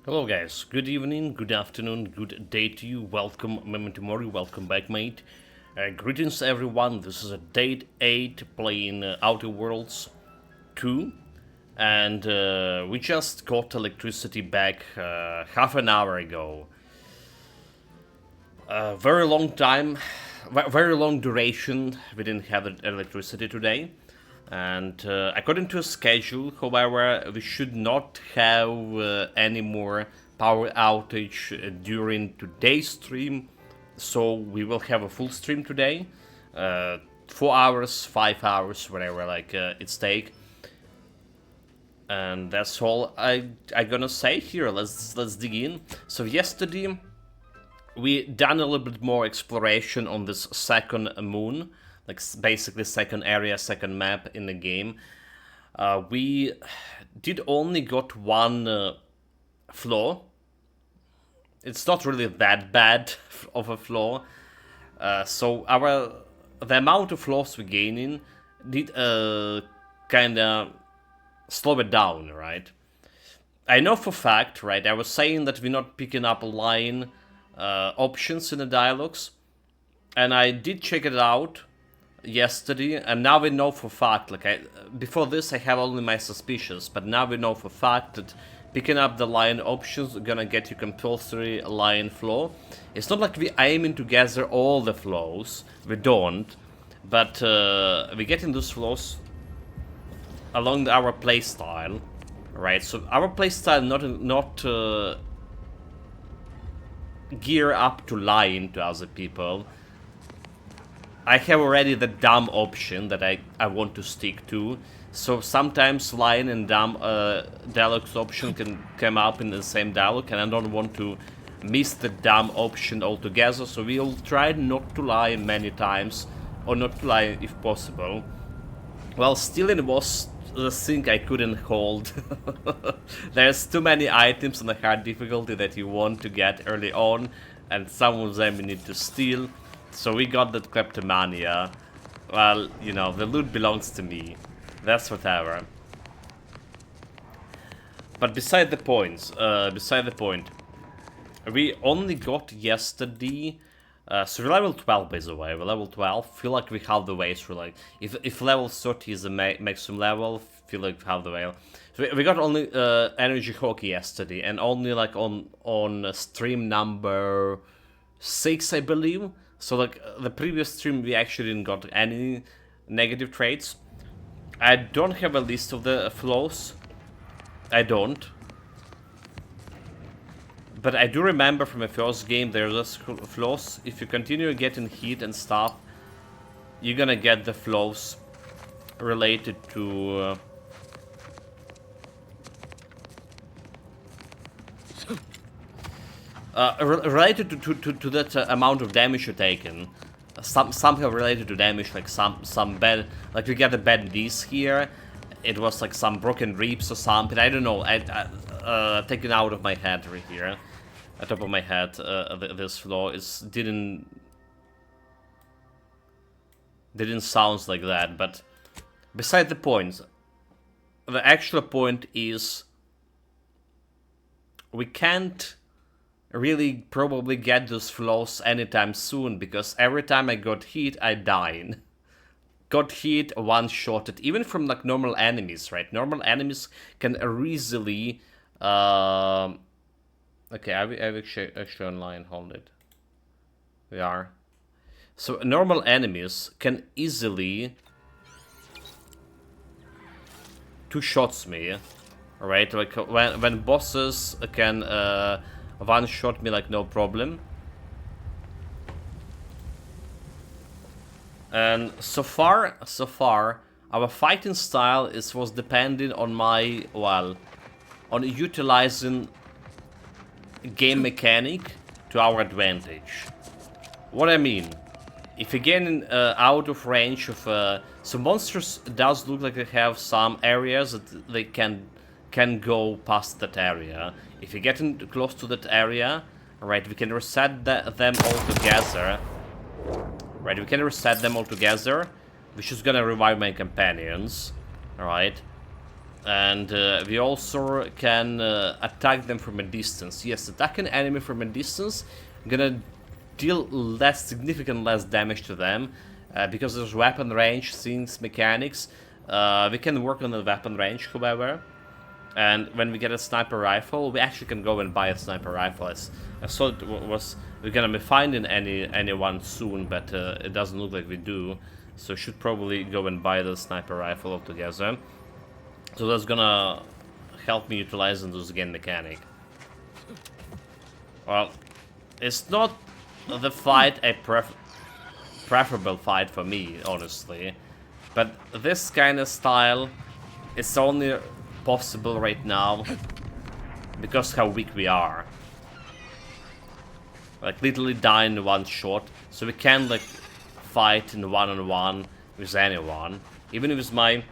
Hello guys, good evening, good afternoon, good day to you. Welcome, Memento Mori, welcome back, mate. Greetings everyone, this is a Date 8 playing Outer Worlds 2. And we just got electricity back half an hour ago. Very long time, very long duration, we didn't have electricity today. And according to a schedule, however, we should not have any more power outage during today's stream. So we will have a full stream today, 4 hours, 5 hours, whatever it's take. And that's all I gonna say here. Let's dig in. So yesterday we done a little bit more exploration on this second moon, like basically second area, second map in the game. We did only got one flaw. It's not really that bad of a flaw. So the amount of flaws we're gaining did kind of slow it down, right? I know for fact, right? I was saying that we're not picking up line options in the dialogues, and I did check it out yesterday, and now we know for fact. Before this, I have only my suspicions, but now we know for fact that picking up the line options are gonna get you compulsory line flow. It's not like we're aiming to gather all the flows. We don't, but we're getting those flows along our playstyle, right? So our playstyle not gear up to lying to other people. I have already the dumb option that I want to stick to. So sometimes lying and dumb dialogues option can come up in the same dialogue, and I don't want to miss the dumb option altogether. So we'll try not to lie many times, or not to lie if possible. Well, stealing was the thing I couldn't hold. There's too many items on the hard difficulty that you want to get early on, and some of them you need to steal. So we got that kleptomania. Well, you know, the loot belongs to me. That's whatever. But beside the point, we only got yesterday. So we're level 12, by the way. We're level 12. Feel like we have the way through. Like if level 30 is the maximum level, feel like we have the way. So we got only energy hockey yesterday, and only like on stream number 6, I believe. So like the previous stream, we actually didn't got any negative traits. I don't have a list of the flaws. I don't. But I do remember from the first game there's flaws. If you continue getting heat and stuff, you're gonna get the flaws related to related to that amount of damage you're taking. Somehow related to damage, like some bad, like we get a bad disease here. It was like some broken ribs or something. I don't know. Taken out of my head right here. At top of my head, this flaw didn't sound like that. But beside the point, the actual point is we can't really probably get those flaws anytime soon, because every time I got hit, I died. Got hit, one-shotted, even from like normal enemies, right? Normal enemies can easily okay, I've actually online, hold it. We are. So normal enemies can easily two-shots me, right? Like when bosses can one-shot me like no problem. And so far, our fighting style was depending on my, well, on utilizing game mechanic to our advantage. What I mean, if you're getting out of range of so monsters does look like they have some areas that they can go past that area. If you're getting close to that area, right, we can reset them all together. Right, we can reset them all together, which is gonna revive my companions. Alright. And we also can attack them from a distance. Yes, attack an enemy from a distance, gonna deal significant less damage to them, because there's weapon range, things, mechanics. We can work on the weapon range, however. And when we get a sniper rifle, we actually can go and buy a sniper rifle. I saw we're gonna be finding anyone soon, but it doesn't look like we do. So should probably go and buy the sniper rifle altogether. So that's gonna help me utilizing this again mechanic. Well, it's not the fight a preferable fight for me, honestly. But this kind of style is only possible right now because how weak we are. Like literally die in one shot, so we can't like fight in one-on-one with anyone. Even if it's my...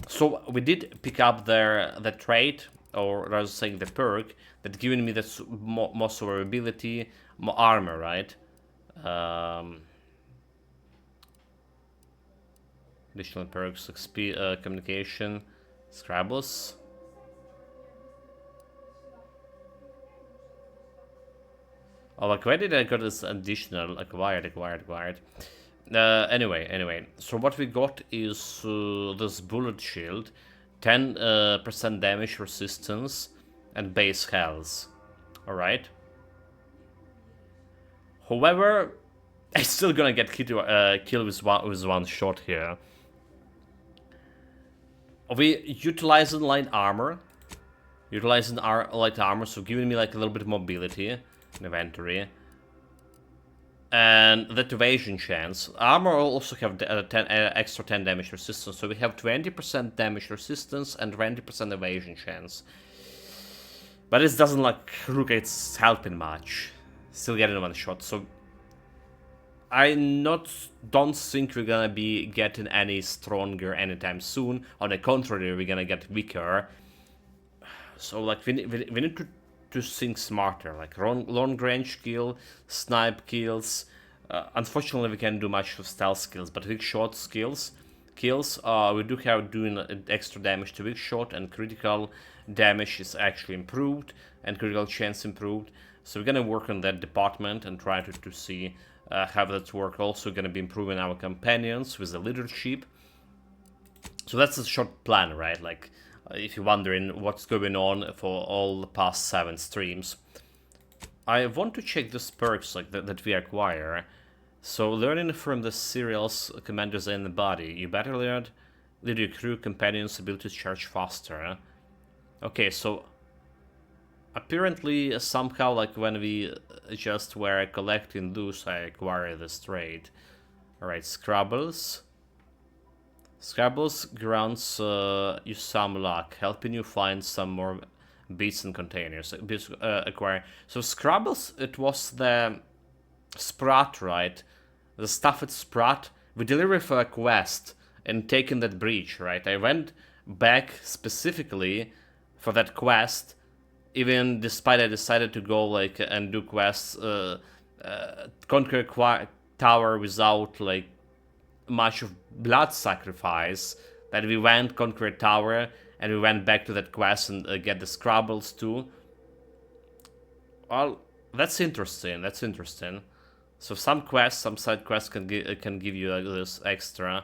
So we did pick up the trait, or rather saying the perk, that giving me the more survivability, more armor, right? Additional perks, XP, communication, Scrabbles. Oh, like why did I got this additional acquired? Anyway, so what we got is this bullet shield, 10% damage resistance, and base health. Alright. However, I'm still gonna get killed with one shot here. We utilizing light armor. Utilizing our light armor, so giving me like a little bit of mobility in inventory. And that evasion chance. Armor also have extra 10 damage resistance, so we have 20% damage resistance and 20% evasion chance. But this doesn't like look it's helping much. Still getting one shot, so I don't think we're gonna be getting any stronger anytime soon. On the contrary, we're gonna get weaker. So like we need to think smarter, like long range kill, snipe kills. Unfortunately, we can't do much with stealth skills, but weak shot kills, we do have doing extra damage to weak shot, and critical damage is actually improved, and critical chance improved. So we're gonna work on that department and try to see how that works. Also gonna be improving our companions with the leadership. So that's a short plan, right? Like, if you're wondering what's going on for all the past 7 streams, I want to check these perks like that we acquire. So learning from the serials commanders in the body, you better lead your crew companions' ability to charge faster. Okay, so apparently somehow like when we just were collecting loose, I acquired this trait. Alright, Scrabbles. Scrabbles grants you some luck, helping you find some more beats and containers. Acquire. So Scrabbles, it was the Sprat, right? The stuff at Sprat. We delivered for a quest and taken that breach, right? I went back specifically for that quest, even despite I decided to go like and do quests, conquer tower without like much of blood sacrifice, that we went conquer tower and we went back to that quest and get the Scrabbles too. Well, that's interesting. So some quests, some side quests can give you like this extra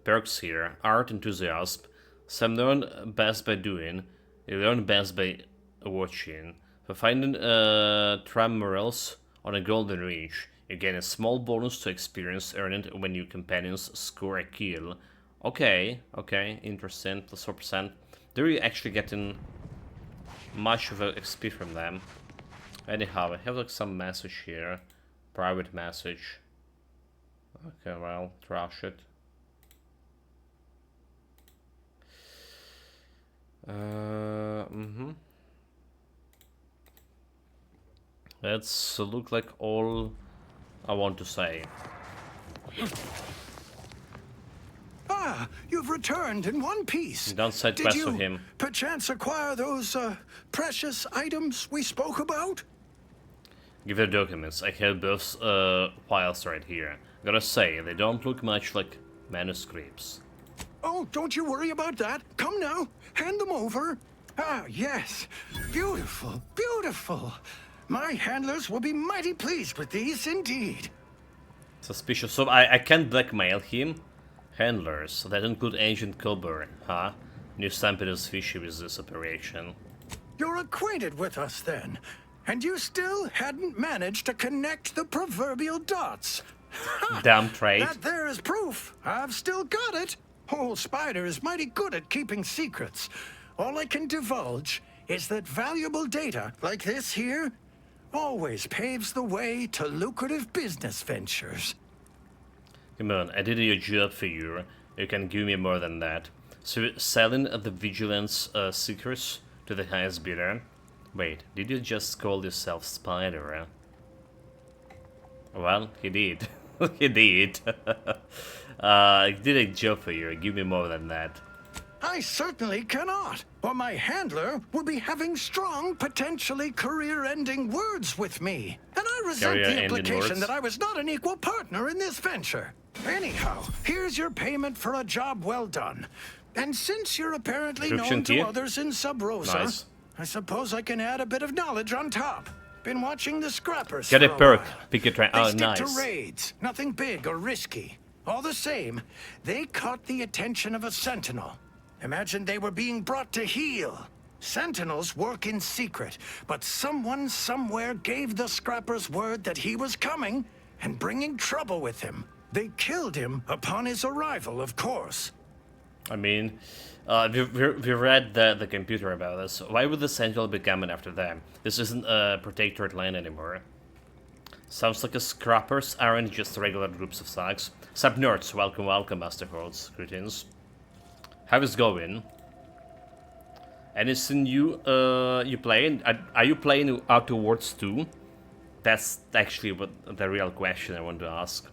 perks here. Art enthusiasm. Some learn best by doing. You learn best by watching. For finding tremorals on a golden reach, you gain a small bonus to experience earned when your companions score a kill. Okay, interesting. Plus 4%. They're really actually getting much of a XP from them. Anyhow, I have like some message here. Private message. Okay, well, trash it. That's look like all I want to say. Ah, you've returned in one piece. Don't side quest for him. Perchance acquire those precious items we spoke about? Give the documents. I have both files right here. Gotta say, they don't look much like manuscripts. Oh, don't you worry about that. Come now, hand them over. Ah, yes. Beautiful, beautiful. My handlers will be mighty pleased with these indeed. Suspicious. So I can't blackmail him. Handlers. That include Ancient Coburn, huh? New Stampede is fishy with this operation. You're acquainted with us then, and you still hadn't managed to connect the proverbial dots. Ha! Damn trade. That there is proof. I've still got it. Old Spider is mighty good at keeping secrets. All I can divulge is that valuable data like this here always paves the way to lucrative business ventures. Come on, I did your job for you. You can give me more than that. So selling the Vigilance Seekers to the highest bidder. Wait, did you just call yourself Spider? Well, he did. He did. I did a job for you. Give me more than that. I certainly cannot, or my handler will be having strong, potentially career-ending words with me. And I resent the Career-ending implication words? that I was not an equal partner in this venture. Anyhow, here's your payment for a job well done. And since you're apparently known Description to here? others in Sub Rosa, Nice. I suppose I can add a bit of knowledge on top. Been watching the Scrappers Get for a perk. while. Pick a train. They Oh, stick nice. to raids, nothing big or risky. All the same, they caught the attention of a sentinel. Imagine they were being brought to heel. Sentinels work in secret, but someone somewhere gave the Scrappers word that he was coming and bringing trouble with him. They killed him upon his arrival, of course. I mean, we read the computer about this. Why would the Sentinel be coming after them? This isn't a protectorate land anymore. Sounds like the Scrappers aren't just regular groups of thugs. Sub nerds, welcome, welcome, Master Hordes. Greetings. How is going? Anything you playing? Are you playing Outer Worlds 2? That's actually what the real question I want to ask.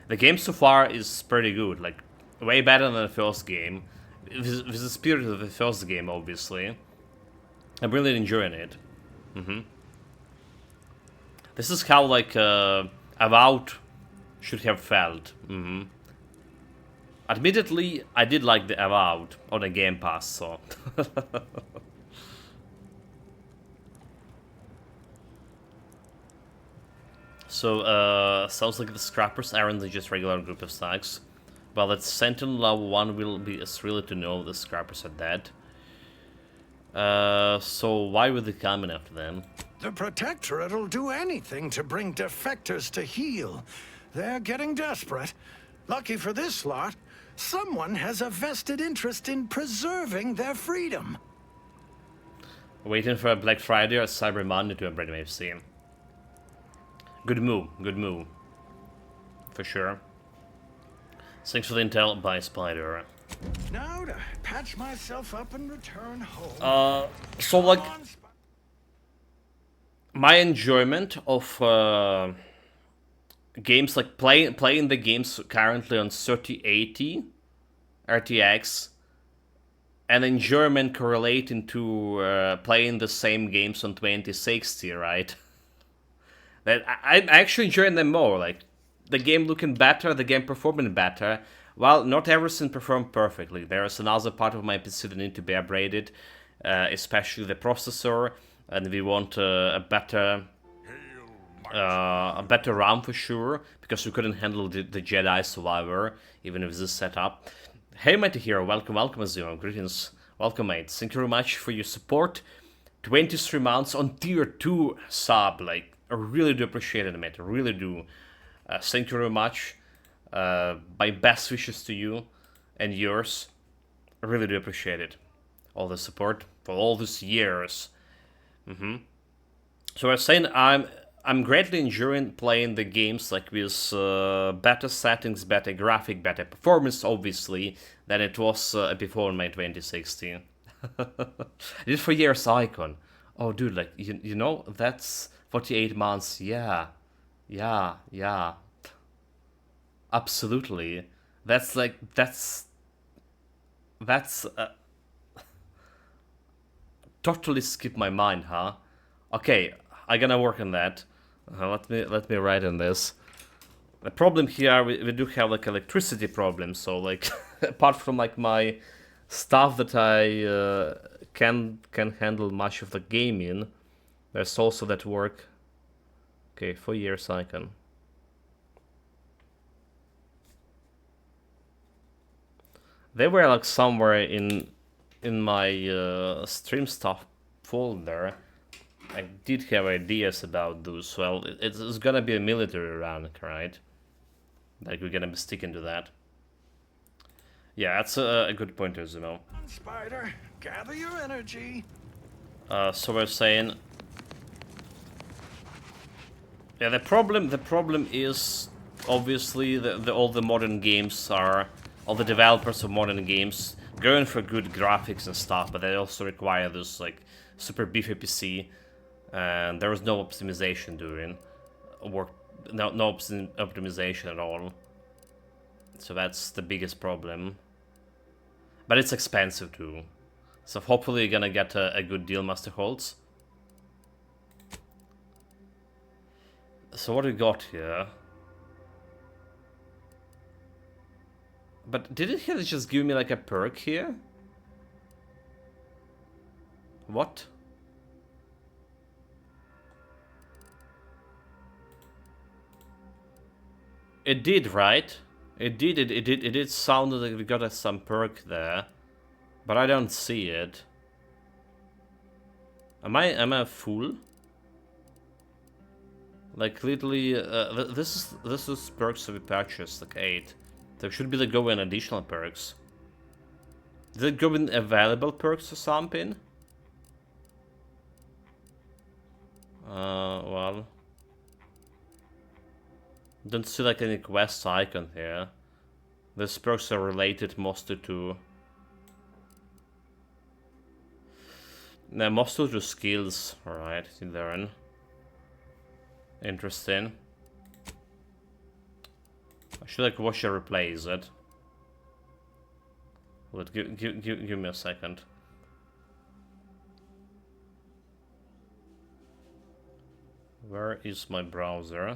The game so far is pretty good, like way better than the first game. With the spirit of the first game, obviously. I'm really enjoying it. This is how like Avowed should have felt. Admittedly, I did like the Avowed on the Game Pass, so. So, sounds like the Scrappers aren't just regular group of thugs. Well, that Sentinel Level 1 will be a thrill to know the Scrappers are dead. So why would they come in after them? The Protectorate'll do anything to bring defectors to heel. They're getting desperate. Lucky for this lot, someone has a vested interest in preserving their freedom. Waiting for a Black Friday or Cyber Monday to upgrade MFC. Good move, good move. For sure. Thanks for the intel, bye Spider. Now to patch myself up and return home. So like, Come on, my enjoyment of games, like playing the games currently on 3080 RTX, and enjoyment correlating to playing the same games on 2060, right? That I'm actually enjoying them more, like the game looking better, the game performing better. While not everything performed perfectly, there is another part of my PC that need to be upgraded, especially the processor, and we want a better RAM for sure, because we couldn't handle the Jedi Survivor even with this setup. Hey Mighty Hero, welcome, welcome Azure, greetings, welcome mate, thank you very much for your support. 23 months on tier 2 sub, like, I really do appreciate it mate, I really do. Thank you very much. My best wishes to you and yours. I really do appreciate it. All the support for all these years. So I was saying I'm greatly enjoying playing the games like with better settings, better graphic, better performance, obviously, than it was before in my 2016. I did for years Icon. Oh, dude, like you know that's 48 months. Yeah. Absolutely. That's totally skipped my mind, huh? Okay, I gonna work on that. Let me write on this. The problem here, we do have like electricity problem, so like apart from like my stuff that I can handle much of the gaming, there's also that work. Okay, 4 years I can. They were like somewhere in my stream stuff folder. I did have ideas about those. Well, it's gonna be a military rank, right? Like we're gonna be sticking to that. Yeah, that's a good point, Zumo. Spider, gather your energy. So we're saying, yeah, the problem is obviously all the modern games are, all the developers of modern games going for good graphics and stuff, but they also require this like super beefy PC, and there was no optimization during work, no optimization at all. So that's the biggest problem. But it's expensive too. So hopefully you're gonna get a good deal, Master Holtz. So what do we got here? But didn't he just give me like a perk here? What? It did, right? It did sound like we got some perk there, but I don't see it. Am I a fool? Like literally, this is perks to be purchased, like 8. There should be the go in additional perks. Did it go in available perks or something? Well. Don't see like any quest icon here. These perks are related mostly to... No, mostly to skills, alright, in there. Interesting. I should like watch or replace it. Wait, give me a second. Where is my browser?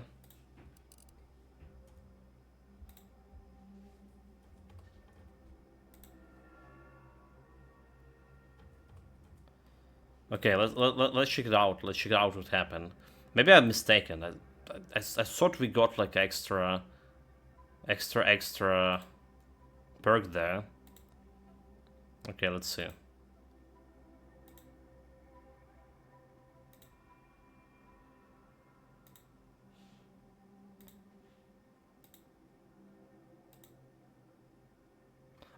Okay, let's check it out. Let's check out what happened. Maybe I'm mistaken. I thought we got like extra perk there. Okay, let's see.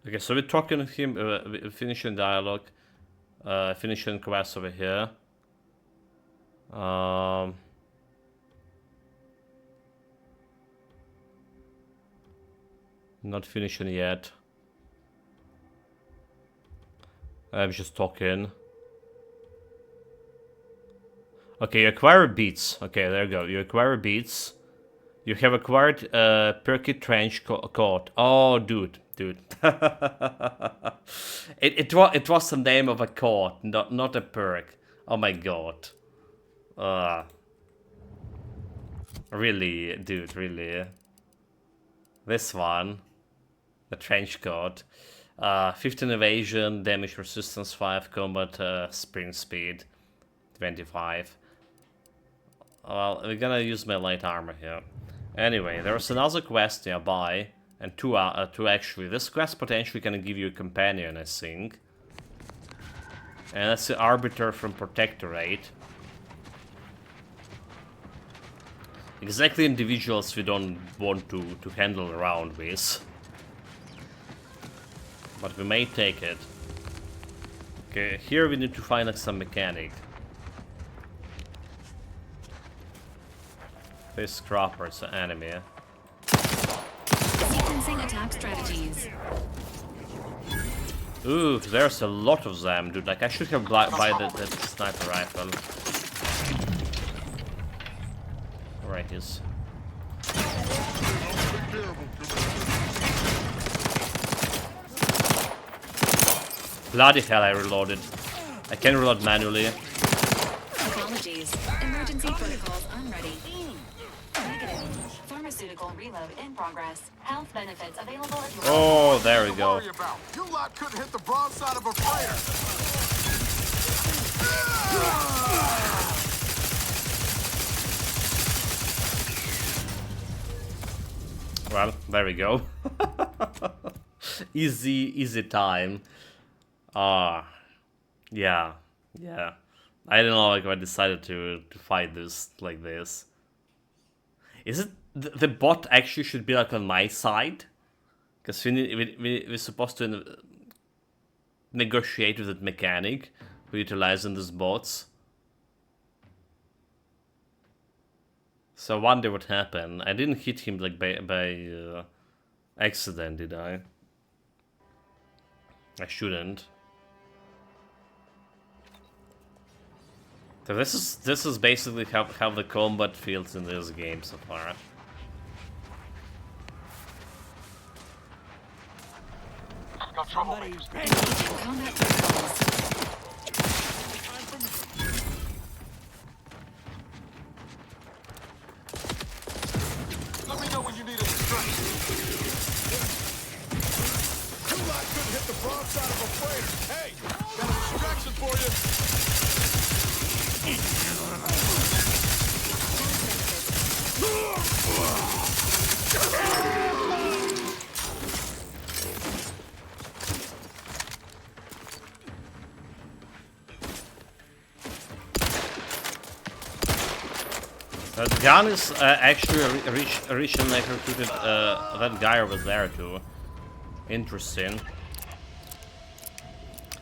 Okay, so we're talking to him, finishing dialogue. Finishing quest over here. Not finishing yet. I'm just talking. Okay, you acquire beats. Okay, there you go. You acquire beats. You have acquired perky trench coat. Oh, dude. It was the name of a coat, not a perk. Oh my god. Really, dude, really. This one, the trench coat, 15 evasion, damage resistance 5, combat sprint speed 25. Well, we're gonna use my light armor here. Anyway, there's another quest nearby. And two actually. This quest potentially can give you a companion, I think. And that's the Arbiter from Protectorate. Exactly individuals we don't want to handle around with. But we may take it. Okay, here we need to find like some mechanic. This scrapper is an enemy. Sequencing attack strategies. Ooh, there's a lot of them, dude. Like, I should have buy the sniper rifle. Right, is. Bloody hell, I reloaded. I can reload manually. Ecology strategies. Emergency protocols unready. Negative. Pharmaceutical reload in progress. Health benefits available if you Oh, there we go. You lot couldn't hit the broadside of a freighter. Well, there we go. Easy time. Yeah. I don't know, like, I decided to fight this like this. Is it the bot actually should be like on my side? Because we're supposed to negotiate with that mechanic for utilizing these bots. So I wonder what happened. I didn't hit him like by accident, did I? I shouldn't. So this is basically how the combat feels in this game so far. Got troublemakers. engaging combat protocols. Let me know when you need a distraction. You lot couldn't hit the broadside of a freighter. Hey, got a distraction for you. The gun is actually originally recruited that guy over there too. Interesting.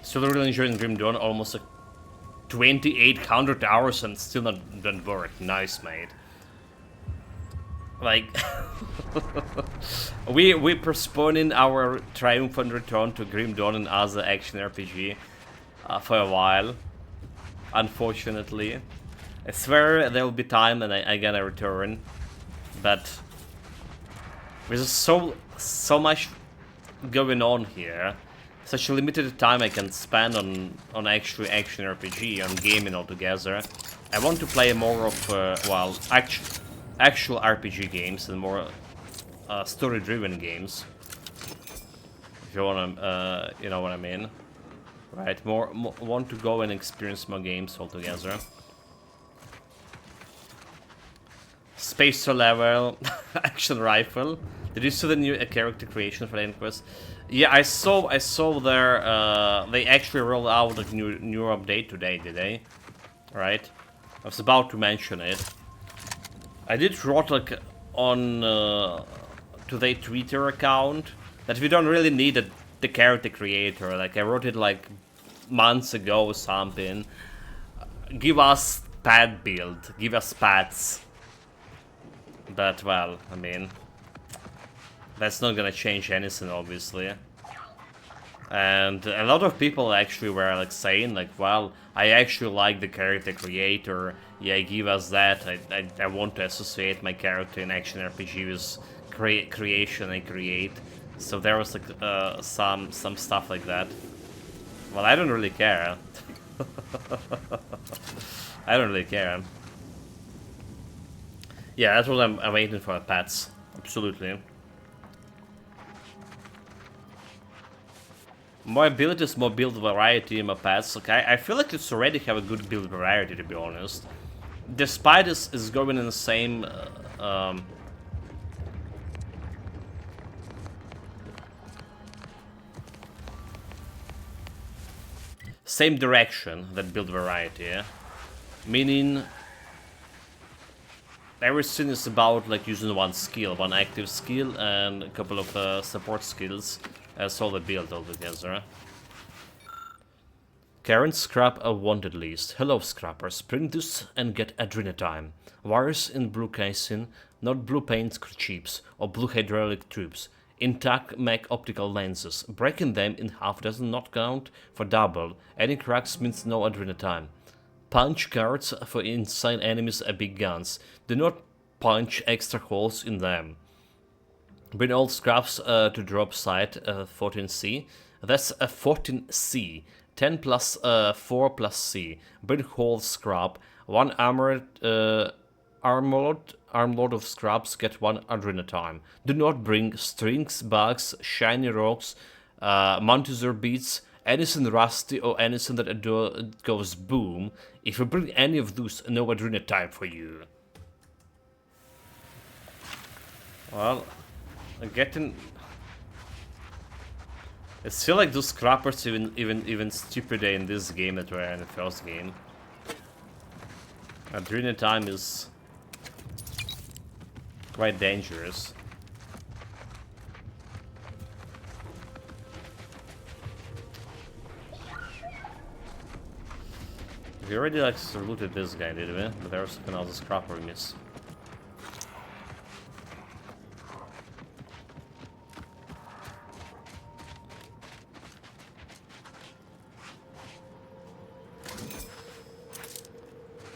Still really enjoying Grim Dawn, almost like 2,800 hours and still not done bored. Nice, mate. Like, we postponing our triumphant return to Grim Dawn and other action RPG for a while, unfortunately. I swear there will be time and I gonna return, but there's so much going on here, such a limited time I can spend on actually action RPG, on gaming altogether. I want to play more of well, actual RPG games and more story-driven games. If you wanna, you know what I mean, right? More want to go and experience more games altogether. Spacer level, action rifle. Did you see the new character creation for the Inquest? Yeah, I saw their they actually rolled out a new update today, did they? Right? I was about to mention it. I did wrote like on to their Twitter account that we don't really need the character creator. Like I wrote it like months ago or something. Give us pad build, give us pads. But, well, I mean, that's not gonna change anything, obviously. And a lot of people actually were, like, saying, like, well, I actually like the character creator, yeah, give us that, I want to associate my character in action RPG with creation I create. So there was, like, some stuff like that. Well, I don't really care. I don't really care. Yeah, that's what I'm waiting for, pets. Absolutely. More abilities, more build variety in my pets. Okay, I feel like it's already have a good build variety, to be honest. Despite is going in the same same direction that build variety, yeah? Meaning everything is about like using one skill, one active skill and a couple of support skills as all the build altogether. Karen Scrap a wanted list. Hello Scrappers, bring this and get Adrenatime. Wires in blue casing, not blue paint chips or blue hydraulic tubes. Intact mech optical lenses. Breaking them in half does not count for double. Any cracks means no Adrenatime. Punch cards for inside enemies are big guns. Do not punch extra holes in them. Bring all scraps to drop site 14C. That's a 14C. 10 plus 4 plus C. Bring whole scrap. 1 armlord of scraps get 1 adrenaline time. Do not bring strings, bugs, shiny rocks, Montezor beads, anything rusty or anything that goes boom. If you bring any of those, no adrenaline time for you. Well, I'm getting. I feel like those scrappers even stupider in this game than were in the first game. Adrenaline time is quite dangerous. We already like looted this guy, did we? But there was another scrapper we missed.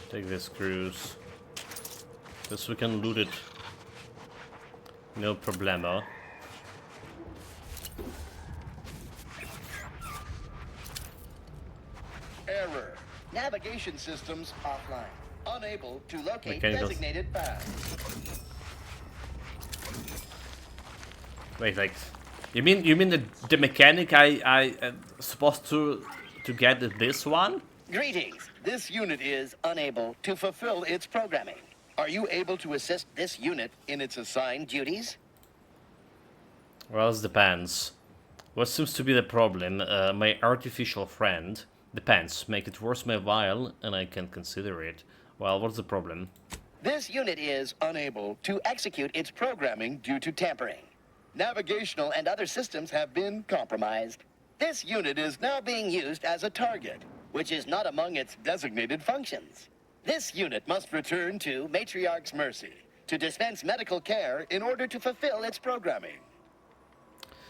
Take this cruise. This we can loot it. No problemo. Error. Navigation systems offline. Unable to locate Mechanicals. designated path. Wait, like, you mean the mechanic I supposed to get this one? Greetings. This unit is unable to fulfill its programming. Are you able to assist this unit in its assigned duties? Well, it depends. What seems to be the problem? My artificial friend. Depends. Make it worth my while, and I can consider it. Well, what's the problem? This unit is unable to execute its programming due to tampering. Navigational and other systems have been compromised. This unit is now being used as a target, which is not among its designated functions. This unit must return to Matriarch's Mercy to dispense medical care in order to fulfill its programming.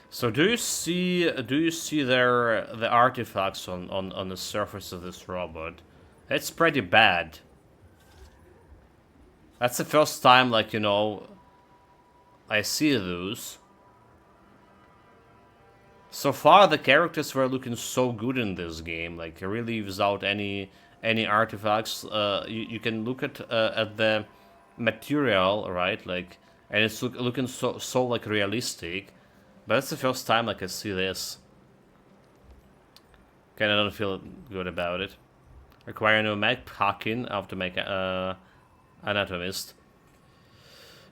So do you see the artifacts on the surface of this robot? It's pretty bad. That's the first time, like, you know, I see those. So far the characters were looking so good in this game, like really without any artifacts. You can look at the material, right? Like, and it's looking so like realistic. But that's the first time like I see this. Kinda don't feel good about it. Acquire no mag hacking after make anatomist.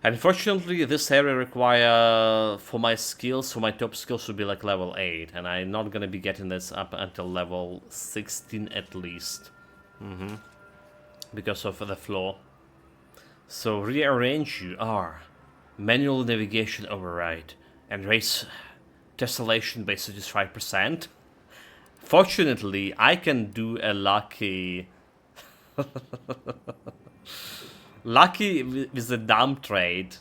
Unfortunately, this area require for my top skills should be like level 8, and I'm not gonna be getting this up until level 16 at least. Because of the flaw. So rearrange you are manual navigation override and raise tessellation by 35%. Fortunately, I can do a lucky lucky with the dumb trait.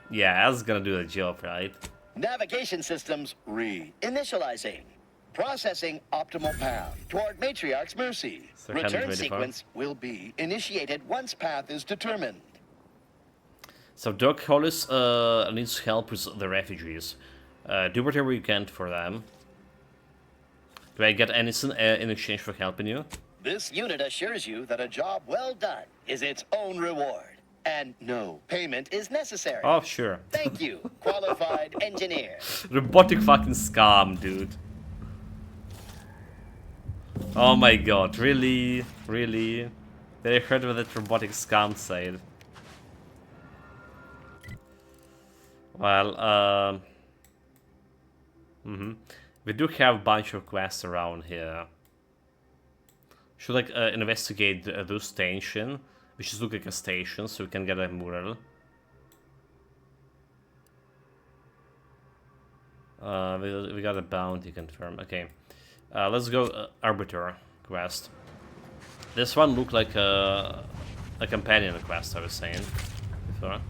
Yeah, that's gonna do the job, right? Navigation systems re-initializing. Processing optimal path toward Matriarch's Mercy. So Return 124. sequence will be initiated once path is determined. So Doc Hollis needs help with the refugees. Do whatever you can for them. Do I get anything in exchange for helping you? This unit assures you that a job well done is its own reward, and no payment is necessary. Oh, sure. Thank you, qualified engineer. Robotic fucking scam, dude. Oh my god, really? Really? Did I heard what that robotic scam said? Well, we do have a bunch of quests around here. Should like investigate those station, which is look like a station, so we can get a mural. We got a bounty confirmed. Okay, let's go arbiter quest. This one looked like a companion quest, I was saying before.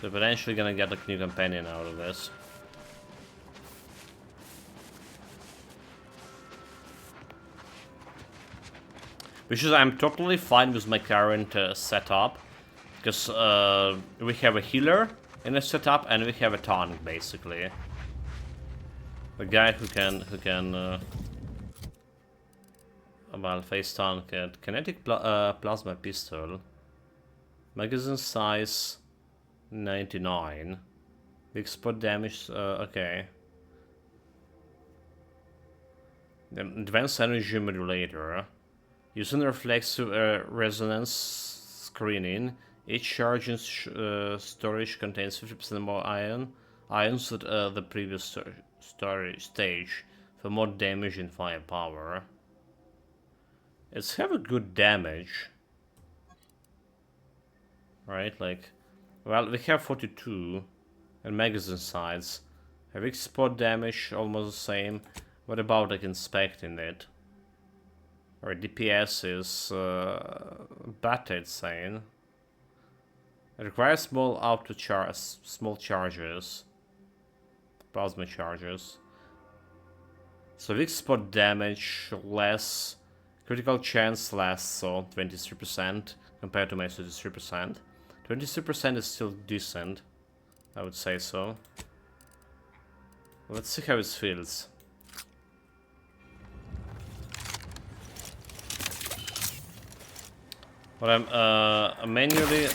So potentially gonna get a new companion out of this. Which is, I'm totally fine with my current setup, because we have a healer in a setup and we have a tonic basically. The guy who can well, face tank at kinetic plasma pistol. Magazine size 99. Big spot damage, okay. Then advanced energy modulator. Using reflexive resonance screening. Each charge in storage contains 50% more ions than the previous storage stage for more damage and firepower. It's have a good damage. Right, like, well, we have 42 and magazine size. Have spot damage almost the same. What about like inspecting it? Or DPS is better, it's saying. It requires small small charges, plasma charges. So weak spot damage less, critical chance less, so 23% compared to my 33%. 23% is still decent, I would say so. Let's see how it feels. What I'm manually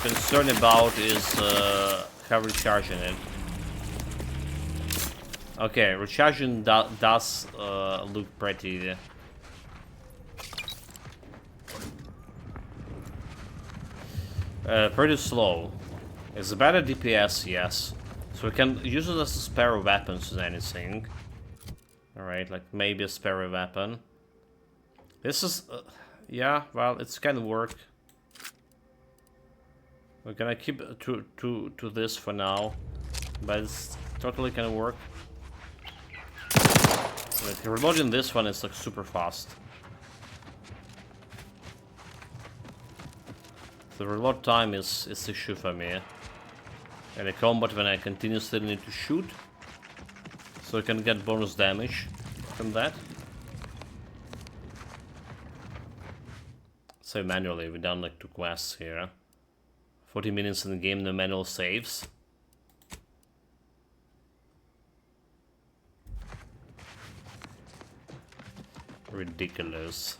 concerned about is how recharging it. Okay, recharging does look pretty. Pretty slow. It's a better DPS, yes. So we can use it as a spare weapons than anything. Alright, like maybe a spare weapon. This is... yeah, well, it's gonna work. We're gonna keep to this for now. But it's totally gonna work. Like, reloading this one is like super fast. The reload time is the issue for me. And the combat when I continuously need to shoot. So I can get bonus damage from that. So manually, we've done like 2 quests here. 40 minutes in the game, no manual saves. Ridiculous.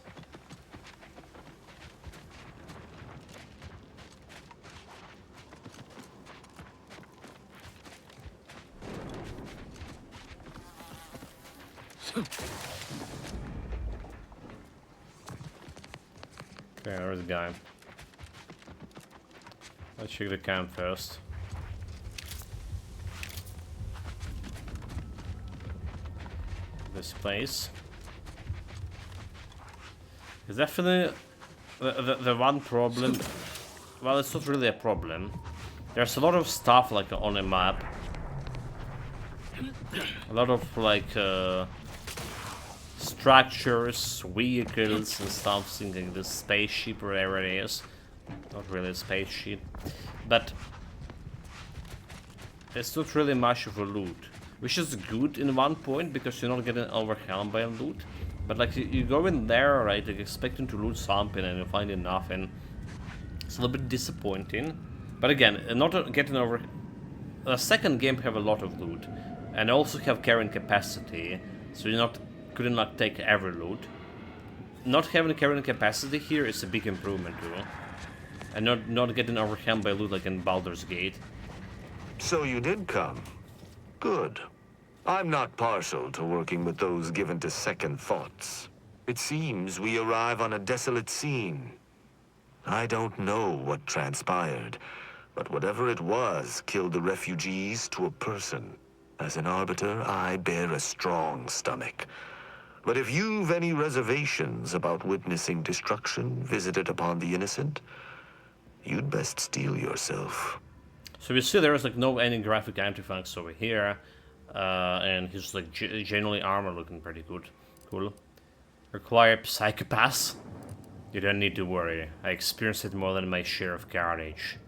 Okay, there's the guy. Let's check the camp first. This place. It's definitely the one problem. Well, it's not really a problem. There's a lot of stuff like on a map. A lot of like structures, vehicles and stuff, thinking this spaceship, wherever it is. Not really a spaceship, but it's not really much of a loot, which is good in one point because you're not getting overwhelmed by loot. But like you go in there, right, like expecting to loot something and you find nothing. It's a little bit disappointing. But again, not getting over. The second game have a lot of loot, and also have carrying capacity, so you couldn't not take every loot. Not having carrying capacity here is a big improvement too, and not getting overwhelmed by loot like in Baldur's Gate. So you did come. Good. I'm not partial to working with those given to second thoughts. It seems we arrive on a desolate scene. I don't know what transpired, but whatever it was killed the refugees to a person. As an arbiter, I bear a strong stomach. But if you've any reservations about witnessing destruction visited upon the innocent, you'd best steel yourself. So we see there's like no any graphic artifacts over here, and he's like generally armor looking pretty good. Cool. Require psychopaths? You don't need to worry. I experienced it more than my share of carnage.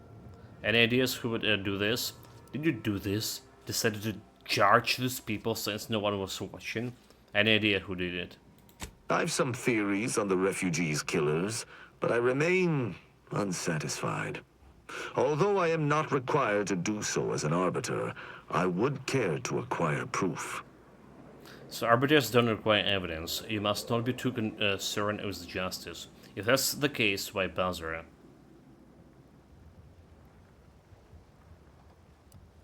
Any ideas who would do this? Did you do this? Decided to charge these people since no one was watching? Any idea who did it? I've some theories on the refugees' killers, but I remain unsatisfied. Although I am not required to do so as an arbiter, I would care to acquire proof. So arbiters don't require evidence. You must not be too concerned with justice. If that's the case, why bother?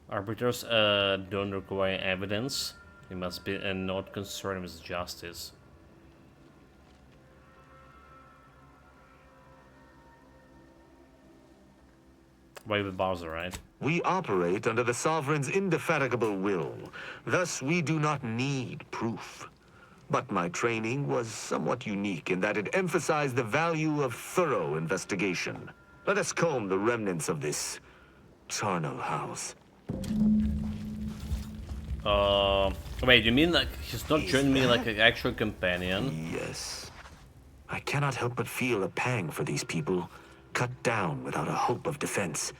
Arbiters don't require evidence. You must be not concerned with justice. Why would bother, right? We operate under the Sovereign's indefatigable will. Thus, we do not need proof. But my training was somewhat unique in that it emphasized the value of thorough investigation. Let us comb the remnants of this charnel house. Wait, you mean like he's not joining me like an actual companion? Yes. I cannot help but feel a pang for these people, cut down without a hope of defense.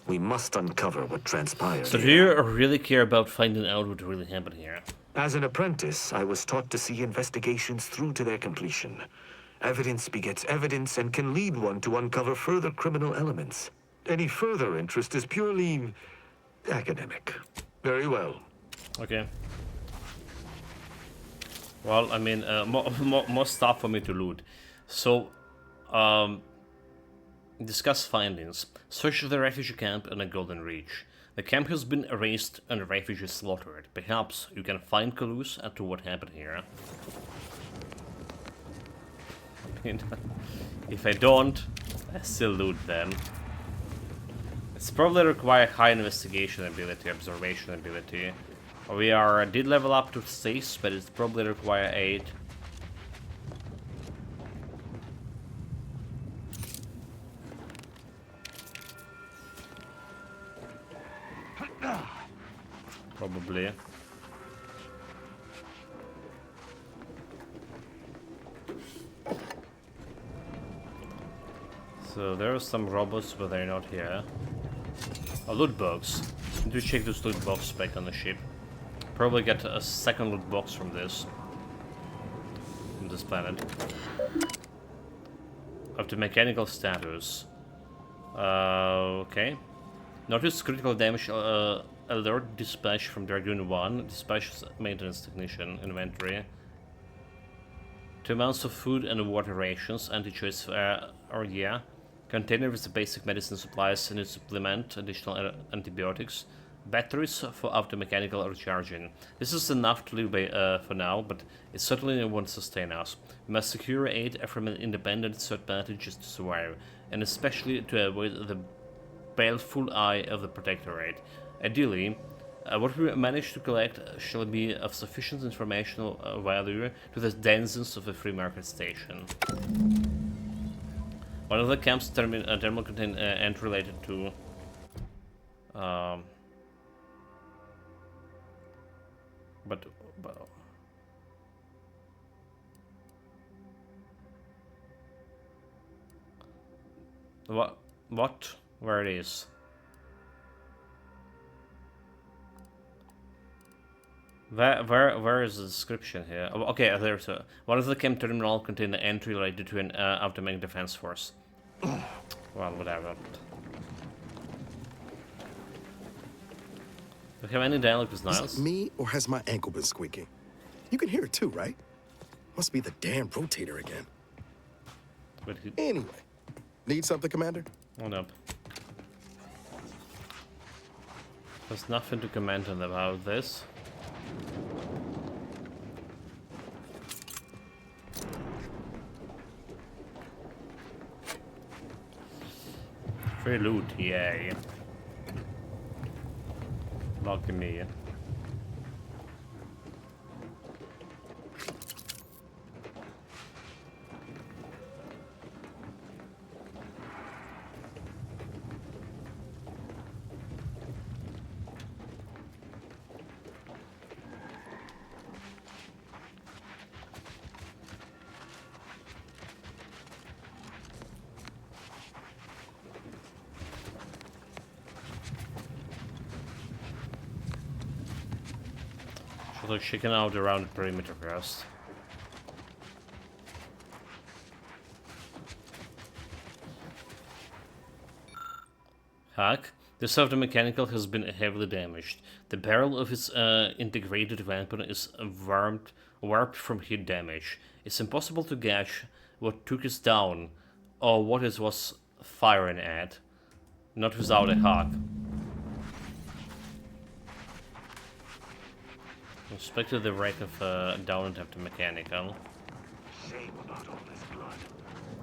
We must uncover what transpired. So do here. you really care about finding out what really happened here? As an apprentice, I was taught to see investigations through to their completion. Evidence begets evidence and can lead one to uncover further criminal elements. Any further interest is purely academic. Very well. Okay. Well, I mean, more stuff for me to loot. So, discuss findings. Search the refugee camp in a Golden Reach. The camp has been erased and refugees slaughtered. Perhaps you can find clues as to what happened here. If I don't, I still loot them. It's probably require high investigation ability, observation ability. We did level up to 6, but it's probably require 8. Probably. So there are some robots, but they're not here. A loot box. Need to check this loot box back on the ship. Probably get a second loot box from this. From this planet. Of the mechanical status. Okay. Notice critical damage alert dispatch from Dragoon 1. Dispatch maintenance technician inventory. 2 months of food and water rations. Anti-choice or yeah. Container with the basic medicine supplies and supplement additional antibiotics. Batteries for automechanical recharging. This is enough to live by for now, but it certainly won't sustain us. We must secure aid from an independent third party just to survive, and especially to avoid the baleful eye of the Protectorate. Ideally, what we manage to collect shall be of sufficient informational value to the denizens of a free market station. One of the camp's terminal contain entry related to but what where it is? Where is the description here? Oh, okay, there's a one of the camp terminal contain the entry related to an automatic defense force. Well, whatever. Do you have any dialogue with Niles? Is it me, or has my ankle been squeaking? You can hear it too, right? Must be the damn rotator again. But he... Anyway, need something, Commander? Hold up. There's nothing to comment on about this. Free loot, yay. Lucky me. So checking out around the perimeter first. Hack. This automechanical has been heavily damaged. The barrel of its integrated weapon is warped from heat damage. It's impossible to gauge what took it down or what it was firing at. Not without a hack. Inspected the wreck of downed automechanical. Shame about all this blood.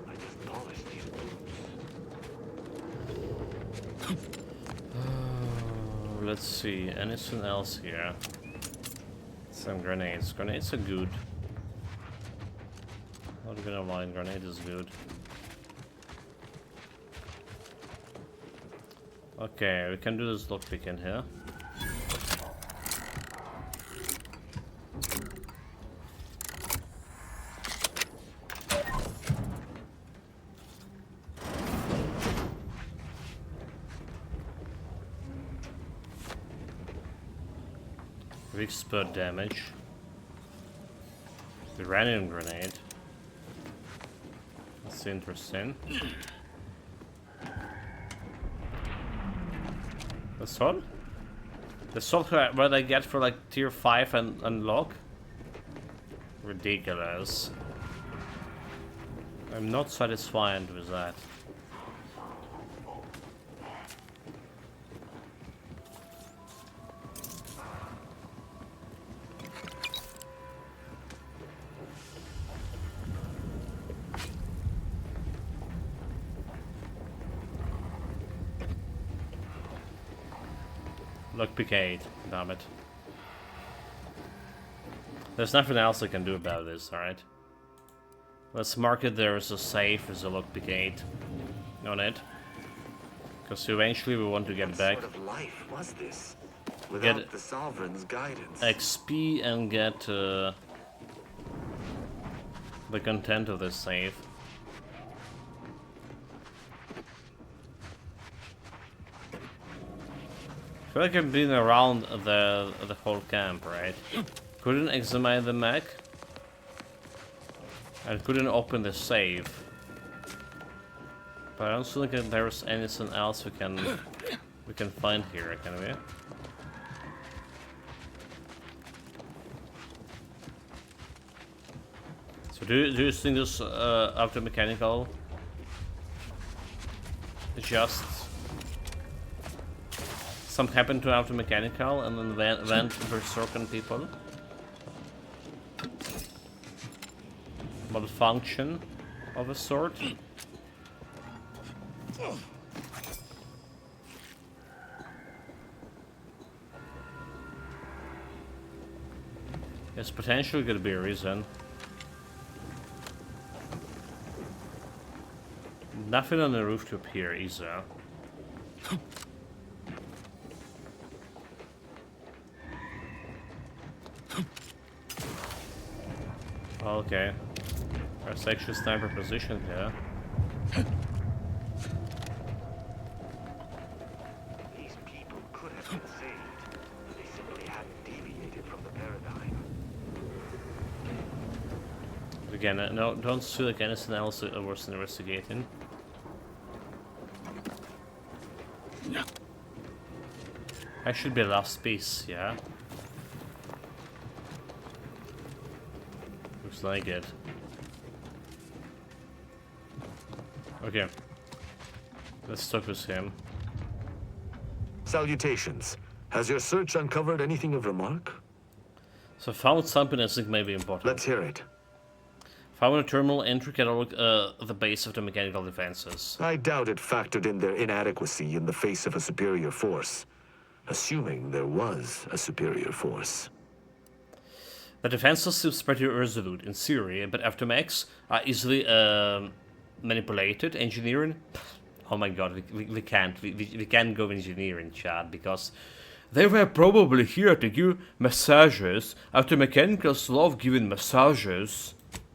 I just polished these boots. Let's see, anything else here? Some grenades. Grenades are good. Not gonna lie, grenade is good. Okay, we can do this lockpick in here. Weak spurt damage. Uranium grenade. That's interesting. The sword? The sword what I get for like tier 5 and unlock? Ridiculous. I'm not satisfied with that. Lockpick 8, damn it. There's nothing else I can do about this, alright? Let's mark it there as a safe as a lockpick 8 on it. Because eventually we want to get back. What sort of life was this? Without Get the Sovereign's guidance. XP and get the content of this save. I feel like I've been around the whole camp, right? Couldn't examine the mech. And couldn't open the save. But I don't think that there's anything else we can find here, can we? So do you think this automechanical just something happened to automechanical and then went berserk on people? Malfunction of a sort? It's potentially gonna be a reason. Nothing on the rooftop here either. Okay. There's actually sniper position here. These people could have been saved, but they simply hadn't deviated from the paradigm. Again, no, don't see like anything else worth investigating. I should be last piece, yeah. Looks like it. Okay. Let's talk with him. Salutations. Has your search uncovered anything of remark? So found something I think may be important. Let's hear it. Found a terminal entry catalog the base of the mechanical defenses. I doubt it factored in their inadequacy in the face of a superior force. Assuming there was a superior force. The defenses seems pretty resolute in theory, but aftermaths are easily manipulated. Engineering? Oh my god, we can't go engineering, Chad, because they were probably here to give massages. Automechanicals love giving massages.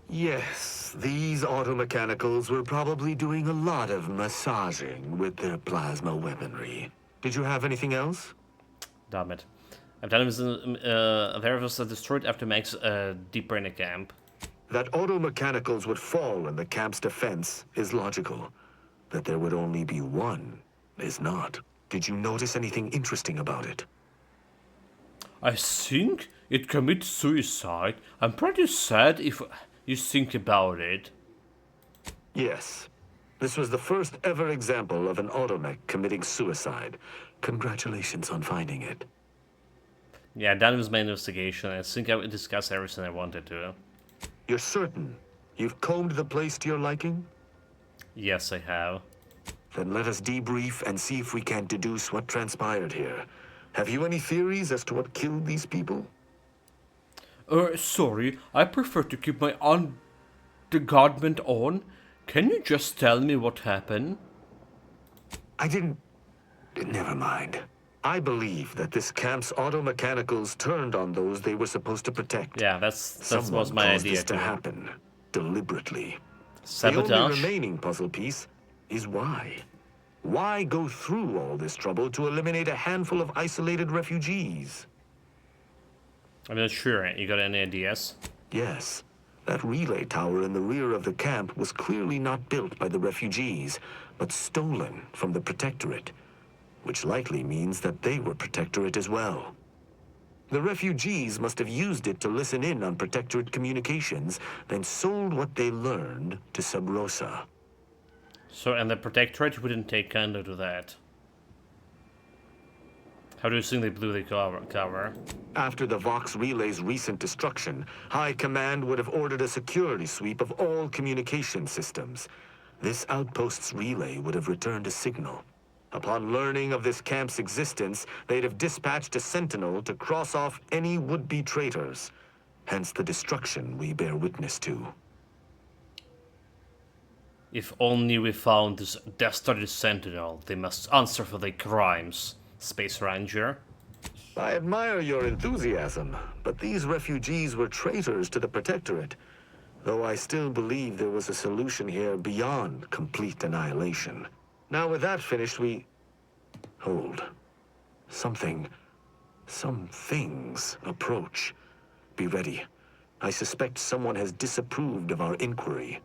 Yes, these automechanicals were probably doing a lot of massaging with their plasma weaponry. Did you have anything else? Damn it. I've done with there was a destroyed aftermaths deeper in the camp. That automechanicals would fall in the camp's defense is logical. That there would only be one Is not. Did you notice anything interesting about it? I think it commits suicide. I'm pretty sad if you think about it. Yes. This was the first ever example of an automech committing suicide. Congratulations on finding it. Yeah, that was my investigation. I think I discussed everything I wanted to. You're certain you've combed the place to your liking? Yes, I have. Then let us debrief and see if we can deduce what transpired here. Have you any theories as to what killed these people? Sorry, I prefer to keep my undergarment on. Can you just tell me what happened? I didn't... Never mind. I believe that this camp's auto-mechanicals turned on those they were supposed to protect. Yeah, that was my caused idea this to too. happen, deliberately. The Sabotage? only remaining puzzle piece is why. Why go through all this trouble to eliminate a handful of isolated refugees? I'm not sure. You got any ideas? Yes. That relay tower in the rear of the camp was clearly not built by the refugees, but stolen from the Protectorate, which likely means that they were Protectorate as well. The refugees must have used it to listen in on Protectorate communications, then sold what they learned to Sub Rosa. So, and the Protectorate wouldn't take kindly to that. How do you think they blew the cover? After the Vox Relay's recent destruction, High Command would have ordered a security sweep of all communication systems. This outpost's relay would have returned a signal. Upon learning of this camp's existence, they'd have dispatched a sentinel to cross off any would-be traitors. Hence the destruction we bear witness to. If only we found this dastardly sentinel, they must answer for their crimes. Space Ranger. I admire your enthusiasm, but these refugees were traitors to the Protectorate. Though I still believe there was a solution here beyond complete annihilation. Now with that finished, we... Hold. Some things approach. Be ready. I suspect someone has disapproved of our inquiry.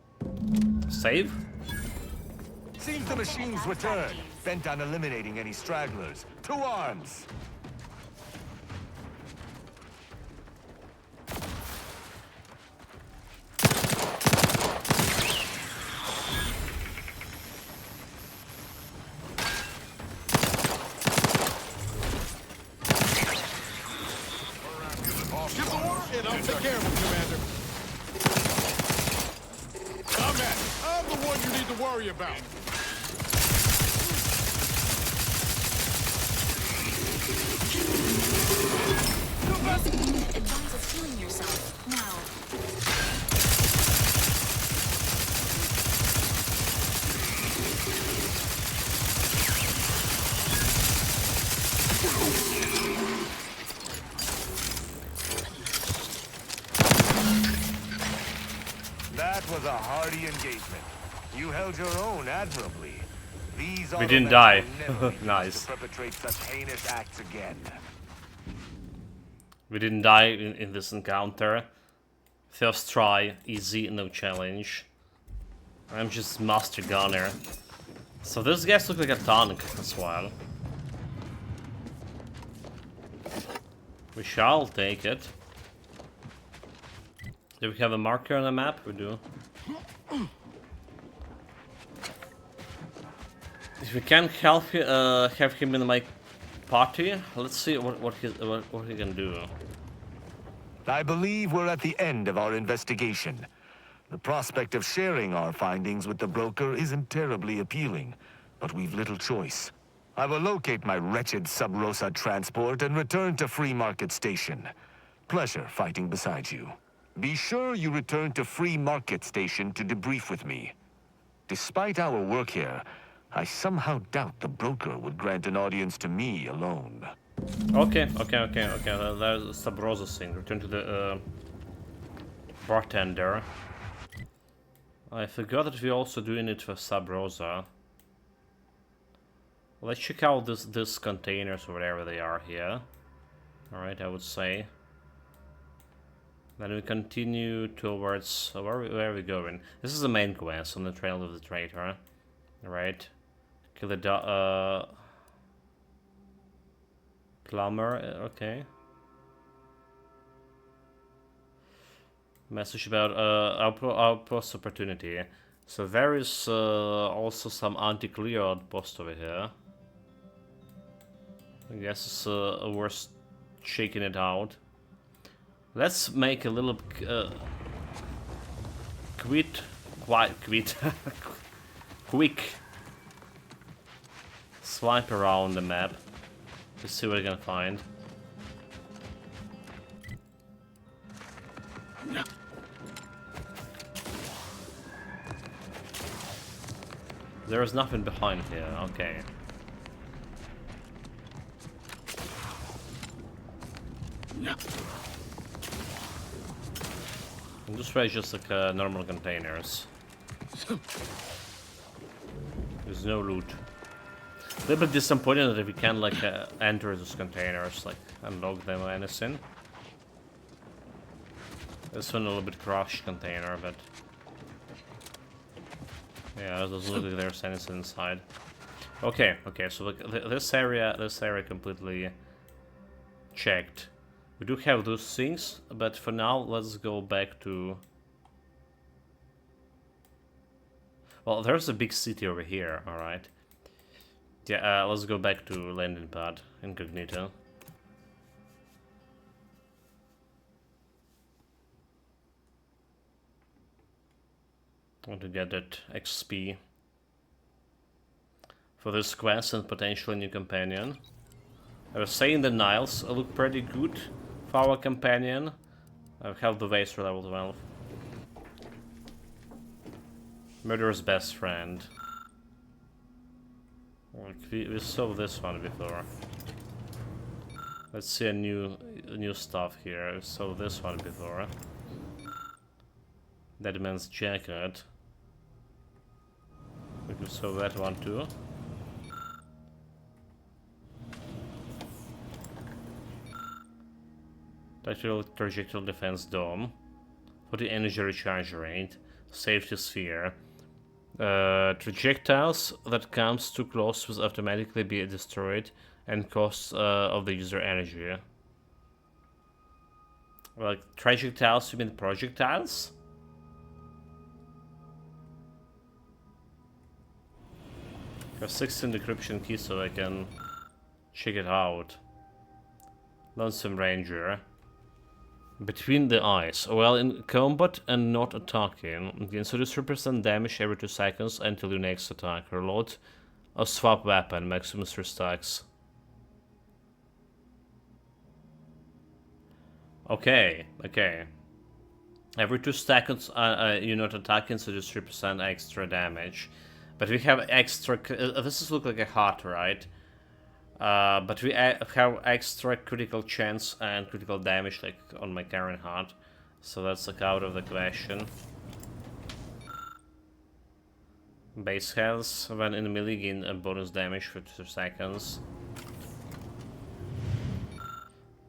Save? Seems the machines returned, bent on eliminating any stragglers. To arms! Give the order, and I'll take care of him, Commander. I'm the one you need to worry about. Advise us healing yourself now. That was a hardy engagement. You held your own admirably. These We didn't automats die. will never be used Nice. to perpetrate such heinous acts again. We didn't die in this encounter. First try, easy, no challenge. I'm just Master Gunner. So this guys look like a tank as well. We shall take it. Do we have a marker on the map? We do. If we can help have him in my party, let's see what he can do. I believe we're at the end of our investigation. The prospect of sharing our findings with the broker isn't terribly appealing, but we've little choice. I will locate my wretched Sub Rosa transport and return to Free Market Station. Pleasure fighting beside you. Be sure you return to Free Market Station to debrief with me. Despite our work here, I somehow doubt the broker would grant an audience to me alone. Okay. There's Sub Rosa thing. Return to the bartender. I forgot that we're also doing it for Sub Rosa. Let's check out this containers or whatever they are here. Alright, I would say. Then we continue towards... where are we going? This is the main quest, on the trail of the traitor. Right. Kill the plumber, okay. Message about outpost opportunity. So there is also some anti-clear outpost over here. I guess it's worth checking it out. Let's make a little quick swipe around the map to see what I can find. There's nothing behind here, okay. And this way is just like normal containers. There's no loot. A little bit disappointed that we can't like enter those containers, like unlock them or anything. This one a little bit crushed container, but yeah, it doesn't look like there's anything inside. Okay, so like this area completely checked. We do have those things, but for now let's go back to. Well, there's a big city over here. All right. Yeah, let's go back to landing pad incognito. I want to get that XP for this quest and potentially new companion. I was saying the Niles look pretty good for our companion. I have the vase for level 12. Murderer's best friend. Like we saw this one before. Let's see a new stuff here. We saw this one before. Dead man's jacket. We saw that one too. Tactical trajectory defense dome. For the energy recharge rate. Safety sphere. Projectiles that comes too close will automatically be destroyed and cost of the user energy. Like trajectiles, you mean projectiles? I have 16 decryption keys so I can check it out. Lonesome Ranger. Between the eyes. While in combat and not attacking, gains 33% damage every 2 seconds until your next attack. Reload or swap weapon, maximum 3 stacks. Okay. Every 2 seconds you're not attacking, so just 3% extra damage. But we have extra. This is look like a heart, right? But we have extra critical chance and critical damage, like on my current heart. So that's like out of the question. Base health when in melee gain a bonus damage for 2 seconds.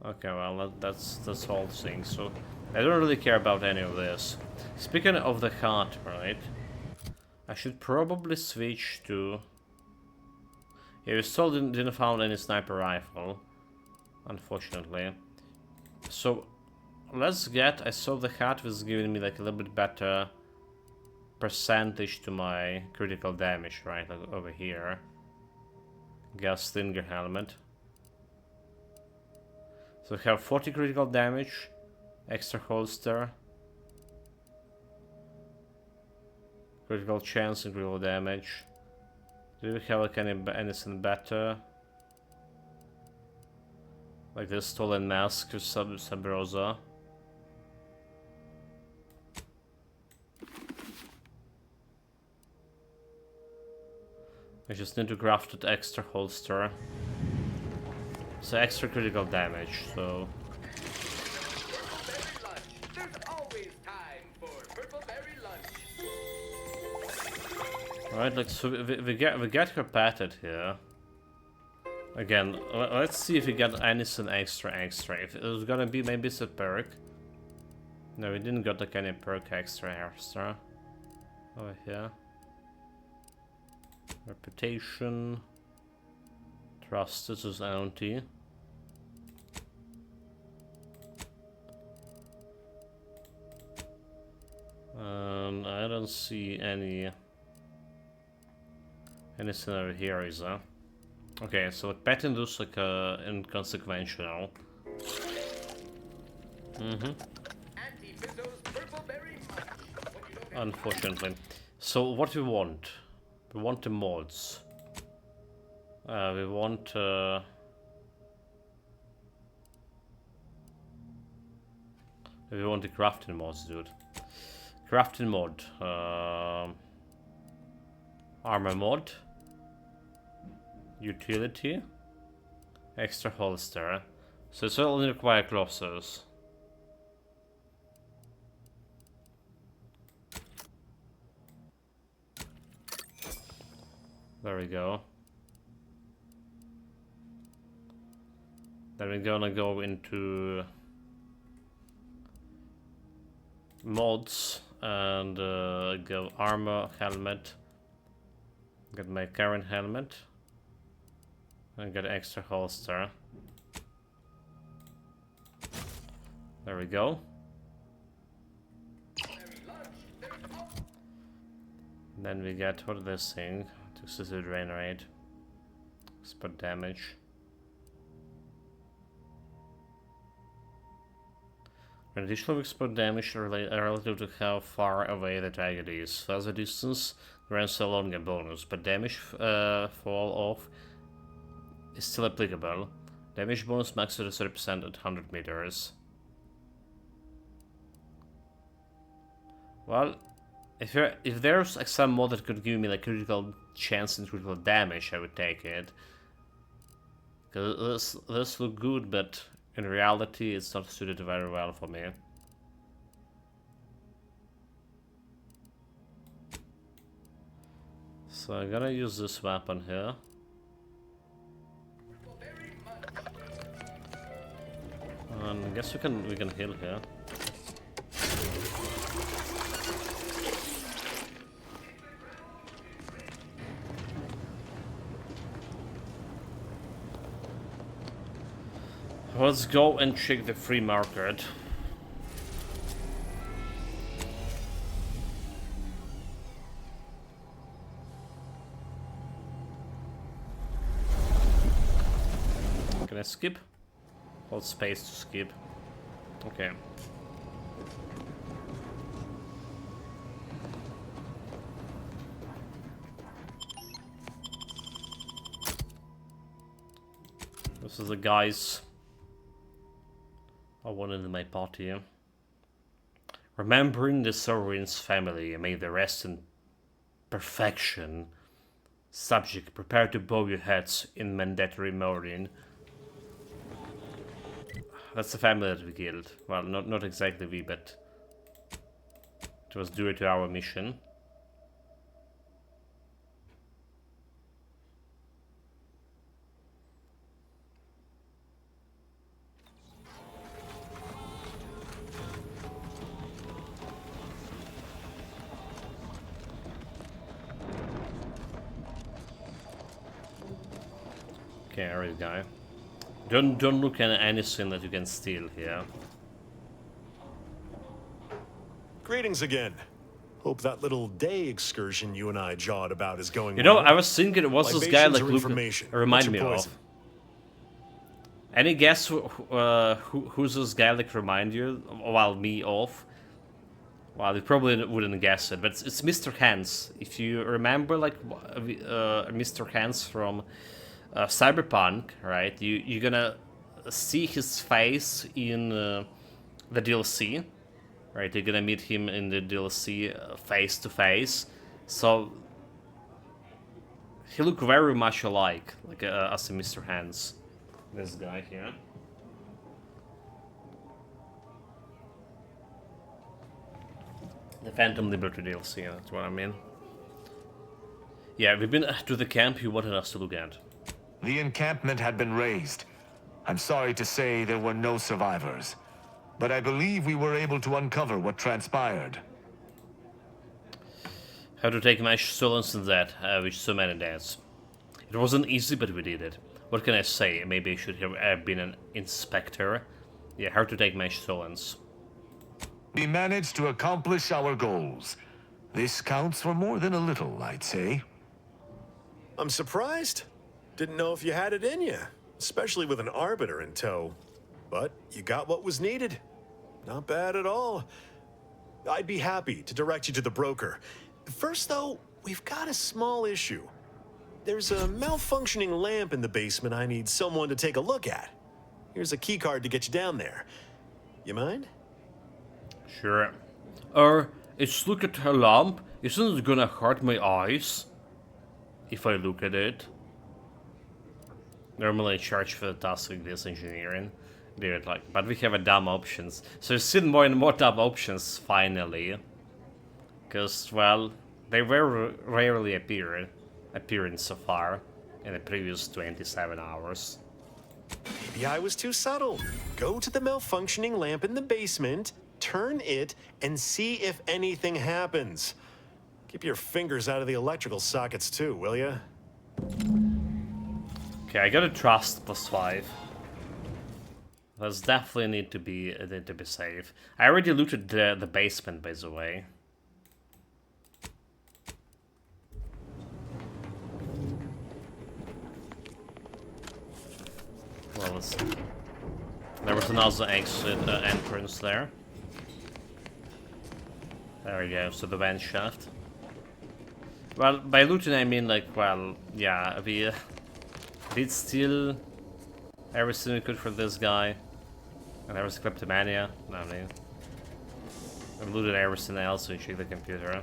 Okay, well that's all things. So I don't really care about any of this. Speaking of the heart, right? I should probably switch to. Yeah, we still didn't find any sniper rifle, unfortunately. So let's get. I saw the hat was giving me like a little bit better percentage to my critical damage, right? Like over here. Gas Stinger helmet. So we have 40 critical damage, extra holster, critical chance and critical damage. Do we have like anything better? Like this stolen mask or Sub Rosa. I just need to craft that extra holster. So extra critical damage, so. Alright, like so we get her patted here. Again, let's see if we get anything extra. If it was gonna be, maybe it's a perk. No, we didn't get like any perk extra over here. Reputation. Trusted society. And I don't see any scenario here, is there? Okay, so like petting looks like inconsequential. Unfortunately. So what we want? We want the mods. We want the crafting mods, dude. Crafting mod. Armor mod. Utility. Extra holster. So it's only require glosses. There we go. Then we're gonna go into mods and go armor, helmet. Get my current helmet. And get extra holster. There we go. Then we get what is this thing? Toxicity drain rate. Spot damage. An additional expert damage relative to how far away the target is. Further distance grants a longer bonus, but damage fall off is still applicable. Damage bonus max to 30% at 100 meters. Well, if there's like some mod that could give me like critical chance and critical damage, I would take it. Cause this look good, but in reality, it's not suited very well for me. So I'm gonna use this weapon here. And I guess we can heal here. Let's go and check the free market. Can I skip? Hold space to skip. Okay. This is the guys I wanted in my party. Remembering the Sovereign's family, may they rest in perfection. Subject, prepare to bow your heads in mandatory mourning. That's the family that we killed. Well, not exactly we, but it was due to our mission. Okay, alright, guy. Don't look at anything that you can steal here. Greetings again. Hope that little day excursion you and I jawed about is going You know, well. I was thinking, what's this guy Libations like or look, information? remind What's me your of? poison? Any guess who's this guy like remind you? Well, me of? Well, you probably wouldn't guess it, but it's Mr. Hands. If you remember, like Mr. Hands from Cyberpunk, right? You're gonna see his face in the DLC, right? You're gonna meet him in the DLC face to face. So he look very much alike, like as a Mr. Hands. This guy here. The Phantom Liberty DLC, that's what I mean. Yeah, we've been to the camp you wanted us to look at. The encampment had been razed. I'm sorry to say there were no survivors, but I believe we were able to uncover what transpired. How to take my Solons in that, with so many deaths. It wasn't easy, but we did it. What can I say? Maybe I should have been an inspector. Yeah, how to take my Solons. We managed to accomplish our goals. This counts for more than a little, I'd say. I'm surprised. Didn't know if you had it in you, especially with an Arbiter in tow. But you got what was needed. Not bad at all. I'd be happy to direct you to the broker. First, though, we've got a small issue. There's a malfunctioning lamp in the basement I need someone to take a look at. Here's a keycard to get you down there. You mind? Sure. It's look at her lamp. Isn't it gonna hurt my eyes? If I look at it. Normally I charge for the task like this engineering. Dude, like, but we have a dumb options. So we've seen more and more dumb options finally. Because, well, they very rarely appearing so far in the previous 27 hours. Maybe I was too subtle. Go to the malfunctioning lamp in the basement, turn it, and see if anything happens. Keep your fingers out of the electrical sockets too, will ya? Okay, I gotta trust +5. There's definitely need to be safe. I already looted the basement, by the way. Well, there was another exit entrance there. There we go, so the vent shaft. Well, by looting I mean like, well, yeah, we did steal everything we could from this guy. And there was kleptomania. No, I mean, we looted everything else, so we checked the computer.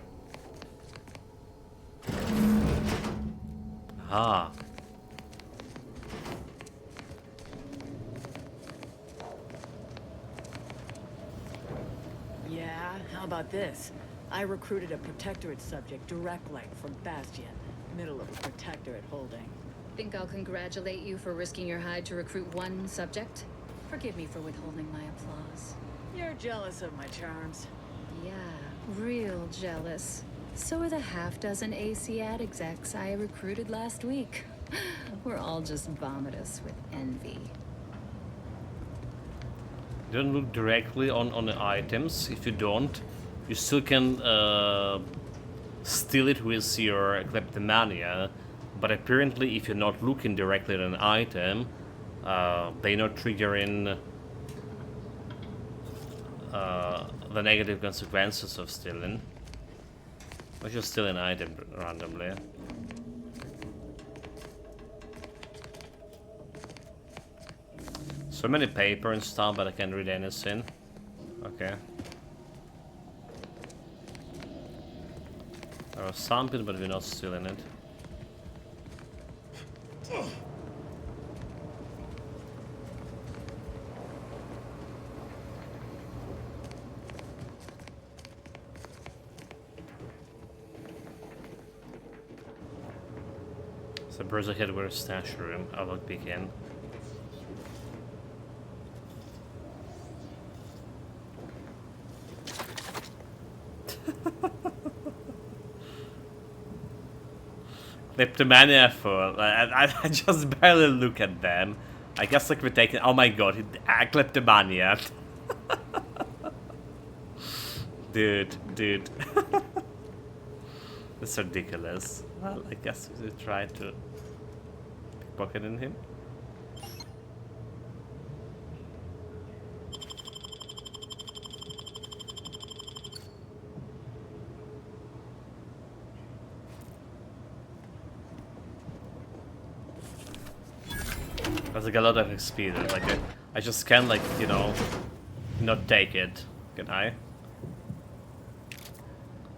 Ah. Yeah, how about this? I recruited a Protectorate subject directly from Bastion, middle of a Protectorate holding. Think I'll congratulate you for risking your hide to recruit one subject? Forgive me for withholding my applause. You're jealous of my charms. Yeah, real jealous. So are the half-dozen ACAD execs I recruited last week. We're all just vomitous with envy. Don't look directly on the items. If you don't, you still can steal it with your kleptomania. But apparently, if you're not looking directly at an item, they're not triggering the negative consequences of stealing. Or just steal an item randomly. So many paper and stuff, but I can't read anything. Okay. There was something, but we're not stealing it. So Berserk Headwear stash room. I will peek in. Kleptomania for I just barely look at them. I guess like we're taking. Oh my god, kleptomania. dude. That's ridiculous. Well, I guess we should try to pickpocket in him. There's like a lot of XP there. Like I just can't like, you know, not take it. Can I?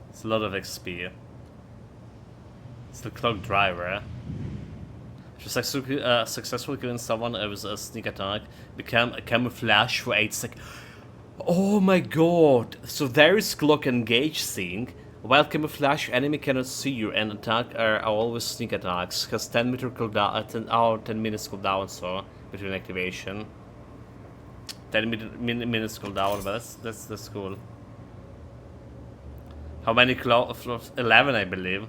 It's a lot of XP. It's the cloak driver. Just like successfully killing someone with a sneak attack, become a camouflage for 8 seconds. Oh my god! So there is cloak engage thing. While camouflage, enemy cannot see you and attack are always sneak attacks. Has 10-meter cooldown, 10 minutes cooldown, so between activation. 10 minutes cooldown, but that's cool. How many floors? 11, I believe.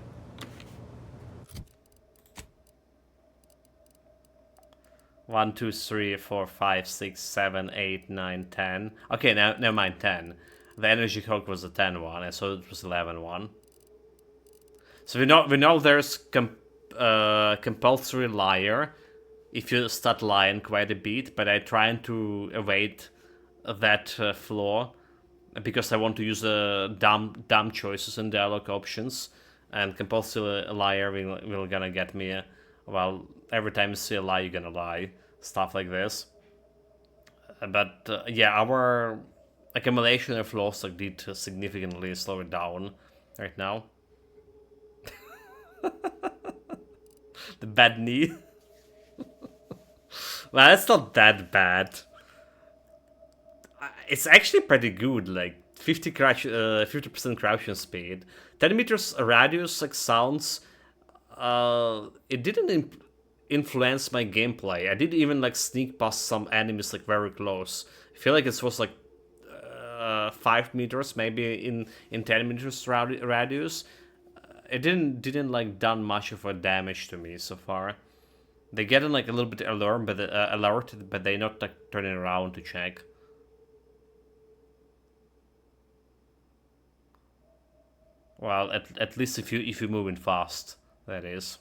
One, two, three, four, five, 6, 7, 8, 9, 10. Okay, now never mind 10. The energy cloak was a 10 one, and so it was 11 one. So we know there's compulsory liar if you start lying quite a bit, but I'm trying to evade that flaw because I want to use dumb choices in dialogue options, and compulsory liar will gonna get me. Well, every time you see a lie, you're gonna lie. Stuff like this. But yeah, our accumulation of flaws like, did significantly slow it down right now. The bad knee. Well, it's not that bad. It's actually pretty good, like 50% crouching speed. 10 meters radius like sounds. It didn't influence my gameplay. I did even like sneak past some enemies like very close. I feel like it was like 5 meters, maybe in 10 meters radius. It didn't like done much of a damage to me so far. They get like a little bit alerted, but they not like turning around to check. Well, at least if you're moving fast, that is.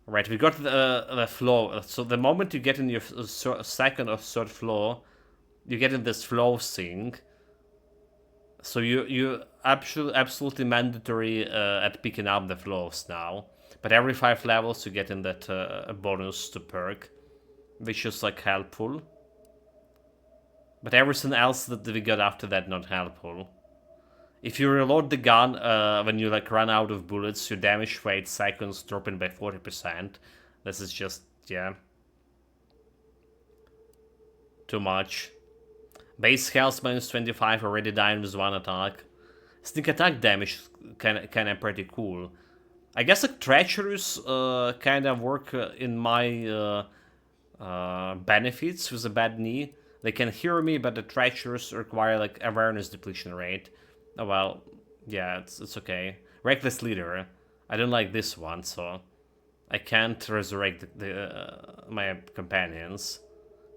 Right, we got the flow. So the moment you get in your second or third floor, you get in this flow thing. So you absolutely mandatory at picking up the flows now. But every 5 levels you get in that bonus to perk, which is like helpful. But everything else that we got after that not helpful. If you reload the gun when you like run out of bullets, your damage for 8 seconds dropping by 40%. This is just, yeah, too much. Base health minus 25, already dying with 1 attack. Sneak attack damage kinda pretty cool. I guess like treacherous kind of work in my benefits with a bad knee. They can hear me, but the treacherous require like awareness depletion rate. Oh well, yeah, it's okay. Reckless leader. I don't like this one, so I can't resurrect my companions.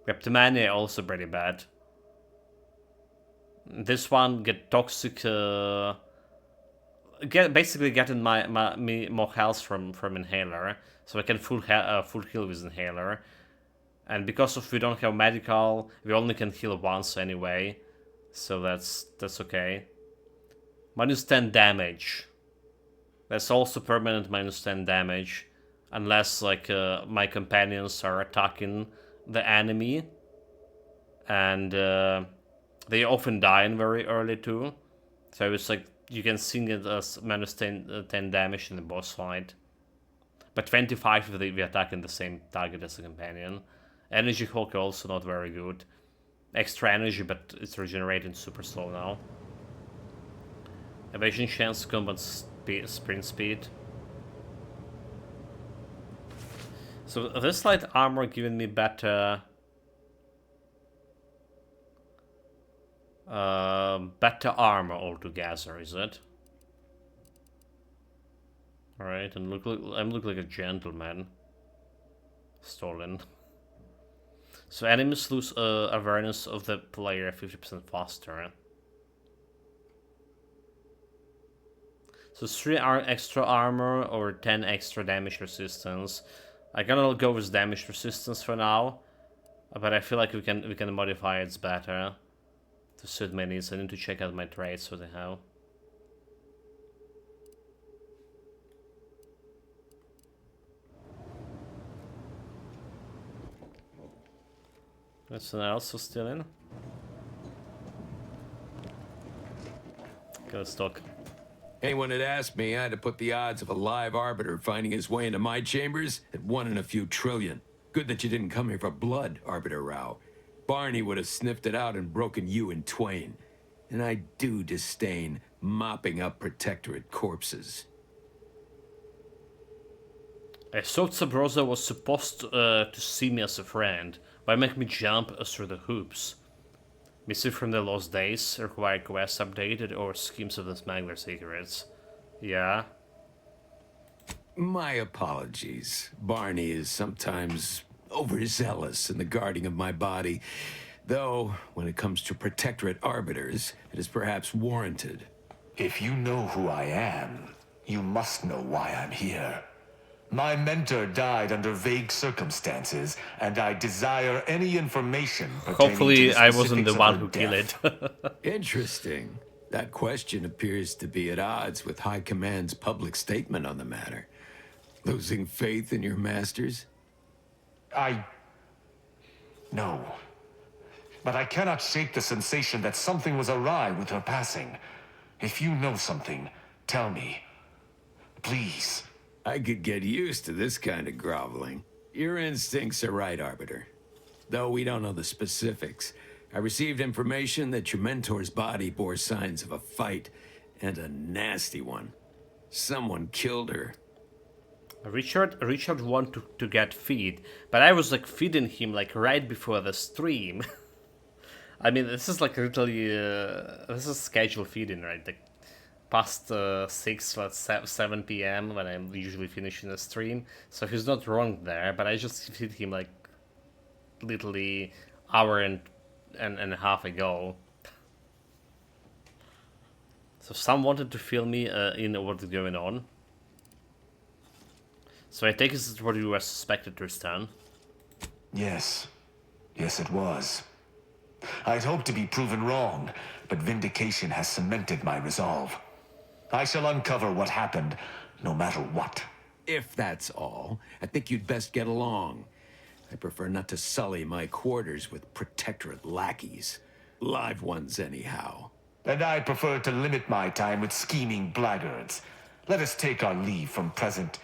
Kleptomania also pretty bad. This one get toxic. Basically getting me more health from inhaler, so I can full heal with inhaler. And because we don't have medical, we only can heal once anyway, so that's okay. Minus 10 damage. That's also permanent minus 10 damage, unless like my companions are attacking the enemy, and they often die very early too. So it's like you can see it as minus 10 damage in the boss fight, but 25 if we attack in the same target as a companion. Energy Hulk also not very good. Extra energy, but it's regenerating super slow now. Evasion chance, combat sprint speed. So this light armor giving me better armor altogether, is it? Alright, and I look like a gentleman. Stolen. So enemies lose awareness of the player 50% faster. So 3 extra armor or 10 extra damage resistance. I'm gonna go with damage resistance for now, but I feel like we can modify it better to suit my needs. I need to check out my traits what the hell. There's someone else who's still in. Okay, let's talk. Anyone had asked me, I'd have put the odds of a live arbiter finding his way into my chambers at 1 in a few trillion. Good that you didn't come here for blood, Arbiter Rao. Barney would have sniffed it out and broken you in twain. And I do disdain mopping up Protectorate corpses. I thought Sabrosa was supposed to see me as a friend. Why make me jump through the hoops? Missing from the Lost Days, require quests updated, or schemes of the smuggler secrets. Yeah. My apologies. Barney is sometimes overzealous in the guarding of my body. Though, when it comes to Protectorate Arbiters, it is perhaps warranted. If you know who I am, you must know why I'm here. My mentor died under vague circumstances, and I desire any information pertaining to Hopefully the I wasn't the specifics of one her who killed death. it. Interesting. That question appears to be at odds with High Command's public statement on the matter. Losing faith in your masters? No. But I cannot shake the sensation that something was awry with her passing. If you know something, tell me. Please. I could get used to this kind of groveling. Your instincts are right, Arbiter. Though we don't know the specifics, I received information that your mentor's body bore signs of a fight, and a nasty one. Someone killed her. Richard wanted to get feed, but I was like feeding him like right before the stream. I mean, this is like literally this is scheduled feeding, right? Like past 6 or 7 p.m. when I'm usually finishing the stream. So he's not wrong there, but I just feed him like literally hour and a half ago. So some wanted to fill me in what's going on. So I take this is what you were suspected, Tristan. Yes. Yes, it was. I'd hoped to be proven wrong, but vindication has cemented my resolve. I shall uncover what happened, no matter what. If that's all, I think you'd best get along. I prefer not to sully my quarters with Protectorate lackeys. Live ones, anyhow. And I prefer to limit my time with scheming blackguards. Let us take our leave from present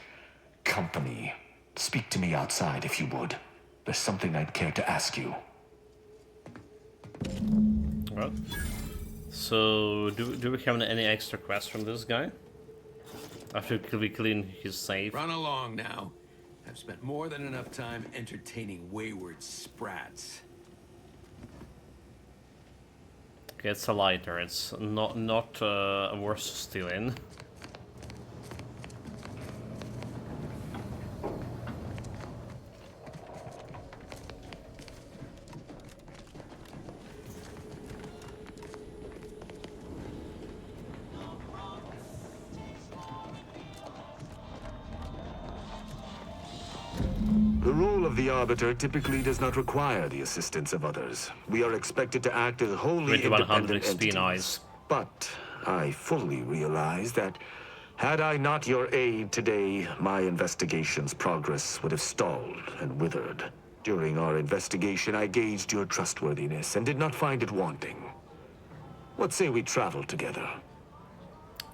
company. Speak to me outside, if you would. There's something I'd care to ask you. Well, so do we have any extra quests from this guy? After we clean his safe. Run along now. I've spent more than enough time entertaining wayward sprats. Okay, it's a lighter. It's not worth stealing. The role of the Arbiter typically does not require the assistance of others. We are expected to act as wholly 2100 independent XP, entities. nice. But I fully realize that had I not your aid today, my investigation's progress would have stalled and withered. During our investigation, I gauged your trustworthiness and did not find it wanting. What say we travel together?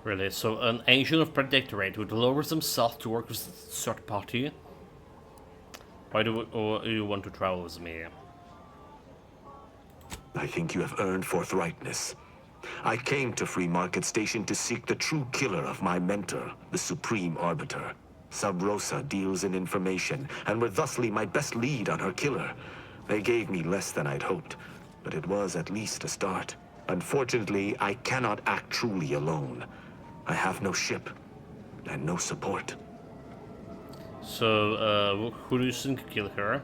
Really? So an agent of Protectorate would lower himself to work with a third party? Why do you want to travel with me? I think you have earned forthrightness. I came to Free Market Station to seek the true killer of my mentor, the Supreme Arbiter. Sub Rosa deals in information, and were thusly my best lead on her killer. They gave me less than I'd hoped, but it was at least a start. Unfortunately, I cannot act truly alone. I have no ship, and no support. So, who do you think killed her?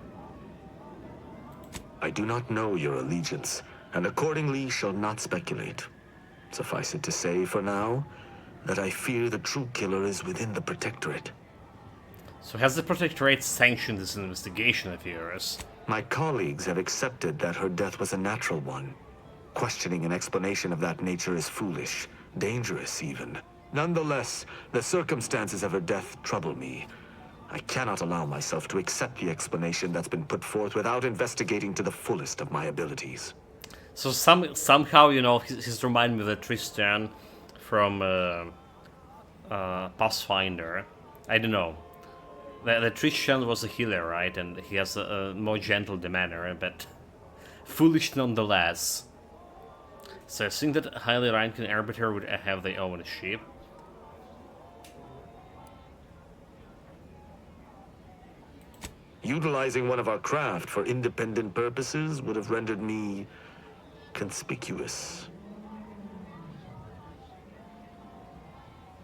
I do not know your allegiance, and accordingly shall not speculate. Suffice it to say, for now, that I fear the true killer is within the Protectorate. So has the Protectorate sanctioned this investigation of yours? My colleagues have accepted that her death was a natural one. Questioning an explanation of that nature is foolish, dangerous even. Nonetheless, the circumstances of her death trouble me. I cannot allow myself to accept the explanation that's been put forth without investigating to the fullest of my abilities. So somehow, you know, he's reminding me of the Tristan from Pathfinder. I don't know. The Tristan was a healer, right? And he has a more gentle demeanor, but foolish nonetheless. So I think that highly ranking Arbiter would have their own ship. Utilizing one of our craft for independent purposes would have rendered me conspicuous.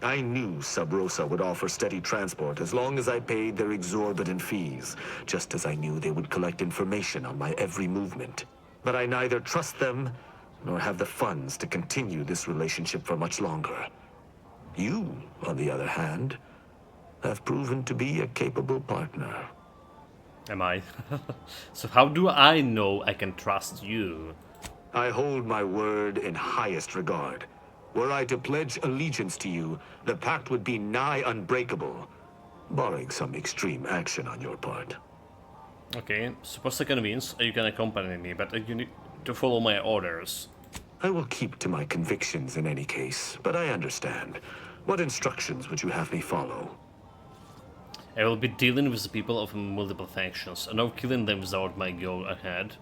I knew Sub Rosa would offer steady transport as long as I paid their exorbitant fees, just as I knew they would collect information on my every movement. But I neither trust them nor have the funds to continue this relationship for much longer. You, on the other hand, have proven to be a capable partner. Am I? So how do I know I can trust you? I hold my word in highest regard. Were I to pledge allegiance to you, the pact would be nigh unbreakable, barring some extreme action on your part. Okay, suppose I convince, you can accompany me, but you need to follow my orders. I will keep to my convictions in any case, but I understand. What instructions would you have me follow? I will be dealing with the people of multiple factions, and no killing them without my go ahead.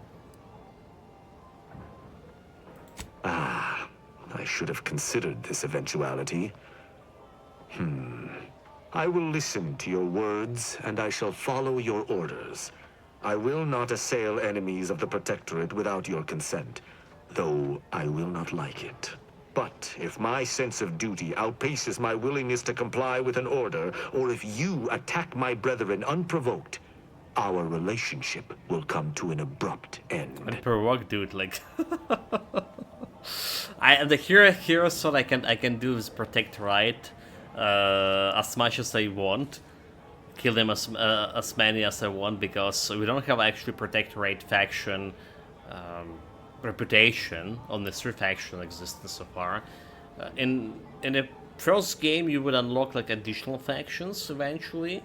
Ah, I should have considered this eventuality. I will listen to your words, and I shall follow your orders. I will not assail enemies of the Protectorate without your consent, though I will not like it. But if my sense of duty outpaces my willingness to comply with an order, or if you attack my brethren unprovoked, our relationship will come to an abrupt end. Unprovoked, dude, like... the hero thought I can do this Protectorate as much as I want. Kill them as many as I want, because we don't have actually Protectorate faction reputation on the 3 faction existence so far. In the first game you would unlock like additional factions eventually.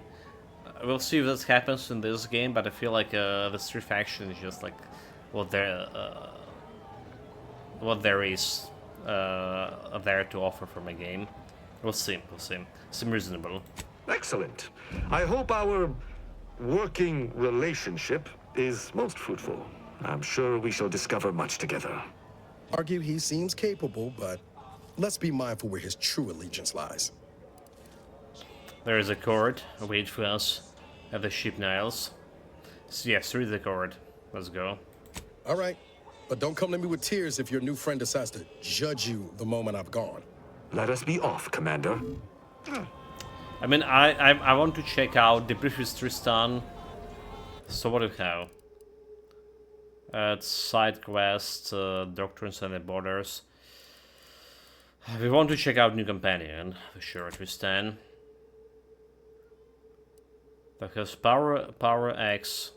We'll see if this happens in this game, but I feel like the 3 faction is just like what there is there to offer from a game. We'll see. Seems reasonable. Excellent. I hope our working relationship is most fruitful. I'm sure we shall discover much together. Argue he seems capable, but let's be mindful where his true allegiance lies. There is a cord. Wait for us at the ship Niles. So yes, read the cord. Let's go. All right, but don't come to me with tears if your new friend decides to judge you the moment I've gone. Let us be off, Commander. I mean, I want to check out the previous Tristan. So what do we have? Side quest, Doctrines and the Borders. We want to check out New Companion, for sure, Tristan. That has power X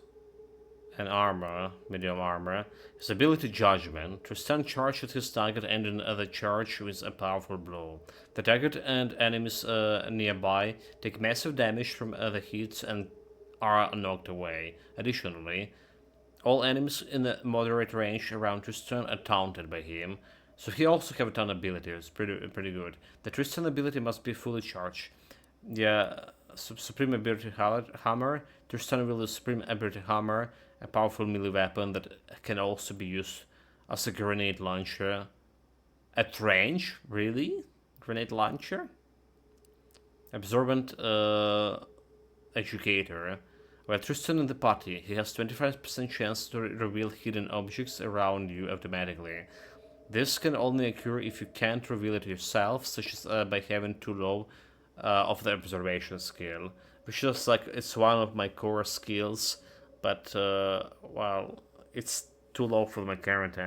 and armor, medium armor. His ability Judgment. Tristan charges his target and another charge with a powerful blow. The target and enemies nearby take massive damage from other hits and are knocked away. Additionally, all enemies in the moderate range around Tristan are taunted by him. So he also have a ton of ability. It's pretty good. The Tristan ability must be fully charged. The Supreme Ability Hammer. Tristan will use Supreme Ability Hammer, a powerful melee weapon that can also be used as a grenade launcher. At range? Really? Grenade launcher? Absorbent Educator. While Tristan in the party, he has 25% chance to reveal hidden objects around you automatically. This can only occur if you can't reveal it yourself, such as by having too low of the observation skill. Which is like, it's one of my core skills, but well, it's too low for my current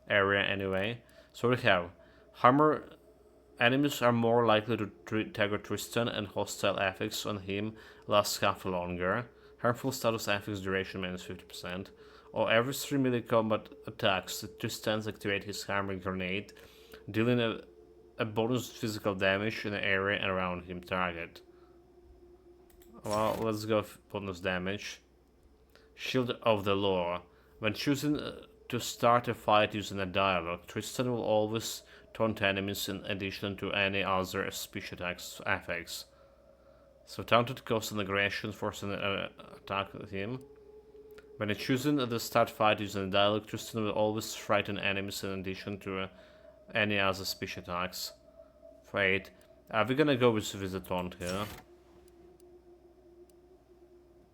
area anyway. So we have Hammer. Enemies are more likely to target Tristan, and hostile effects on him last half longer. Harmful status effects duration minus 50%. Or every 3 melee combat attacks, Tristan activate his hammer grenade, dealing a bonus physical damage in the area around him target. Well, let's go bonus damage. Shield of the Law. When choosing to start a fight using a dialogue, Tristan will always taunt enemies in addition to any other speech attacks effects. So taunted causes an aggression, forcing an attack with him. When choosing to start fight using a dialogue, Tristan will always frighten enemies in addition to any other speech attacks. Wait, we're gonna go with the taunt here.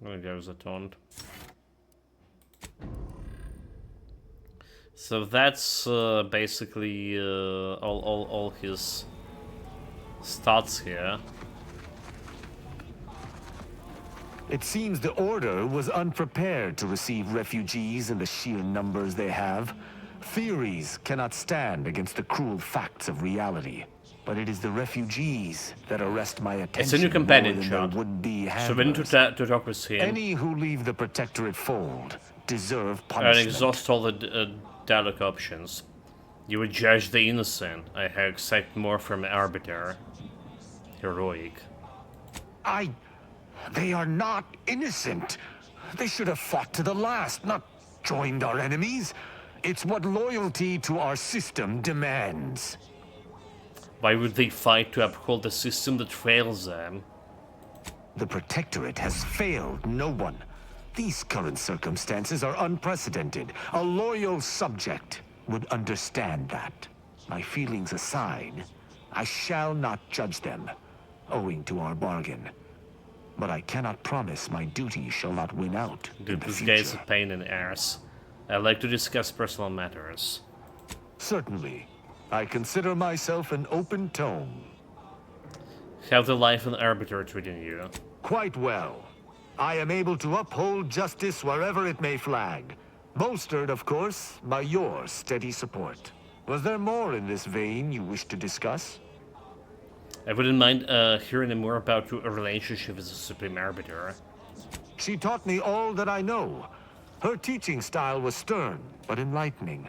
I'm gonna go with the taunt. So that's basically all his stats here. It seems the Order was unprepared to receive refugees in the sheer numbers they have. Theories cannot stand against the cruel facts of reality. But it is the refugees that arrest my attention. It's a new companion more than shot. their would-be So we need handlers. to talk with him Any who leave the Protectorate fold deserve and punishment. exhaust all the dialogue options. You would judge the innocent. I expect more from Arbiter. Heroic. They are not innocent. They should have fought to the last, not joined our enemies. It's what loyalty to our system demands. Why would they fight to uphold the system that fails them? The Protectorate has failed no one. These current circumstances are unprecedented. A loyal subject would understand that. My feelings aside, I shall not judge them, owing to our bargain. But I cannot promise my duty shall not win out in Dude, the this future. guy's a pain in the ass. I like to discuss personal matters. Certainly. I consider myself an open tome. How the life and Arbiter treating you? Quite well. I am able to uphold justice wherever it may flag. Bolstered, of course, by your steady support. Was there more in this vein you wish to discuss? I wouldn't mind hearing more about your relationship with the Supreme Arbiter. She taught me all that I know. Her teaching style was stern, but enlightening.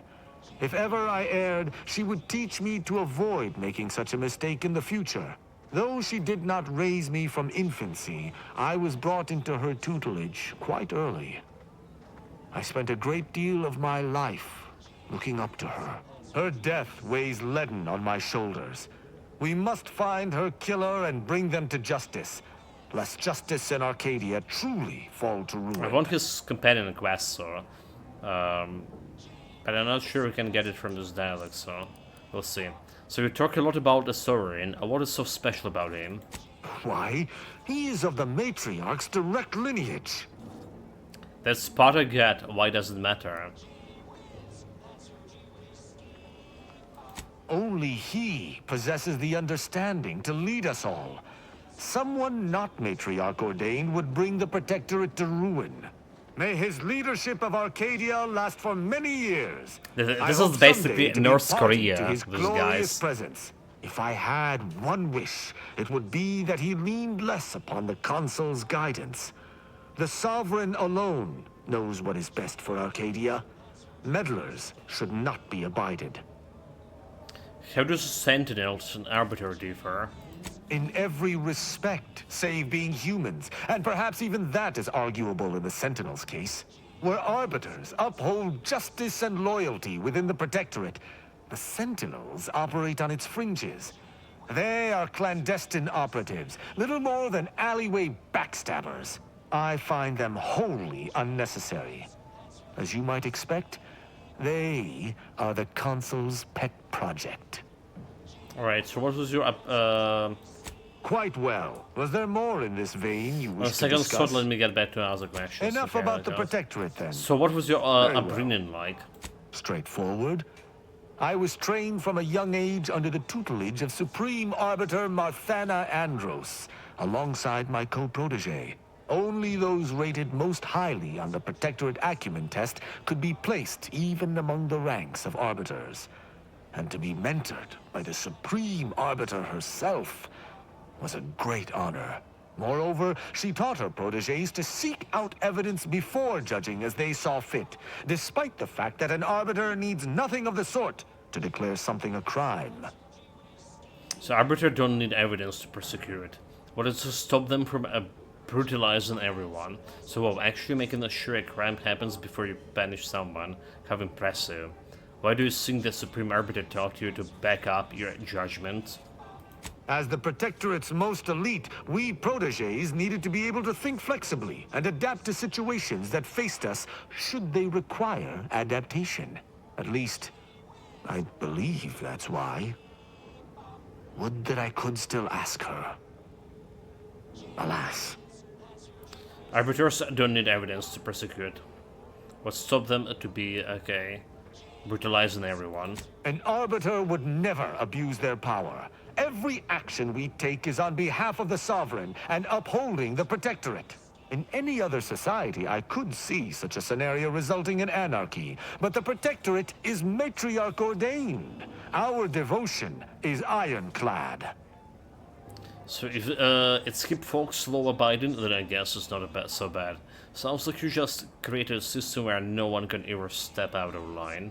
If ever I erred, she would teach me to avoid making such a mistake in the future. Though she did not raise me from infancy, I was brought into her tutelage quite early. I spent a great deal of my life looking up to her. Her death weighs leaden on my shoulders. We must find her killer and bring them to justice, lest justice in Arcadia truly fall to ruin. I want his companion quest, so... but I'm not sure we can get it from this dialogue, so... We'll see. So you talk a lot about the Sovereign. What is so special about him? Why, he is of the Matriarch's direct lineage. That's part I get. Why does it matter? Only he possesses the understanding to lead us all. Someone not Matriarch ordained would bring the Protectorate to ruin. May his leadership of Arcadia last for many years. This is basically North Korea, to his these glorious guys. presence. If I had one wish, it would be that he leaned less upon the Consul's guidance. The Sovereign alone knows what is best for Arcadia. Meddlers should not be abided. How does Sentinels and Arbiter differ? In every respect, save being humans, and perhaps even that is arguable in the Sentinels' case. Where Arbiters uphold justice and loyalty within the Protectorate, the Sentinels operate on its fringes. They are clandestine operatives, little more than alleyway backstabbers. I find them wholly unnecessary. As you might expect, they are the Consul's pet project. Alright, so what was your Quite well. Was there more in this vein you wish to second discuss? thought, let me get back to other questions. Enough Okay, about the there we go. Protectorate, then. So what was your Very well. upbringing like? Straightforward. I was trained from a young age under the tutelage of Supreme Arbiter Marthana Andros, alongside my co-protege. Only those rated most highly on the Protectorate Acumen test could be placed even among the ranks of Arbiters. And to be mentored by the Supreme Arbiter herself was a great honor. Moreover, she taught her proteges to seek out evidence before judging as they saw fit, despite the fact that an Arbiter needs nothing of the sort to declare something a crime. So Arbiter don't need evidence to prosecute. What is to stop them from brutalizing everyone? So well, actually making sure a crime happens before you banish someone. How impressive. Why do you think the Supreme Arbiter taught you to back up your judgment? As the Protectorate's most elite, we proteges needed to be able to think flexibly and adapt to situations that faced us should they require adaptation. At least, I believe that's why. Would that I could still ask her. Alas. Arbiters don't need evidence to prosecute. What stopped them to be okay? brutalizing everyone. An Arbiter would never abuse their power. Every action we take is on behalf of the Sovereign and upholding the Protectorate. In any other society, I could see such a scenario resulting in anarchy, but the Protectorate is matriarch ordained. Our devotion is ironclad. So if it's keep folks law-abiding, then I guess it's not so bad. Sounds like you just created a system where no one can ever step out of line.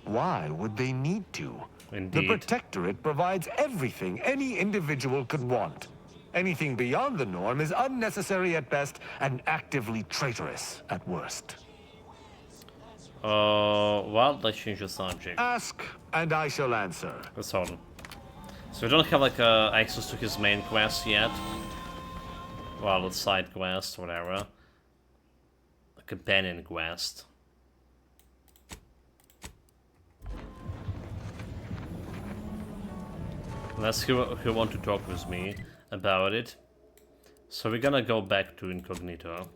Why would they need to? Indeed. The Protectorate provides everything any individual could want. Anything beyond the norm is unnecessary at best and actively traitorous at worst. Well, let's change the subject. Ask, and I shall answer. Let's hold on. So we don't have like access to his main quest yet. Well, the side quest, whatever. A companion quest. Unless he want to talk with me about it. So we're gonna go back to Incognito.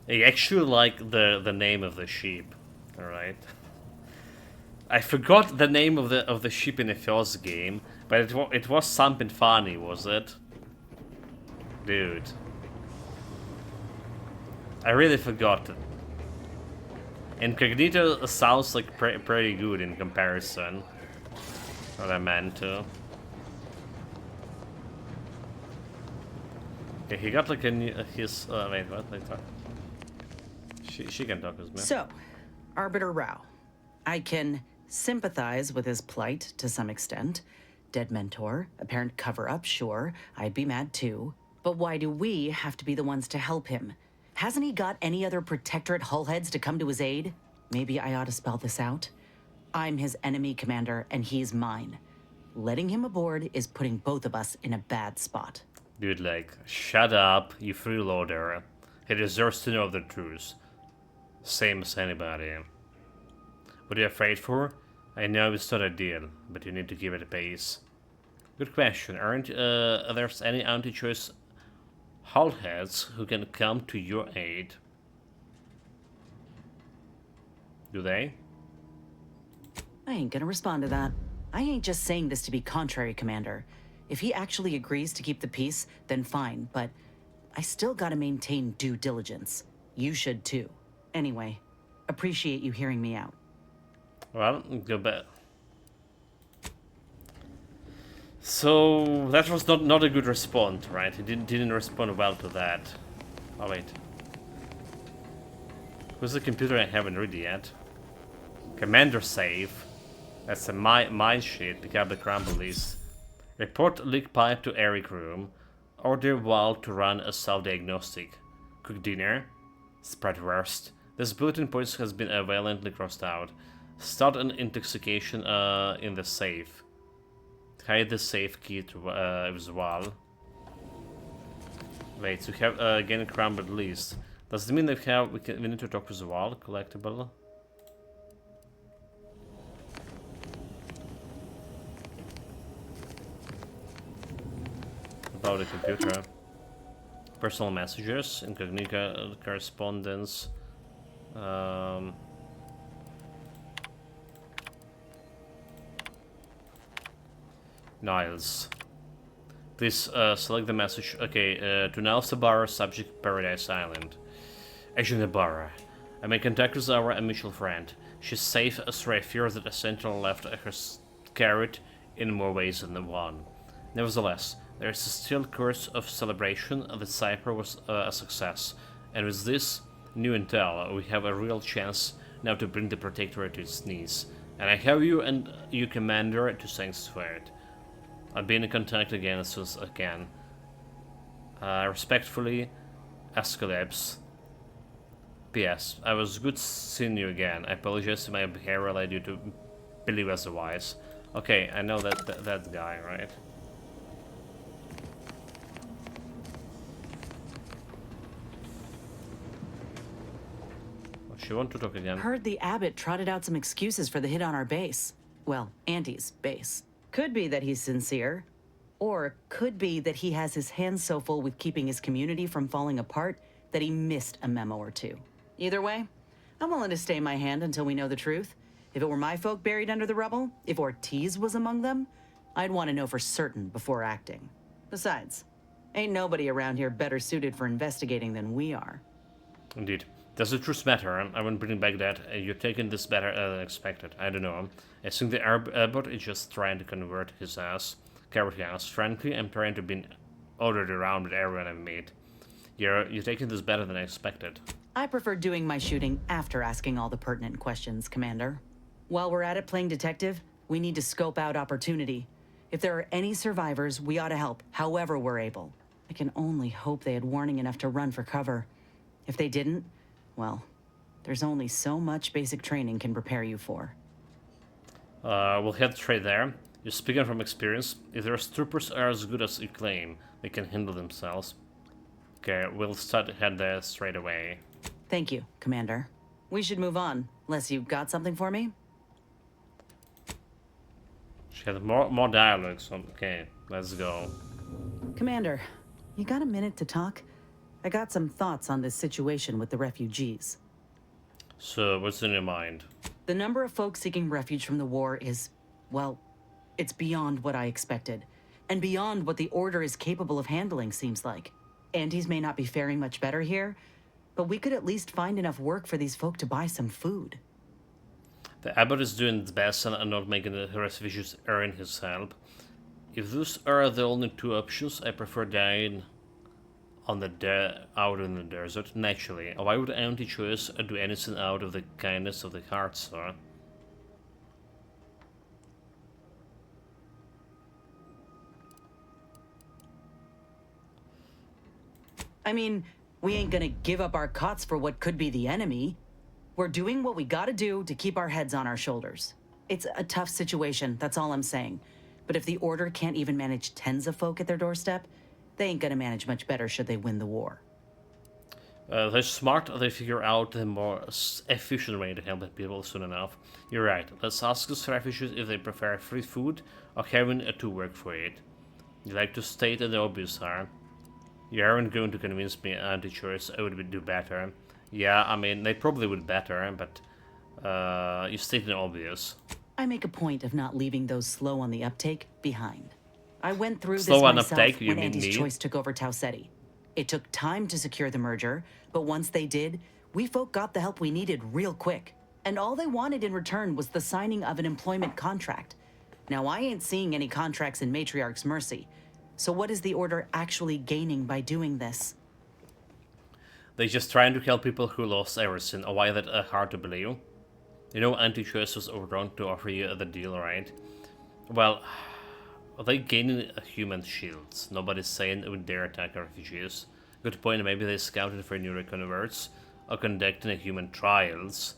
I actually like the name of the sheep. Alright. I forgot the name of the sheep in the first game, but it was something funny, was it? Dude. I really forgot it. Incognito sounds like pretty good in comparison. What I meant to. Okay, he got like a new, his, wait, what? Like, she can talk with me. So, Arbiter Rao. I can sympathize with his plight to some extent. Dead mentor, apparent cover-up, sure. I'd be mad too. But why do we have to be the ones to help him? Hasn't he got any other Protectorate hullheads to come to his aid? Maybe I ought to spell this out. I'm his enemy commander, and he's mine. Letting him aboard is putting both of us in a bad spot. Dude, like, shut up, you freeloader. He deserves to know the truth. Same as anybody. What are you afraid for? I know it's not ideal, but you need to give it a pace. Good question. Aren't there any anti-choice hullheads who can come to your aid? Do they? I ain't gonna respond to that. I ain't just saying this to be contrary, Commander. If he actually agrees to keep the peace, then fine, but I still gotta maintain due diligence. You should too. Anyway, appreciate you hearing me out. Well, go back. So that was not a good response, right? He didn't respond well to that. Oh wait, who's the computer I haven't read yet? Commander save. That's a mine shit. Pick up the crumble list. Report leak pipe to Eric room. Order Val to run a self-diagnostic. Cook dinner. Spread worst. This bulletin point has been violently crossed out. Start an intoxication in the safe. Hide the safe key to with Val. Wait, so we have again a crumbled list. Does it mean that we need to talk with Val? Collectible. About the computer. Personal messages, incognito correspondence. Niles. Please select the message. Okay, to Niles Ibarra, subject Paradise Island. Agent Ibarra. I may contact with our mutual friend. She's safe as I fear that a sentinel left her carried in more ways than one. Nevertheless, there is still course of celebration. The cipher was a success, and with this new intel, we have a real chance now to bring the Protectorate to its knees. And I have you and your commander to thanks for it. I'll be in contact again as soon as I can. Respectfully, Escalabs. P.S. I was good seeing you again. I apologize if my behavior led you to believe otherwise. Okay, I know that guy, right? She want to talk again. Heard the abbot trotted out some excuses for the hit on our base. Well, Andy's base. Could be that he's sincere, or could be that he has his hands so full with keeping his community from falling apart that he missed a memo or two. Either way, I'm willing to stay my hand until we know the truth. If it were my folk buried under the rubble, if Ortiz was among them, I'd want to know for certain before acting. Besides, ain't nobody around here better suited for investigating than we are. Indeed. Does the truth matter? I won't bring back that. You're taking this better than expected. I don't know. I think the abbot is just trying to convert his ass. Carrot ass. Frankly, I'm trying to be ordered around with everyone I meet. You're taking this better than I expected. I prefer doing my shooting after asking all the pertinent questions, Commander. While we're at it playing detective, we need to scope out opportunity. If there are any survivors, we ought to help, however we're able. I can only hope they had warning enough to run for cover. If they didn't, well, there's only so much basic training can prepare you for. We'll head straight there. You're speaking from experience. If their troopers are as good as you claim, they can handle themselves. Okay, we'll head there straight away. Thank you, Commander. We should move on, unless you got something for me? She had more dialogue, so okay, let's go. Commander, you got a minute to talk? I got some thoughts on this situation with the refugees. So, what's in your mind? The number of folks seeking refuge from the war is, well, it's beyond what I expected. And beyond what the Order is capable of handling, seems like. Andes may not be faring much better here, but we could at least find enough work for these folk to buy some food. The abbot is doing his best and not making the refugees earn his help. If those are the only two options, I prefer dying on out in the desert, naturally. Why would anti-choice do anything out of the kindness of the heart, sir? I mean, we ain't gonna give up our cots for what could be the enemy. We're doing what we gotta do to keep our heads on our shoulders. It's a tough situation, that's all I'm saying. But if the Order can't even manage tens of folk at their doorstep, they ain't gonna manage much better should they win the war. They're smart, they figure out the more efficient way to help the people soon enough. You're right, let's ask these refugees if they prefer free food or having to work for it. You like to state the obvious, huh? You aren't going to convince me anti-choice I would do better. Yeah, I mean, they probably would better, but you stated the obvious. I make a point of not leaving those slow on the uptake behind. I went through slow this on myself uptake, you when mean Andy's me? Choice took over Tau Ceti. It took time to secure the merger, but once they did, we folk got the help we needed real quick. And all they wanted in return was the signing of an employment contract. Now, I ain't seeing any contracts in Matriarch's Mercy, so what is the Order actually gaining by doing this? They're just trying to help people who lost everything. Why that hard to believe? You know, anti-choice was overdrawn to offer you the deal, right? Well, they gaining human shields. Nobody's saying they would dare attack refugees. Good point, maybe they scouted for new reconverts or conducting human trials.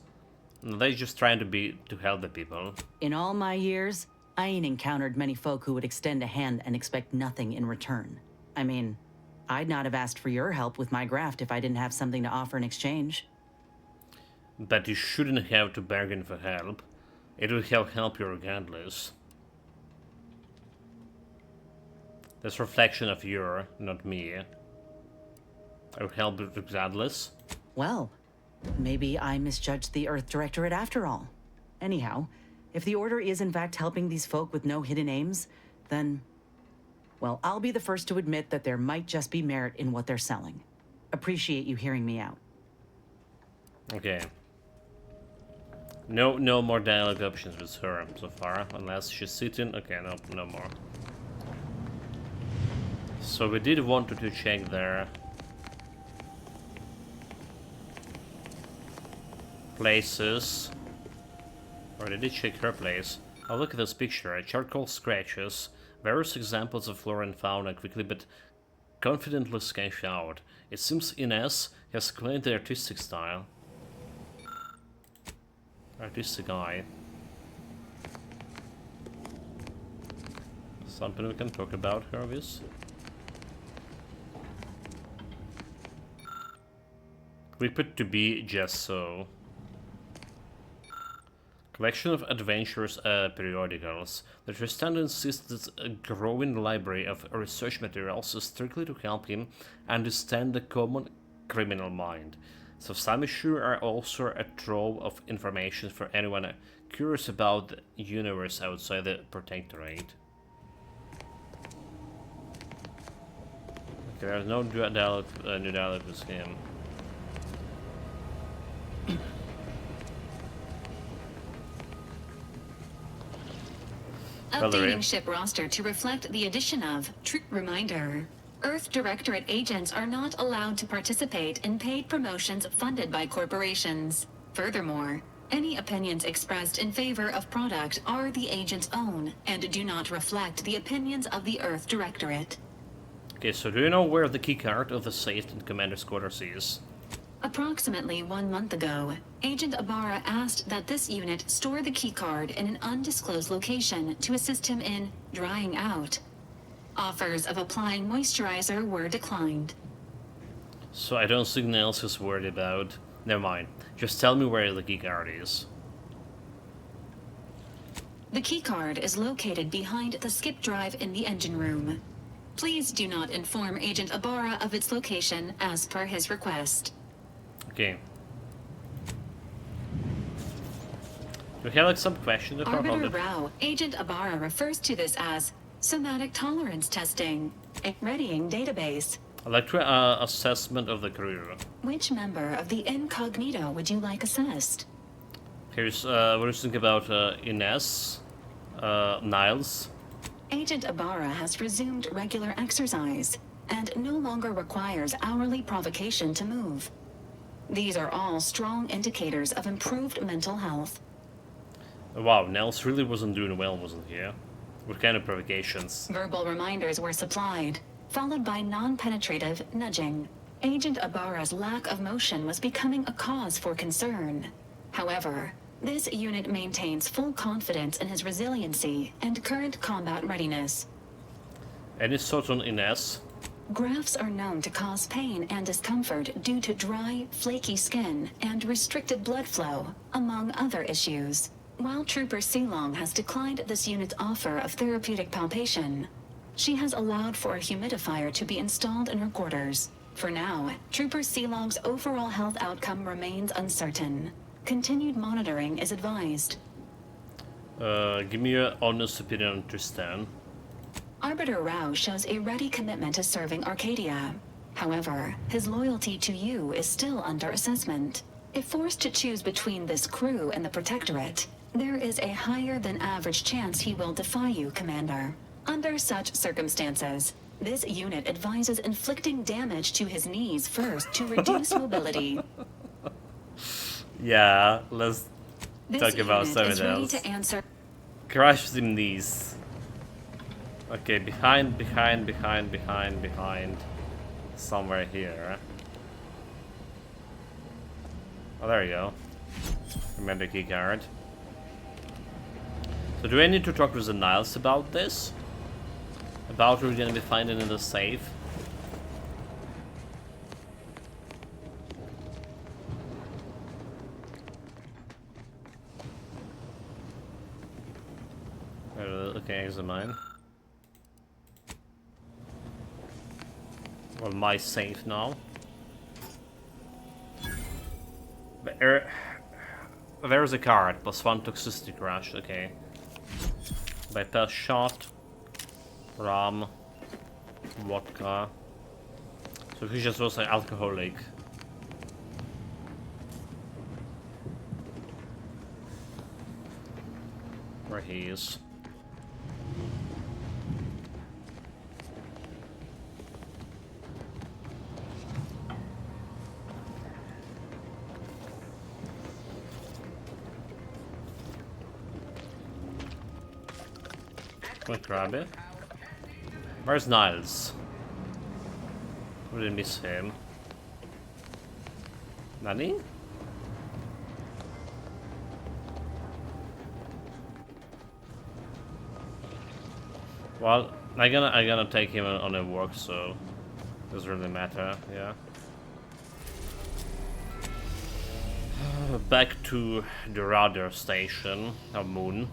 They're just trying to help the people. In all my years, I ain't encountered many folk who would extend a hand and expect nothing in return. I mean, I'd not have asked for your help with my graft if I didn't have something to offer in exchange. But you shouldn't have to bargain for help. It will help you regardless. That's reflection of you, not me. I will help you regardless. Well, maybe I misjudged the Earth Directorate after all. Anyhow, if the Order is in fact helping these folk with no hidden aims, then, well, I'll be the first to admit that there might just be merit in what they're selling. Appreciate you hearing me out. Okay. No more dialogue options with her so far, unless she's sitting. Okay, no more. So we did want to check their places. Or did they check her place? Oh, look at this picture. Charcoal scratches. Various examples of flora and fauna quickly but confidently sketched out. It seems Ines has claimed the artistic style. Artistic eye. Something we can talk about her with. We put to be just so. Collection of adventures periodicals. The Tristan insists a growing library of research materials strictly to help him understand the common criminal mind. So some issues are also a trove of information for anyone curious about the universe outside the Protectorate. Okay, there's no new dialogue with him. Updating ship roster to reflect the addition of reminder. Earth Directorate agents are not allowed to participate in paid promotions funded by corporations. Furthermore, any opinions expressed in favor of product are the agent's own and do not reflect the opinions of the Earth Directorate. Okay, so do you know where the keycard of the safe in Commander's quarters is? Approximately 1 month ago, Agent Ibarra asked that this unit store the keycard in an undisclosed location to assist him in drying out. Offers of applying moisturizer were declined. So I don't think Nels is worried about. Never mind. Just tell me where the keycard is. The keycard is located behind the skip drive in the engine room. Please do not inform Agent Ibarra of its location as per his request. Okay. Do you have like some question about Arbiter Rao, Agent Ibarra refers to this as somatic tolerance testing, a readying database. I'd like to assessment of the crew. Which member of the incognito would you like assessed? Here's what do you think about Ines, Niles? Agent Ibarra has resumed regular exercise and no longer requires hourly provocation to move. These are all strong indicators of improved mental health. Wow, Nels really wasn't doing well, wasn't he? What kind of provocations? Verbal reminders were supplied, followed by non-penetrative nudging. Agent Ibarra's lack of motion was becoming a cause for concern. However, this unit maintains full confidence in his resiliency and current combat readiness. Any thoughts on Ines? Grafts are known to cause pain and discomfort due to dry, flaky skin and restricted blood flow, among other issues. While Trooper Silong has declined this unit's offer of therapeutic palpation, she has allowed for a humidifier to be installed in her quarters. For now, Trooper Silong's overall health outcome remains uncertain. Continued monitoring is advised. Give me your honest opinion on Tristan. Arbiter Rao shows a ready commitment to serving Arcadia. However, his loyalty to you is still under assessment. If forced to choose between this crew and the Protectorate, there is a higher than average chance he will defy you, Commander. Under such circumstances, this unit advises inflicting damage to his knees first to reduce mobility. Yeah, let's talk about something ready else. To answer. Crush the knees. Okay, behind. Somewhere here. Oh, there you go. Remember key card. So do I need to talk with the Niles about this? About what we're gonna be finding in the safe? Okay, here's mine. Well, my safe now. There's a card, +1 toxicity crash, okay. Bypass shot, rum, vodka. So he just was an alcoholic. Where he is. Let's grab it. Where's Niles? We didn't miss him. Nani? Well, I'm gonna take him on a walk, so it doesn't really matter. Yeah. Back to the radar station, or moon.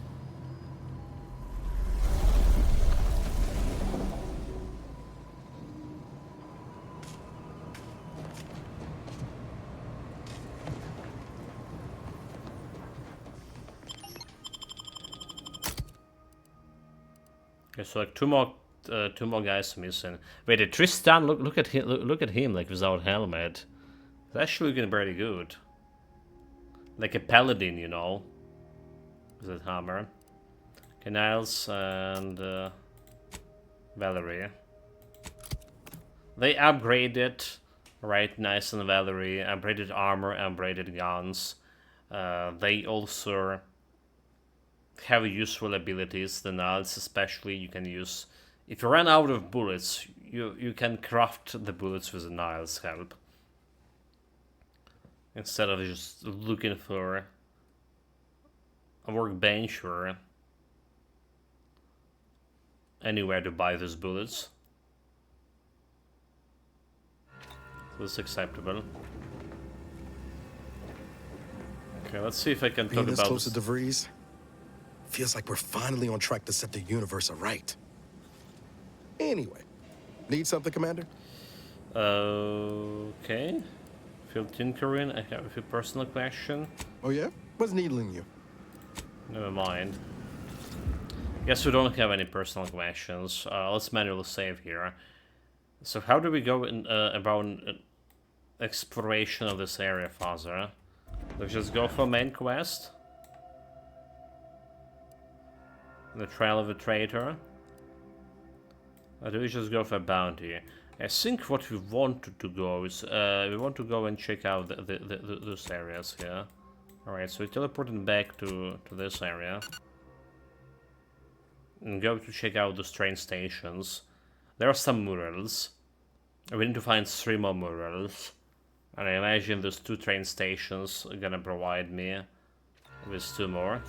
Okay, so like two more guys missing. Wait, Tristan, look at him, look at him, like without helmet. He's actually looking pretty good. Like a paladin, you know. With that hammer. Okay, Niles and Valerie. They upgraded, right? Nice and Valerie. Upgraded armor, upgraded guns. They also have useful abilities. The Niles especially you can use. If you run out of bullets, you can craft the bullets with the Niles' help. Instead of just looking for a workbench or anywhere to buy those bullets. This is acceptable. Okay, let's see if I can talk Being this about close to DeVries, feels like we're finally on track to set the universe aright. Anyway, need something, Commander? Okay. Field tinkering, I have a few personal questions. Oh yeah? What's needling you? Never mind. Guess we don't have any personal questions. Let's manually save here. So how do we go in about exploration of this area, Father? Let's just go for main quest. The Trail of the Traitor. Or do we just go for bounty? I think what we wanted to go is we want to go and check out those areas here. Alright, so we teleported back to this area. And go to check out those train stations. There are some murals. We need to find 3 more murals. And I imagine those 2 train stations are gonna provide me with 2 more.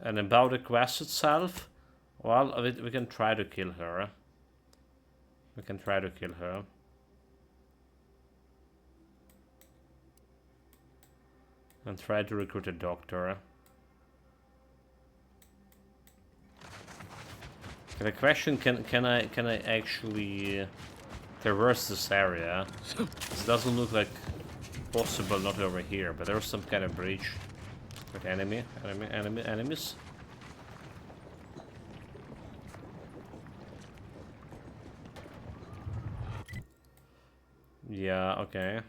And about the quest itself, well, we can try to kill her. We can try to kill her. And try to recruit a doctor. The question, can I actually traverse this area? This doesn't look like possible, not over here, but there's some kind of breach. With enemies? Yeah, okay.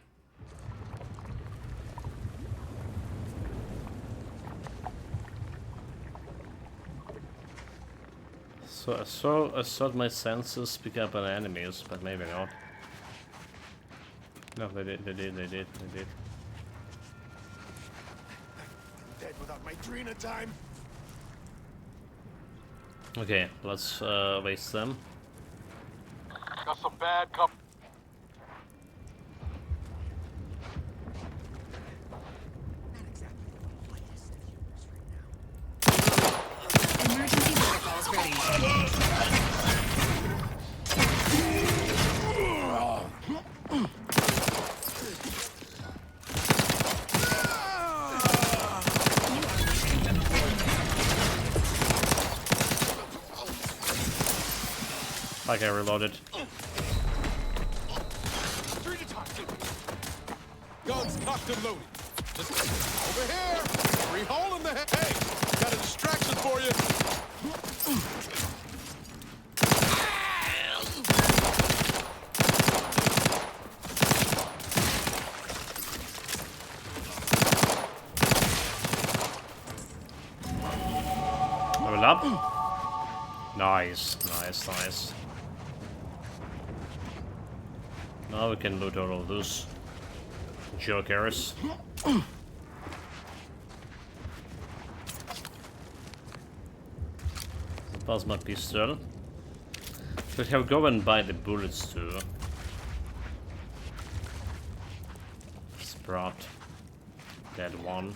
So I thought my senses pick up on enemies, but maybe not. No, they did. Dead without my Drina time. Okay, let's waste them. Got some bad company. Emergency protocols ready. Like I reloaded. Guns cocked and loaded. Just over here. Free hole in the head. Hey, got a distraction for you. Level up. Nice. Now we can loot all of those jokers. Plasma pistol. Should have go and buy the bullets too. Sprat. Dead one.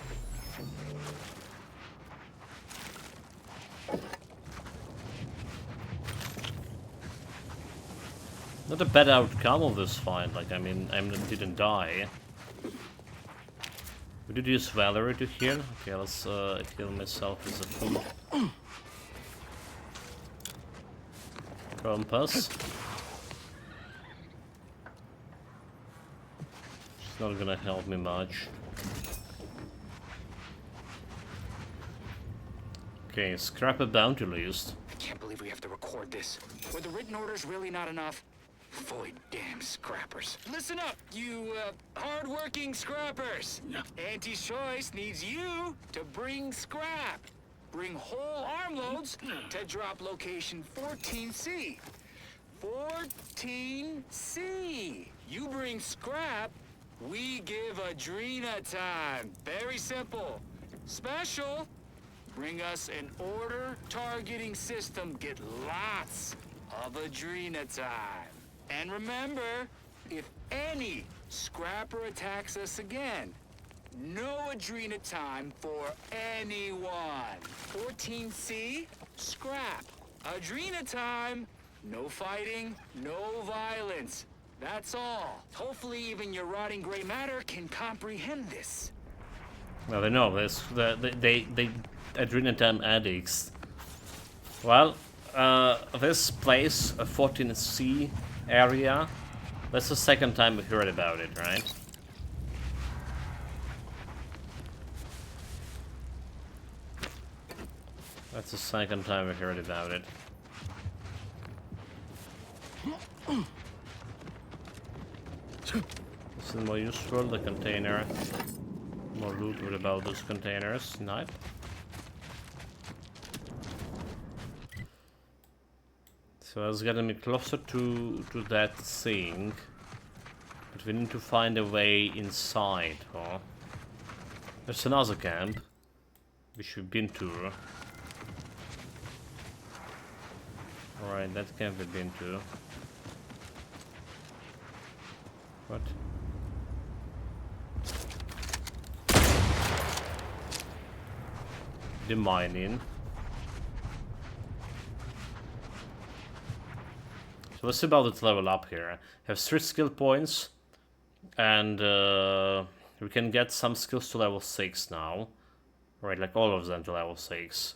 Not a bad outcome of this fight, like, I mean, I didn't die. We did use Valerie to heal. Okay, let's heal myself with a food. Compass. It's not gonna help me much. Okay, scrap a bounty list. Can't believe we have to record this. Were the written orders really not enough? Void damn scrappers. Listen up, you hard-working scrappers. Auntie's Choice needs you to bring scrap. Bring whole armloads to drop location 14C. 14C. You bring scrap, we give Adrena time. Very simple. Special. Bring us an order targeting system. Get lots of Adrena time. And remember, if any scrapper attacks us again, no Adrena time for anyone. 14C, scrap. Adrena time, no fighting, no violence. That's all. Hopefully even your rotting gray matter can comprehend this. Well, they know this. They Adrena time addicts. Well, this place, a 14C area, that's the second time we heard about it, right? That's the second time we heard about it. This is more useful, the container. More loot with about those containers. Snipe. So it's getting me closer to that thing. But we need to find a way inside, huh? There's another camp, which we've been to. Alright, that camp we've been to. What? The mining. So let's see about its level up here. Have 3 skill points, and we can get some skills to level 6 now. Right, like all of them to level 6.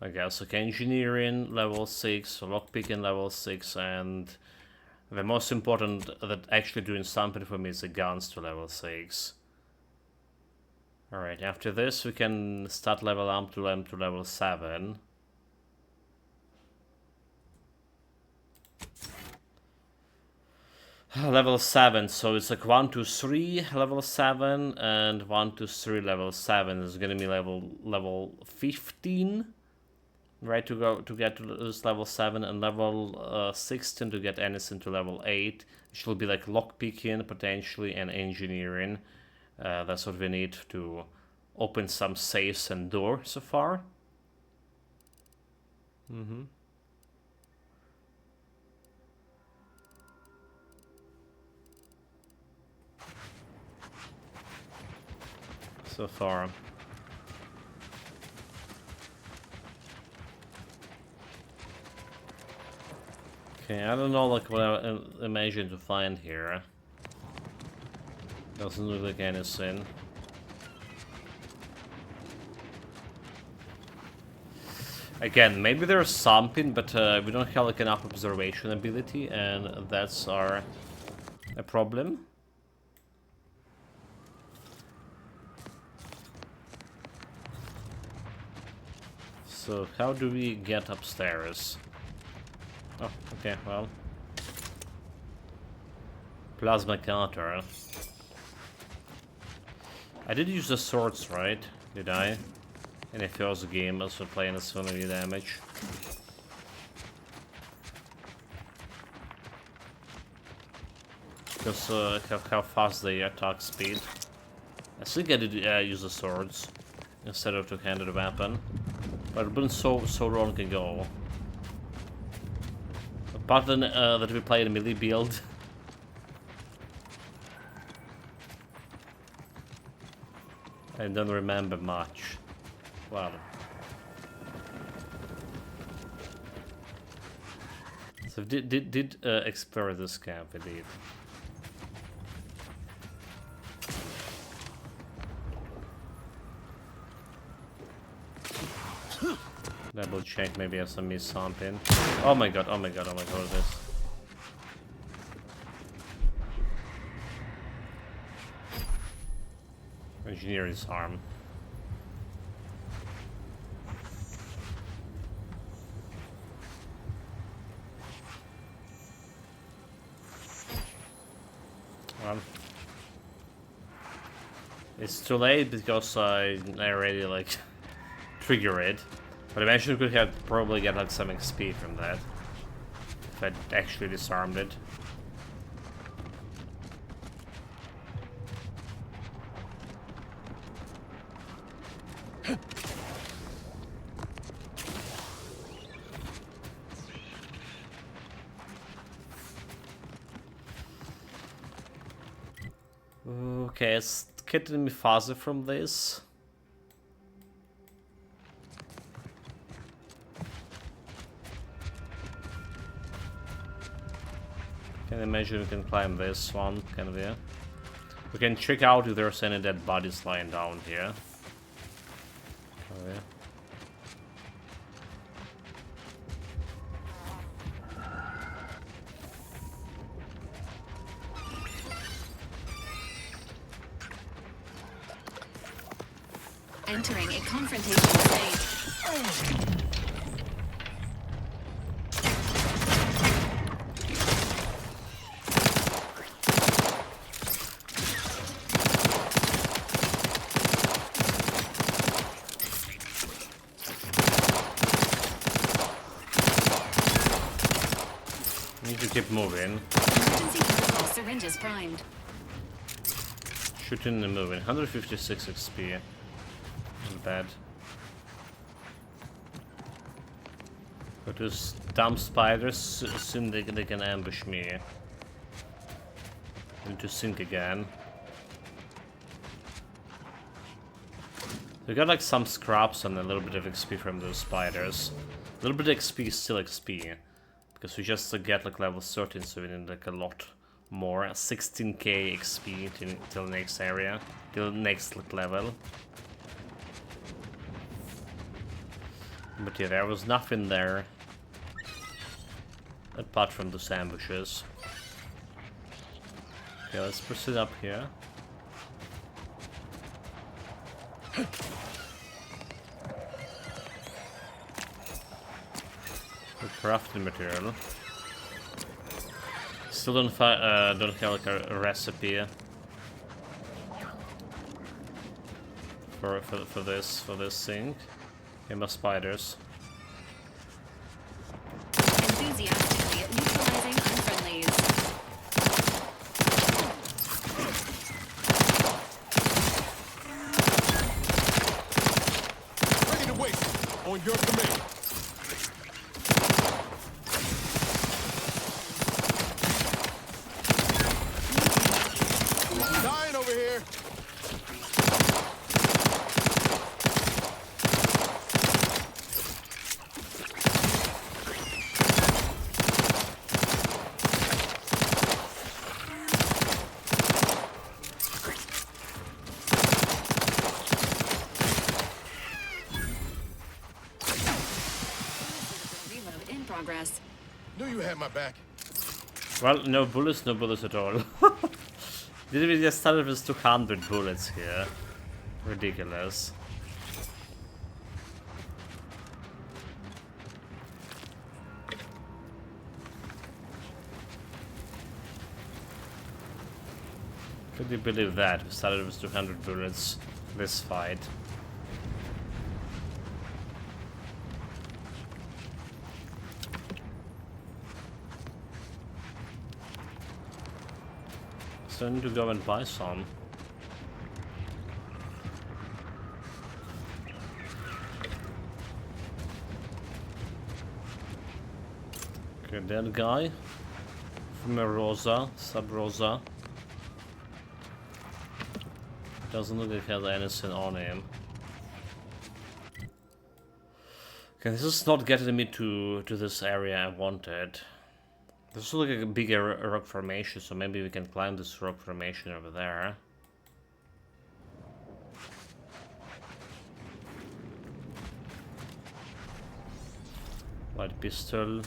I guess. Okay, engineering level 6, lockpicking level 6, and the most important that actually doing something for me is the guns to level 6. Alright, after this we can start level up to level 7. Level 7, so it's like 1, 2, 3 level 7 and 1, 2, 3 level 7 is gonna be level 15, right, to get to this level 7, and level 16 to get anything to level 8, which will be like lockpicking potentially and engineering. That's what we need to open some safes and doors so far. So far. Okay, I don't know like what I imagine to find here. Doesn't look like anything. Again, maybe there's something, but we don't have like enough observation ability, and that's a problem. So how do we get upstairs? Oh, okay, well. Plasma cutter. I did use the swords, right? Did I? In the first game, also playing as family damage. Because how fast they attack speed. I think I did use the swords instead of two-handed weapon. But it's been so long ago. Apart than that we played a melee build. I don't remember much. Well. So did explore this camp indeed. Double check, maybe I some missed something. Oh my god, oh my god, oh my god, what is this? Engineer's arm. Well, it's too late because I already like trigger it, but eventually could have probably get like some XP from that if I actually disarmed it. Okay, it's getting me faster from this. Can imagine we can climb this one, can we? We can check out if there's any dead bodies lying down here. Oh, yeah. Entering a confrontation stage. Need to keep moving. Emergency protocol syringes primed. Shooting and moving. 156 XP. Not bad. But those dumb spiders assume they can ambush me. Need to sink again. We got like some scraps and a little bit of XP from those spiders. A little bit of XP is still XP. Because we just get like level 13, so we need like a lot more. 16k XP till next area. Till next level. But yeah, there was nothing there. Apart from those ambushes. Okay, let's proceed up here. The crafting material. Still don't have like a recipe for this thing. Okay, more spiders. Enthusiastically neutralizing unfriendlies. Ready to waste on your command. Dying over here. Reload in progress. Knew you had my back. Well, no bullets at all. Did we just start with 200 bullets here? Ridiculous. Could you believe that? We started with 200 bullets this fight. So I need to go and buy some. Okay, that guy from a Rosa, Sub Rosa. Doesn't look like he has anything on him. Okay, this is not getting me to this area I wanted. This is like a bigger rock formation, so maybe we can climb this rock formation over there. Light pistol.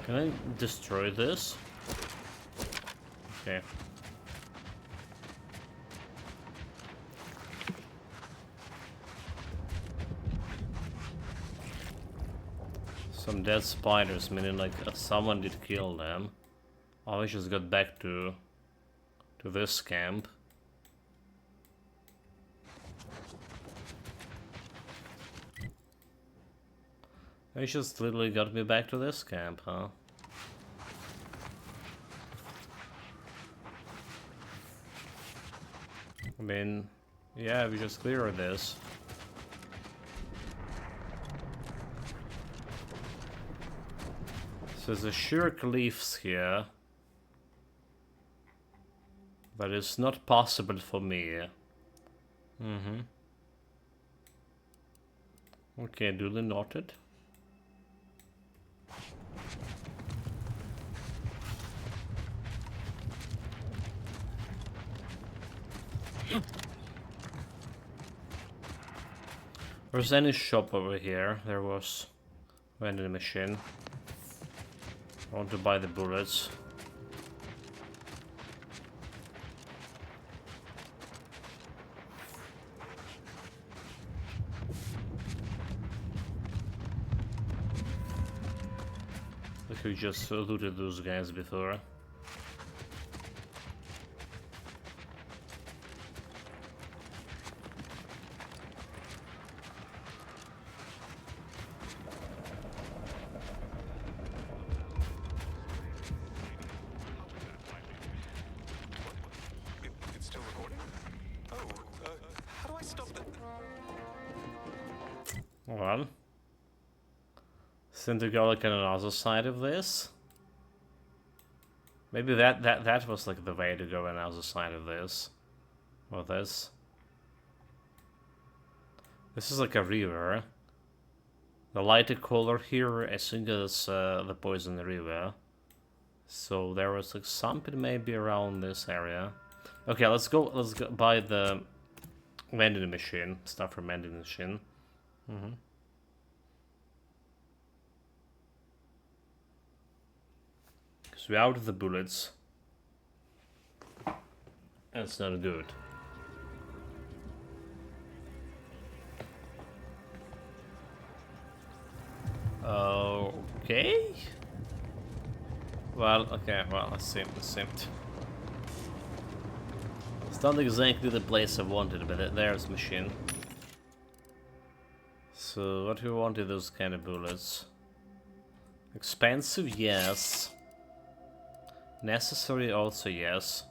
Can I destroy this? Okay. Some dead spiders, meaning like someone did kill them. Oh, we just got back to this camp. They just literally got me back to this camp, huh? I mean, yeah, we just cleared this. So there's a shirk leaves here. But it's not possible for me. Okay, duly noted. There's any shop over here. There was vending machine. I want to buy the bullets. Like we just looted those guys before. Well, seem to go like on another side of this. Maybe that was like the way to go on the other side of this. Or this. This is like a river. The lighter color here, I think is the Poison River. So there was like something maybe around this area. Okay, let's go buy the vending machine. Stuff from vending machine. Because we're out of the bullets. That's not good. Okay. Well, okay, well, let's see. It's not exactly the place I wanted, but there's machine. So, what do we want with those kind of bullets? Expensive, yes. Necessary, also yes.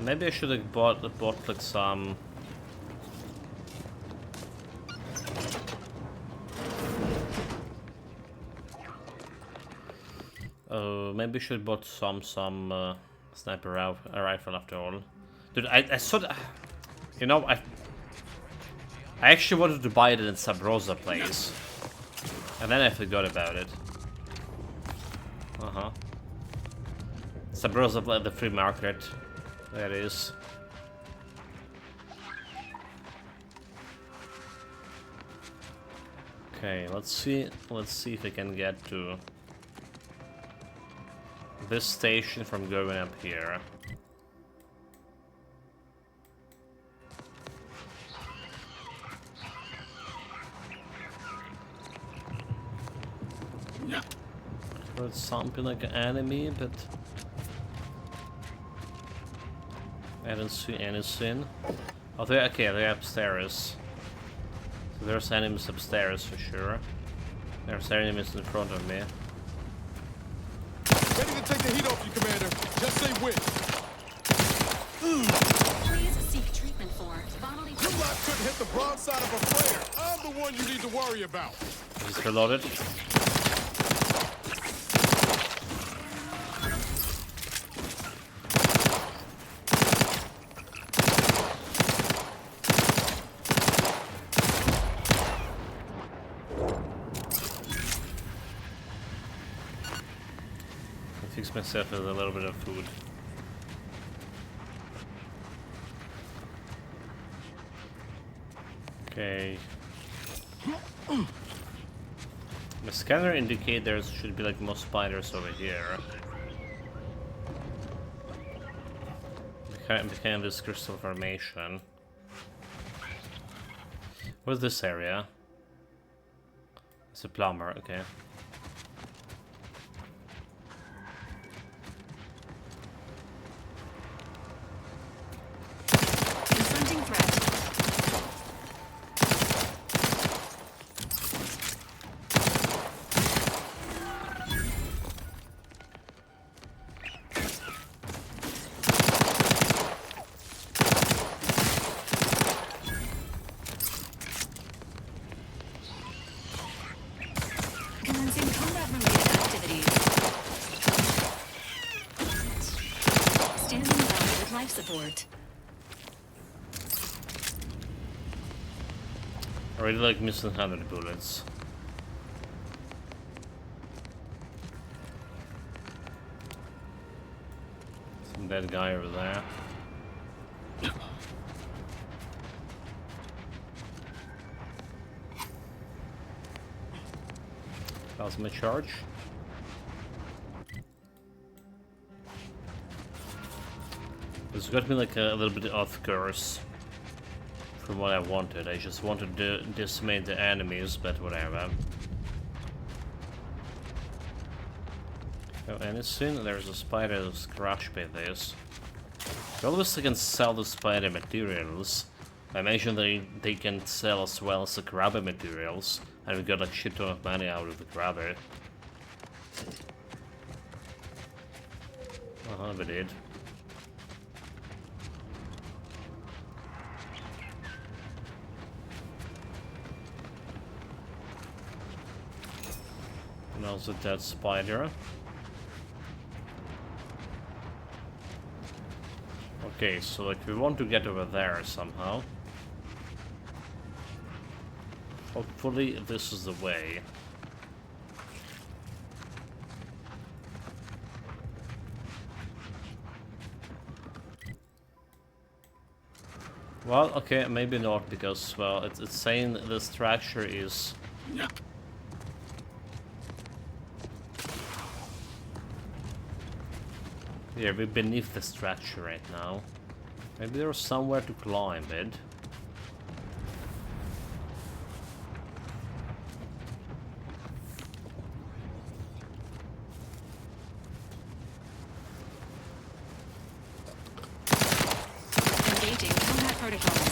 Maybe I should have bought like some. Maybe I should have bought some sniper rifle after all. Dude, I thought, you know, I actually wanted to buy it in Sub Rosa place, and then I forgot about it. Sub Rosa, the free market. There it is. Okay, let's see if I can get to this station from going up here. Heard something like an enemy, but I don't see anything. Oh, they're upstairs. So there's enemies upstairs for sure. There's enemies in front of me. Ready to take the heat off you, Commander. Just say when. Please seek treatment for bodily couldn't hit the broadside of a freighter. I'm the one you need to worry about. Just reloaded. Fix myself with a little bit of food. Okay. The scanner indicates there should be like more spiders over here. Behind this crystal formation. What's this area? It's a plumber, okay. Confronting threat. Commencing combat-related activities. Standing by with life support. I really like missing 100 bullets. Some dead guy over there. Plasma charge. This got me like a little bit off course from what I wanted. I just wanted to decimate the enemies, but whatever. Oh, and soon there's a spider that's crushed by this. Always I can sell the spider materials. I imagine they can sell as well as the grabber materials, and we got like shit ton of money out of the grabber. We did. And also that spider. Okay, so like we want to get over there somehow. Hopefully this is the way. Well, okay, maybe not, because, well, it's saying the structure is... Yeah, we're beneath the structure right now. Maybe there's somewhere to climb it. Engaging combat protocols.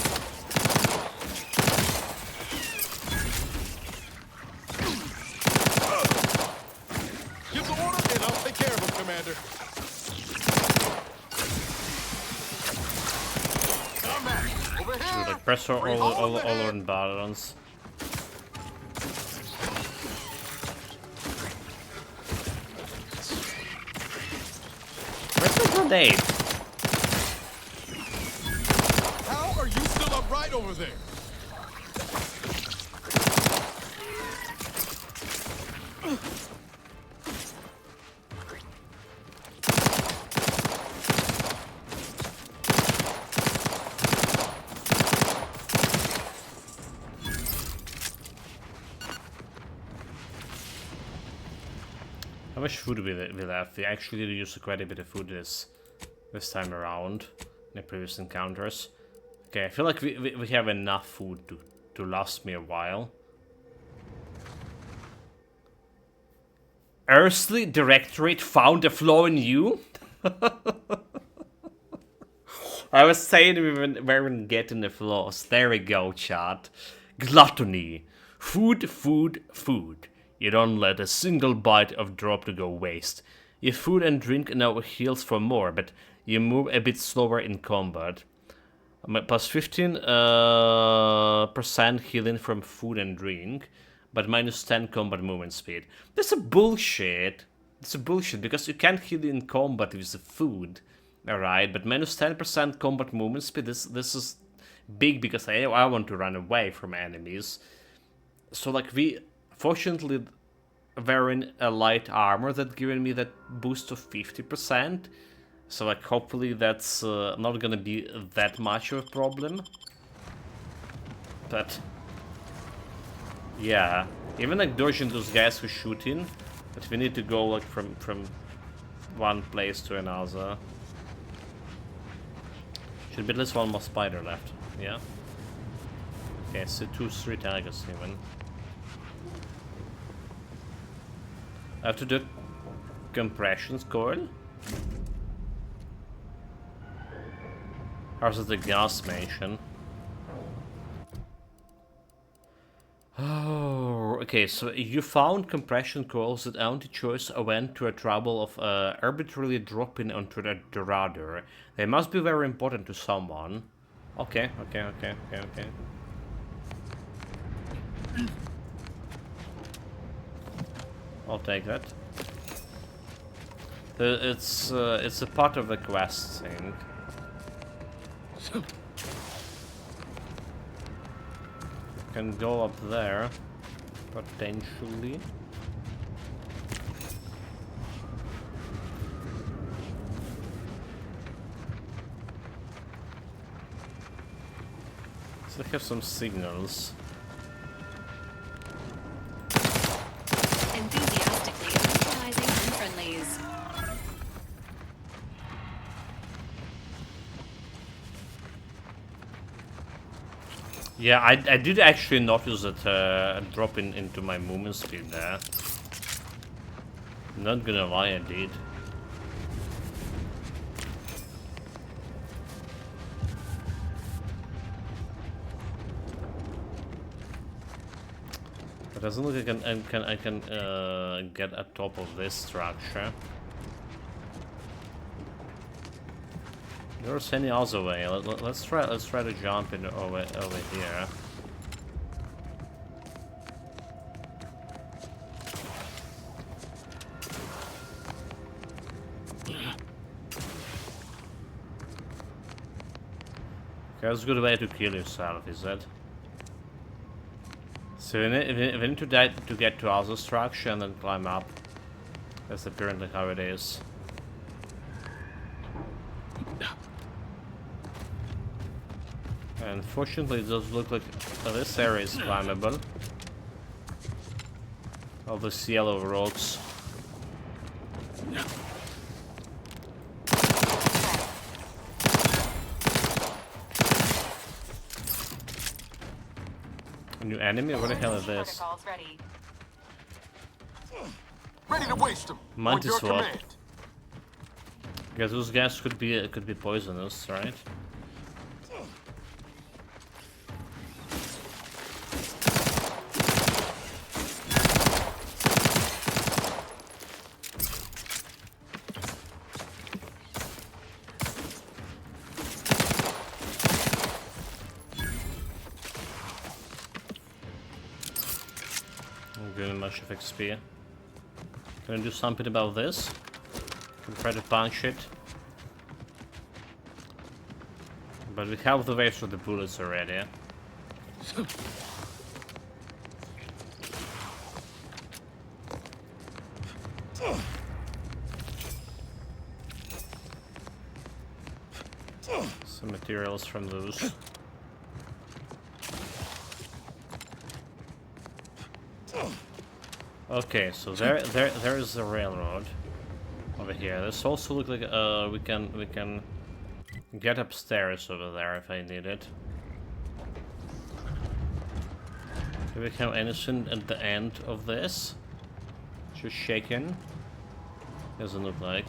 Give the order and I'll take care of him, Commander. Dude, like press all on buttons. Where's the grenade? How are you still upright over there? How much food we left? We actually used quite a bit of food this time around in the previous encounters. Okay, I feel like we have enough food to last me a while. Earthly Directorate found a flaw in you? I was saying we weren't getting the flaws. There we go, chat. Gluttony. Food, food, food. You don't let a single bite of drop to go waste. Your food and drink now heals for more, but you move a bit slower in combat. Plus 15% percent healing from food and drink, but minus 10 combat movement speed. That's a bullshit. It's a bullshit because you can't heal in combat with the food. Alright, but minus 10% combat movement speed, this is big because I want to run away from enemies. So like we fortunately wearing a light armor that giving me that boost of 50%. So like hopefully that's not gonna be that much of a problem. But yeah, even like dodging those guys who shooting, but we need to go like from one place to another. Should be at least one more spider left. Yeah. Okay, so 2-3 tigers even. I have to do compressions coil. Or is it the gas mansion? Oh, okay, so you found compression coils that anti-choice went to a trouble of arbitrarily dropping onto the radar. They must be very important to someone. Okay. I'll take that. It's a part of the quest thing. Can go up there, potentially. So I have some signals. Enthusiastically neutralizing unfriendlies. Yeah, I did actually notice that dropping into my movement speed there. Not gonna lie, I did. It doesn't look like I can get at top of this structure. There's any other way. Let's try to jump in over here. Okay, that's a good way to kill yourself, is it? So we need to get to other structure and then climb up. That's apparently how it is. Unfortunately, it does look like this area is climbable. All these yellow rocks. A new enemy? What the hell is this? Ready to waste them. Mantis swap. Because those guys could be poisonous, right? Much of XP. Can I do something about this? Can try to punch it. But we have the waste of the bullets already. Some materials from those. Okay, so there is the railroad over here. This also looks like we can get upstairs over there if I need it. Do we have anything at the end of this? Just shaking. Doesn't look like.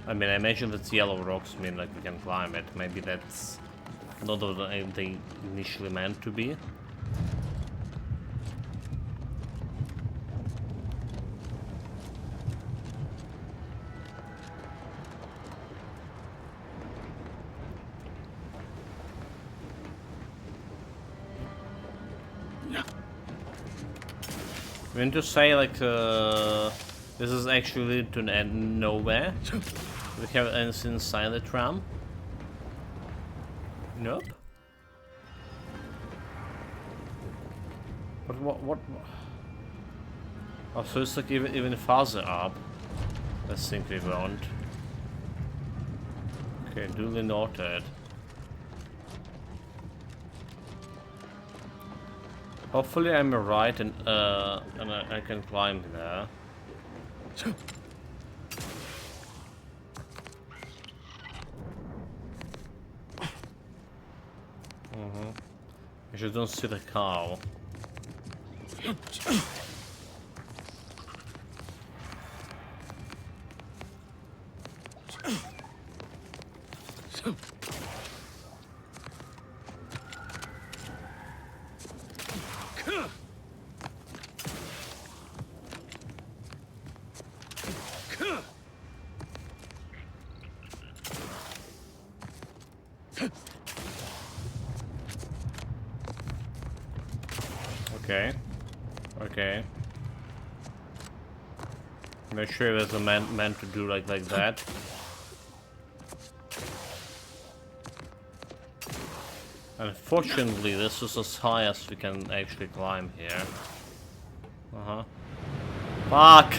I mean, I imagine that yellow rocks mean like we can climb it. Maybe that's not what they initially meant to be. I mean to say like this is actually to nowhere. Do we have anything inside the tram? Nope. But what? Oh, so it's like even farther up. I think we won't. Okay, duly noted. Hopefully I'm right and I can climb there. I just don't see the cow. Okay. Okay. I'm not sure if it's meant to do like that. Unfortunately, this is as high as we can actually climb here. Fuck!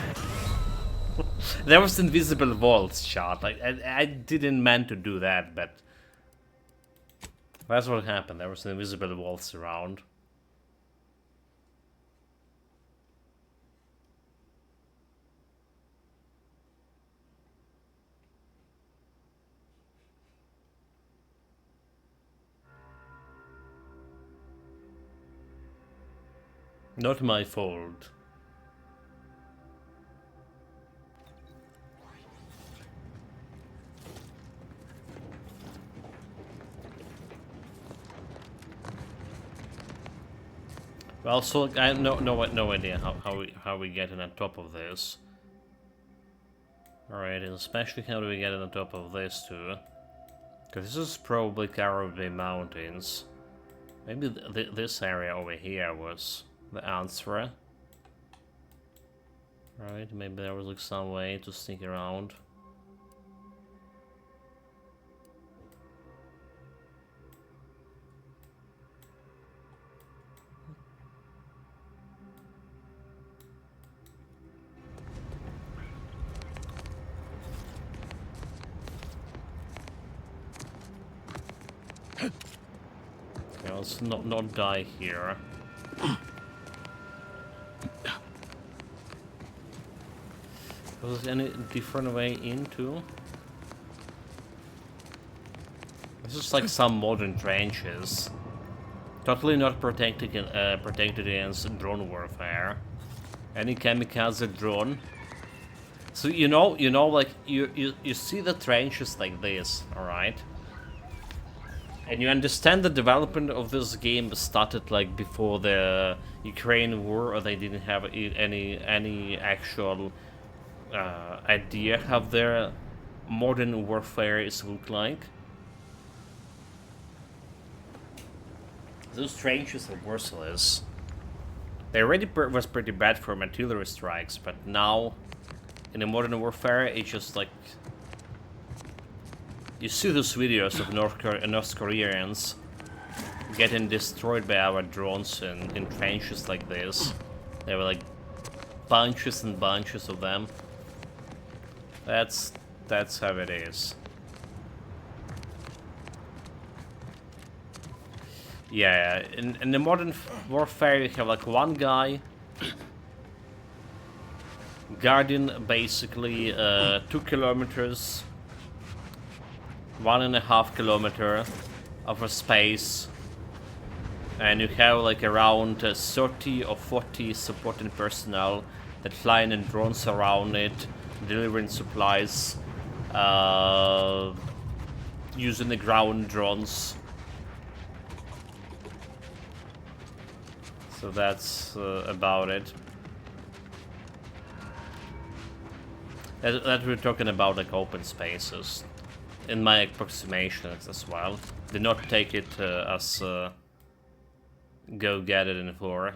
There was invisible walls shot. Like I didn't meant to do that, but that's what happened. There was invisible walls around. Not my fault. Well, so I have no idea how we get in on top of this. Alright, and especially how do we get on top of this too? Because this is probably Caribbean Mountains. Maybe this area over here was the answer. Right, maybe there was like some way to sneak around. Okay, let's not die here. Was there any different way into? This is like some modern trenches. Totally not protected against drone warfare. Any kamikaze drone. So you know, like you see the trenches like this, alright? And you understand the development of this game started like before the Ukraine war, or they didn't have any actual idea how their modern warfare is look like. Those trenches are merciless. They already was pretty bad for artillery strikes, but now in the modern warfare it's just like you see those videos of North Koreans getting destroyed by our drones in trenches like this. There were like bunches and bunches of them. That's how it is. Yeah, in the modern warfare you have like one guy guarding basically 2 kilometers, 1.5 kilometer of a space, and you have like around 30 or 40 supporting personnel that flying in drones around it, delivering supplies, using the ground drones. So that's about it. That we're talking about like open spaces. In my approximations as well. Did not take it as go get it in 4.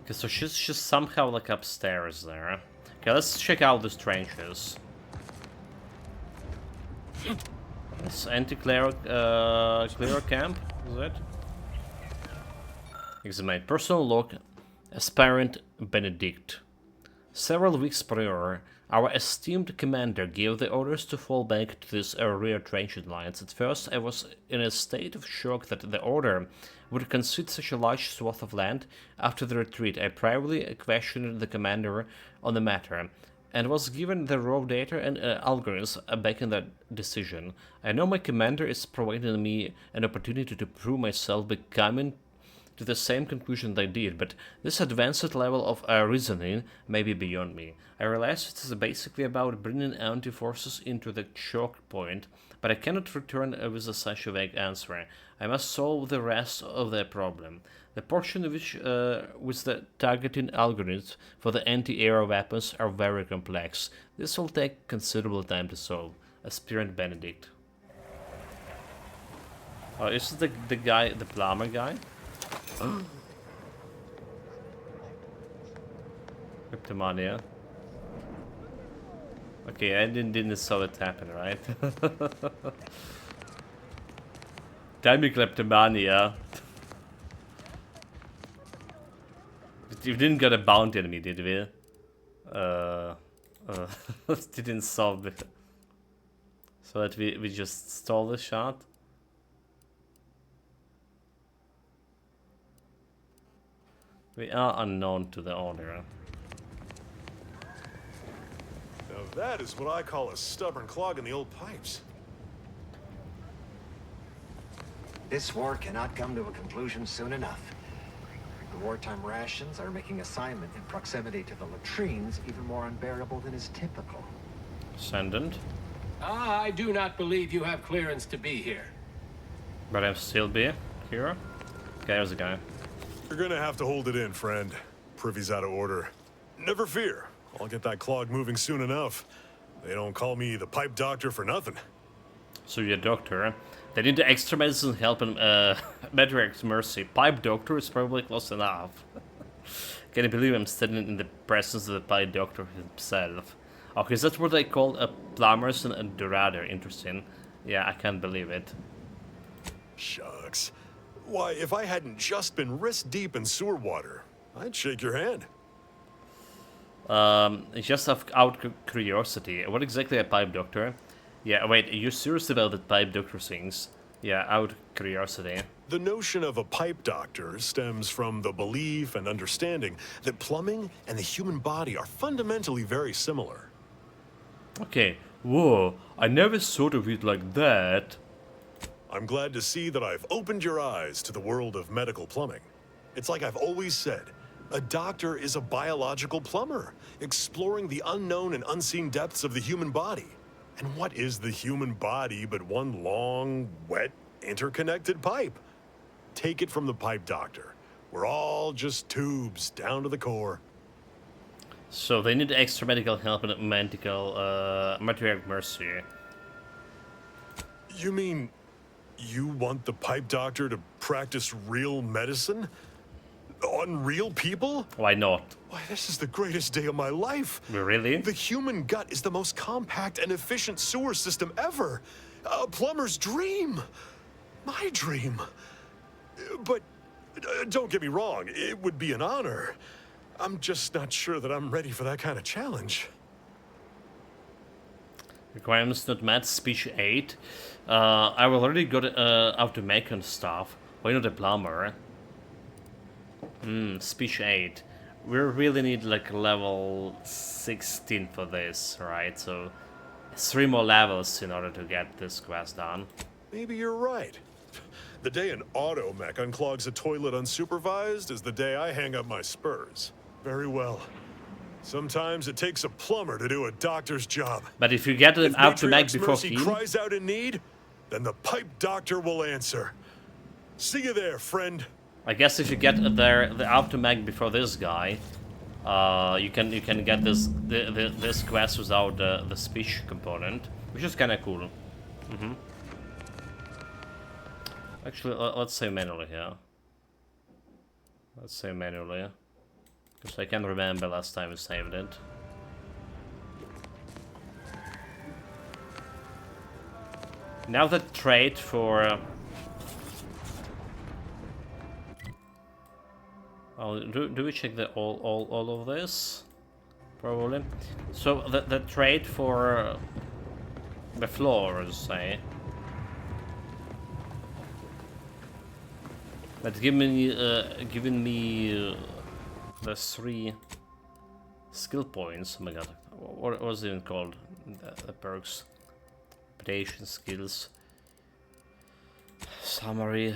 Okay, so she's somehow like upstairs there. Okay, let's check out these trenches. It's anti-cleric cleric camp, is it? Examine personal log, aspirant Benedict. Several weeks prior, our esteemed commander gave the orders to fall back to these rear trench lines. At first, I was in a state of shock that the order would concede such a large swath of land. After the retreat, I privately questioned the commander on the matter, and was given the raw data and algorithms backing that decision. I know my commander is providing me an opportunity to prove myself by coming to the same conclusion they did, but this advanced level of reasoning may be beyond me. I realize it is basically about bringing anti-forces into the choke point, but I cannot return with such a vague answer. I must solve the rest of the problem. The portion which with the targeting algorithms for the anti-air weapons are very complex. This will take considerable time to solve. Aspirant Benedict. Oh, is this the guy, the plumber guy? Cryptomania. Okay, I didn't saw it happen, right? Damn you, Kleptomania. You didn't get a bounty on me, did we? Didn't solve it. So that we just stole the shot. We are unknown to the owner. Now that is what I call a stubborn clog in the old pipes. This war cannot come to a conclusion soon enough. The wartime rations are making assignment in proximity to the latrines even more unbearable than is typical. Ascendant. I do not believe you have clearance to be here. But I'm still be here. Okay, there's a guy. You're gonna have to hold it in, friend. Privy's out of order. Never fear. I'll get that clog moving soon enough. They don't call me the pipe doctor for nothing. So you're a doctor. They need the extra medicine help and Matriarch's mercy. Pipe doctor is probably close enough. Can you believe I'm standing in the presence of the pipe doctor himself? Okay, is that what they call plumbers and Dorado? Interesting. Yeah, I can't believe it. Shucks. Why, if I hadn't just been wrist deep in sewer water, I'd shake your hand. Just out of curiosity, what exactly a pipe doctor? Yeah, wait, are you serious about the pipe doctor things? Yeah, out of curiosity. The notion of a pipe doctor stems from the belief and understanding that plumbing and the human body are fundamentally very similar. Okay, whoa, I never thought of it like that. I'm glad to see that I've opened your eyes to the world of medical plumbing. It's like I've always said, a doctor is a biological plumber, exploring the unknown and unseen depths of the human body. And what is the human body but one long, wet, interconnected pipe? Take it from the pipe doctor. We're all just tubes down to the core. So they need extra medical help and medical Matriarch mercy. You mean you want the pipe doctor to practice real medicine? On real people? Why not? Why, this is the greatest day of my life. Really? The human gut is the most compact and efficient sewer system ever. A plumber's dream. My dream. But don't get me wrong, it would be an honor. I'm just not sure that I'm ready for that kind of challenge. Requirements not met, speech 8. I've already got automation stuff. Why not a plumber? Speech 8. We really need like level 16 for this, right? So 3 more levels in order to get this quest done. Maybe you're right. The day an automech unclogs a toilet unsupervised is the day I hang up my spurs. Very well. Sometimes it takes a plumber to do a doctor's job. But if you get an automech before mercy cries out in need, then the pipe doctor will answer. See you there, friend. I guess if you get the automech before this guy, you can get this quest without the speech component, which is kind of cool. Actually, let's say manually here. Let's say manually. Because I can't remember last time we saved it. Now the trade for... oh, do we check the all of this? Probably. So the trade for the floors, say. But giving me the 3 skill points. Oh my god, what was it even called? The perks, predation skills, summary.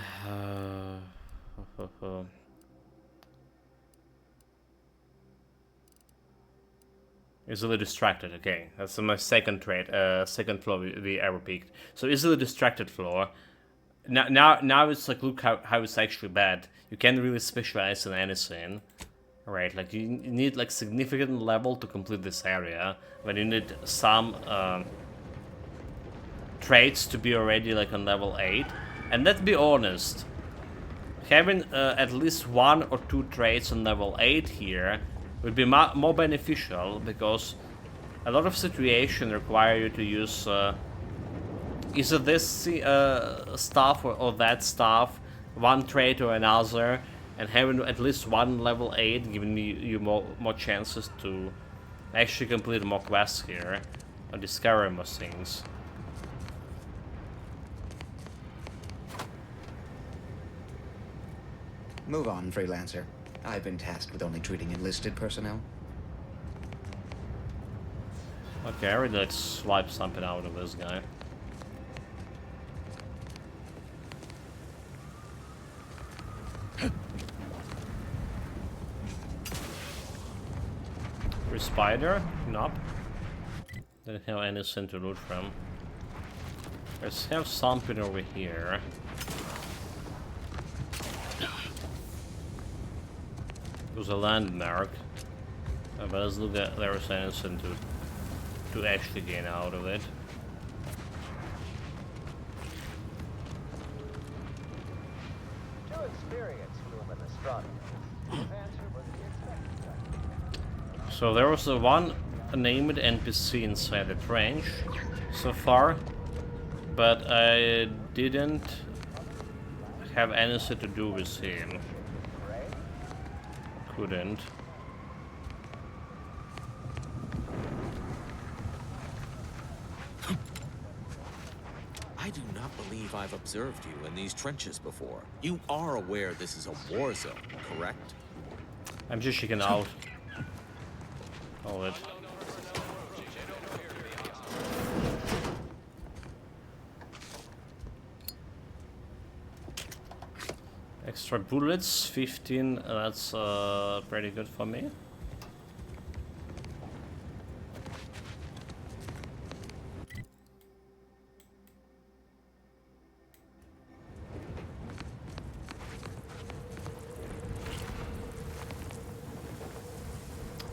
Easily distracted. Okay, that's my second trait. Second floor we ever picked. So easily distracted floor. Now it's like, look how it's actually bad. You can't really specialize in anything, right? Like you need like significant level to complete this area, but you need some traits to be already like on level 8. And let's be honest, having at least 1 or 2 traits on level 8 here would be more beneficial, because a lot of situations require you to use either this stuff or that stuff, one trait or another, and having at least 1 level 8 giving you more chances to actually complete more quests here or discover more things. Move on, freelancer. I've been tasked with only treating enlisted personnel. Okay, I really like swipe something out of this guy. Free spider? Nope. Didn't have anything to loot from. Let's have something over here. It was a landmark. But let's look at there is anything to actually gain out of it. To experience human astronomy, so there was one named NPC inside the trench so far, but I didn't have anything to do with him. Couldn't. I do not believe I've observed you in these trenches before. You are aware this is a war zone, correct? I'm just checking out. All it. Extra bullets, 15. That's pretty good for me.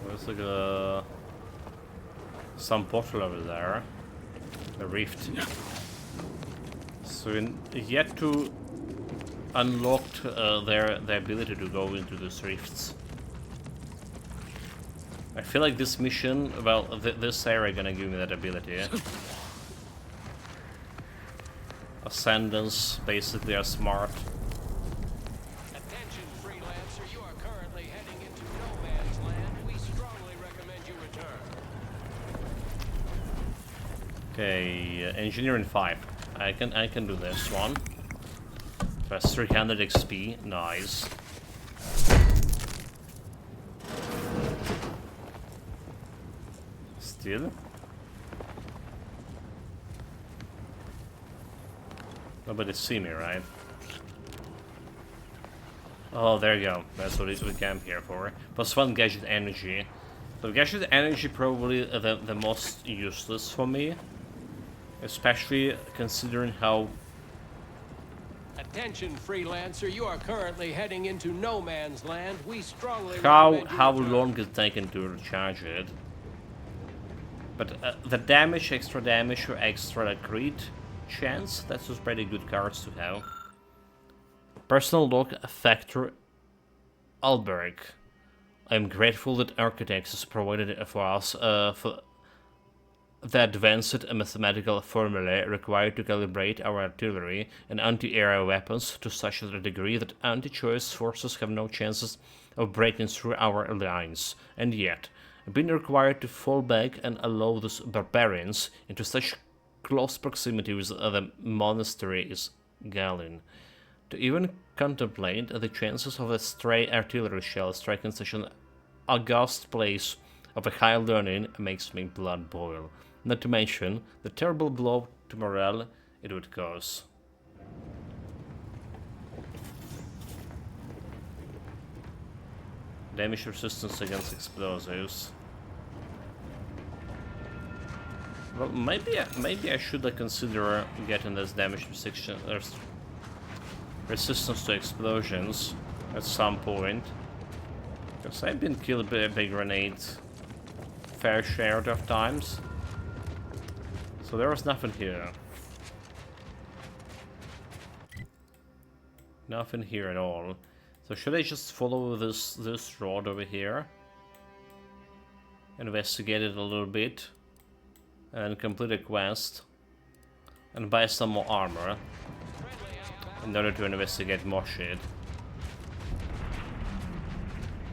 There's like some portal over there, a rift. So yet to unlocked their ability to go into these rifts. I feel like this mission, well, this area gonna give me that ability. Ascendants basically are smart. Attention, freelancer, you are currently heading into no man's land. We strongly recommend you return. Okay, engineering 5. I can do this one. That's 300 XP, nice. Still? Nobody see me, right? Oh, there you go. That's what we camp here for. +1 gadget energy. So gadget energy probably the most useless for me, especially considering how. Attention, freelancer, you are currently heading into no man's land. We strongly How recommend you long it's taken to recharge it. But the damage, extra damage, or extra crit chance, that's just pretty good cards to have. Personal log Factor Alberic. I'm grateful that Architects has provided for us for the advanced mathematical formulae required to calibrate our artillery and anti-air weapons to such a degree that anti-choice forces have no chances of breaking through our lines, and yet, being required to fall back and allow these barbarians into such close proximity with the monastery is galling. To even contemplate the chances of a stray artillery shell striking such an august place of a high learning makes me blood boil. Not to mention the terrible blow to morale it would cause. Damage resistance against explosives. Well, maybe I should consider getting this damage resistance to explosions at some point. Because I've been killed by grenades fair share of times. So there was nothing here. Nothing here at all. So should I just follow this road over here? Investigate it a little bit. And complete a quest. And buy some more armor. In order to investigate more shit.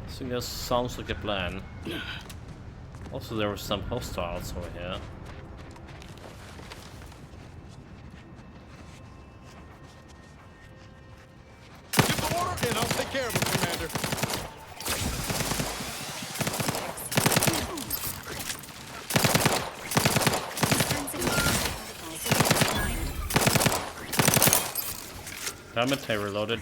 I think that sounds like a plan. Also there were some hostiles over here. And I'll take care of it, Commander. Damn it, I reloaded.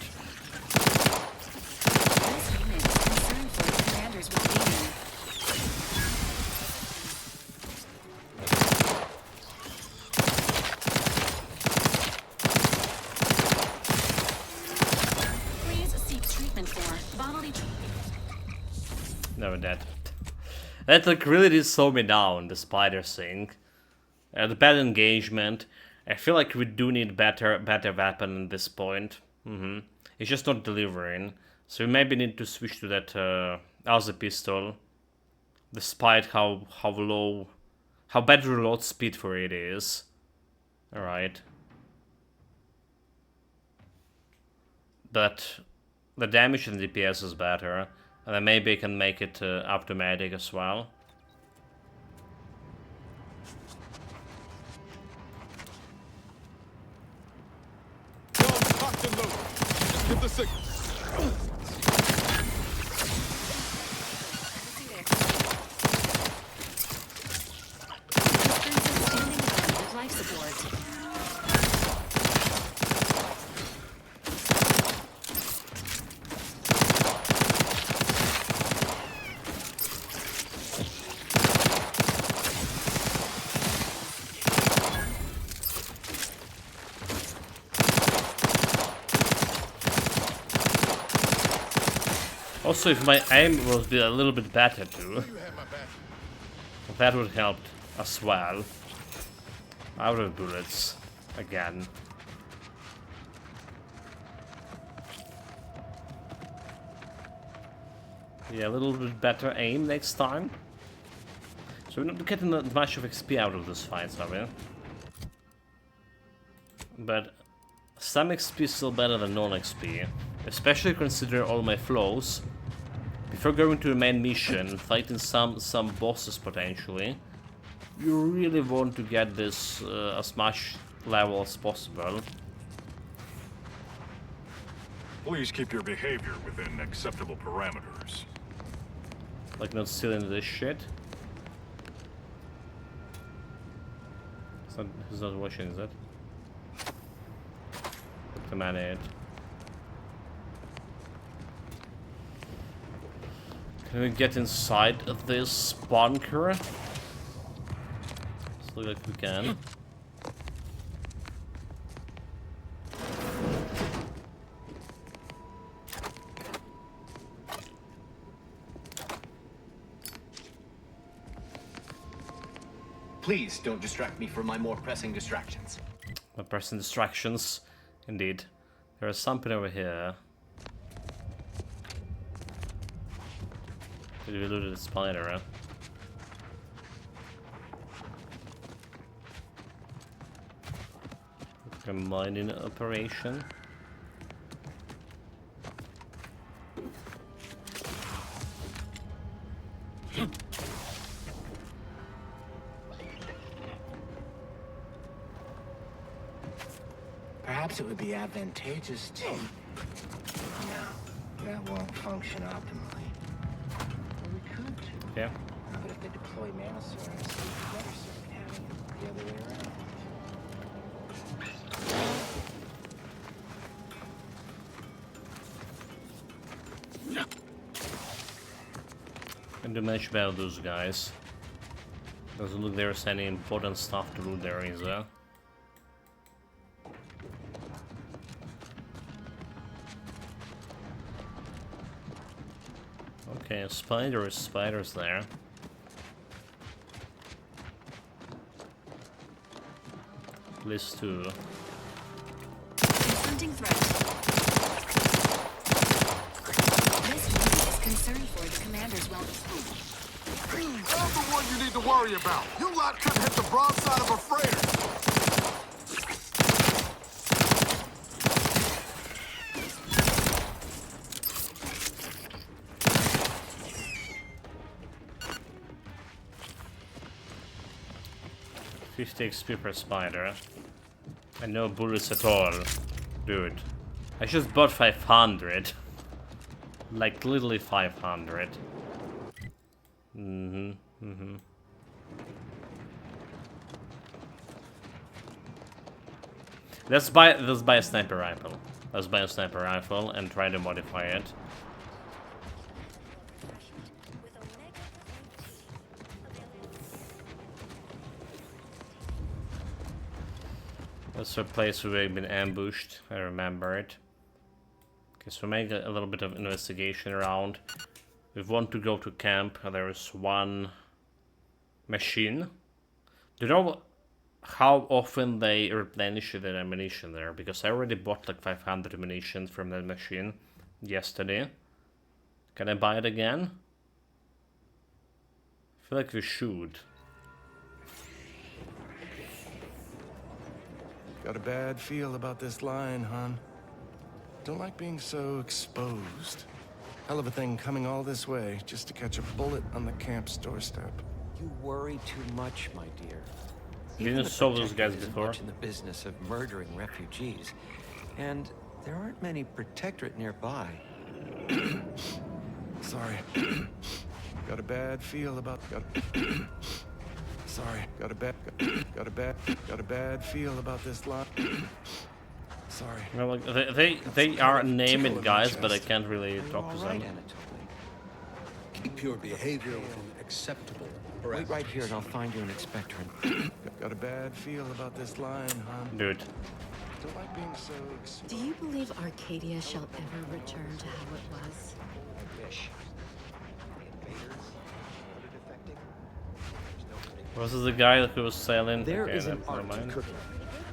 Never dead. That like really did slow me down, the spider thing. The bad engagement. I feel like we do need better weapon at this point. It's just not delivering. So we maybe need to switch to that other pistol. Despite how bad reload speed for it is. Alright. But the damage and DPS is better. And then maybe I can make it automatic as well. Cocked and loaded. Just give the signal. Life support. Also, if my aim would be a little bit better too, that would help as well. Out of bullets again. Yeah, a little bit better aim next time. So we're not getting that much of XP out of this fight, are we? But some XP is still better than non-XP. Especially considering all my flows. Before going to the main mission, fighting some bosses potentially, you really want to get this as much level as possible. Please keep your behavior within acceptable parameters. Like not stealing this shit. He's not watching, is it? Command it. Can we get inside of this bunker? Looks like we can. Please don't distract me from my more pressing distractions. My pressing distractions, indeed. There is something over here. We looted the spider, huh? A mining operation. Perhaps it would be advantageous to... No, that won't function optimally. Well, we could. Yeah. But if they deploy Manosaur, it's better served having it the other way around. Can't do much about those guys. Doesn't look there's any important stuff to loot there, is there? Okay, spiders there. At least 2. Confronting threat. This unit is concerned for the commander's well-being. I'm the one you need to worry about. You lot couldn't hit the broadside of a freighter. XP per spider. And no bullets at all. Dude. I just bought 500. Like literally 500. Let's buy a sniper rifle. Let's buy a sniper rifle and try to modify it. That's a place where we've been ambushed. I remember it. Okay, so make a little bit of investigation around. We want to go to camp. There is one machine. Do you know how often they replenish their ammunition there? Because I already bought like 500 ammunition from that machine yesterday. Can I buy it again? I feel like we should. Got a bad feel about this line, hon. Don't like being so exposed. Hell of a thing coming all this way just to catch a bullet on the camp's doorstep. You worry too much, my dear. You didn't saw those guys before. In the business of murdering refugees, and there aren't many protectorate nearby. Sorry. Got a bad feel about. Sorry. Got a bad feel about this line. Sorry. Well, like, they are named guys, but I can't really talk to them. Keep your behavior within acceptable. Wait right here and I'll find you an expectorant. Got a bad feel about this line, huh? Dude. Don't like being so exposed. Do you believe Arcadia shall ever return to how it was? I wish. The invaders, what are defecting? Was this the guy who was selling? There Okay, is an never art to mind. cooking.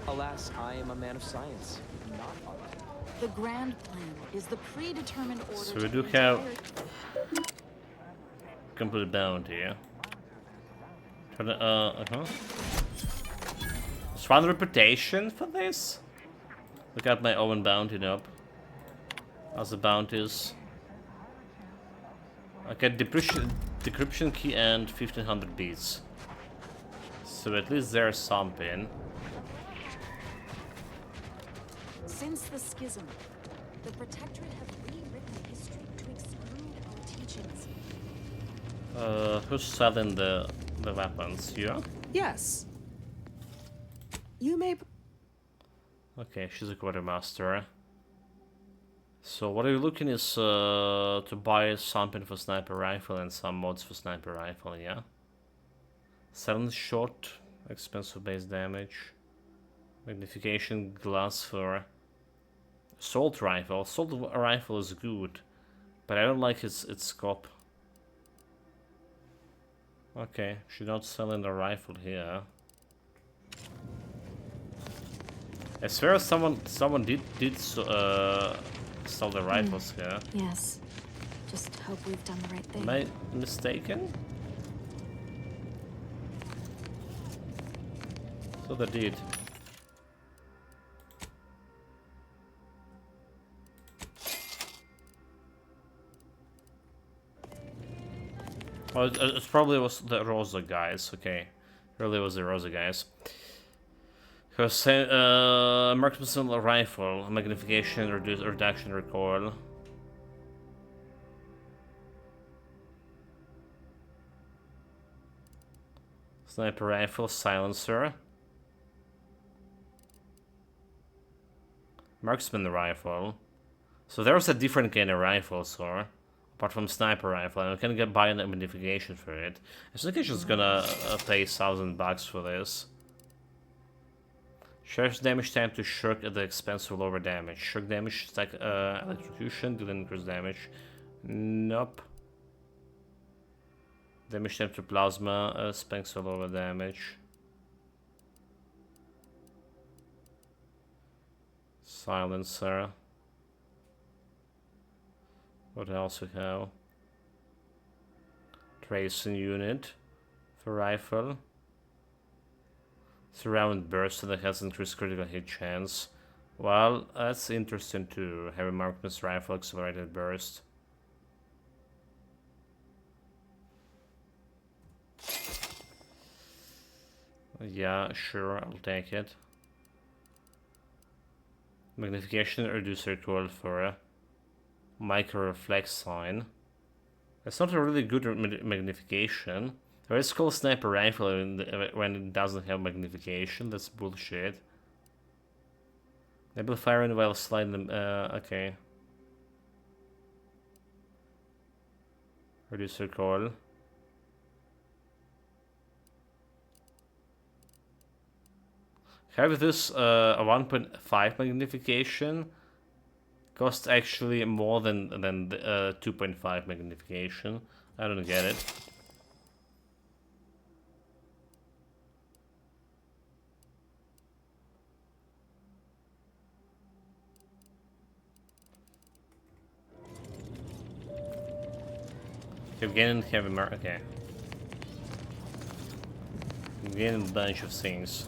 Alas, I am a man of science, not art. The grand plan is the predetermined order. So we do have complete bounty, yeah? Is one reputation for this? Look at my own bounty knob. As the bounties. Okay, decryption key and 1500 beats. So at least there's something. Since the schism, the Protectorate have rewritten history to exclude our teachings. Who's selling the weapons? You? Yes. You may. Okay, she's a quartermaster. So what are you looking is to buy something for sniper rifle and some mods for sniper rifle, yeah? 7 shot, expensive base damage, magnification glass for assault rifle. Assault rifle is good, but I don't like its scope. Okay, she's not selling the rifle here. I swear someone did sell the rifles here. Yes. Just hope we've done the right thing. Am I mistaken? So they did. Oh, it probably was the Rosa guys. Okay, really was the Rosa guys. Because marksman rifle, magnification, reduction, recoil. Sniper rifle, silencer. Marksman rifle. So there's a different kind of rifle, so apart from sniper rifle, and we can buy a modification for it. I think I'm just gonna pay $1,000 for this. Shares damage time to shock at the expense of lower damage. Shock damage, stack electrocution, do increase damage. Nope. Damage time to plasma, expense of lower damage. Silencer. What else we have? Tracing unit for rifle. Surround burst that has increased critical hit chance. Well, that's interesting too. Heavy marksman's rifle, accelerated burst. Yeah, sure, I'll take it. Magnification, reduce recoil for a micro reflex sign. That's not a really good magnification. There is called sniper rifle when it doesn't have magnification. That's bullshit. Enable firing while sliding. Okay. Reduce recoil. Have this a 1.5 magnification. Costs actually more than the 2.5 magnification. I don't get it. You're getting heavy okay. I'm getting a bunch of things.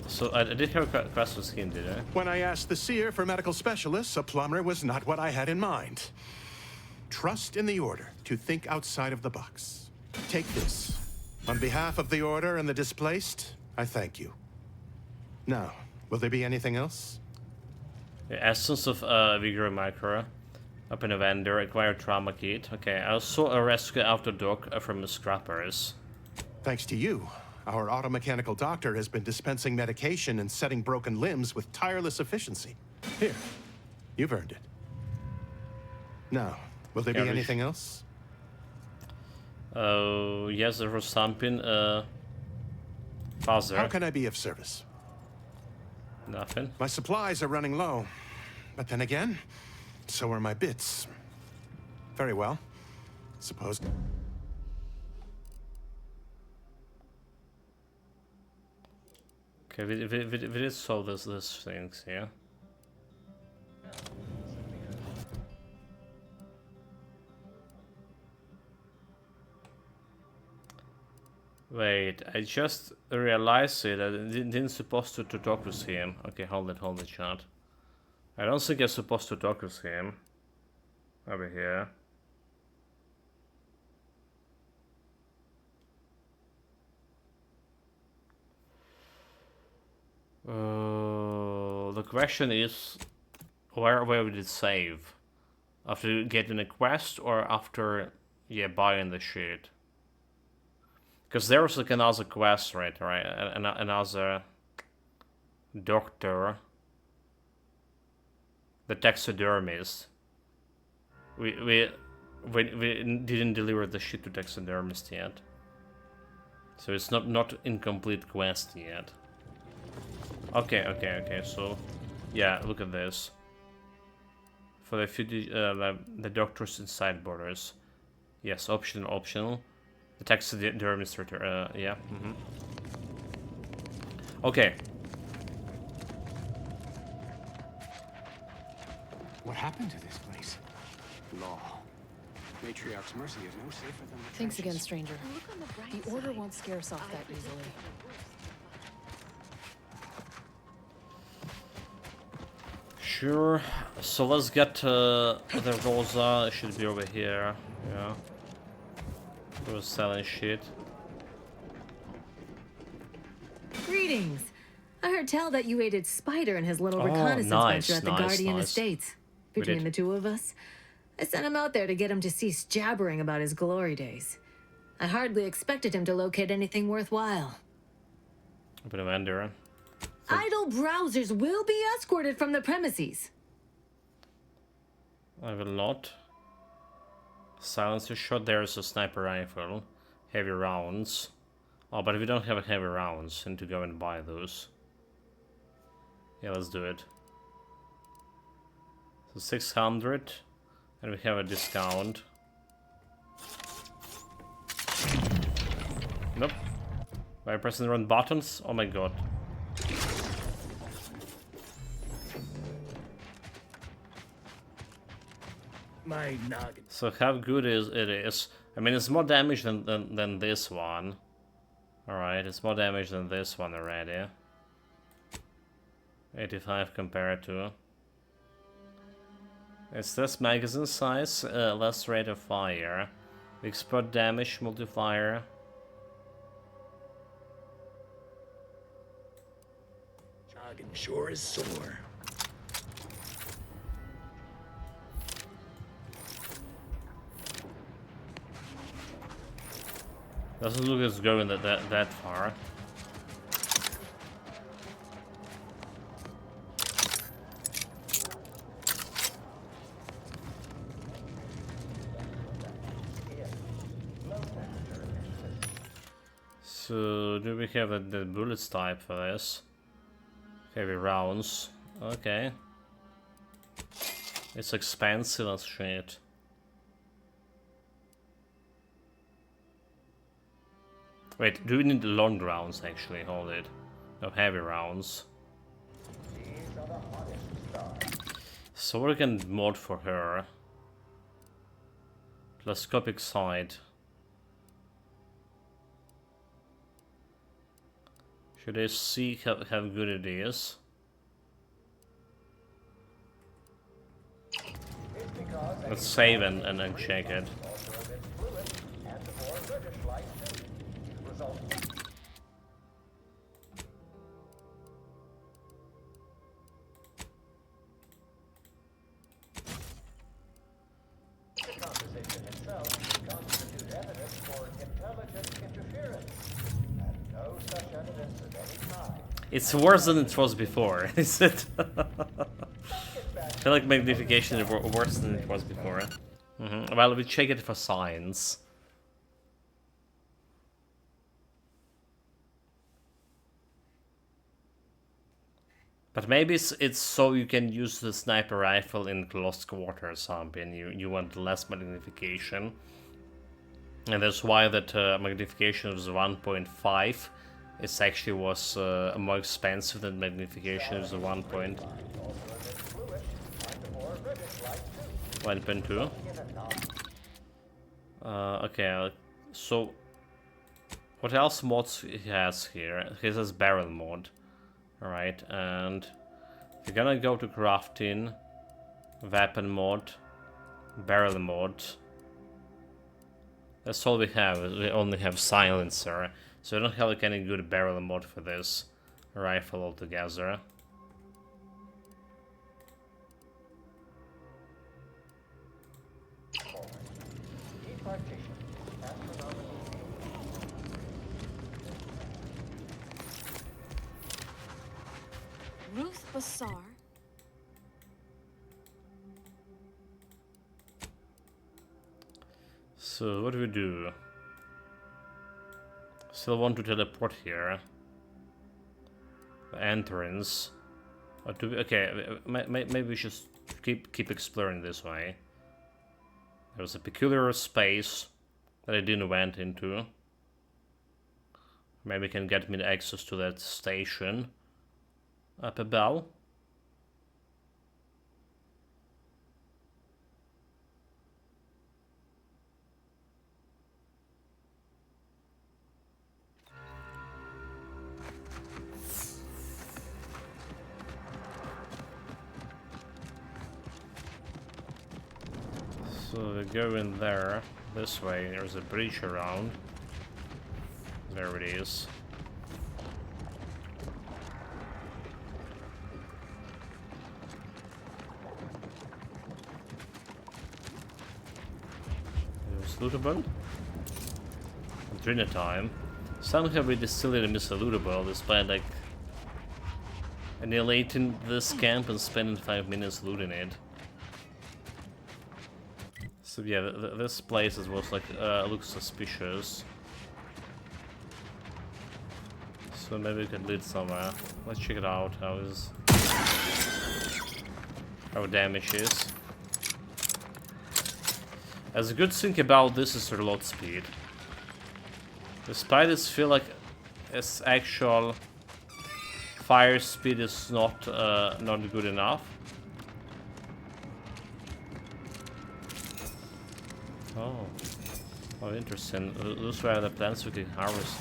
So I did have a quest with skin, did I? When I asked the seer for medical specialists, a plumber was not what I had in mind. Trust in the Order to think outside of the box. Take this. On behalf of the Order and the displaced, I thank you. Now, will there be anything else? The essence of Vigor Micro. Open a vendor, acquire trauma kit. Okay, I also rescue Auto Doc from the scrappers. Thanks to you, our automechanical doctor has been dispensing medication and setting broken limbs with tireless efficiency. Here, you've earned it. Now, will there be anything else? Yes, there was something. Father. How can I be of service? Nothing. My supplies are running low, but then again, so are my bits. Very well. Suppose. Okay, we did solve this things, yeah. Wait, I just realized it. I didn't supposed to talk with him. Okay, hold it, chat. I don't think I'm supposed to talk with him. Over here. The question is, where would it save? After getting a quest or after, yeah, buying the shit? Because there was like another quest, right? Another doctor. The taxidermist. We didn't deliver the shit to taxidermist yet. So it's not incomplete quest yet. Okay, so yeah, look at this. For the doctors inside borders. Yes, optional. The taxidermist yeah. Okay. What happened to this place? Law. Matriarch's mercy is no safer than the Thanks again, trenches. stranger. The Order won't scare us off that easily. Sure. So let's get the Rosa. It should be over here. Yeah. They were selling shit. Greetings. I heard tell that you aided Spider in his little Oh, reconnaissance nice, venture at the nice, Guardian nice. Estates. We Between did. the two of us, I sent him out there to get him to cease jabbering about his glory days. I hardly expected him to locate anything worthwhile. A bit of Ender. Idle browsers will be escorted from the premises. I will not. Silencer shot. There's a sniper rifle. Heavy rounds. Oh, but we don't have heavy rounds. Need to go and buy those. Yeah, let's do it. So 600. And we have a discount. Nope. By pressing the wrong buttons? Oh my god. My noggin. So how good is it is? I mean, it's more damage than this one. Alright, it's more damage than this one already. 85 compared to... It's less magazine size, less rate of fire. Expert damage multiplier. Noggin sure is sore. Doesn't look as going that far. So do we have the bullets type for this? Heavy rounds. Okay. It's expensive as shit. Wait, do we need the long rounds actually? Hold it. No, heavy rounds. So we can mod for her. Telescopic sight. Should I see how good it is? Let's save and check it. It's worse than it was before, is it? I feel like magnification is worse than it was before. Well, we check it for science. But maybe it's so you can use the sniper rifle in close quarters or something. You want less magnification. And that's why that magnification was 1.5. It actually was more expensive than magnification. It was 1.2. Okay, so what else mods he has here? He has barrel mod. Alright, and we're gonna go to crafting, weapon mod, barrel mod. That's all we have. We only have silencer, so we don't have like any good barrel mod for this rifle altogether. Ruth Bassar. So what do we do? Still want to teleport here. The entrance. Or do we, okay, maybe we should keep exploring this way. There was a peculiar space that I didn't went into. Maybe can get me the access to that station up above. So we go in there, this way, there's a bridge around. There it is. It's lootable. Dinner time. Somehow we still didn't miss a lootable despite like annihilating this camp and spending 5 minutes looting it. So yeah, this place was like looks suspicious. So maybe we can lead somewhere. Let's check it out. How damage is. As a good thing about this is reload speed. Despite this feel like its actual fire speed is not good enough. Oh, interesting. Those were the plants we can harvest.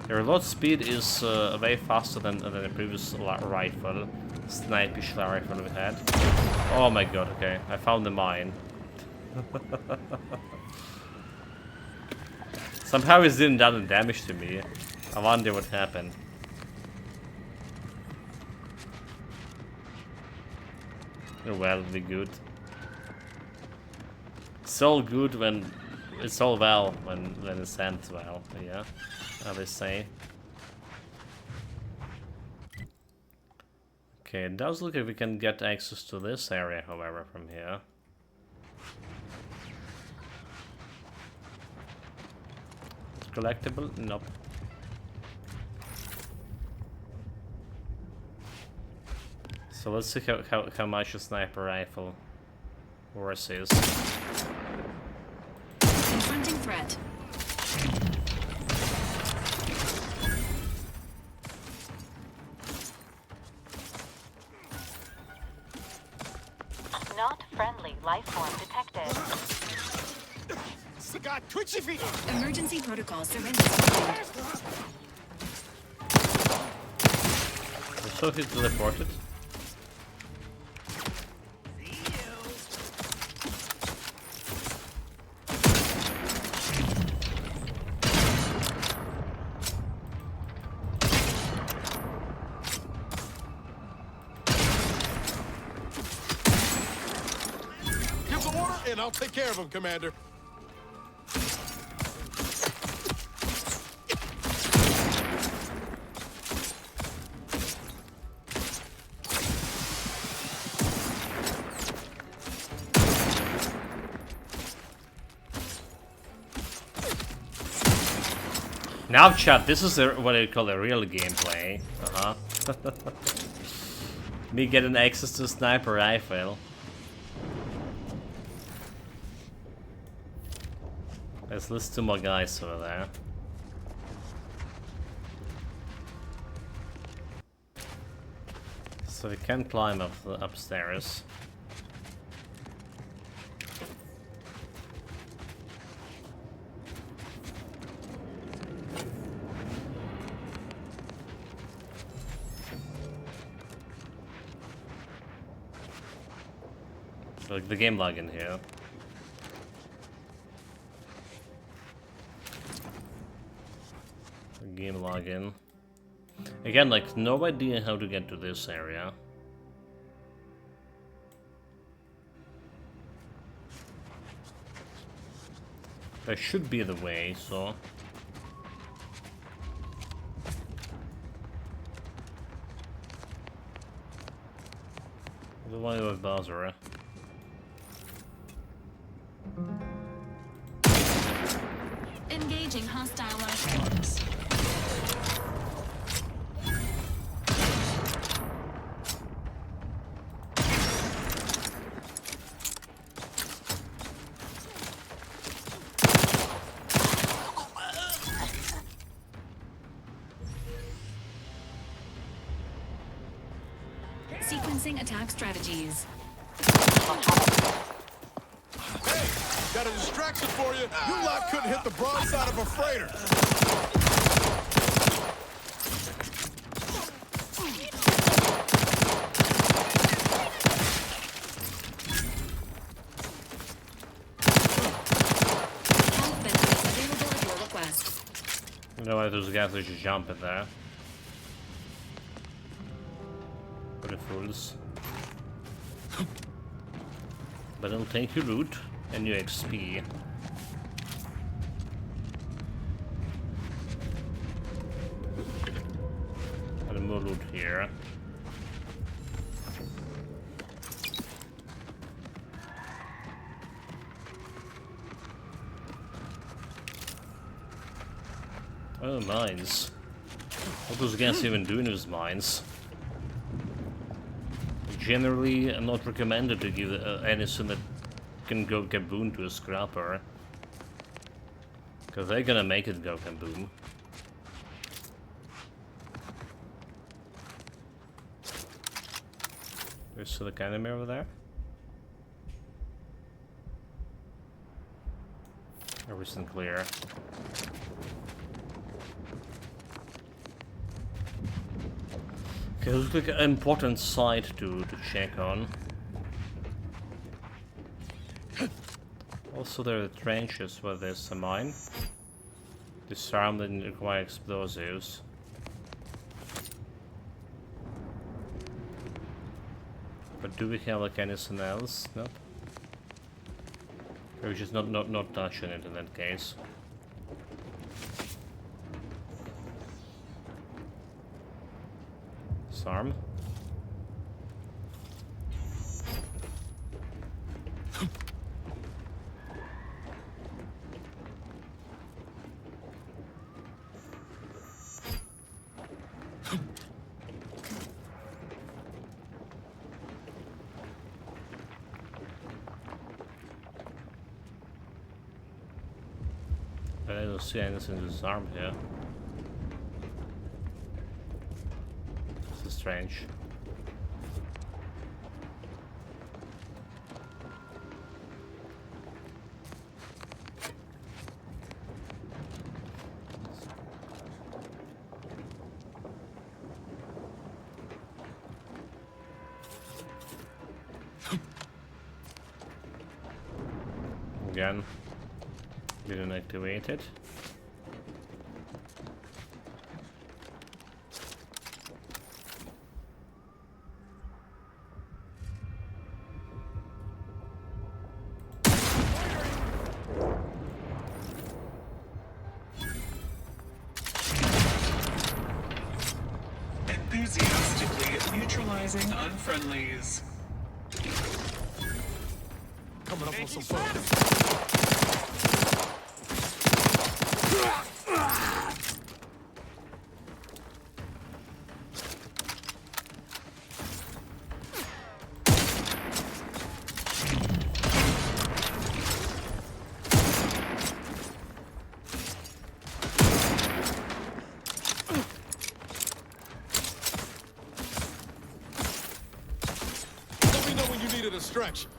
The reload speed is way faster than the previous rifle, snipish rifle we had. Oh my god, okay, I found the mine. Somehow it didn't do any damage to me. I wonder what happened. Oh well, be good. It's all good when it's all well when it ends well, yeah, how they say. Okay, it does look like we can get access to this area, however, from here. Collectible? Nope. So let's see how much a sniper rifle worth is. Confronting threat. Not friendly life form detected. Got twitchy feet. Emergency protocol surrender. So he's teleported. Give the order and I'll take care of him, Commander. Now, chat, this is what I call a real gameplay. Me getting access to a sniper rifle. There's at least 2 more guys over there. So we can climb up upstairs. Like the game log in here. Game login. Again, like no idea how to get to this area. There should be the way, so. The way with Bowser. Engaging hostile life forms. Sequencing attack strategies. Got a distraction for you. You lot couldn't hit the broadside of a freighter. You know why those guys are just jumping there? For the fools. But they'll take your loot and your XP. And more loot here. Oh, mines. What those guys even do in those mines? Generally, not recommended to give anything that can go kaboom to a scrapper. Because they're gonna make it go kaboom. There's still a enemy over there. Everything clear. Okay, looks like an important site to check on. Also, there are the trenches where there's a mine. Disarmed and require explosives. But do we have like anything else? Nope. We're just not touching it in that case. Disarm. I don't see anything to disarm here. This is strange. Again. Didn't activate it. Enthusiastically neutralizing unfriendlies. Coming up on some fun. Let me know when you need a distraction.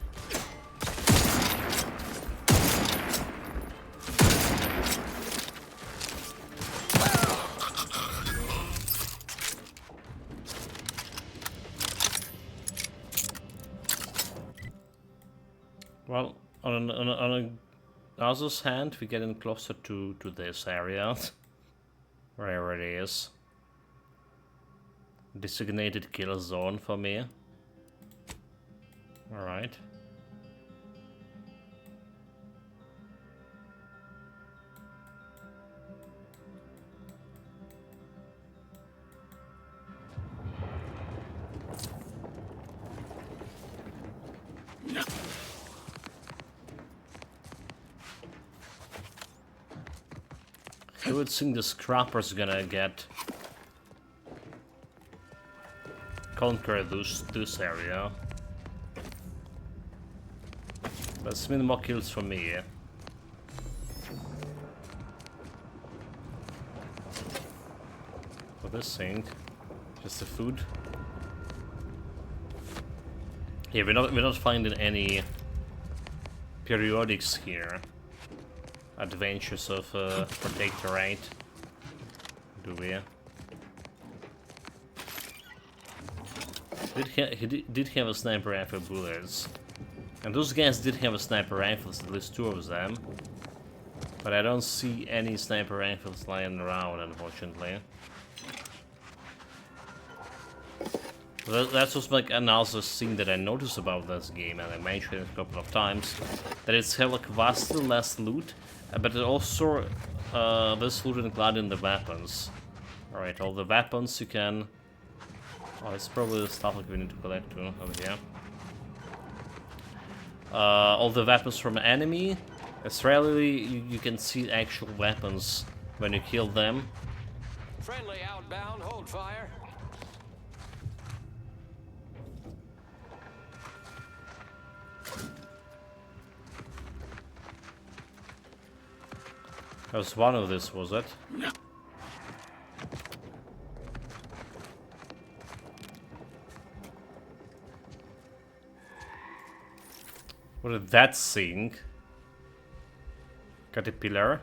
Well, on a other's hand, we're getting closer to this area, wherever it is. Designated kill zone for me. All right. I would think the scrapper's gonna conquer this area. That's many more kills for me. For this thing, just the food. Yeah, we're not finding any periodics here. Adventures of Protectorate. Do we? He did have a sniper rifle bullets. And those guys did have a sniper rifles, at least two of them. But I don't see any sniper rifles lying around, unfortunately. That's just like another thing that I noticed about this game, and I mentioned it a couple of times, that it's have like vastly less loot, but it also this loot including the weapons. Alright, all the weapons you can... Oh, it's probably the stuff like we need to collect too, over here. All the weapons from enemy. It's rarely you can see actual weapons when you kill them. Friendly outbound, hold fire. That was one of this, was it? What did that sing? Caterpillar.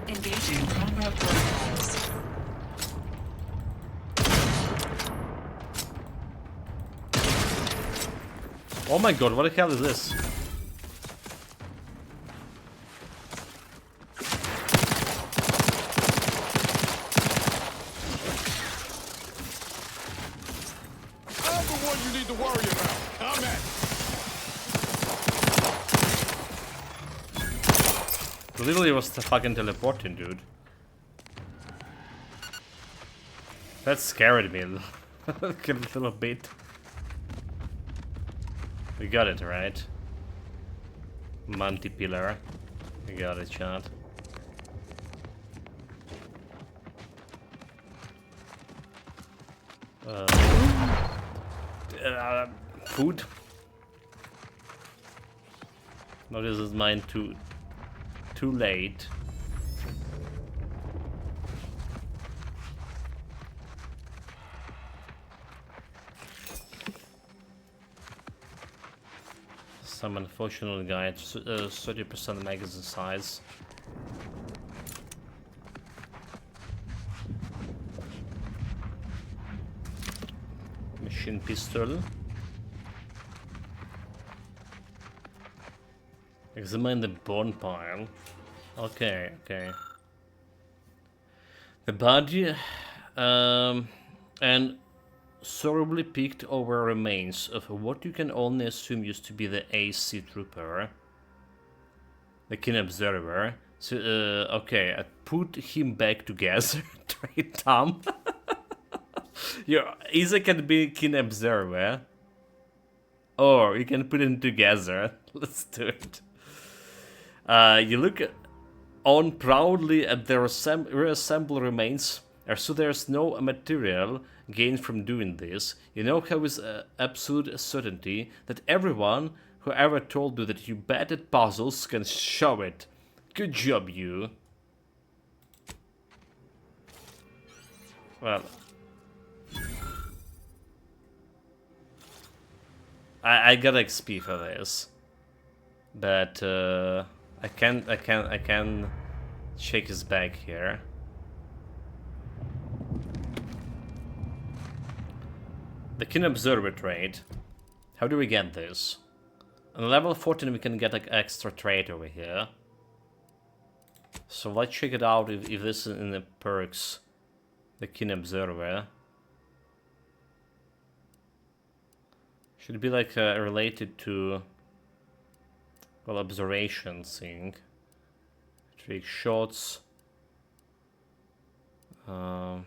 Engaging combat protocols. Oh my god, what the hell is this? I'm the one you need to worry about. Come at me. Literally was the fucking teleporting, dude. That scared me a little bit. We got it, right? Manti-pillar. We got it, chat. Food. No, this is mine too late. Some unfortunate guy, 30% magazine size. Machine pistol. Examine the bone pile. Okay, okay. The body and thoroughly picked over remains of what you can only assume used to be the AC trooper, the keen observer. So, okay, I put him back together. Trade Tom. You either can be keen observer, or you can put them together. Let's do it. You look on proudly at the reassembled remains, so there's no material gained from doing this. You know how with absolute certainty that everyone who ever told you that you bad at puzzles can show it. Good job, you. Well, I got XP for this, but I can shake his bag here. The keen observer trait. How do we get this? On level 14 we can get like extra trait over here. So let's check it out if this is in the perks. The keen observer. Should be like related to, well, observation thing. Take shots. I'm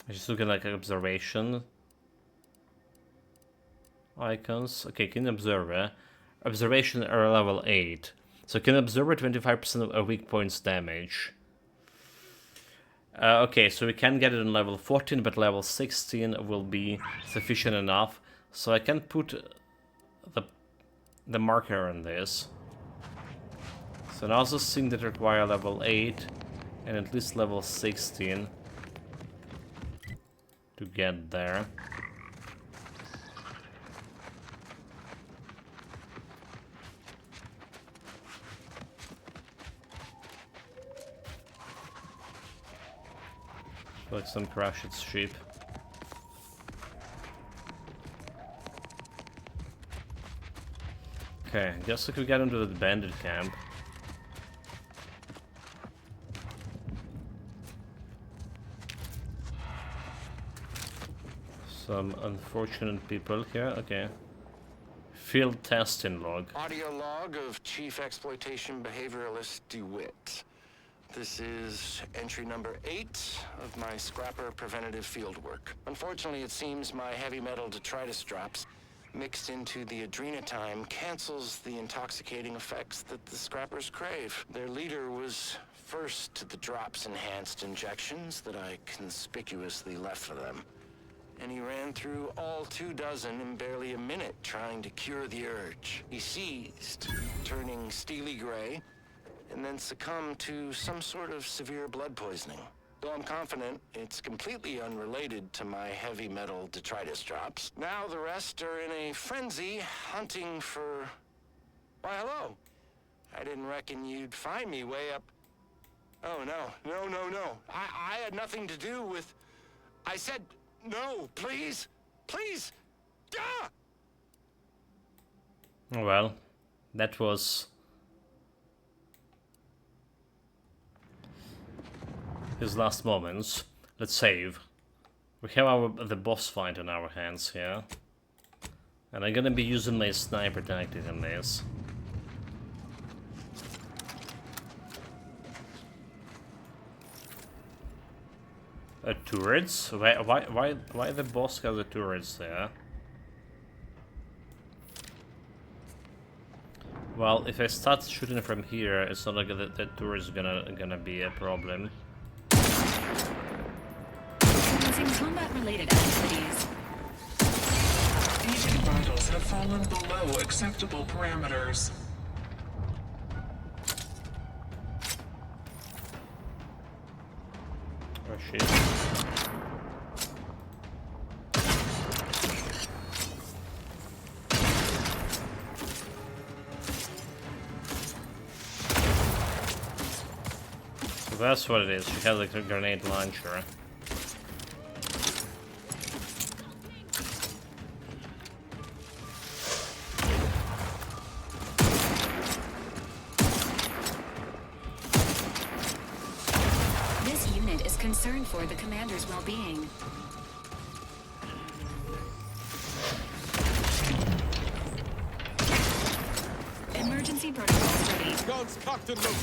just looking like observation icons. Okay, keen observer. Observation are level 8. So keen observer 25% of weak points damage. Okay, so we can get it on level 14, but level 16 will be sufficient enough. So I can put the marker on this. So now this thing that require level 8 and at least level 16 to get there. Like some crashed ship. Okay, guess we could get into the bandit camp. Some unfortunate people here. Okay. Field testing log. Audio log of Chief Exploitation Behavioralist DeWitt. This is entry number 8 of my scrapper preventative field work. Unfortunately, it seems my heavy metal detritus drops mixed into the adrenatime cancels the intoxicating effects that the scrappers crave. Their leader was first to the drops enhanced injections that I conspicuously left for them. And he ran through all 24 in barely a minute trying to cure the urge. He seized, turning steely gray, and then succumbed to some sort of severe blood poisoning. Though I'm confident it's completely unrelated to my heavy metal detritus drops. Now the rest are in a frenzy hunting for... Why, hello. I didn't reckon you'd find me way up... Oh, no. I had nothing to do with... I said... No, please! Please! Ah! Well, that was his last moments. Let's save. We have the boss fight on our hands here. And I'm gonna be using my sniper tactic on this. Turrets? Why the boss has the turrets there? Well, if I start shooting from here, it's not like the turret's gonna be a problem. Commencing combat-related activities. Agent vitals have fallen below acceptable parameters. Oh shit. So that's what it is. She has like a grenade launcher. Concerned for the commander's well-being. Emergency protocols ready. Guns cocked and loaded.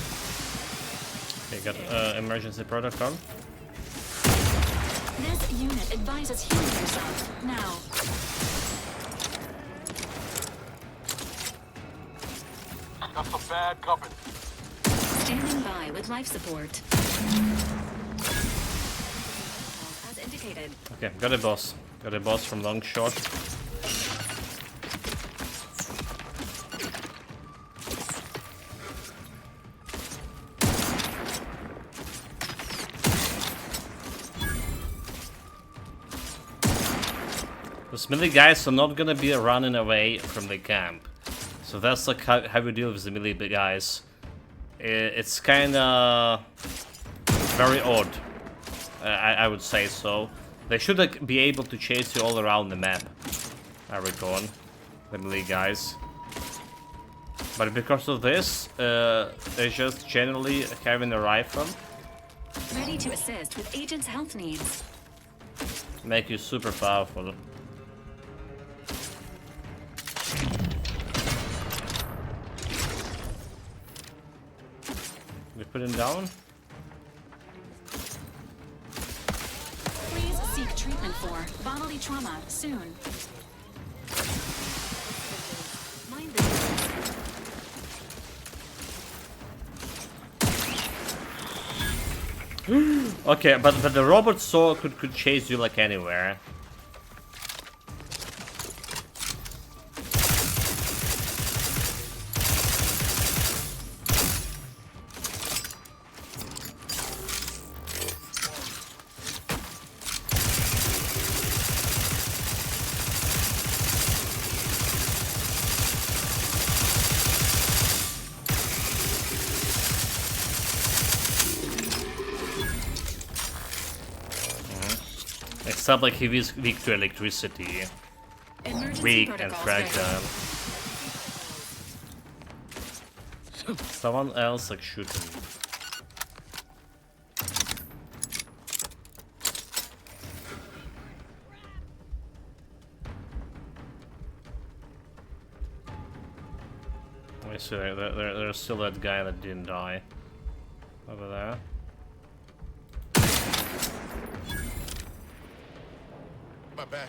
Okay, got emergency protocol. This unit advises healing yourself now. Got some bad company. Standing by with life support. As indicated. Okay, got a boss. Got a boss from long shot. Those melee guys are not gonna be running away from the camp. So that's like how we deal with the melee guys. It's kinda very odd. I would say so. They should like, be able to chase you all around the map, I reckon, the melee guys. But because of this, they're just generally having a rifle. Ready to assist with agent's health needs. Make you super powerful. We put him down. Please seek treatment for bodily trauma soon. Mind the Okay, but the robot saw could chase you like anywhere. Except like he is weak to electricity. Emergency Weak and protocols fragile. Someone else like shooting. so there's still that guy that didn't die over there. My back.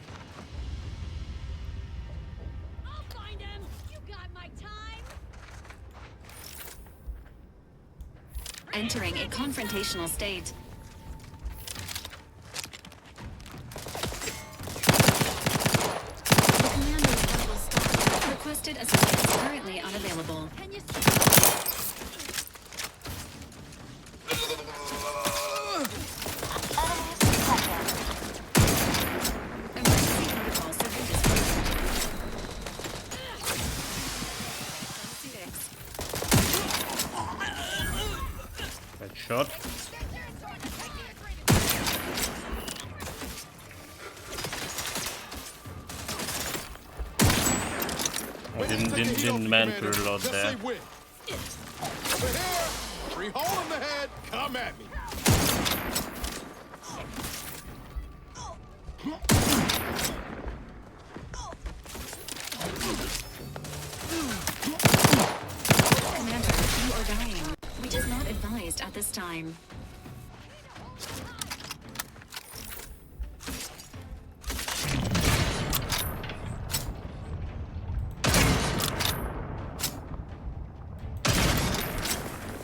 I'll find him. You got my time. Entering a confrontational state. The commander's level stop. Requested assistance currently unavailable. Emergency protocol circuit disposed. That shot. I didn't mean to reload Just there. say when. Over here. Three hole in the head. Come at me. Commander, you are dying. Which is not advised at this time.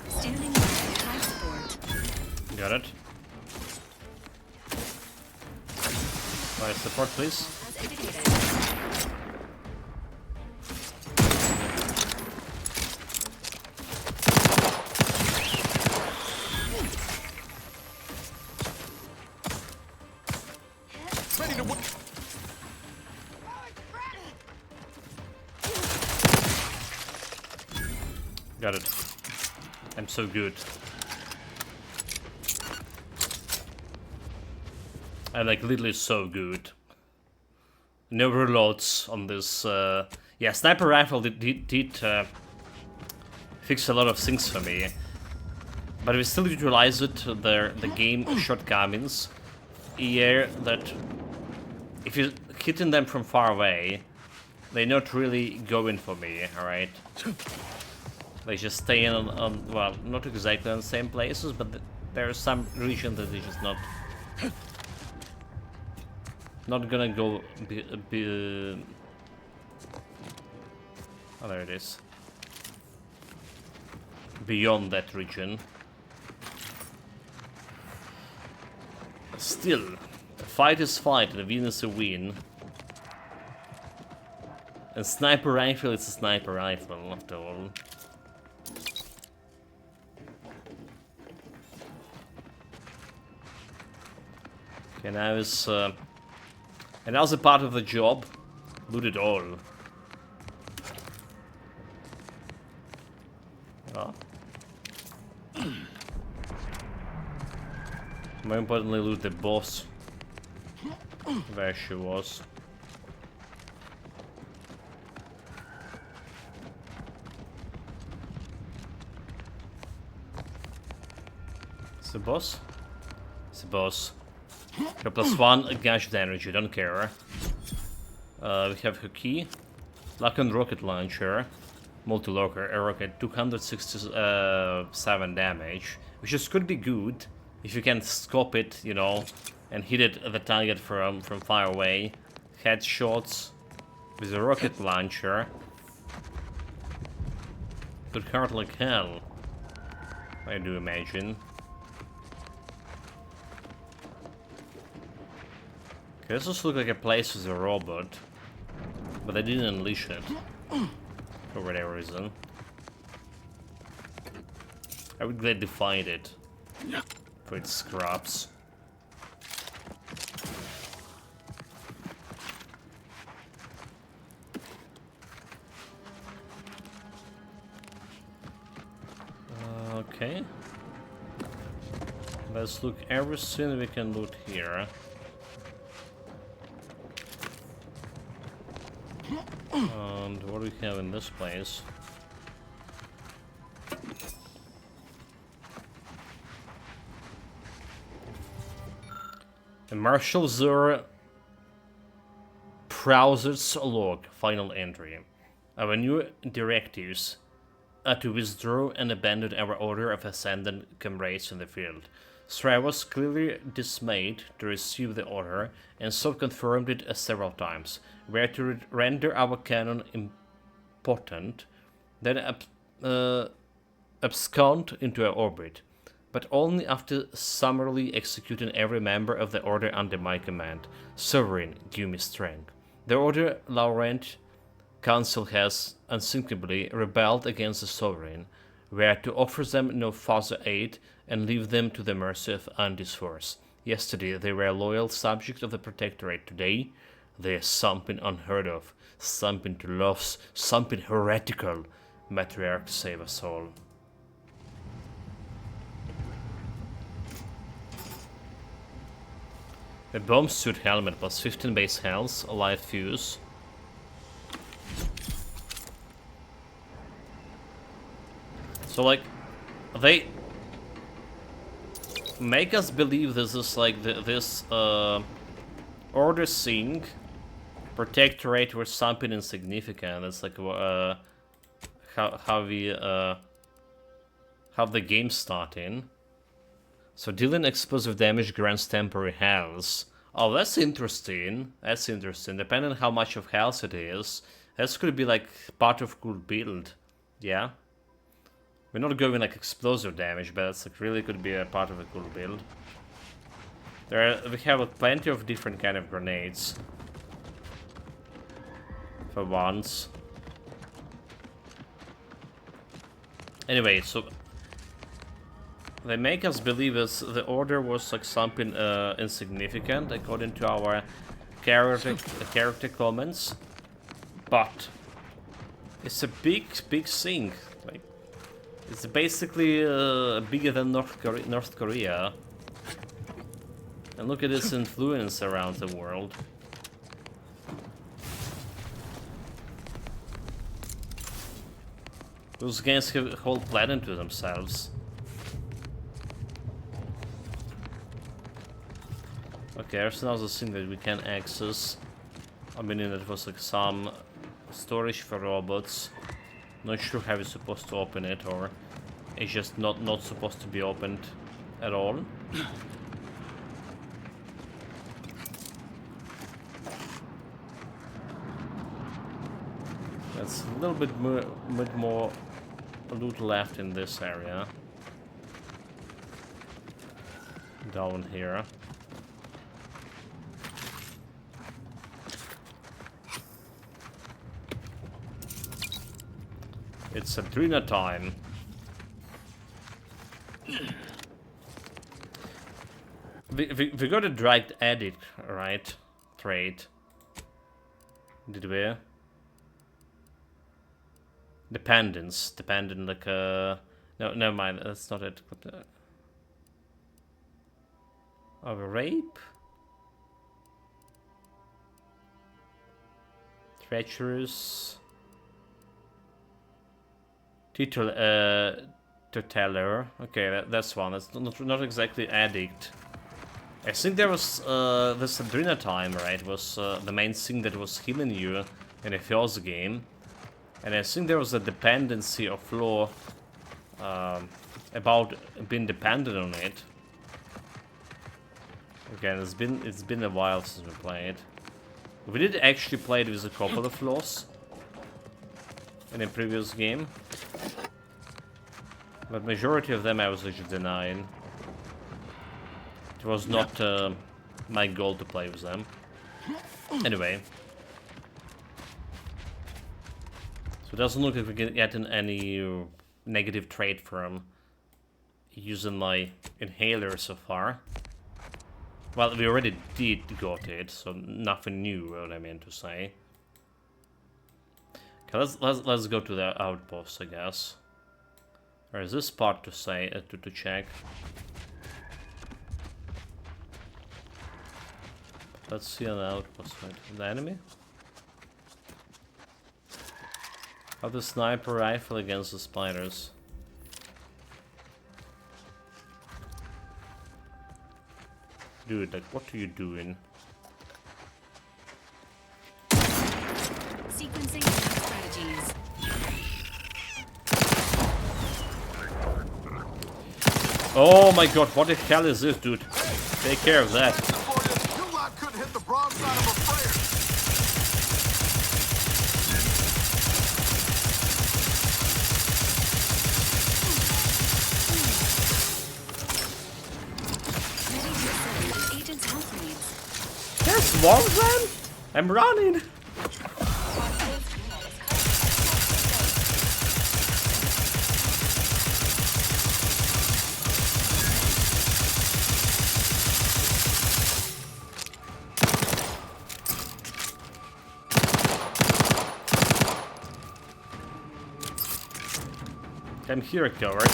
Standing by, high support. Got it. Fire support, please. As indicated. Ready to win. Got it. I'm so good. I'm like literally so good. No reloads on this. Yeah, sniper rifle did fix a lot of things for me, but we still utilize it. The game shortcomings. Yeah, that if you're hitting them from far away, they're not really going for me. All right. They just stay on well, not exactly on the same places, but there are some regions that they're just not gonna go oh, there it is. Beyond that region. Still, a fight is fight and a win is a win. And sniper rifle is a sniper rifle, after all. Okay, now is and that was a part of the job. Loot it all. Oh. More importantly, loot the boss. There she was. It's the boss? It's the boss. Okay, +1 gadget energy, don't care. We have her key. Lock and rocket launcher. Multi-locker, a rocket, 267 damage. Which is could be good if you can scope it, you know, and hit it at the target from far away. Headshots with a rocket launcher. Could hurt like hell, I do imagine. Okay, this just looks like a place with a robot, but they didn't unleash it for whatever reason. I would gladly find it for its scraps. Okay. Let's look everything we can loot here. And what do we have in this place? A Marshal Zur Browser's log, final entry. Our new directives. to withdraw and abandon our order of ascendant comrades in the field. Sra was clearly dismayed to receive the order, and so confirmed it several times. We are to render our cannon impotent, then abscond into our orbit, but only after summarily executing every member of the order under my command. Sovereign, give me strength. The Order Laurent Council has unthinkably rebelled against the Sovereign. We are to offer them no further aid and leave them to the mercy of Andy's force. Yesterday they were loyal subjects of the Protectorate. Today they are something unheard of, something to love, something heretical. Matriarch, save us all. A bomb suit helmet plus 15 base health, a live fuse. So like, they make us believe this is like this order thing, Protectorate was something insignificant. It's like how the game starting. So dealing explosive damage grants temporary health. Oh, that's interesting. That's interesting. Depending on how much of health it is, this could be like part of cool build. Yeah. We're not going like explosive damage, but it's like really could be a part of a cool build. We have plenty of different kind of grenades. For once. Anyway, so they make us believe the order was like something insignificant according to our character comments, but it's a big thing. Like, it's basically bigger than North Korea. And look at its influence around the world. Those guys have a whole planet to themselves. Okay, there's another thing that we can access. I mean, it was like some storage for robots. Not sure how we're supposed to open it, or it's just not supposed to be opened at all. There's a little bit more loot left in this area. Down here. It's Adrena time. We got a dragged edit, right? Trade. Did we? Dependence. Dependent like no, never mind, that's not it. Of a rape? Treacherous. Tutelar. Okay, that's one. That's not exactly addict. I think there was this Adrena time, right? Was the main thing that was healing you in the first game, and I think there was a dependency of law about being dependent on it. Again, it's been a while since we played. We did actually play it with a couple of flaws in a previous game, but majority of them I was actually denying. It was not my goal to play with them. Anyway, so it doesn't look like we can get any negative trait from using my inhaler so far. Well, we already did got it, so nothing new, what I meant to say. Okay, let's go to the outpost, I guess. Or is this part to say to check? Let's see an outpost, right? The enemy? How the sniper rifle against the spiders? Dude, like, what are you doing? Sequencing strategies. Oh my god, what the hell is this, dude? Take care of that. You lot couldn't hit the broadside of a freighter. Agent's health needs. There's Warzone? I'm running. I'm here, coward.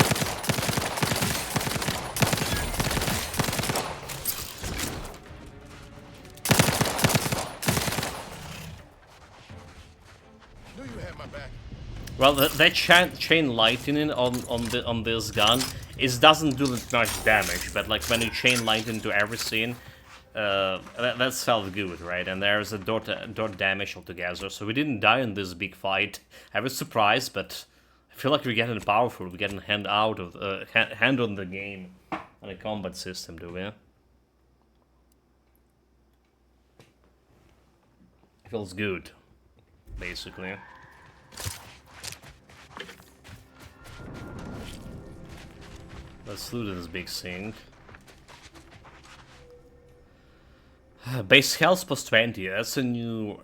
Knew you had my back. Well, that chain lightning on this gun doesn't do that much damage, but like when you chain lightning to every scene, that felt good, right? And there's a dot damage altogether, so we didn't die in this big fight. I was surprised, but I feel like we're getting powerful. We're getting hand on the game on the combat system, do we? It feels good, basically. Let's loot this big thing. Base health plus 20. That's a new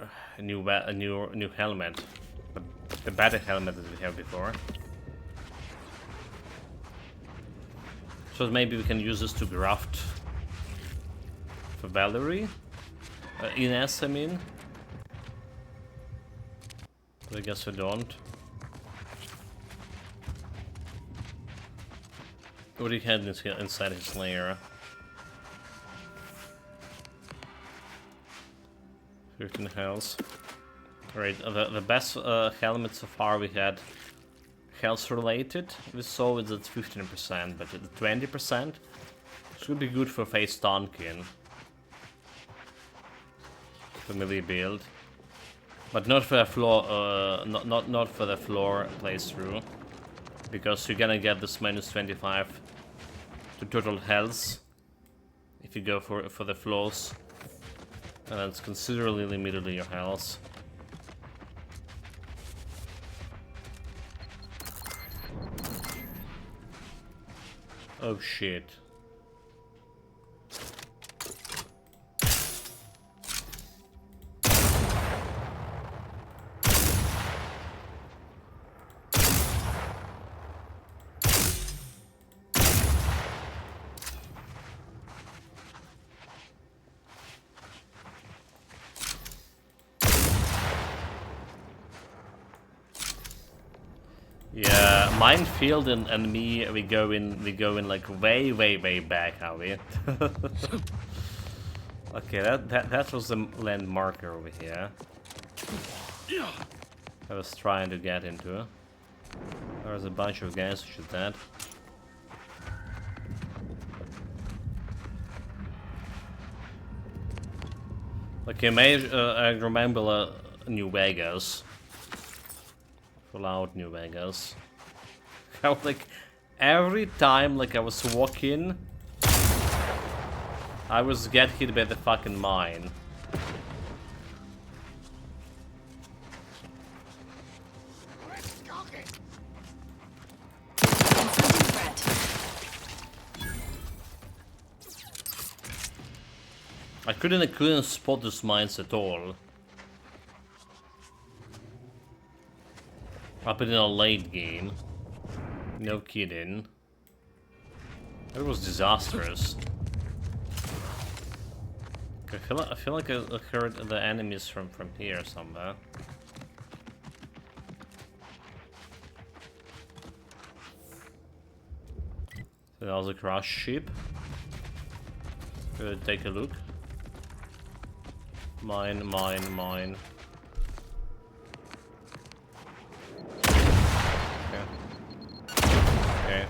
helmet. The better helmet that we have before. So maybe we can use this to graft for Valerie. Ines, I mean. But I guess we don't. What do you have inside his lair? 15 health. Right, the best helmet so far we had health related. We saw it's at 15%, but at 20% should be good for face Tonkin. Familiar build, but not for a floor. Not for the floor playthrough, because you're gonna get this minus 25 to total health if you go for the floors, and it's considerably limited in your health. Oh shit. Yeah, Minefield and me, we go in like way back, are we? Okay, that was the land marker over here. I was trying to get into. There was a bunch of guys who shoot that. Okay, I remember New Vegas. Fallout New Vegas. How like every time like I was walking, I was get hit by the fucking mine. I couldn't spot these mines at all. Up in a late game. No kidding. It was disastrous. I feel like I heard the enemies from here somewhere. So that was a crash ship. Take a look. Mine. Okay.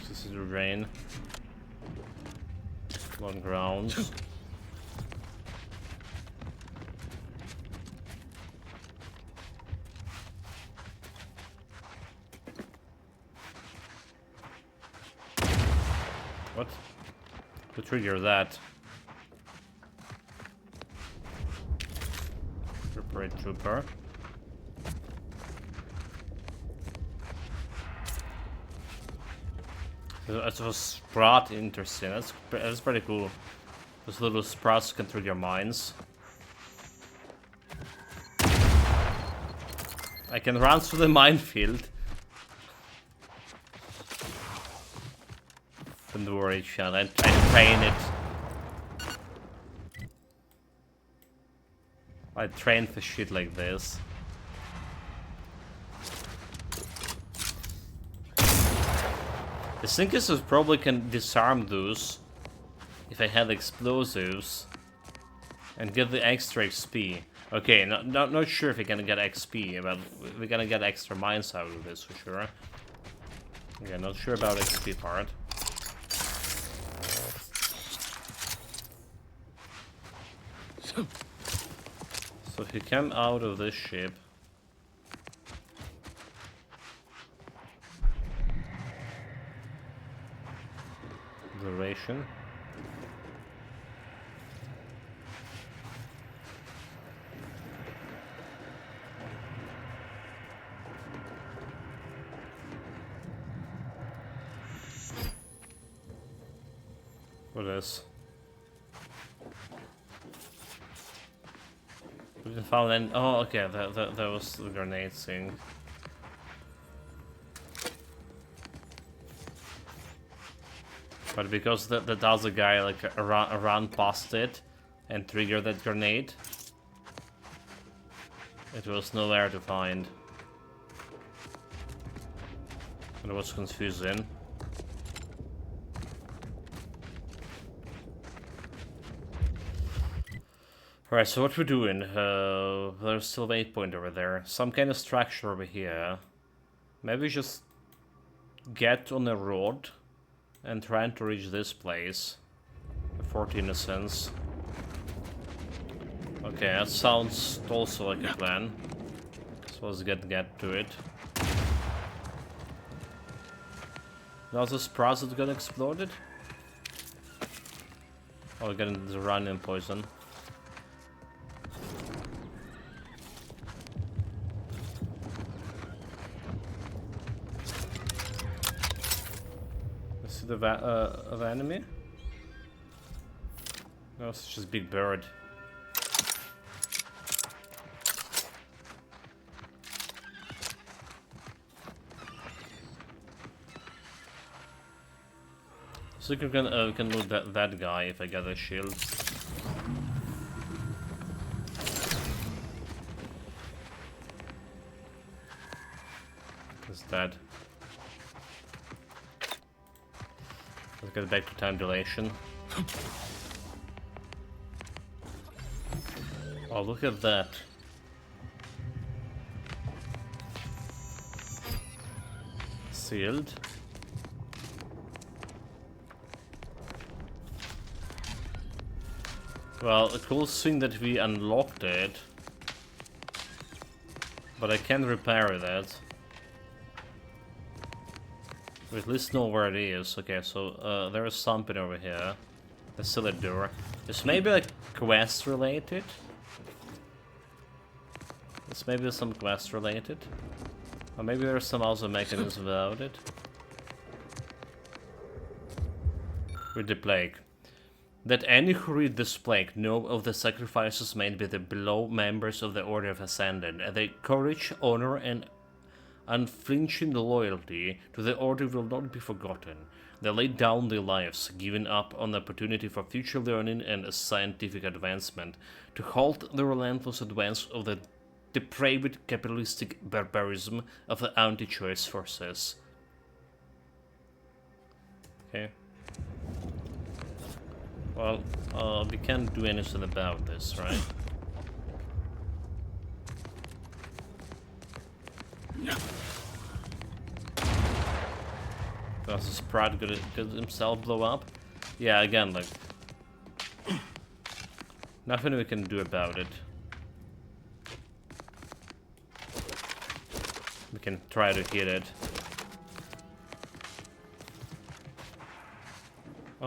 This is the rain. Long grounds. What? To trigger that. Reparate trooper. That was Sprat, interesting. That's pretty cool. Those little Sprats can trigger mines. I can run through the minefield. Don't worry, Sean. I train it. I train for shit like this. The thing is, I probably can disarm those if I had explosives and get the extra XP. Okay, not sure if we're gonna get XP, but we're gonna get extra mines out of this for sure. Yeah, not sure about XP part. So if you come out of this ship, duration. What is? We didn't found any. Oh, okay. That was the grenade thing. But because that other guy like ran past it and triggered that grenade, it was nowhere to find. And it was confusing. Alright, so what we're doing, there's still a waypoint over there. Some kind of structure over here. Maybe just get on a road and trying to reach this place. The Fort Innocence. Okay, that sounds also like a plan. So let's get to it. Now the Sprats that got exploded? Oh, we're getting the random poison. Of enemy? No, it's just big bird. So we can loot that guy if I get a shield. He's dead. Let's get back to time dilation. Oh, look at that. Sealed. Well, a cool thing that we unlocked it, but I can't repair that. We at least know where it is. Okay, so there is something over here. There's still a door. This may be like quest related. This may be some quest related. Or maybe there's some other mechanism about it. With the plague. That any who read this plague know of the sacrifices made by the below members of the Order of Ascendant, and their courage, honor, and unflinching loyalty to the Order will not be forgotten. They laid down their lives, giving up on the opportunity for future learning and scientific advancement, to halt the relentless advance of the depraved capitalistic barbarism of the anti-choice forces. Okay. Well, we can't do anything about this, right? Does the Sprat get himself blow up? Yeah, again, like... nothing we can do about it. We can try to hit it.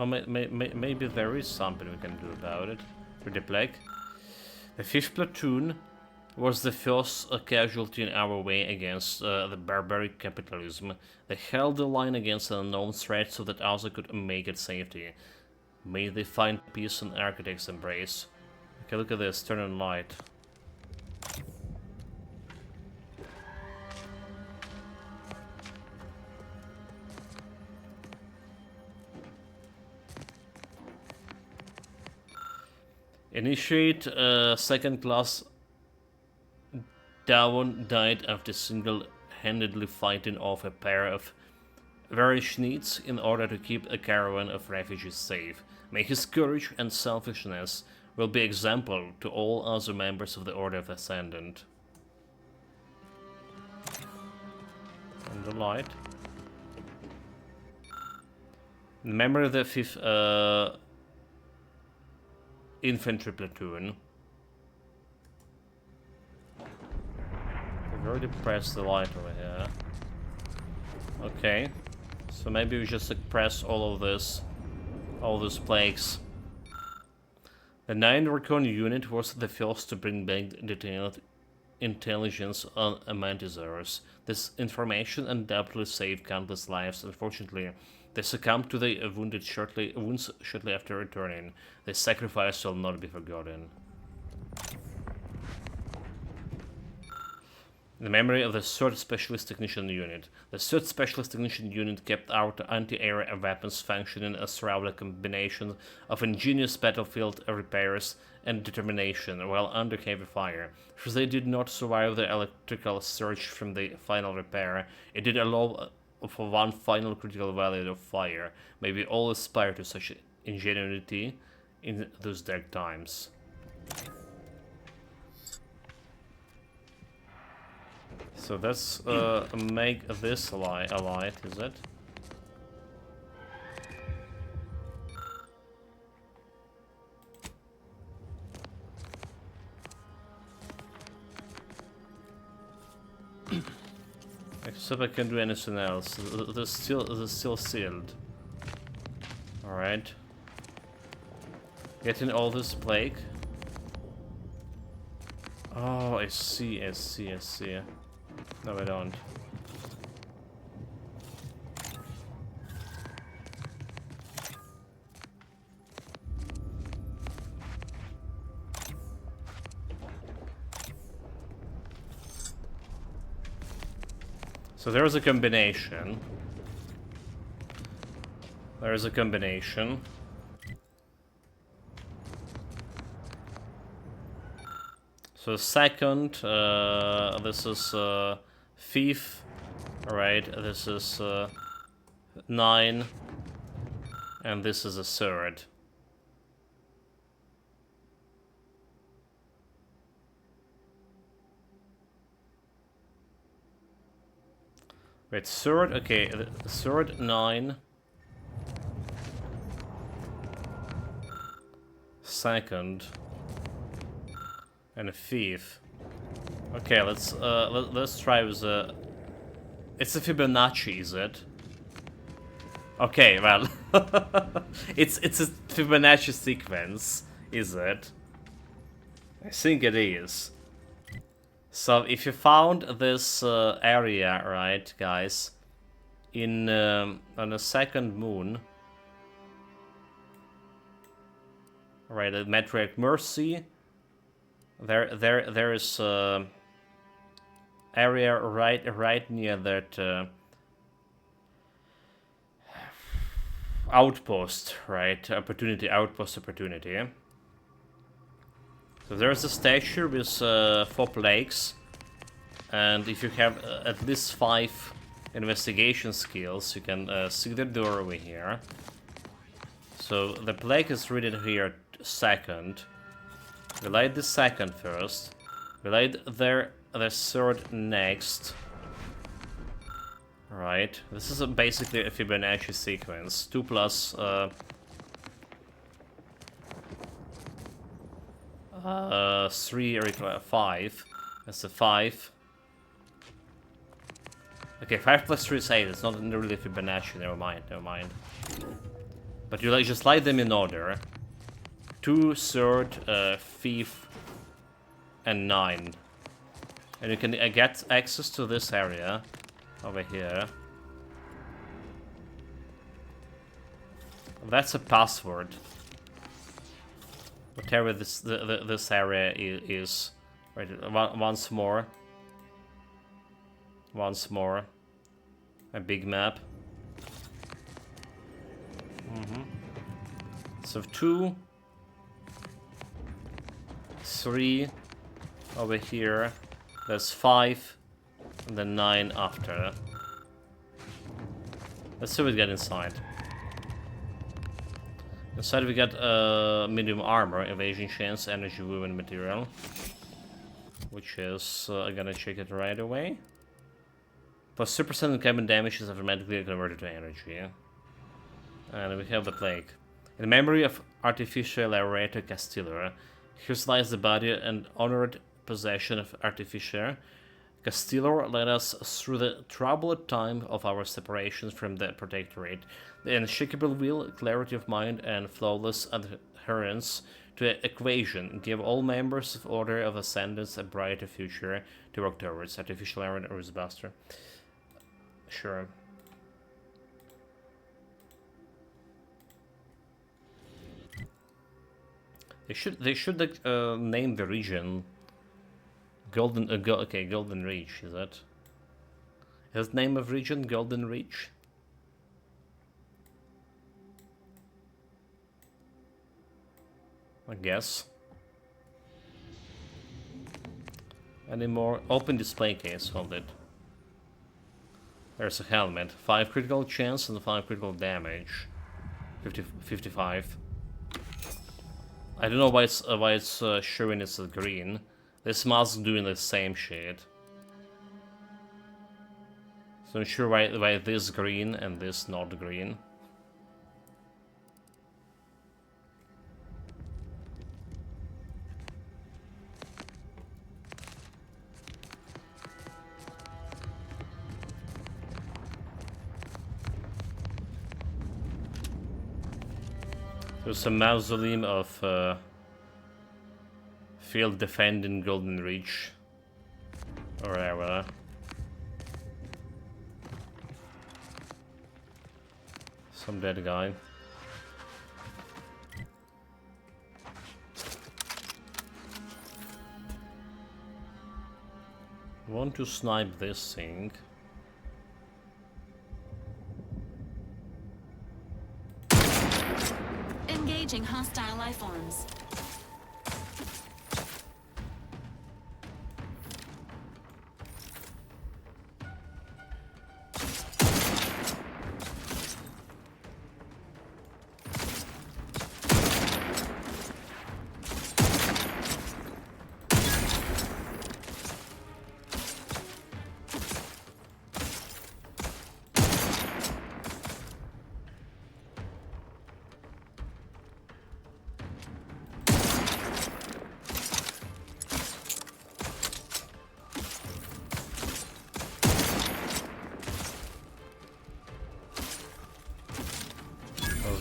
Well, maybe there is something we can do about it. With the plague. The 5th platoon was the first casualty in our way against the barbaric capitalism. They held the line against an unknown threat so that others could make it safety. May they find peace and architects' embrace. Okay, look at this, turn on light. Initiate second class. Davon died after single-handedly fighting off a pair of Varishnids in order to keep a caravan of refugees safe. May his courage and selfishness will be example to all other members of the Order of Ascendant. And the light. Remember the 5th infantry platoon. I've already pressed the light over here. Okay. So maybe we just press all these plagues. The 9th Recon unit was the first to bring back detailed intelligence on Amantisars. This information undoubtedly saved countless lives. Unfortunately, they succumbed to the wounds shortly after returning. Their sacrifice will not be forgotten. The memory of the 3rd Specialist Technician Unit. The 3rd Specialist Technician Unit kept our anti-air weapons functioning as throughout a combination of ingenious battlefield repairs and determination while under heavy fire. If they did not survive the electrical surge from the final repair, it did allow for one final critical value of fire. May we all aspire to such ingenuity in those dark times. So let's make this a light, is it? Except I can't do anything else. They're still sealed. Alright. Getting all this plague. Oh, I see. No, I don't. So there's a combination. There's a combination. So second, this is 5th, right? This is 9, and this is a 3rd. Wait, 3rd, okay, 3rd, 9. 2nd. And a 5th. Okay, let's try with the... It's a Fibonacci, is it? Okay, well... it's a Fibonacci sequence, is it? I think it is. So if you found this area, right, guys, in on a 2nd moon, right, at Matriarch Mercy, there is area right near that outpost, right? Outpost opportunity. So there's a statue with 4 plagues, and if you have at least 5 investigation skills, you can see the doorway here. So the plague is written here 2nd. We light the 2nd first. We light the 3rd next. Right. This is basically a Fibonacci sequence. 2 plus 3 or 5. That's a 5. Okay, 5 plus 3 is 8. It's not really Fibonacci. Never mind. But you like just light them in order. 2, 3rd, 5th, and 9. And you can get access to this area over here. That's a password. Whatever this area is. Right, once more. Once more. A big map. So 2, 3 over here. There's 5, and then 9 after. Let's see what we get inside. Inside we get medium armor, evasion chance, energy woven material. Which is, I'm gonna check it right away. Plus 2% of cabin damage is automatically converted to energy. And we have the plague. In memory of Artificer Laureato Castillo, here lies the body and honored possession of Artificer. Castillo led us through the troubled time of our separations from the Protectorate. The unshakable will, clarity of mind, and flawless adherence to the equation give all members of Order of Ascendants a brighter future to work towards. Artificial Iron or Buster. Sure. They should name the region Golden Reach, is that? Is the name of region Golden Reach? I guess. Any more? Open display case, hold it. There's a helmet. 5 critical chance and 5 critical damage. 55. I don't know why it's showing it's green. This mask doing the same shit. So I'm sure why this green and this not green. There's a mausoleum of field defending Golden Reach or whatever. Some dead guy. Want to snipe this thing. Engaging hostile life forms.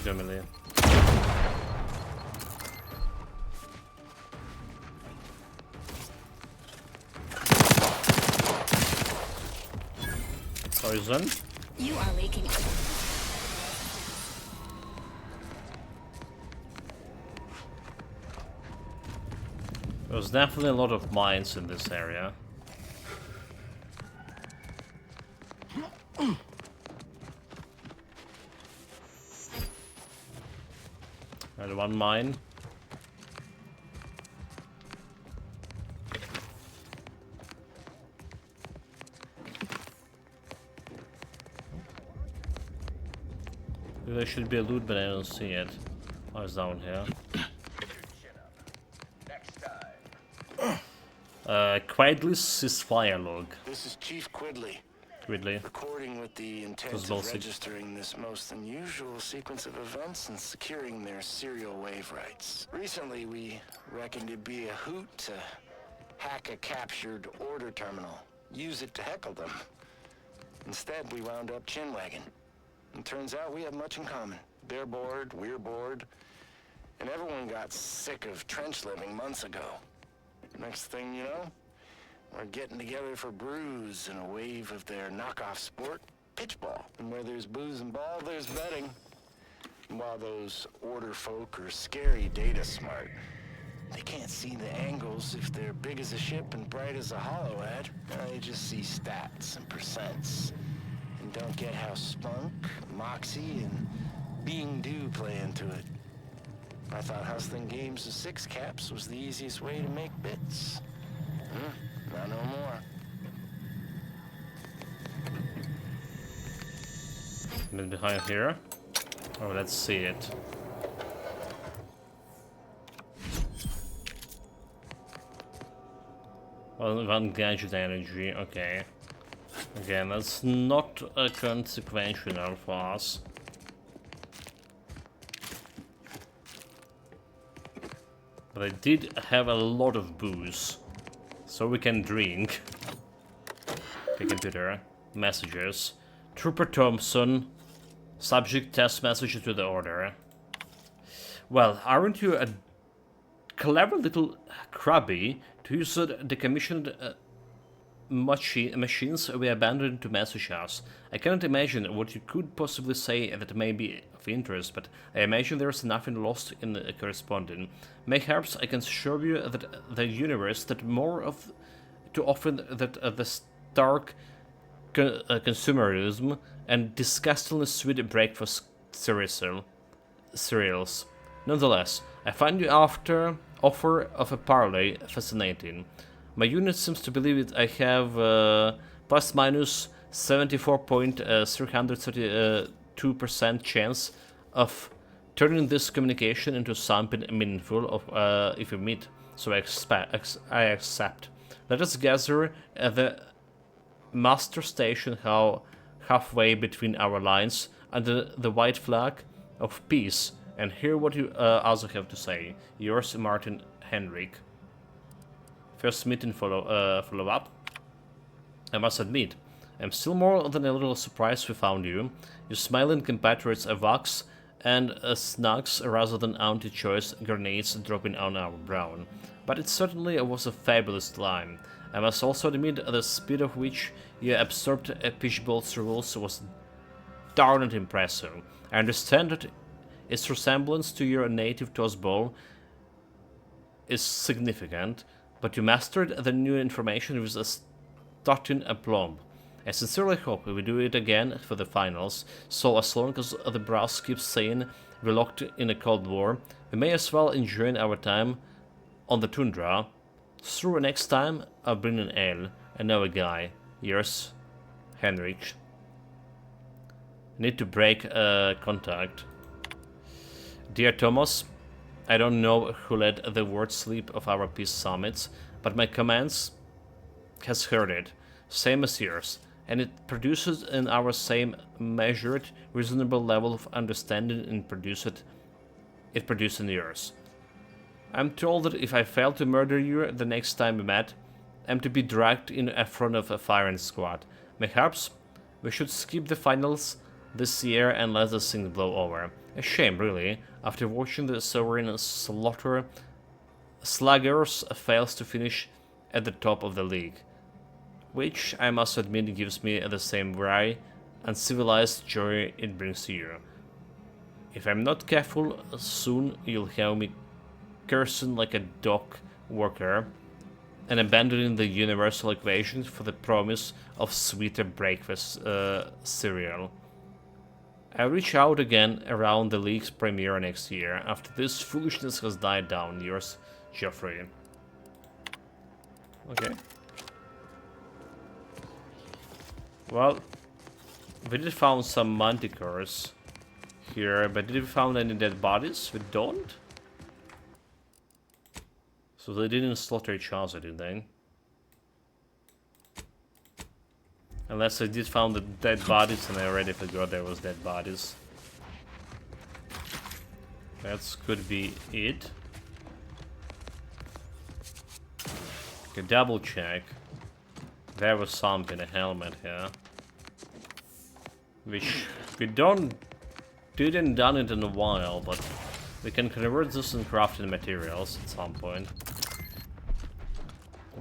Germany. Poison. You are leaking. There's definitely a lot of mines in this area. And one mine. There should be a loot, but I don't see it. Oh, it's down here. Quidley's ceasefire log. This is Chief Quidley. Quidley. Recording with the intent of registering this most unusual sequence of events and securing their serial wave rights. Recently, we reckoned it'd be a hoot to hack a captured order terminal. Use it to heckle them. Instead, we wound up chinwagging. And turns out we have much in common. They're bored, we're bored, and everyone got sick of trench living months ago. Next thing you know, we're getting together for brews in a wave of their knockoff sport, pitchball. And where there's booze and ball, there's betting. And while those order folk are scary data smart, they can't see the angles if they're big as a ship and bright as a hollow ad. They just see stats and percents and don't get how spunk, moxie, and being due play into it. I thought hustling games of six caps was the easiest way to make bits. Not no more. A bit behind here. Oh, let's see it. One gadget energy, okay. Again, that's not consequential for us. But I did have a lot of booze, so we can drink. Okay, computer. Messages. Trooper Thompson. Subject test message to the order. Well, aren't you a clever little crabby to use the decommissioned machines we abandoned to message us? I cannot imagine what you could possibly say that may be of interest, but I imagine there's nothing lost in the corresponding. Mayhaps I can assure you that the universe that too often that the stark consumerism and disgustingly sweet breakfast cereals. Nonetheless, I find your offer of a parlay fascinating. My unit seems to believe that I have plus minus 74.332% chance of turning this communication into something meaningful if we meet, so I accept. Let us gather at the master station halfway between our lines under the white flag of peace and hear what you also have to say. Yours, Martin Henrik. First meeting follow-up. I must admit, I'm still more than a little surprised we found you. Your smiling compatriots are Vox and Snugs rather than anti-choice grenades dropping on our brown. But it certainly was a fabulous climb. I must also admit the speed of which you absorbed Pitchball's rules was darned impressive. I understand that its resemblance to your native toss ball is significant, but you mastered the new information with a stunning aplomb. I sincerely hope we do it again for the finals, so as long as the brass keeps saying we're locked in a Cold War, we may as well enjoy our time on the tundra. Through next time, I'll bring an ale. I know a guy. Yours, Henrik. Need to break contact. Dear Thomas, I don't know who led the word sleep of our peace summits, but my commands has heard it, same as yours, and it produces in our same measured, reasonable level of understanding and produced in yours. I'm told that if I fail to murder you the next time we met, I'm to be dragged in front of a firing squad. Perhaps we should skip the finals this year and let the thing blow over. A shame, really, after watching the Sovereign slaughter, Sluggers fails to finish at the top of the league, which I must admit gives me the same dry, uncivilized joy it brings to you. If I'm not careful, soon you'll have me cursing like a dock worker and abandoning the universal equation for the promise of sweeter breakfast cereal. I'll reach out again around the league's premiere next year, after this foolishness has died down. Yours, Geoffrey. Okay. Well, we did found some manticores here, but did we found any dead bodies? We don't? So they didn't slaughter each other, did they? Unless I did found the dead bodies and I already forgot there was dead bodies. That could be it. Okay, double check. There was something, a helmet here. Which we don't didn't done it in a while, but we can convert this and craft in materials at some point.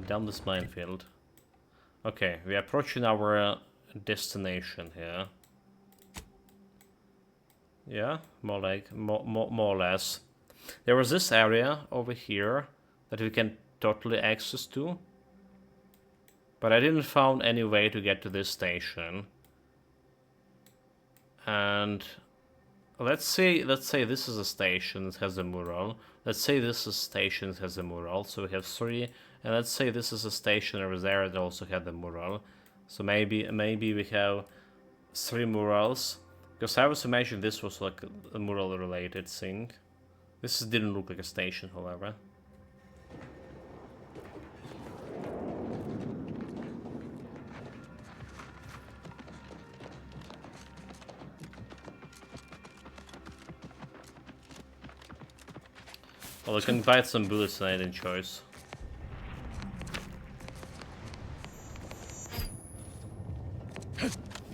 Down this minefield. Okay, we're approaching our destination here. Yeah, more or less. There was this area over here that we can totally access to, but I didn't found any way to get to this station. And let's say this is a station that has a mural. Let's say this is a station that has a mural. So we have 3, and let's say this is a station over there that also had the mural. So maybe we have 3 murals. Because I was imagining this was like a mural related thing. This didn't look like a station, however. Well, I can bite some bullets and I didn't choice.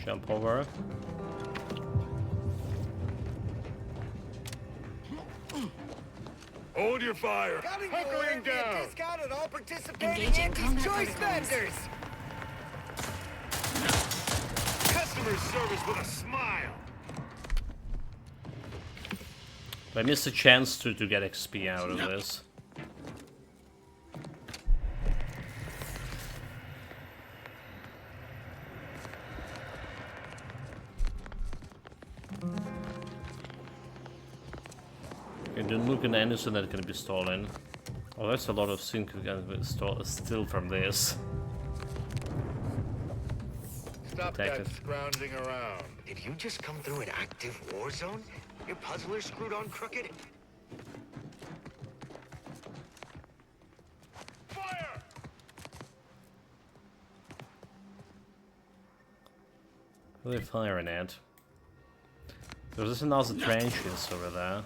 Jump over. Hold your fire. Hunkering down. Discount at all participating Engaging Andy's combat choice protocols. vendors. Customer service with a smile. I missed a chance to get XP out of this. It didn't look at anything that can be stolen. Oh, that's a lot of things we can steal from this. Stop Take that it. scrounging around. Did you just come through an active war zone? Your puzzler screwed on crooked? Fire! Who are they firing at? There's another trenches over there.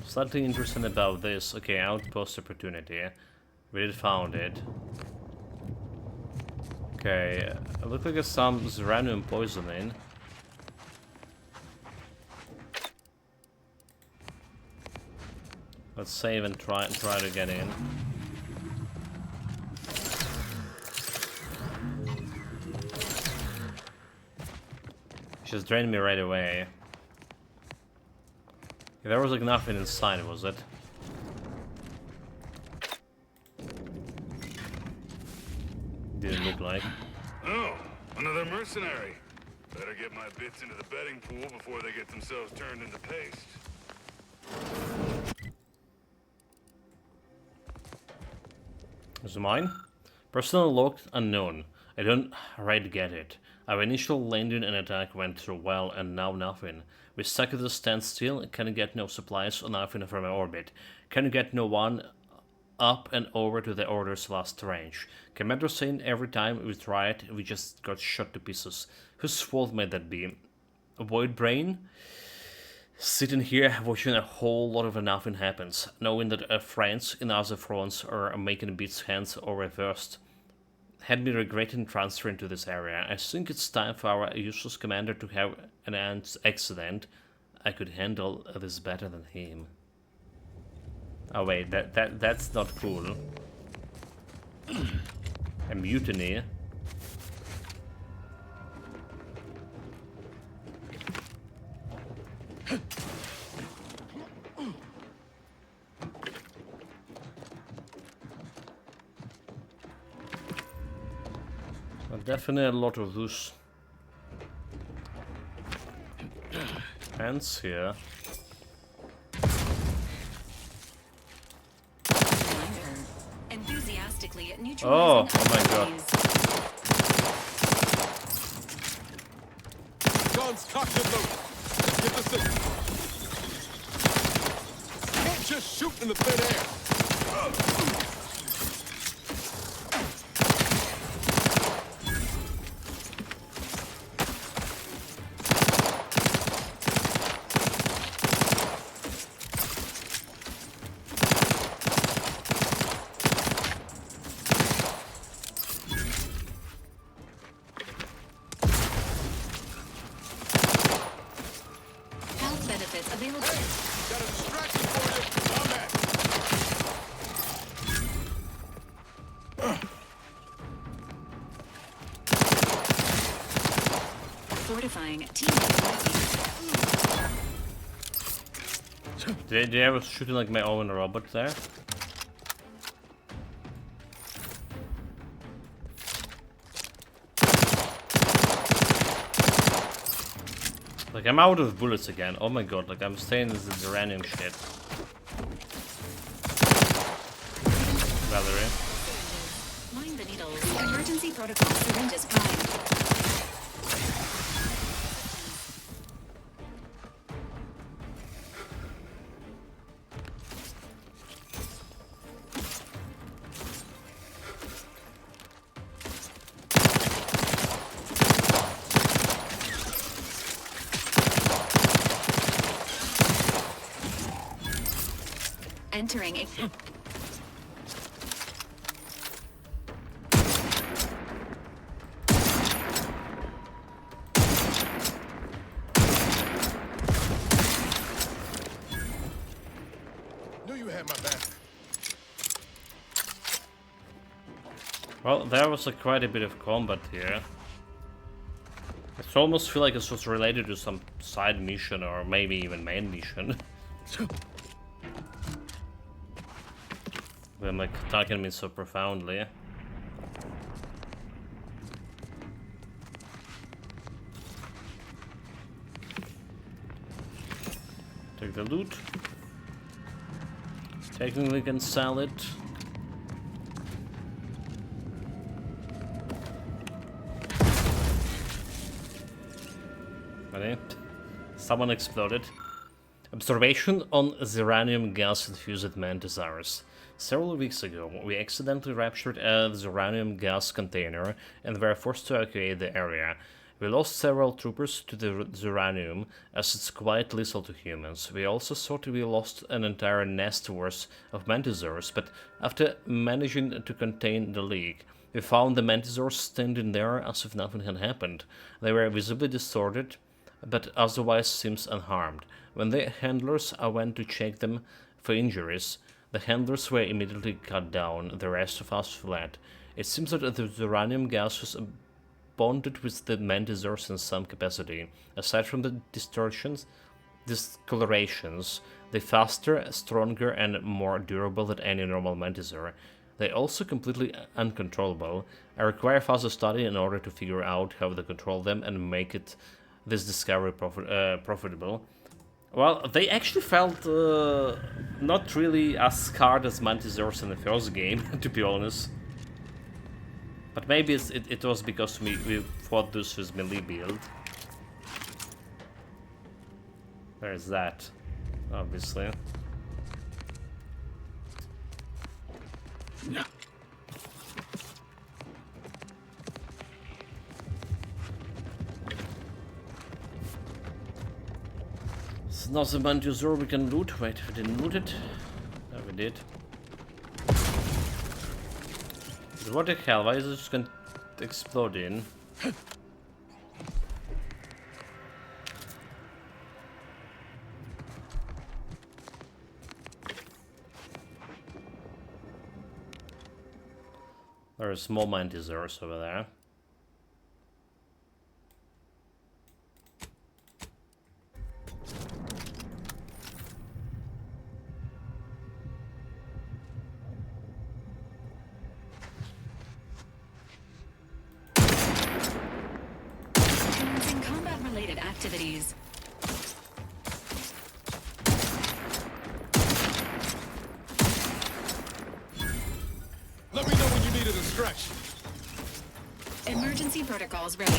Slightly interesting about this. Okay, outpost opportunity. We did found it. Okay, it looks like there's some random poisoning. Let's save and try to get in. Just drained me right away. There was like nothing inside, was it? Didn't look like. Oh, another mercenary. Better get my bits into the betting pool before they get themselves turned into paste. Is it mine? Personnel locked unknown. I don't right get it. Our initial landing and attack went through well, and now nothing. We stuck at a standstill, can get no supplies or nothing from our orbit. Can get no one up and over to the Order's last range. Commander saying every time we tried, we just got shot to pieces. Whose fault might that be? A void brain? Sitting here watching a whole lot of nothing happens, knowing that our friends in other fronts are making bits hands or reversed. Had me regretting transferring to this area. I think it's time for our useless commander to have an accident. I could handle this better than him. Oh wait, that's not cool. A mutiny. Well, definitely a lot of loose hands here. Enthusiastically Oh, neutralizing oh my god. enemies. Guns cocked and loaded. Let's get the signal. Can't just shoot in the thin air. fortifying team. Did I was shooting like my own robot there? Like I'm out of bullets again. Oh my god, like I'm staying in this uranium shit. Valerie. Mind the needles. Emergency protocol syringes primed. Entering a... Knew you had my back. Well, there was like quite a bit of combat here. It almost feel like this was related to some side mission or maybe even main mission. They're like attacking me so profoundly. Take the loot. Technically can sell it. Ready? Someone exploded. Observation on Zeranium gas-infused mantisaurs. Several weeks ago, we accidentally raptured a Zeranium gas container and were forced to evacuate the area. We lost several troopers to the Zeranium, as it's quite lethal to humans. We also thought we lost an entire nest worth of mantisaurs, but after managing to contain the leak, we found the mantisaurs standing there as if nothing had happened. They were visibly distorted, but otherwise seems unharmed. When the handlers went to check them for injuries, the handlers were immediately cut down. The rest of us fled. It seems that the uranium gas was bonded with the mantisaurs in some capacity. Aside from the distortions, discolorations, they're faster, stronger, and more durable than any normal mantisaur. They're also completely uncontrollable. I require further study in order to figure out how to control them and make this discovery profitable. Well, they actually felt not really as scarred as mantisaurs in the first game, to be honest. But maybe it was because we fought this with melee build. There's that, obviously. Yeah. It's not the mantisaur we can loot. Wait, we didn't loot it? No, we did. What the hell? Why is it just going to explode in? There are small mantisaurs over there. Activities. Let me know when you need a distraction. Emergency protocols ready.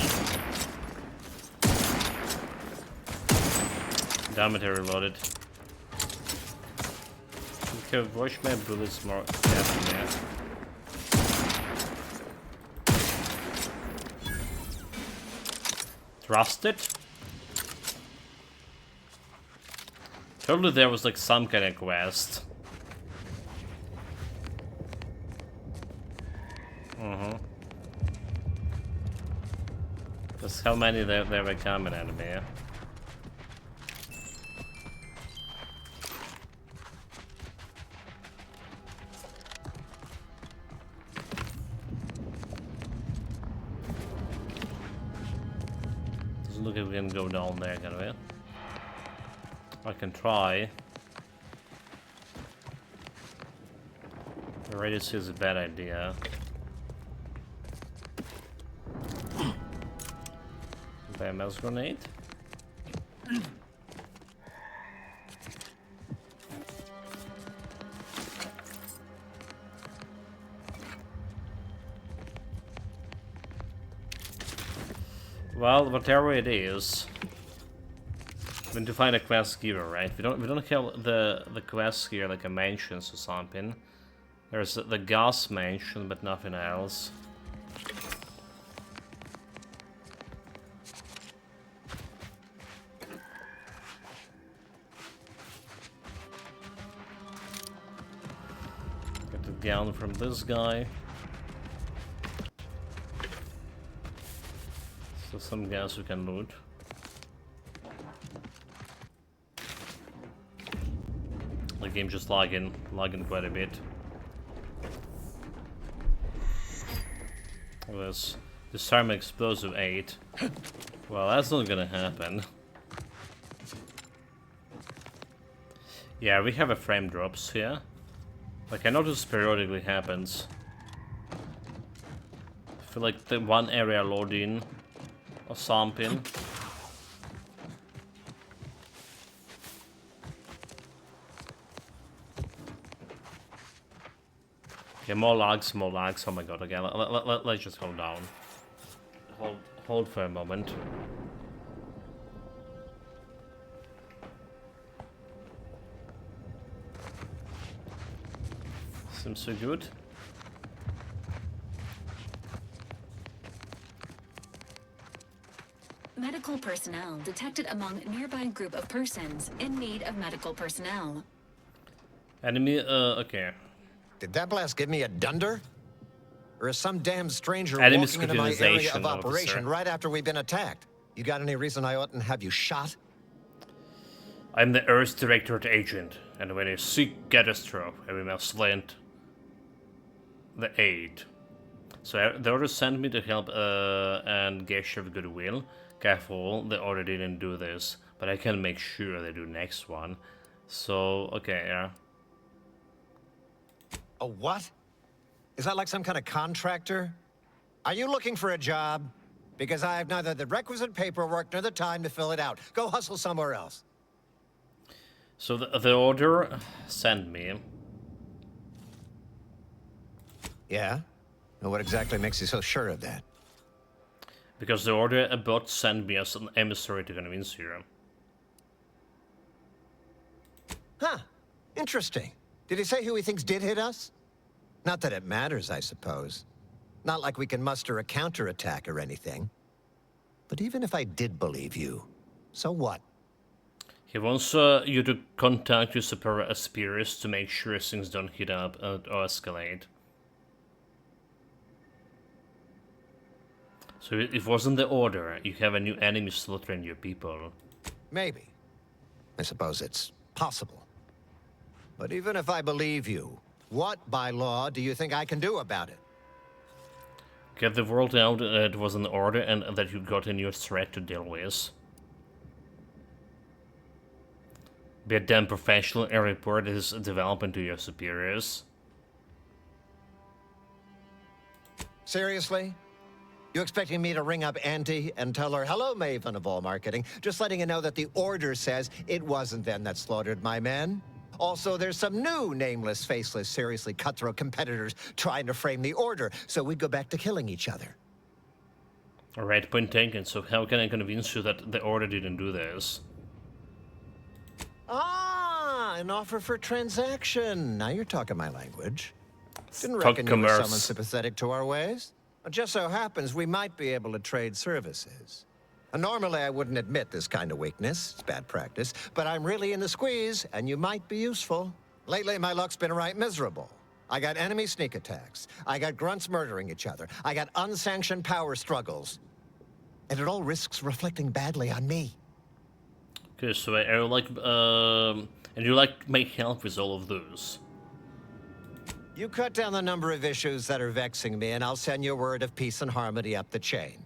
Damn it, I reloaded. Okay, wash my bullets more carefully. Yeah. Trust it? Totally there was like some kind of quest. Just how many there were coming at me, yeah? Doesn't look like we can go down there, can we? I can try. The radius is a bad idea. BMS grenade. Well, whatever it is, we need to find a quest giver, right? We don't have the quest here like a mansions or something. There's the gas mansion, but nothing else. Get the gun from this guy. So some gas we can loot. The game just lagging quite a bit. This disarm explosive 8. Well, that's not gonna happen. Yeah, we have a frame drops here. Like I notice periodically happens. I feel like the one area loading or something. Okay, more lags, more lags. Oh my god, okay, let's just hold down. Hold for a moment. Seems so good. Medical personnel detected among nearby group of persons in need of medical personnel. Enemy, okay. Did that blast give me a dunder? Or is some damn stranger Enemy walking into my area of scrutinization operation officer. right after we've been attacked? You got any reason I oughtn't have you shot? I'm the Earth's Directorate agent, and when you seek catastrophe, we must lend the aid. So the order sent me to help and gesture of goodwill. Careful, the order didn't do this, but I can make sure they do next one. So, okay, yeah. A what? Is that like some kind of contractor? Are you looking for a job? Because I have neither the requisite paperwork nor the time to fill it out. Go hustle somewhere else. So the order sent me. Yeah? And what exactly makes you so sure of that? Because the order about sent me as an emissary to convince you. Huh. Interesting. Did he say who he thinks did hit us? Not that it matters, I suppose. Not like we can muster a counterattack or anything. But even if I did believe you, so what? He wants you to contact your superior Aspirus to make sure things don't heat up or escalate. So it wasn't the order. You have a new enemy slaughtering your people. Maybe. I suppose it's possible. But even if I believe you, what, by law, do you think I can do about it? Get the world out that it was an order and that you got a new threat to deal with. Be a damn professional and report this development to your superiors. Seriously? You expecting me to ring up Auntie and tell her, hello, Maven of all marketing, just letting you know that the order says it wasn't them that slaughtered my men? Also, there's some new nameless, faceless, seriously cutthroat competitors trying to frame the order, so we'd go back to killing each other. Alright, point taken. So how can I convince you that the order didn't do this? Ah, an offer for transaction. Now you're talking my language. Didn't Talk reckon you were commerce. someone sympathetic to our ways. It just so happens we might be able to trade services. Normally, I wouldn't admit this kind of weakness. It's bad practice. But I'm really in the squeeze, and you might be useful. Lately, my luck's been right miserable. I got enemy sneak attacks. I got grunts murdering each other. I got unsanctioned power struggles. And it all risks reflecting badly on me. Okay, so I like, and you like make help with all of those. You cut down the number of issues that are vexing me, and I'll send you word of peace and harmony up the chain.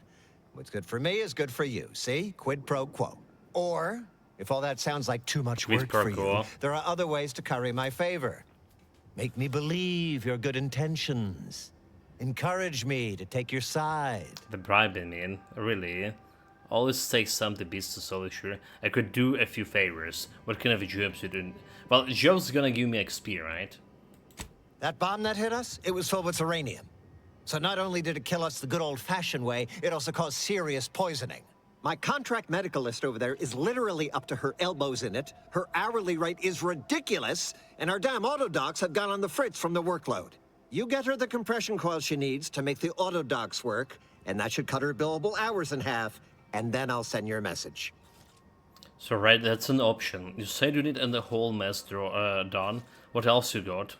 What's good for me is good for you. See? Quid pro quo. Or, if all that sounds like too much Quid work pro for quo. you, there are other ways to curry my favor. Make me believe your good intentions. Encourage me to take your side. The bribe, I mean, really. Always take something beats the solitaire. I could do a few favors. What kind of jobs you doing? Well, job's gonna give me XP, right? That bomb that hit us, it was filled with uranium. So not only did it kill us the good old-fashioned way, it also caused serious poisoning. My contract medicalist over there is literally up to her elbows in it, her hourly rate is ridiculous, and our damn autodocs have gone on the fritz from the workload. You get her the compression coil she needs to make the autodocs work, and that should cut her billable hours in half, and then I'll send your message. So right, that's an option. You said you need the whole mess done. What else you got?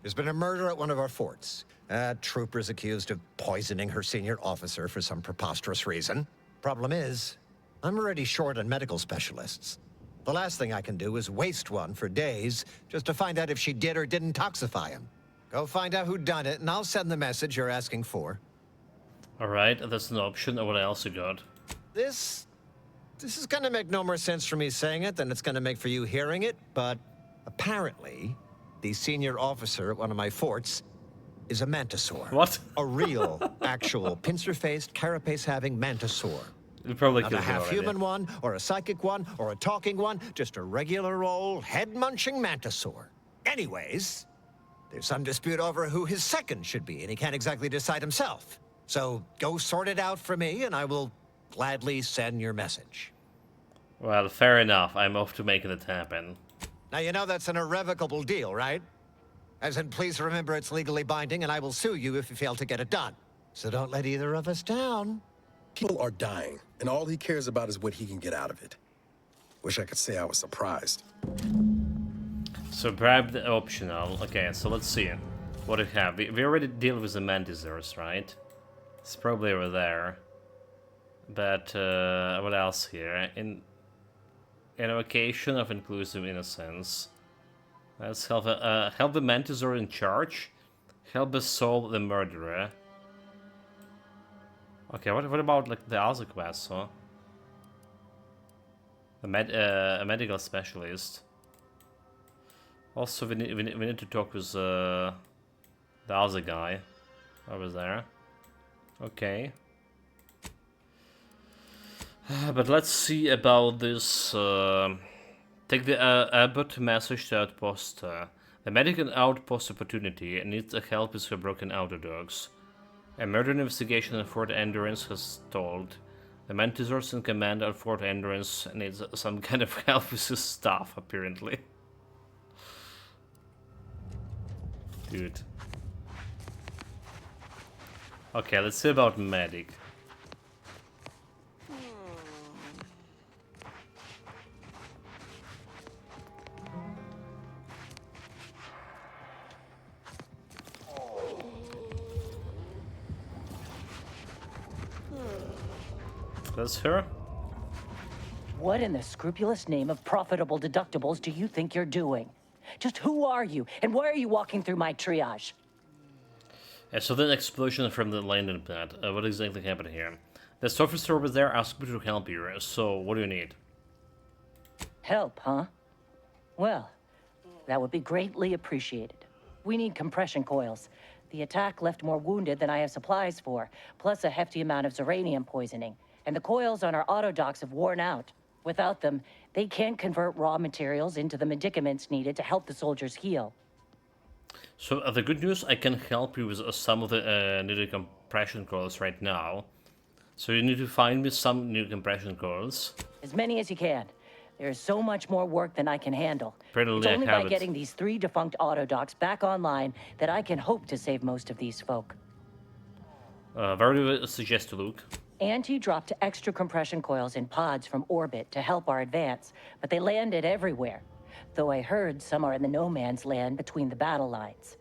There's been a murder at one of our forts. Trooper's accused of poisoning her senior officer for some preposterous reason. Problem is, I'm already short on medical specialists. The last thing I can do is waste one for days just to find out if she did or didn't toxify him. Go find out who done it, and I'll send the message you're asking for. Alright, that's an option. What else you got? This is gonna make no more sense for me saying it than it's gonna make for you hearing it, but apparently, the senior officer at one of my forts is a mantisaur. What? A real, actual, pincer-faced, carapace-having mantisaur. You probably Not killed a me already. half-human one, or a psychic one, or a talking one, just a regular old head-munching mantisaur. Anyways, there's some dispute over who his second should be, and he can't exactly decide himself. So go sort it out for me, and I will gladly send your message. Well, fair enough. I'm off to making it happen. Now, you know that's an irrevocable deal, right? As in, please remember it's legally binding, and I will sue you if you fail to get it done. So don't let either of us down. People are dying, and all he cares about is what he can get out of it. Wish I could say I was surprised. So bribe the optional. Okay, so let's see what we have. We already deal with the mantisaurs, right? It's probably over there. But what else here? In invocation of inclusive innocence. Let's help help the mantisaur in charge. Help us solve the murderer. Okay, what about like the other quest, huh? A medical specialist. Also, we need to talk with the other guy over there. Okay. But let's see about this. Take the Abbott message to Outpost. The medical outpost opportunity needs help with her broken autodogs. A murder investigation at Fort Endurance has stalled. The mantisaurs in command at Fort Endurance needs some kind of help with his staff, apparently. Dude. Okay, let's see about medic. That's her? What in the scrupulous name of profitable deductibles do you think you're doing? Just who are you, and why are you walking through my triage? Yeah, so then explosion from the landing pad. What exactly happened here? This officer over there asked me to help you, so what do you need? Help, huh? Well, that would be greatly appreciated. We need compression coils. The attack left more wounded than I have supplies for, plus a hefty amount of uranium poisoning. And the coils on our autodocs have worn out. Without them, they can't convert raw materials into the medicaments needed to help the soldiers heal. So the good news, I can help you with some of the needed compression coils right now. So you need to find me some new compression coils. As many as you can. There's so much more work than I can handle. Apparently It's only I have by it. getting these 3 defunct autodocs back online that I can hope to save most of these folk. Where do you suggest to look? Auntie dropped extra compression coils in pods from orbit to help our advance, but they landed everywhere. Though I heard some are in the no man's land between the battle lines.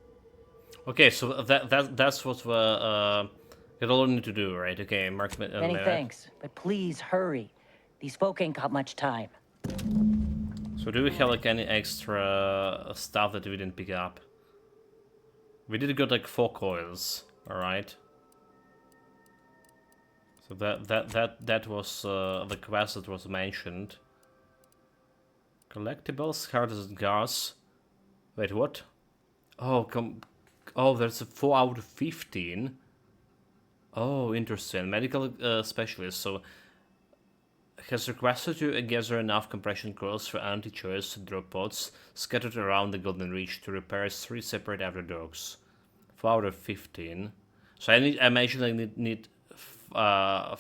Okay, so that's what you all need to do, right? Okay, mark. Many thanks, but please hurry. These folk ain't got much time. So do we have like any extra stuff that we didn't pick up? We did get like 4 coils, all right. So that was the quest that was mentioned. Collectibles, harvested gas. Wait, what? Oh, there's a 4 out of 15. Oh, interesting. Medical specialist. So has requested you gather enough compression coils for anti-choice drop pods scattered around the Golden Reach to repair 3 separate afterdogs. 4 out of 15. So I imagine I need 5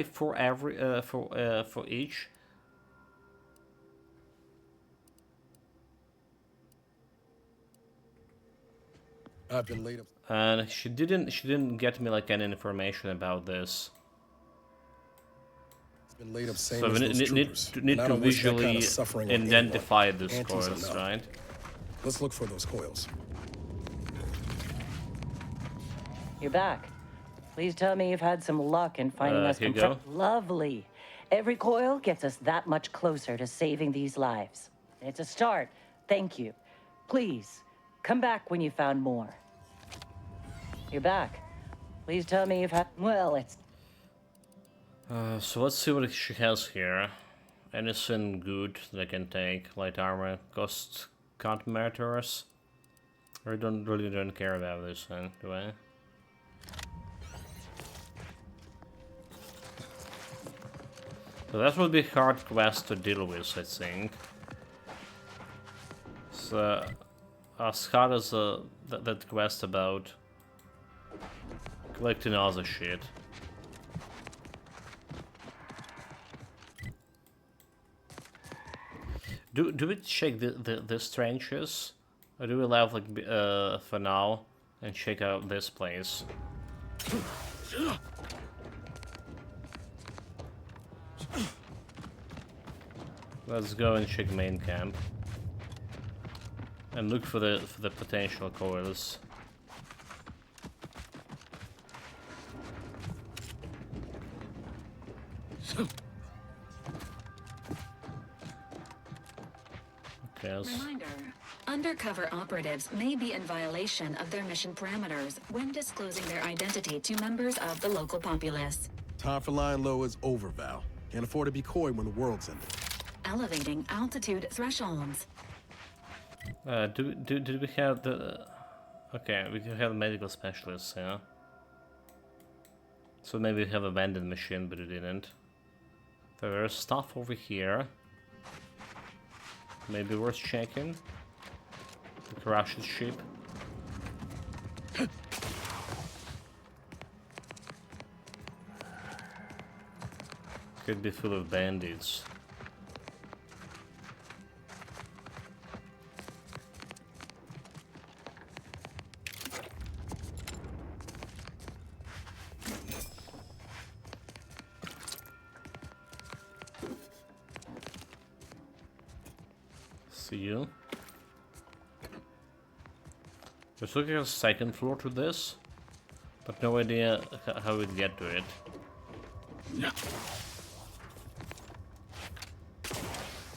for every for each. I've been laid up. And she didn't get me like any information about this. Been laid up same So as we those need troopers. to And I don't wish that kind visually of suffering on identify anyone, those antis or coils, not. right? Let's look for those coils. You're back. Please tell me you've had some luck in finding us. Here you go. Lovely. Every coil gets us that much closer to saving these lives. It's a start. Thank you. Please, come back when you found more. You're back. Please tell me you've had... Well, it's... So let's see what she has here. Anything good that I can take? Light armor, cost countermeasures. I really don't care about this one, do I? So that will be a hard quest to deal with, I think. So as hard as that quest about collecting other shit. Do we check these trenches, or do we leave like for now and check out this place? Let's go and check main camp and look for the potential coils. Yes. Reminder, undercover operatives may be in violation of their mission parameters when disclosing their identity to members of the local populace. Time for lying low is over, Val. Can't afford to be coy when the world's ending. Elevating altitude thresholds. Do we have the... Okay, we can have medical specialists, yeah. So maybe we have a vending machine, but we didn't. There's stuff over here. Maybe worth checking. The crashed ship. Could be full of bandits. See you. Just looking at the second floor to this, but no idea how we'd get to it.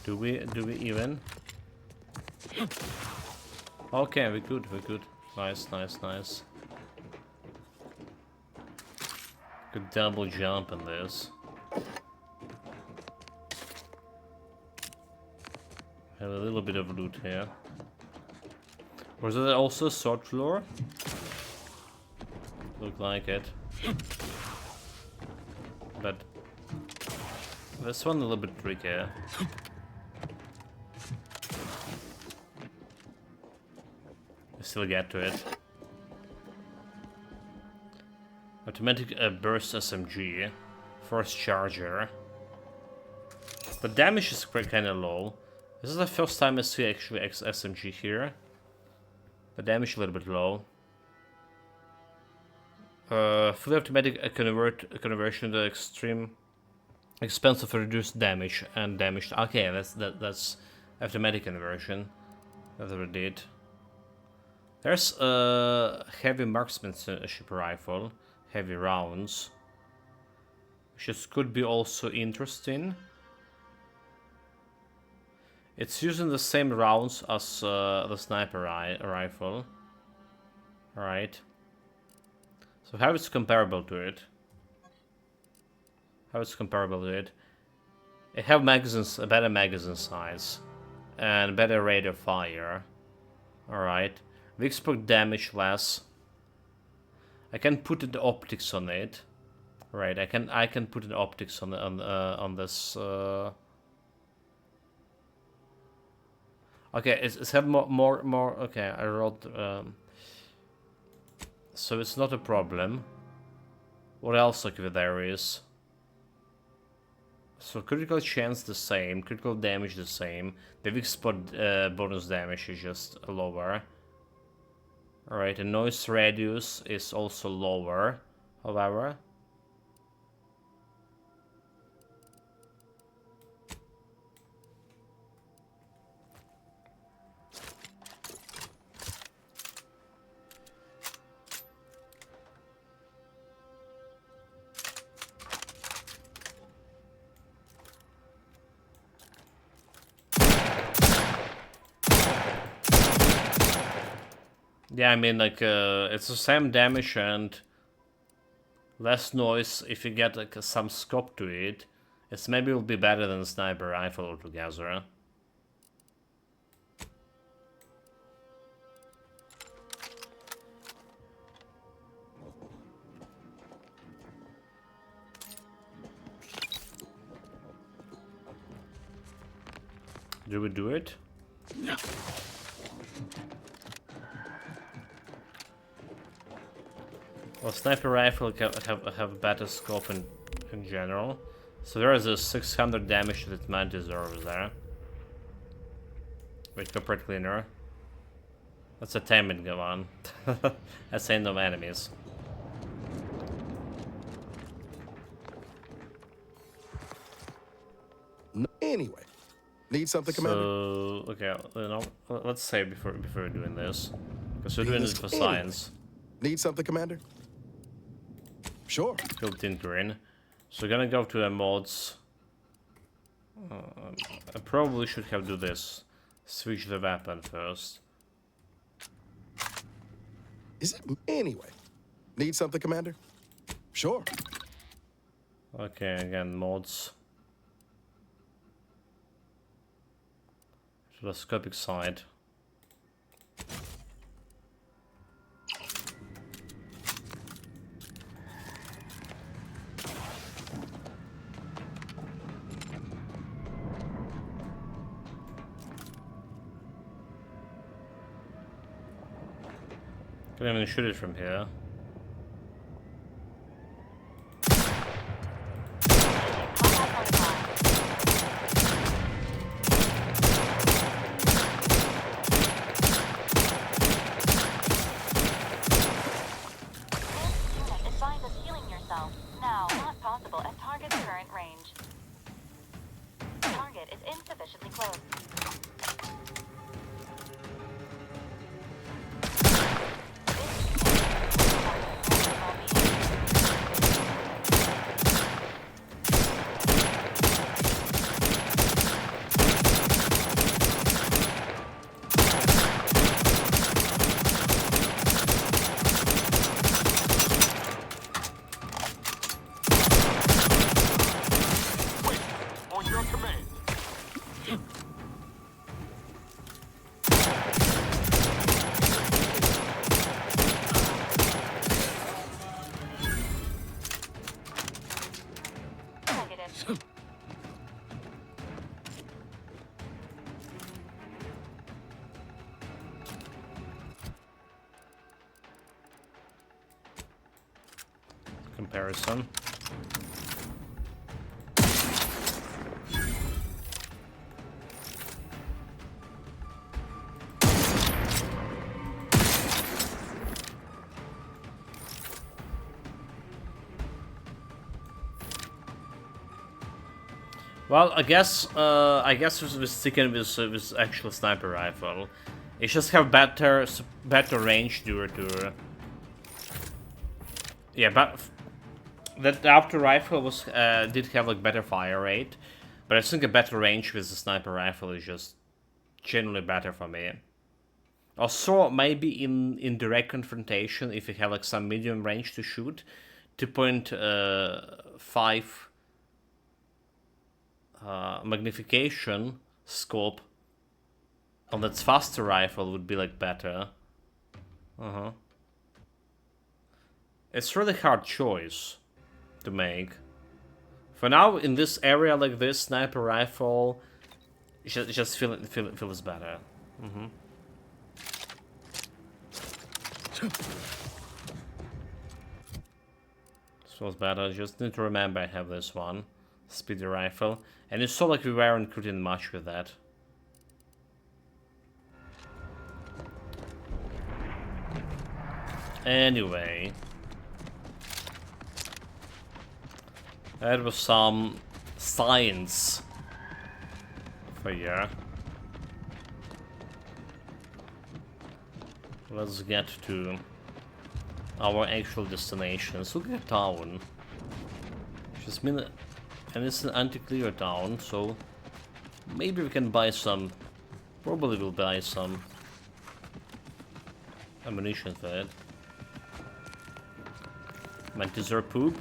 Do we even? Okay, we could. Nice. Could double jump in this. Have a little bit of loot here. Was there also a sword floor? Look like it. But this one a little bit trickier. Still get to it. Automatic burst SMG, force charger. But damage is kind of low. This is the first time I see actually SMG here. The damage a little bit low. Fully automatic conversion to extreme expensive reduced damage and damage. Okay, that's automatic conversion. That's what we did. There's a heavy marksmanship rifle, heavy rounds, which could be also interesting. It's using the same rounds as the sniper rifle. Alright. So how is it comparable to it? How it's comparable to it? It have magazines, a better magazine size, and better rate of fire. All right, we expect damage less. I can put the optics on it. Right, I can put an optics on this. Okay, it's have more. Okay, I wrote. So it's not a problem. What else like there is? So critical chance the same, critical damage the same. The weak spot bonus damage is just lower. Alright, the noise radius is also lower, however. Yeah, I mean, like, it's the same damage and less noise if you get, like, some scope to it. It's maybe will be better than a sniper rifle altogether. Do we do it? No. Well, sniper rifle have better scope in general, so there is a 600 damage that man deserves there. Wait, compared cleaner. That's a taming go on. That's ain't no enemies. Anyway, need something, Commander? So okay, you know, let's say before we're doing this, because we're doing it for science. Need something, Commander? Sure. Built-in green. So we're gonna go to the mods. I probably should have do this. Switch the weapon first. Is it anyway? Need something, Commander? Sure. Okay, again mods. To the scopic side. Can I even shoot it from here? Comparison. Well, I guess we're sticking with actual sniper rifle. It just have better range due to. Yeah, but that after rifle was did have like better fire rate, but I think a better range with the sniper rifle is just generally better for me. Also, maybe in direct confrontation, if you have like some medium range to shoot, 2.5 magnification scope on that faster rifle would be like better. It's really hard choice to make. For now, in this area like this, sniper rifle just feels better. Feels better. Just need to remember I have this one, speedy rifle, and it saw like we weren't recruiting much with that. Anyway, there was some science for you. Let's get to our actual destination. So look at town. Just and it's an anti-clear town, so maybe we can buy some. Probably we'll buy some ammunition for it. Mantisaur poop.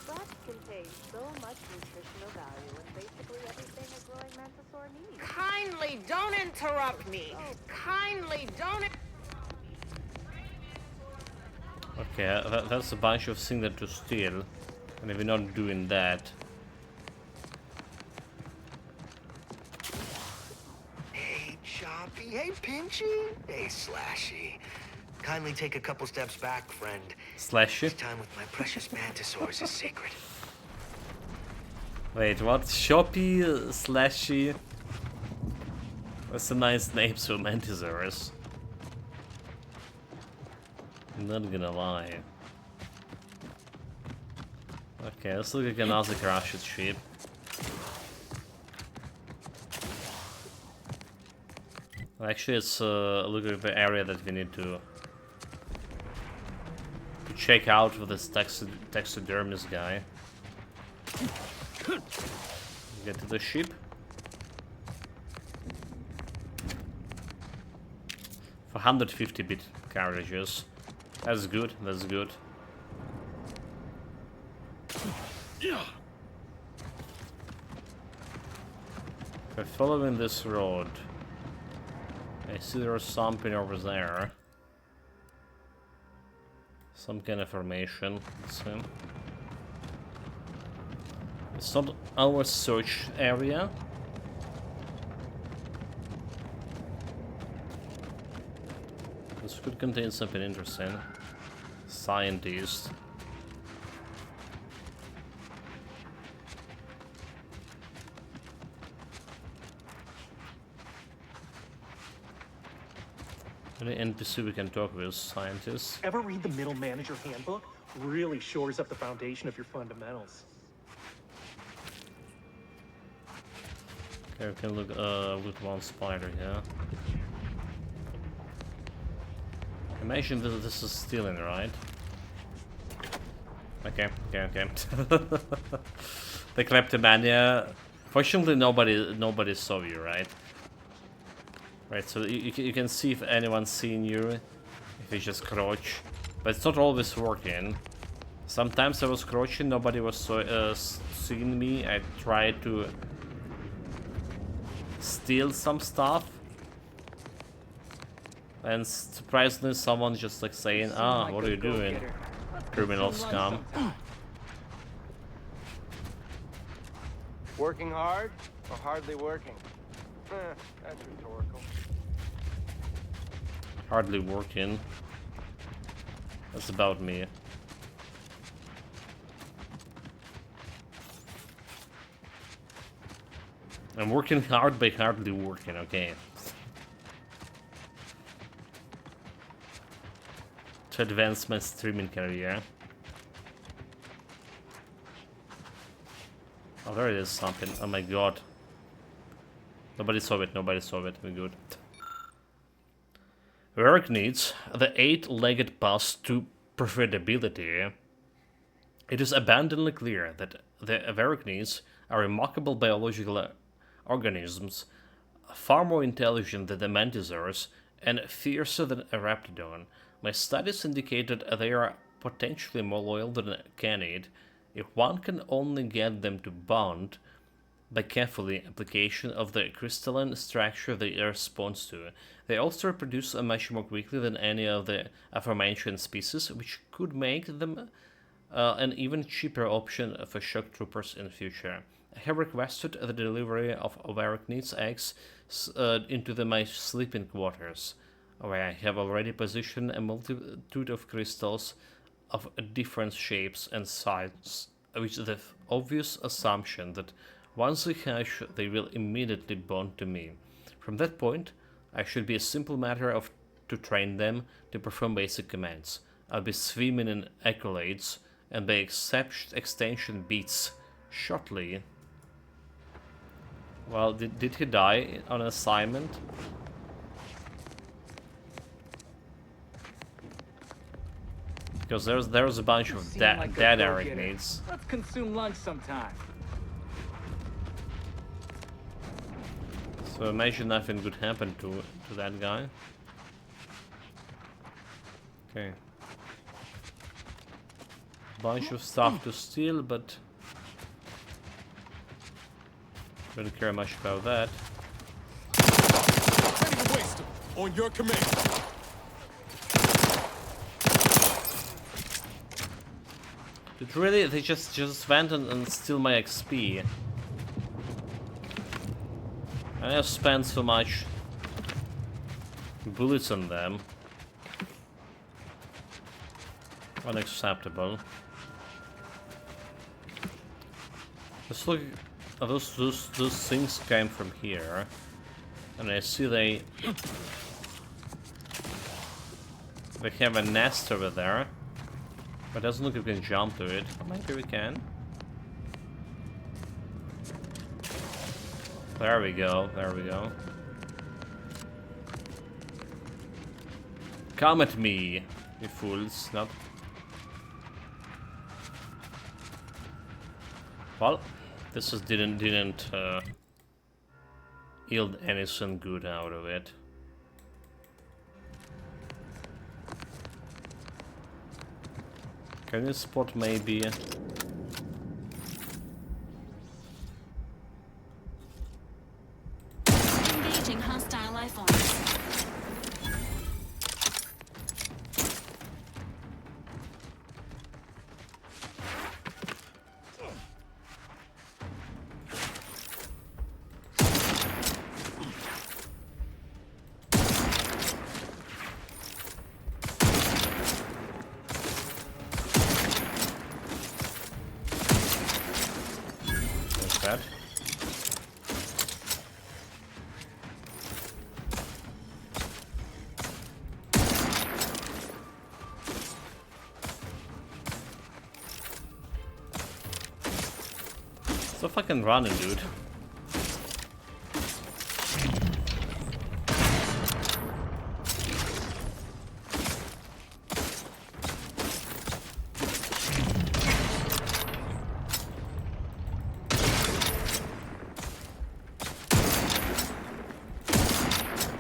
Frost contains so much nutritional value and basically everything a growing Mantisaur needs. Kindly don't interrupt me. Kindly don't. Okay, that's a bunch of things that to steal, and if we're not doing that. Hey, Choppy. Hey, Pinchy. Hey, Slashy. Kindly take a couple steps back, friend. Slashy? This time with my precious Mantisaurs is sacred. Wait, what? Shoppy, Slashy? That's a nice name for Mantisaurus. I'm not gonna lie. Okay, let's look at another crashed ship. Actually, it's look at the area that we need to check out with this taxidermist guy. Get to the ship. For 150-bit carriages. That's good, that's good. By following this road, I see there's something over there. Some kind of formation. Let's see. It's not our search area. This could contain something interesting. Scientist. Any NPC we can talk with? Scientists. Ever read the Middle Manager Handbook? Really shores up the foundation of your fundamentals. Okay, we can look one spider here. Imagine this is stealing, right? Okay. The kleptomania. Fortunately, nobody saw you, right? Right, so you can see if anyone's seen you, if you just crouch, but it's not always working. Sometimes I was crouching, nobody was seeing me. I tried to steal some stuff, and surprisingly, someone's just like saying, "Ah, what are you doing, criminal scum?" Working hard or hardly working? That's rhetorical. Hardly working. That's about me. I'm working hard by hardly working, okay. To advance my streaming career. Oh, there it is something. Oh my god. Nobody saw it, we're good. Work needs the 8-legged bus to preferability. It is abundantly clear that the Arachnids are remarkable biological organisms, far more intelligent than the Mantisaurs and fiercer than a Raptidon. My studies indicated they are potentially more loyal than a Canid, if one can only get them to bond by carefully application of the crystalline structure they respond to. They also reproduce much more quickly than any of the aforementioned species, which could make them an even cheaper option for shock troopers in the future. I have requested the delivery of Arachnids eggs into my sleeping quarters, where I have already positioned a multitude of crystals of different shapes and sizes, with the obvious assumption that once they hatch, they will immediately bond to me. From that point, I should be a simple matter of to train them to perform basic commands. I'll be swimming in accolades and by extension beats shortly. Well, did he die on assignment? Because there's a bunch of dead Arachnids. Let's consume lunch sometime. So imagine nothing good happened to that guy. Okay. Bunch of stuff to steal, but don't care much about that. Ready to waste 'em. On your command. But really, they just went and steal my XP. I have spent so much bullets on them. Unacceptable. Let's look. Those things came from here, and I see they have a nest over there. But it doesn't look like we can jump to it. Maybe we can. There we go, there we go. Come at me, you fools. Not. Well, this just didn't yield anything good out of it. Can you spot maybe? Engaging hostile life forms. So fucking running, dude.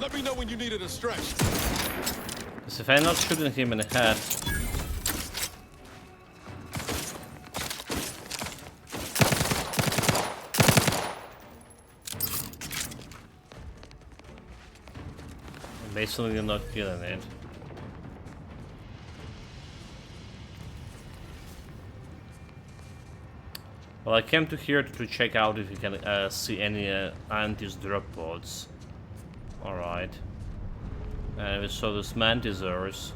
Let me know when you needed a stretch. Because if I'm not shooting him in the head, basically you're not killing it. Well, I came to here to check out if you can see any Antis drop pods. Alright. And we saw those Mantisaurs.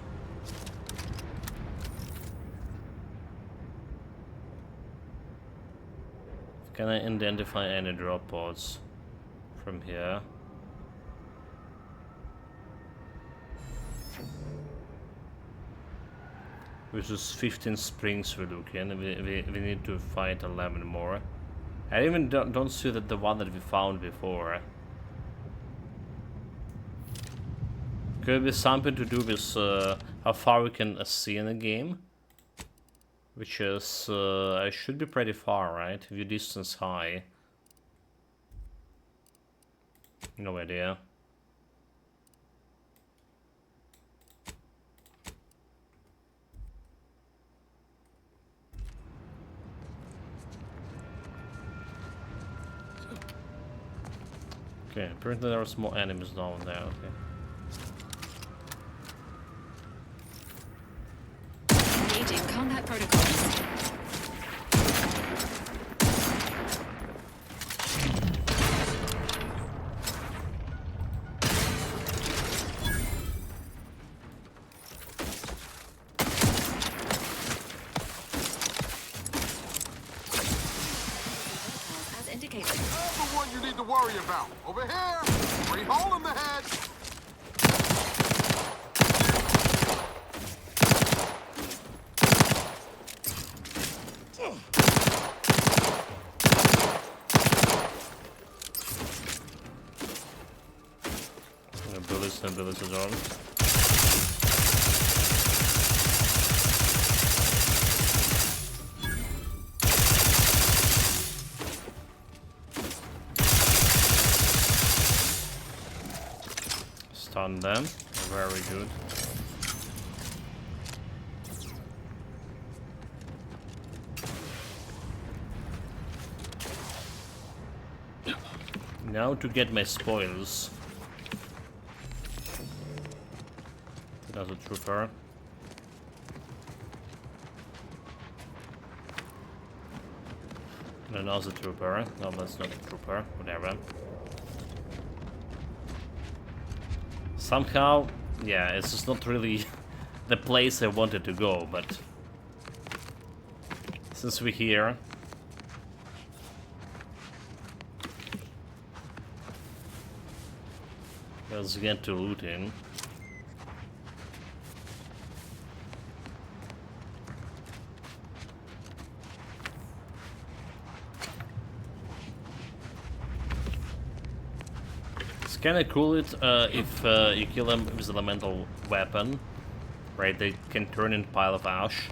Can I identify any drop pods from here? Which is 15 springs we look in. We need to fight 11 more. I even don't see that the one that we found before. Could be something to do with how far we can see in the game. Which is, should be pretty far, right? View distance high. No idea. Okay, apparently there are small enemies down there, okay. Engaging combat protocols. As indicated. I'm the one you need to worry about. Over here! Free hole in the head! Bullets and bullets as well. Stun them. Very good. Now to get my spoils. Another trooper. And another trooper. No, that's not a trooper. Whatever. Somehow, yeah, it's just not really the place I wanted to go, but since we're here, let's get to looting. It's kinda cool if you kill them with an elemental weapon, right? They can turn into a pile of ash.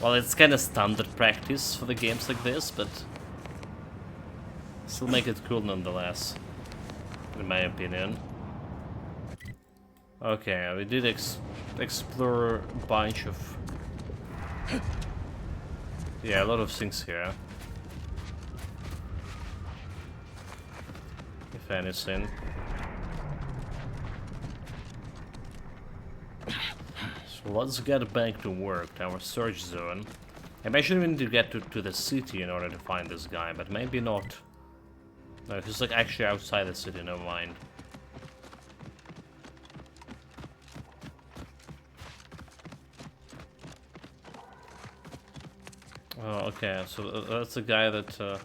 Well, it's kinda standard practice for the games like this, but still make it cool nonetheless, in my opinion. Okay, we did explore a bunch of... yeah, a lot of things here. If anything. So let's get back to work, to our search zone. I imagine we need to get to the city in order to find this guy, but maybe not. No, he's like actually outside the city, never mind. Oh, okay, so that's the guy that...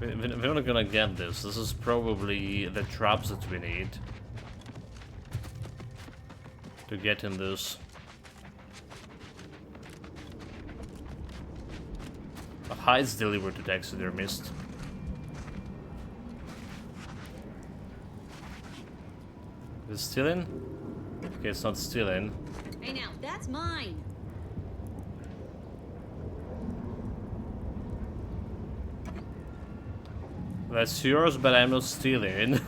We're not gonna get this. This is probably the traps that we need to get in this. A hides delivered to taxidermist. Is it still in? Okay, it's not still in. Hey now, that's mine. That's yours, but I'm not stealing.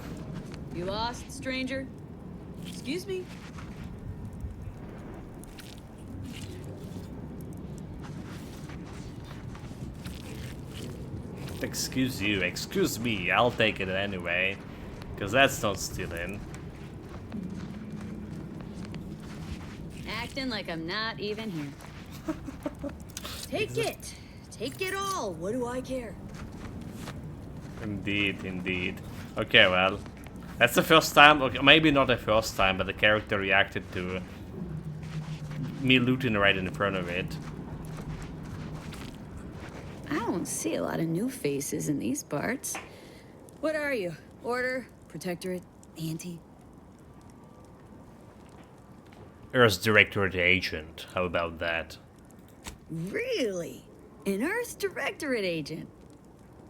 You lost, stranger? Excuse me. Excuse you, excuse me, I'll take it anyway. Because that's not stealing. Acting like I'm not even here. Take it. Take it all. What do I care? Indeed, indeed. Okay, well, that's the first time, okay, maybe not the first time, but the character reacted to me looting right in front of it. I don't see a lot of new faces in these parts. What are you? Order? Protectorate? Anti? Earth's Directorate agent, how about that? Really? An Earth Directorate agent?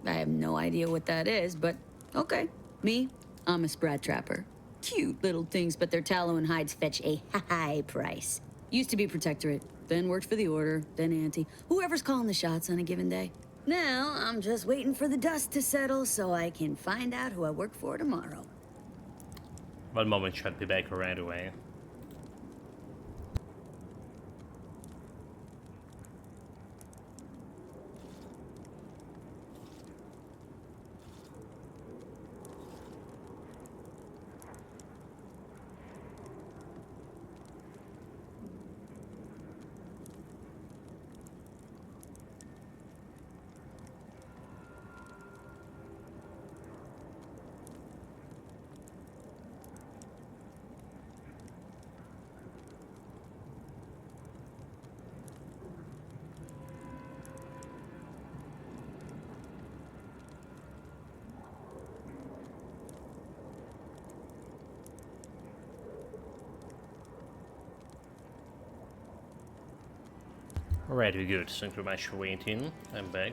I have no idea what that is, but okay. Me, I'm a Sprat Trapper. Cute little things, but their tallow and hides fetch a high price. Used to be Protectorate, then worked for the Order, then Anti. Whoever's calling the shots on a given day. Now, I'm just waiting for the dust to settle so I can find out who I work for tomorrow. One moment, should be back right away. Alright, we're good. Synchro match waiting. I'm back.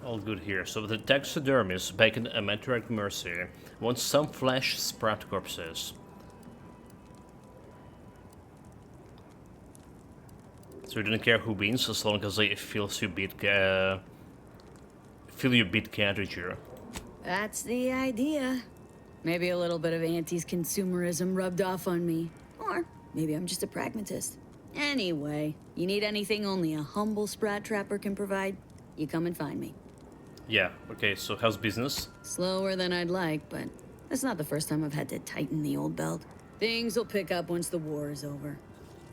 All good here. So the taxidermist, back in Amateur Mercy, wants some flesh Sprat corpses. So you didn't care who wins as long as they fill you beat Cantriger. That's the idea. Maybe a little bit of Auntie's consumerism rubbed off on me. Or maybe I'm just a pragmatist. Anyway, you need anything only a humble Sprat Trapper can provide, you come and find me. Yeah, okay, so how's business? Slower than I'd like, but that's not the first time I've had to tighten the old belt. Things will pick up once the war is over.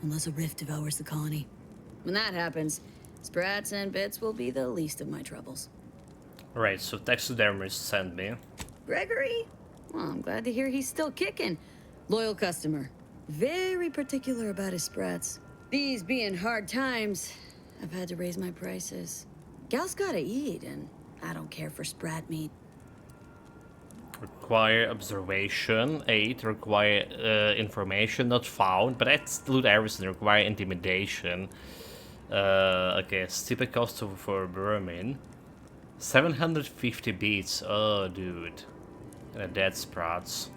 Unless a rift devours the colony. When that happens, Sprats and Bits will be the least of my troubles. Alright, so taxidermist sent me. Gregory? Well, I'm glad to hear he's still kicking. Loyal customer. Very particular about his Sprats. These being hard times, I've had to raise my prices. Gal's gotta eat, and I don't care for Sprat meat. Require observation. 8. Require information not found. But that's loot everything. Require intimidation. Okay, stupid cost for vermin. 750 beats. Oh, dude. And a dead Sprats.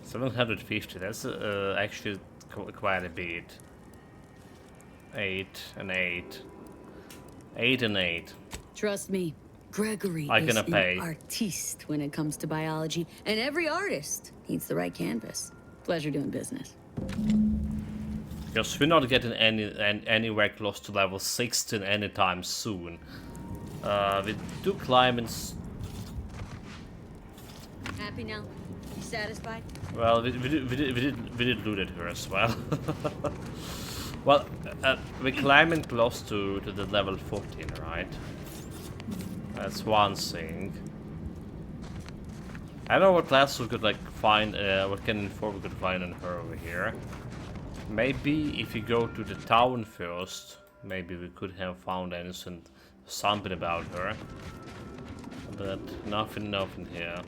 750. That's actually quite a bit. 8 and 8. 8 and 8. Trust me, Gregory I'm is gonna pay. an artiste when it comes to biology, and every artist needs the right canvas. Pleasure doing business. Because we're not getting anywhere close to level 16 anytime soon. We do climb and... Happy now? You satisfied? Well, we did loot at her as well. Well, we're climbing close to the level 14, right? That's one thing. I don't know what class we could like find, what cannon form we could find on her over here. Maybe if you go to the town first, maybe we could have found something about her. But nothing here.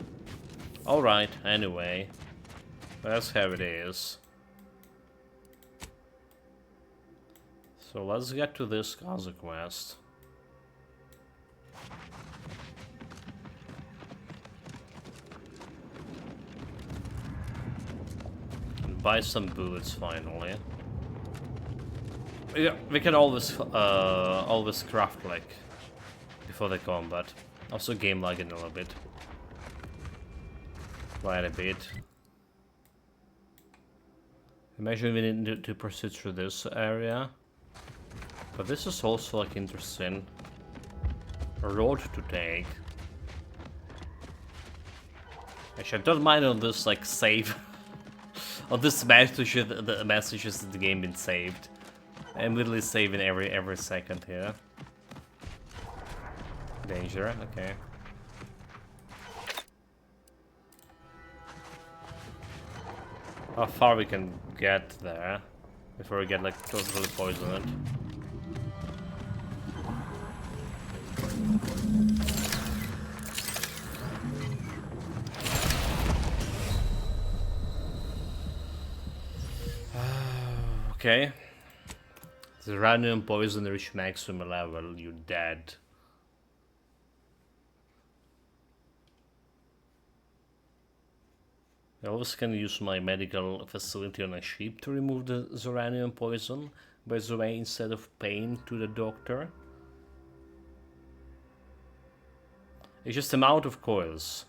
Alright, anyway. That's how it is. So let's get to this Gaza quest. And buy some bullets finally. Yeah, we can always craft like before the combat. Also game lagging a little bit. Quite a bit. Imagine we need to proceed through this area. But this is also like interesting. A road to take. Actually, I don't mind on this like save. On this message, the messages that the game been saved. I'm literally saving every second here. Danger, okay. How far we can get there before we get like totally poisoned. Okay. The random poison reach maximum level, you're dead. I always can use my medical facility on a sheep to remove the Zoranium poison, by the way, instead of paying to the doctor. It's just the amount of coils.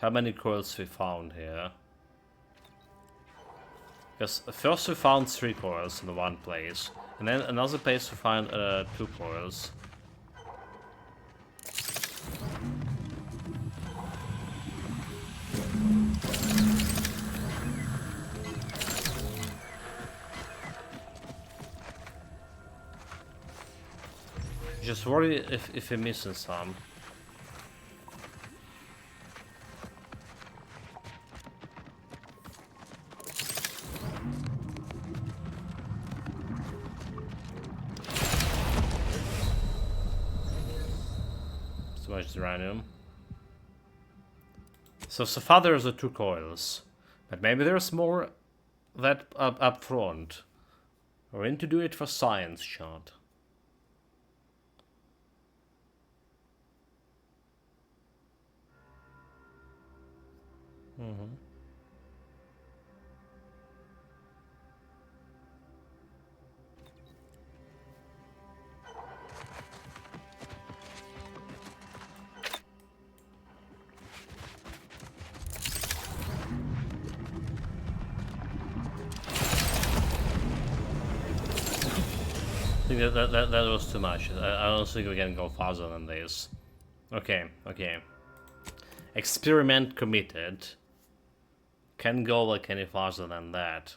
How many coils we found here? Because first we found 3 coils in one place, and then another place we found 2 coils. Just worry if you're missing some. So much uranium. So far there's the 2 coils, but maybe there's more that up front. We're going to do it for science, shot. Mm-hmm. I think that was too much. I don't think we can go faster than this. Okay, okay. Experiment committed. Can't go like any faster than that.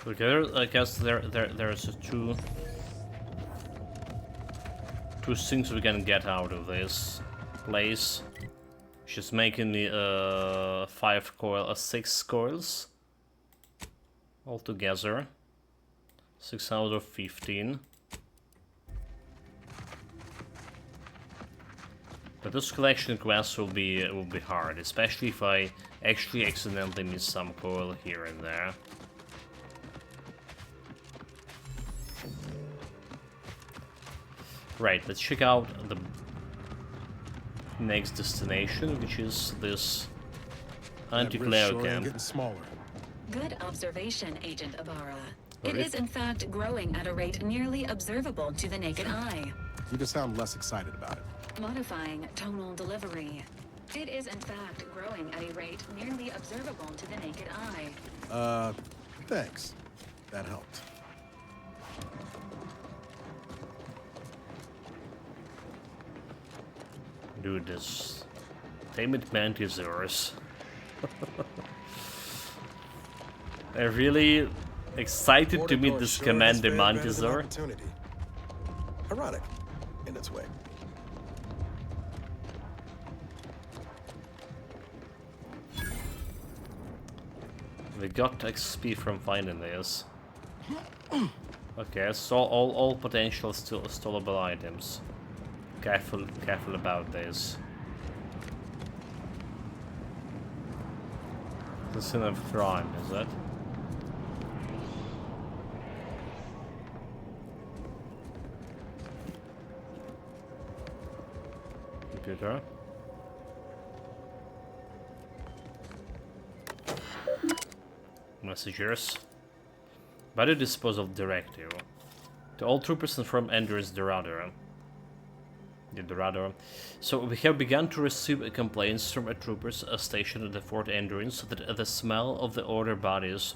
Okay, I guess there's two things we can get out of this place. She's making me 6 coils altogether. 6 out of 15. But this collection quest will be hard, especially if I actually accidentally miss some coil here and there. Right, let's check out the next destination, which is this anti-Cleo camp. Getting smaller. Good observation, Agent Ibarra. It is in fact growing at a rate nearly observable to the naked eye. You just sound less excited about it. Modifying tonal delivery. It is in fact growing at a rate nearly observable to the naked eye. Thanks. That helped. Dude, this Tamed Mantisaurs. I'm really excited to meet this Commander Mantisaur. Ironic, in its way. We got XP from finding this. Okay, so all potential stollable items. Careful about this. The sin of crime, is it? Computer. Messengers. Body disposal directive. To all troopers from Endurance Dorado. The Dorado. So we have begun to receive complaints from troopers stationed at the Fort Endurance that the smell of the order bodies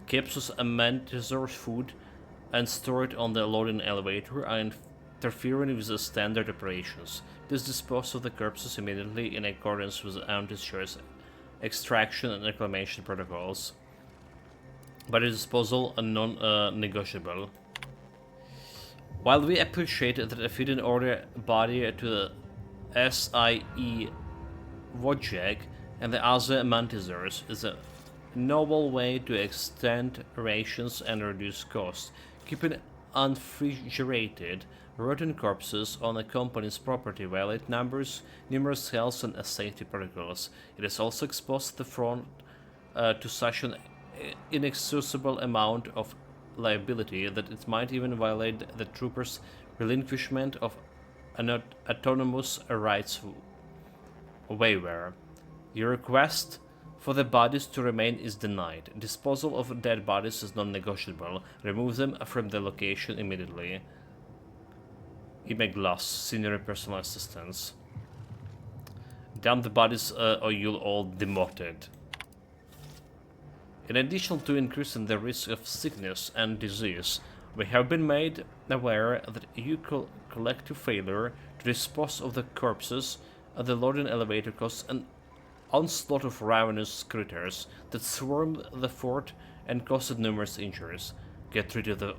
captures a Mantisaur's food and store it on the loading elevator are interfering with the standard operations. Please dispose of the corpses immediately in accordance with Antisaur's extraction and reclamation protocols. Body disposal are non-negotiable. While we appreciate that a feeding order body to the SIE Wojak and the other Mantisaurs is a noble way to extend rations and reduce costs, keeping unrefrigerated, rotten corpses on a company's property violate numerous health and safety protocols. It is also exposed the front to such an inexcusable amount of liability that it might even violate the troopers' relinquishment of an autonomous rights waiver. Your request for the bodies to remain is denied. Disposal of dead bodies is non-negotiable. Remove them from the location immediately. Ime Gloss, Senior Personal Assistance. Dump the bodies or you'll all demoted. In addition to increasing the risk of sickness and disease, we have been made aware that your collective failure to dispose of the corpses at the loading elevator caused an onslaught of ravenous critters that swarmed the fort and caused numerous injuries. Get rid of the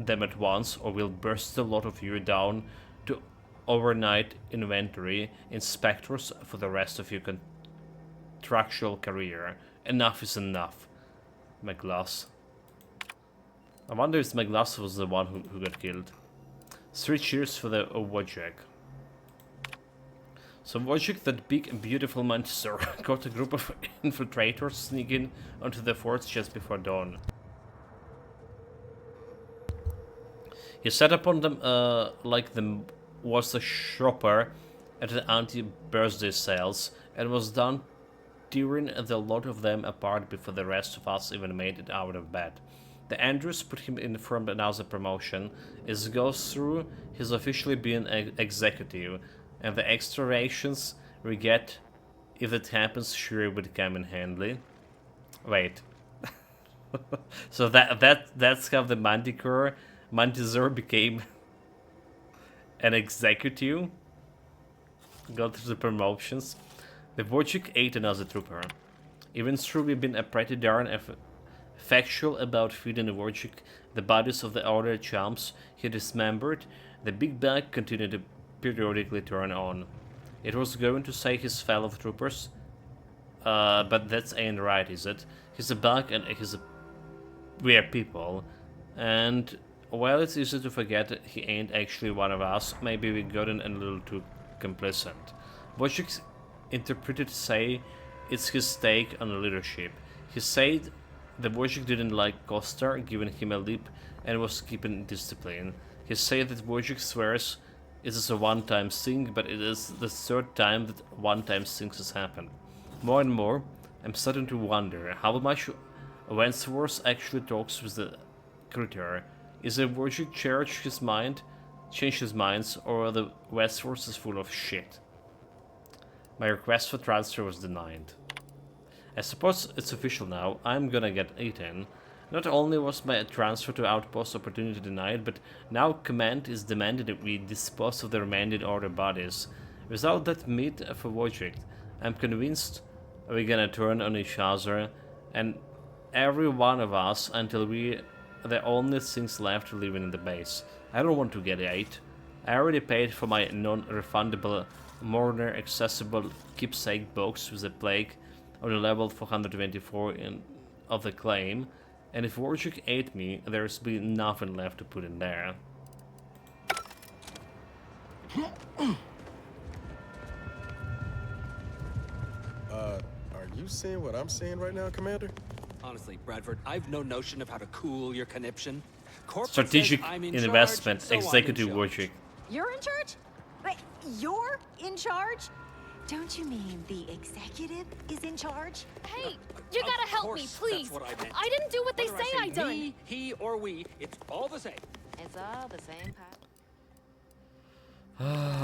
them at once, or we'll burst a lot of you down to overnight inventory inspectors for the rest of your contractual career. Enough is enough, McGlass. I wonder if McGlass was the one who got killed. 3 cheers for the Wojciech. So Wojciech, that big and beautiful monster, got a group of infiltrators sneaking onto the forts just before dawn. He set upon them like them was a shopper at an anti-birthday sales, and was done tearing the lot of them apart before the rest of us even made it out of bed. The Andrews put him in for another promotion. As it goes through, he's officially been an executive, and the extra rations we get, if it happens, sure would come in handy. Wait. So that's how the Manticore became an executive? Got through the promotions. The Wojciech ate another trooper. Even though we've been pretty darn factual about feeding Wojciech the bodies of the other chumps he dismembered, the big bag continued to periodically turn on. It was going to say his fellow troopers, but that ain't right, is it? He's a bug and we're people, and while it's easy to forget he ain't actually one of us, maybe we gotten a little too complacent. Wojciech interpreted say it's his take on leadership. He said that Wojciech didn't like Kostar giving him a lip and was keeping discipline. He said that Wojciech swears it is a one-time thing, but it is the 3rd time that one-time things has happened. More and more, I'm starting to wonder how much Wentworth actually talks with the critter. Is a Wojciech change his minds, or the Westworth is full of shit? My request for transfer was denied. I suppose it's official now, I'm gonna get eaten. Not only was my transfer to Outpost opportunity denied, but now command is demanding that we dispose of the remaining order bodies. Without that meat for Wojciech, I'm convinced we're gonna turn on each other, and every one of us, until we're the only things left living in the base. I don't want to get ate. I already paid for my non-refundable, mourner accessible keepsake box with the plague on the level 424 of the claim, and if Wojciech ate me, there's been nothing left to put in there. Are you seeing what I'm seeing right now, Commander? Honestly, Bradford, I've no notion of how to cool your conniption. Strategic investment, Executive Wojciech. You're in charge? Wait, you're in charge? Don't you mean the executive is in charge? Hey, you gotta help me, please. I didn't do what they say I done. Me, he, or we, it's all the same. It's all the same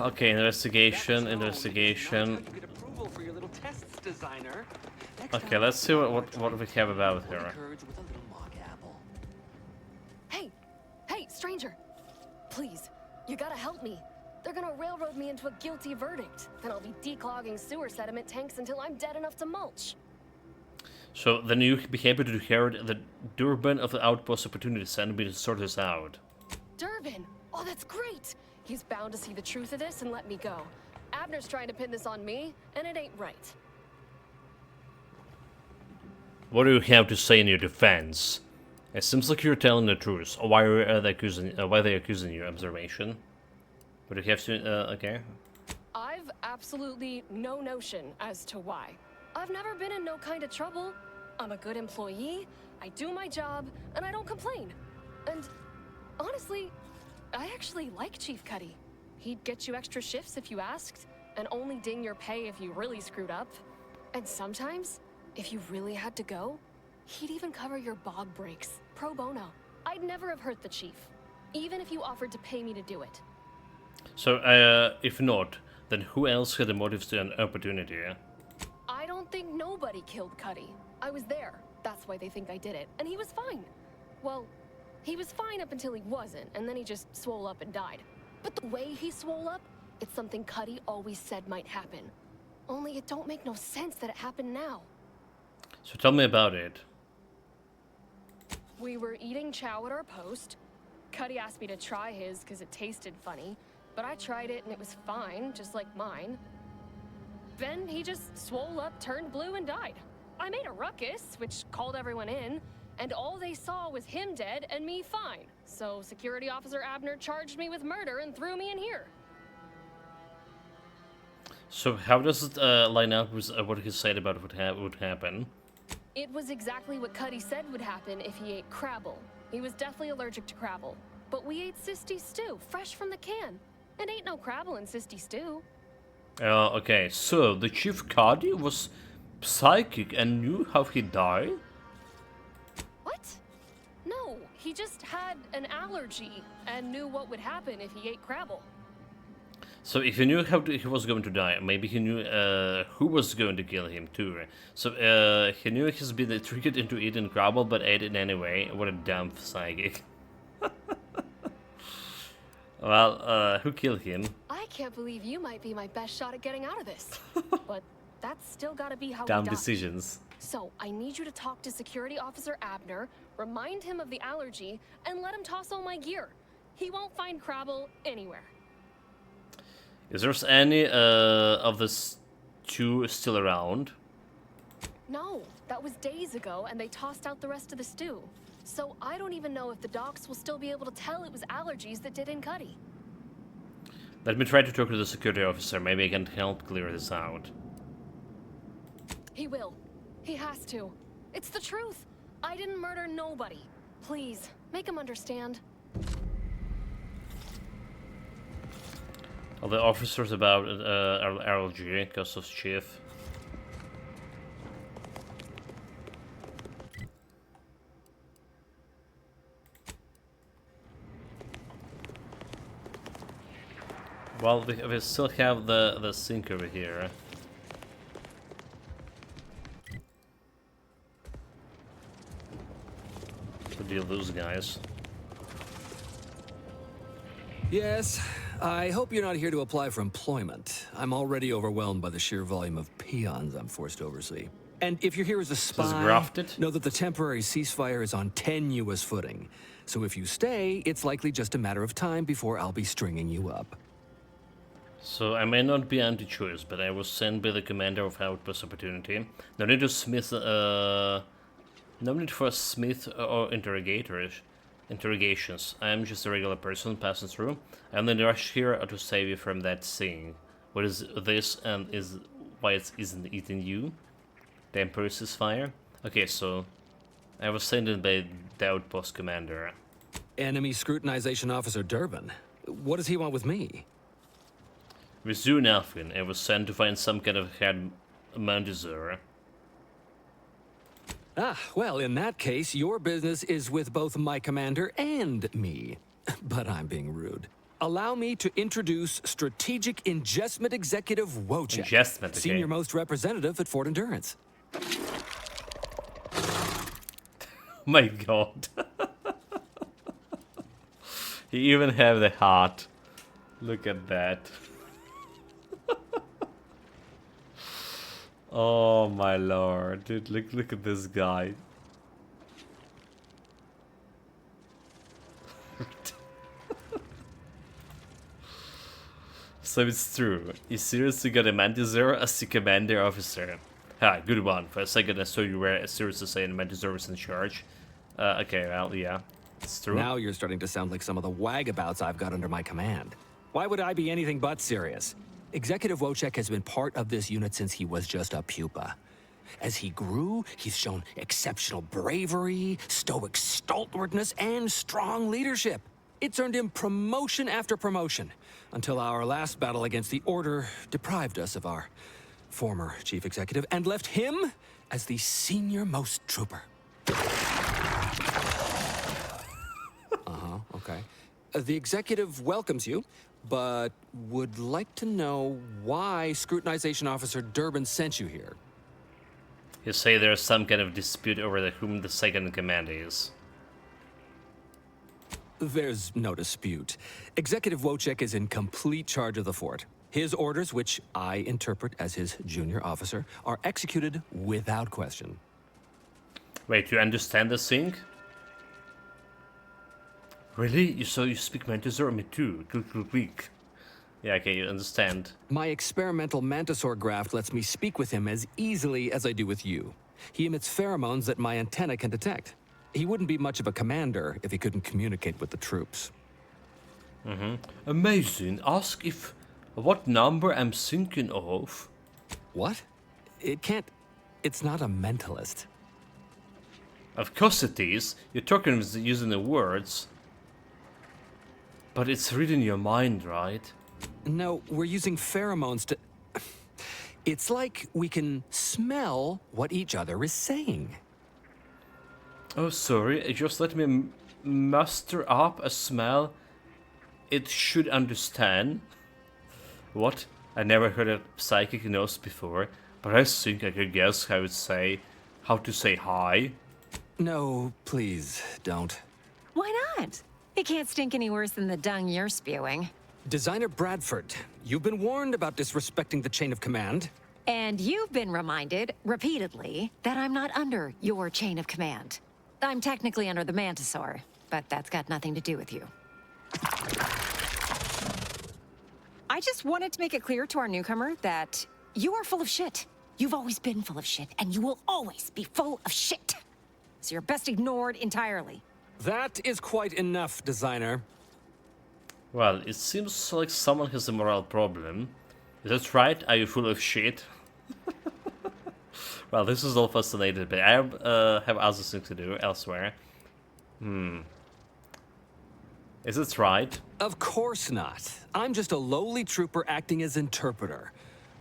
Okay, investigation. Okay, let's see what we have about her. Hey, stranger. Please, you gotta help me. They're gonna railroad me into a guilty verdict. Then I'll be declogging sewer sediment tanks until I'm dead enough to mulch. So then you be happy to hear the Durbin of the Outpost opportunity sent me to sort this out. Durbin! Oh, that's great! He's bound to see the truth of this and let me go. Abner's trying to pin this on me, and it ain't right. What do you have to say in your defense? It seems like you're telling the truth. Why are they accusing you? Observation. But you have to, okay. I've absolutely no notion as to why. I've never been in no kind of trouble. I'm a good employee, I do my job, and I don't complain. And honestly, I actually like Chief Cuddy. He'd get you extra shifts if you asked, and only ding your pay if you really screwed up. And sometimes, if you really had to go, he'd even cover your bog breaks, pro bono. I'd never have hurt the chief, even if you offered to pay me to do it. So, if not, then who else had the motives to an opportunity? I don't think nobody killed Cuddy. I was there. That's why they think I did it. And he was fine. Well, he was fine up until he wasn't, and then he just swole up and died. But the way he swole up, it's something Cuddy always said might happen. Only it don't make no sense that it happened now. So tell me about it. We were eating chow at our post. Cuddy asked me to try his because it tasted funny, but I tried it and it was fine, just like mine. Then he just swole up, turned blue, and died. I made a ruckus, which called everyone in, and all they saw was him dead and me fine. So Security Officer Abner charged me with murder and threw me in here. So how does it line up with what he said about what would happen? It was exactly what Cuddy said would happen if he ate Crabble. He was deathly allergic to Crabble. But we ate Sisty stew, fresh from the can. And ain't no Crabble in Sisty stew. Okay, so the Chief Cuddy was psychic and knew how he died? What? No, he just had an allergy and knew what would happen if he ate Crabble. So if he knew how he was going to die, maybe he knew who was going to kill him too. So he knew he's been triggered into eating Crabble, but ate it anyway. What a dumb psychic. Well, who killed him? I can't believe you might be my best shot at getting out of this. But that's still gotta be how Dumb we die. decisions. So I need you to talk to Security Officer Abner, remind him of the allergy, and let him toss all my gear. He won't find Crabble anywhere. Is there any of the stew still around? No, that was days ago, and they tossed out the rest of the stew. So I don't even know if the docs will still be able to tell it was allergies that did in Cuddy. Let me try to talk to the security officer. Maybe I can help clear this out. He will. He has to. It's the truth. I didn't murder nobody. Please, make him understand. All the officers about allergy because of Chief. Well, we still have the sink over here. To deal with those guys. Yes, I hope you're not here to apply for employment. I'm already overwhelmed by the sheer volume of peons I'm forced to oversee. And if you're here as a spy, grafted? know that the temporary ceasefire is on tenuous footing. So if you stay, it's likely just a matter of time before I'll be stringing you up. So I may not be anti-choice, but I was sent by the commander of Outpost Opportunity. No need to Smith, no need for Smith or interrogations. I am just a regular person passing through. I'm in the rush here to save you from that thing. What is this, and is why it isn't eating you? The Emperor's fire. Okay, so I was sent in by the Outpost commander. Enemy Scrutinization Officer Durbin. What does he want with me? With Zune Alfin, I was sent to find some kind of head Mandizur. Ah, well, in that case, your business is with both my commander and me. But I'm being rude. Allow me to introduce Strategic Ingestment Executive Wojciech, Ingestment, okay. Senior Most Representative at Fort Endurance. My god. He even have the heart. Look at that. Oh my lord, dude, look at this guy. So it's true. You seriously got a Mandizur as the commander officer. Ah, good one. For a second I saw you were seriously saying Mandizur was in charge. Okay, well, yeah. It's true. Now you're starting to sound like some of the wagabouts I've got under my command. Why would I be anything but serious? Executive Wojciech has been part of this unit since he was just a pupa. As he grew, he's shown exceptional bravery, stoic stalwartness, and strong leadership. It's earned him promotion after promotion, until our last battle against the Order deprived us of our former chief executive and left him as the senior-most trooper. Okay. The executive welcomes you, but would like to know why Scrutinization Officer Durbin sent you here. You say there's some kind of dispute over whom the second in command is. There's no dispute. Executive Wojciech is in complete charge of the fort. His orders, which I interpret as his junior officer, are executed without question. Wait, you understand the thing? Really? So you speak Mantisaur? Me too. Click. Yeah, okay, you understand. My experimental Mantisaur graft lets me speak with him as easily as I do with you. He emits pheromones that my antenna can detect. He wouldn't be much of a commander if he couldn't communicate with the troops. Amazing. Ask if... what number I'm thinking of. What? It can't... It's not a mentalist. Of course it is. You're talking using the words. But it's reading your mind, right? No, we're using pheromones to... It's like we can smell what each other is saying. Oh, sorry. Just let me muster up a smell it should understand. What? I never heard a psychic knows before, but I think I could guess how to say hi. No, please, don't. Why not? It can't stink any worse than the dung you're spewing. Designer Bradford, you've been warned about disrespecting the chain of command. And you've been reminded, repeatedly, that I'm not under your chain of command. I'm technically under the Mantisaur, but that's got nothing to do with you. I just wanted to make it clear to our newcomer that you are full of shit. You've always been full of shit, and you will always be full of shit. So you're best ignored entirely. That is quite enough, Designer. Well, it seems like someone has a moral problem. Is that right? Are you full of shit? Well, this is all fascinating, but I have other things to do elsewhere. Is it right? Of course not. I'm just a lowly trooper acting as interpreter.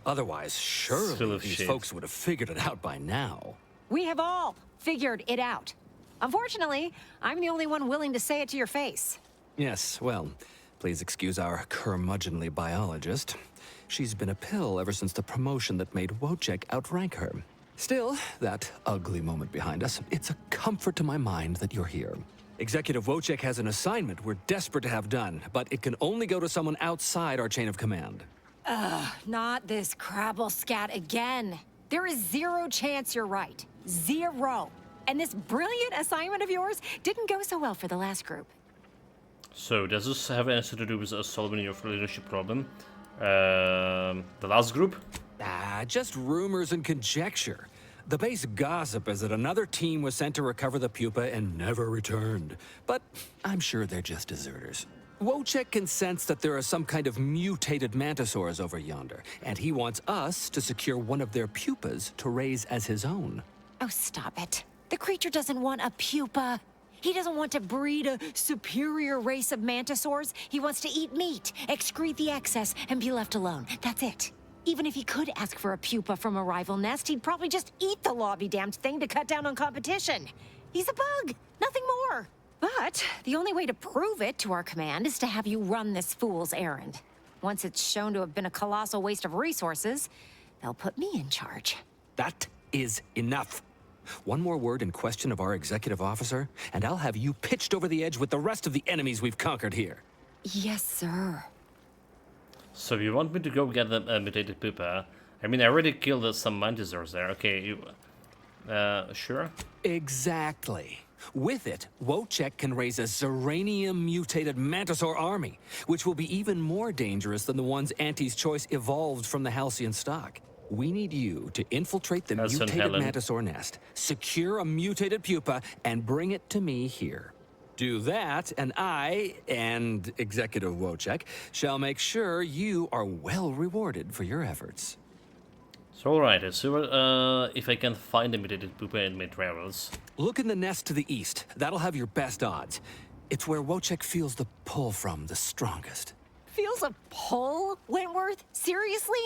Otherwise, surely these folks would have figured it out by now. We have all figured it out. Unfortunately, I'm the only one willing to say it to your face. Yes, well, please excuse our curmudgeonly biologist. She's been a pill ever since the promotion that made Wojciech outrank her. Still, that ugly moment behind us, it's a comfort to my mind that you're here. Executive Wojciech has an assignment we're desperate to have done, but it can only go to someone outside our chain of command. Ugh, not this crabble scat again. There is zero chance you're right. Zero. And this brilliant assignment of yours didn't go so well for the last group. So, does this have anything to do with solving your leadership problem? The last group? Just rumors and conjecture. The base gossip is that another team was sent to recover the pupa and never returned. But I'm sure they're just deserters. Wojciech can sense that there are some kind of mutated mantisaurs over yonder, and he wants us to secure one of their pupas to raise as his own. Oh, stop it. The creature doesn't want a pupa. He doesn't want to breed a superior race of mantisaurs. He wants to eat meat, excrete the excess, and be left alone. That's it. Even if he could ask for a pupa from a rival nest, he'd probably just eat the law-be-damned thing to cut down on competition. He's a bug, nothing more. But the only way to prove it to our command is to have you run this fool's errand. Once it's shown to have been a colossal waste of resources, they'll put me in charge. That is enough. One more word in question of our executive officer, and I'll have you pitched over the edge with the rest of the enemies we've conquered here. Yes, sir. So you want me to go get the mutated pupa? I mean, I already killed some mantisaurs there. Okay, you... sure? Exactly. With it, Wojciech can raise a Zeranium-mutated mantisaur army, which will be even more dangerous than the ones Auntie's Choice evolved from the Halcyon stock. We need you to infiltrate the mutated mantisaur nest, secure a mutated pupa, and bring it to me here. Do that, and I, and Executive Wojciech, shall make sure you are well rewarded for your efforts. So alright, let's see if I can find the mutated pupa in my travels. Look in the nest to the east. That'll have your best odds. It's where Wojciech feels the pull from the strongest. Feels a pull, Wentworth? Seriously?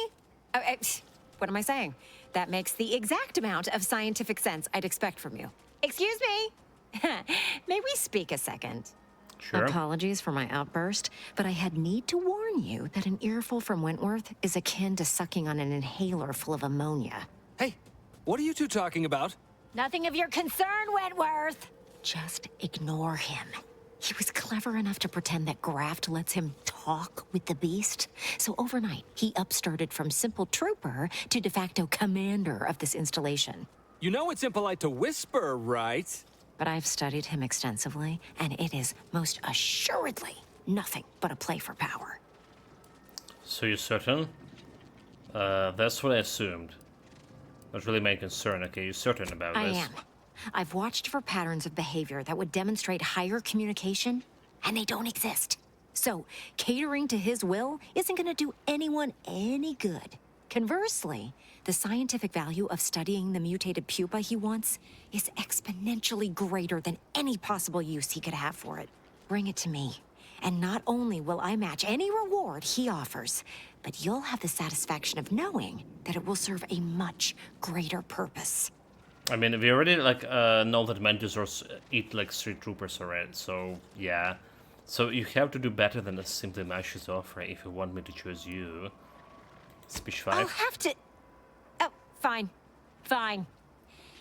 What am I saying? That makes the exact amount of scientific sense I'd expect from you. Excuse me? May we speak a second? Sure. Apologies for my outburst, but I had need to warn you that an earful from Wentworth is akin to sucking on an inhaler full of ammonia. Hey, what are you two talking about? Nothing of your concern, Wentworth! Just ignore him. He was clever enough to pretend that Graft lets him talk with the beast. So overnight, he upstarted from simple trooper to de facto commander of this installation. You know it's impolite to whisper, right? but I've studied him extensively, and it is most assuredly nothing but a play for power. So you're certain? That's what I assumed. Not really my concern. Okay, you're certain about this? I am. I've watched for patterns of behavior that would demonstrate higher communication, and they don't exist. So, catering to his will isn't going to do anyone any good. Conversely, the scientific value of studying the mutated pupa he wants is exponentially greater than any possible use he could have for it. Bring it to me, and not only will I match any reward he offers, but you'll have the satisfaction of knowing that it will serve a much greater purpose. I mean, we already know that Mantisaurs eat like street troopers already, so yeah. So you have to do better than just simply mash his offer if you want me to choose you. Speech 5. I'll have to... Oh, fine. Fine.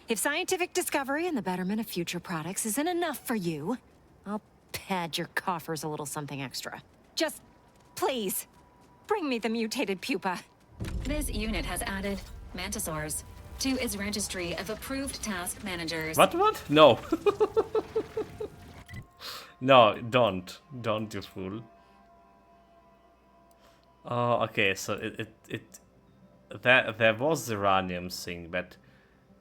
If scientific discovery and the betterment of future products isn't enough for you, I'll pad your coffers a little something extra. Just, please, bring me the mutated pupa. This unit has added Mantisaurs to its registry of approved task managers. What? No. No, don't, you fool. Oh, okay, so there was the Ranium thing, but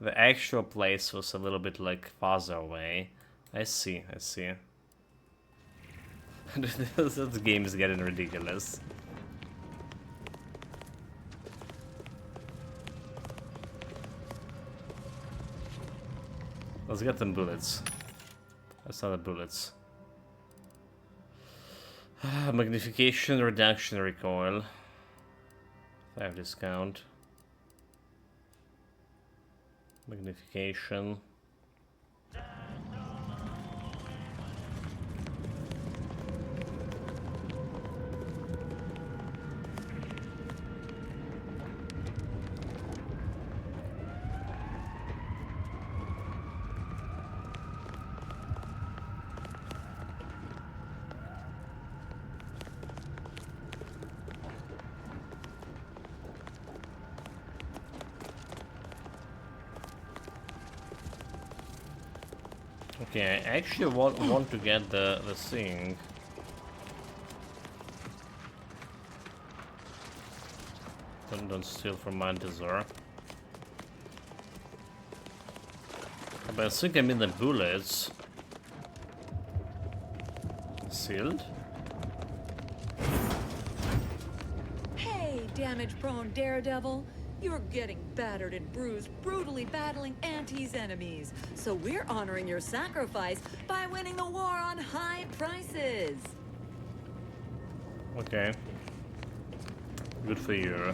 the actual place was a little bit like farther away. I see. This game is getting ridiculous. Let's get them bullets. That's not the bullets. Magnification, reduction, recoil. 5 discount. Magnification. Okay, I actually want to get the thing. Don't steal from Mantisaur. But I think I mean the bullets. Sealed? Hey, damage-prone daredevil. You're getting battered and bruised, brutally battling Auntie's enemies. So we're honoring your sacrifice by winning the war on high prices. Okay. Good for you.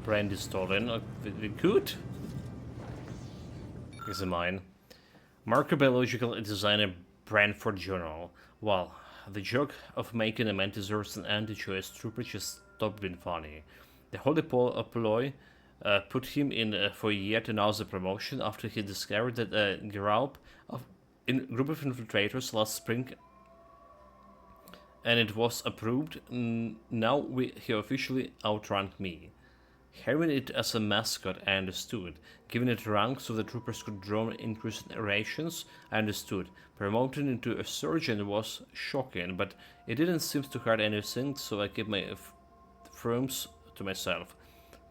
Brandy stolen. We could. Is mine. Microbiological designer Brantford Journal. Well, the joke of making a Mantisaurus an anti-choice trooper just stopped being funny. The Holy Ploy put him in for a year to announce a promotion after he discovered that a group of infiltrators last spring, and it was approved. Now he officially outranked me. Having it as a mascot, I understood. Giving it rank so the troopers could draw increased rations, I understood. Promoting into a surgeon was shocking, but it didn't seem to hurt anything, so I kept my firms to myself.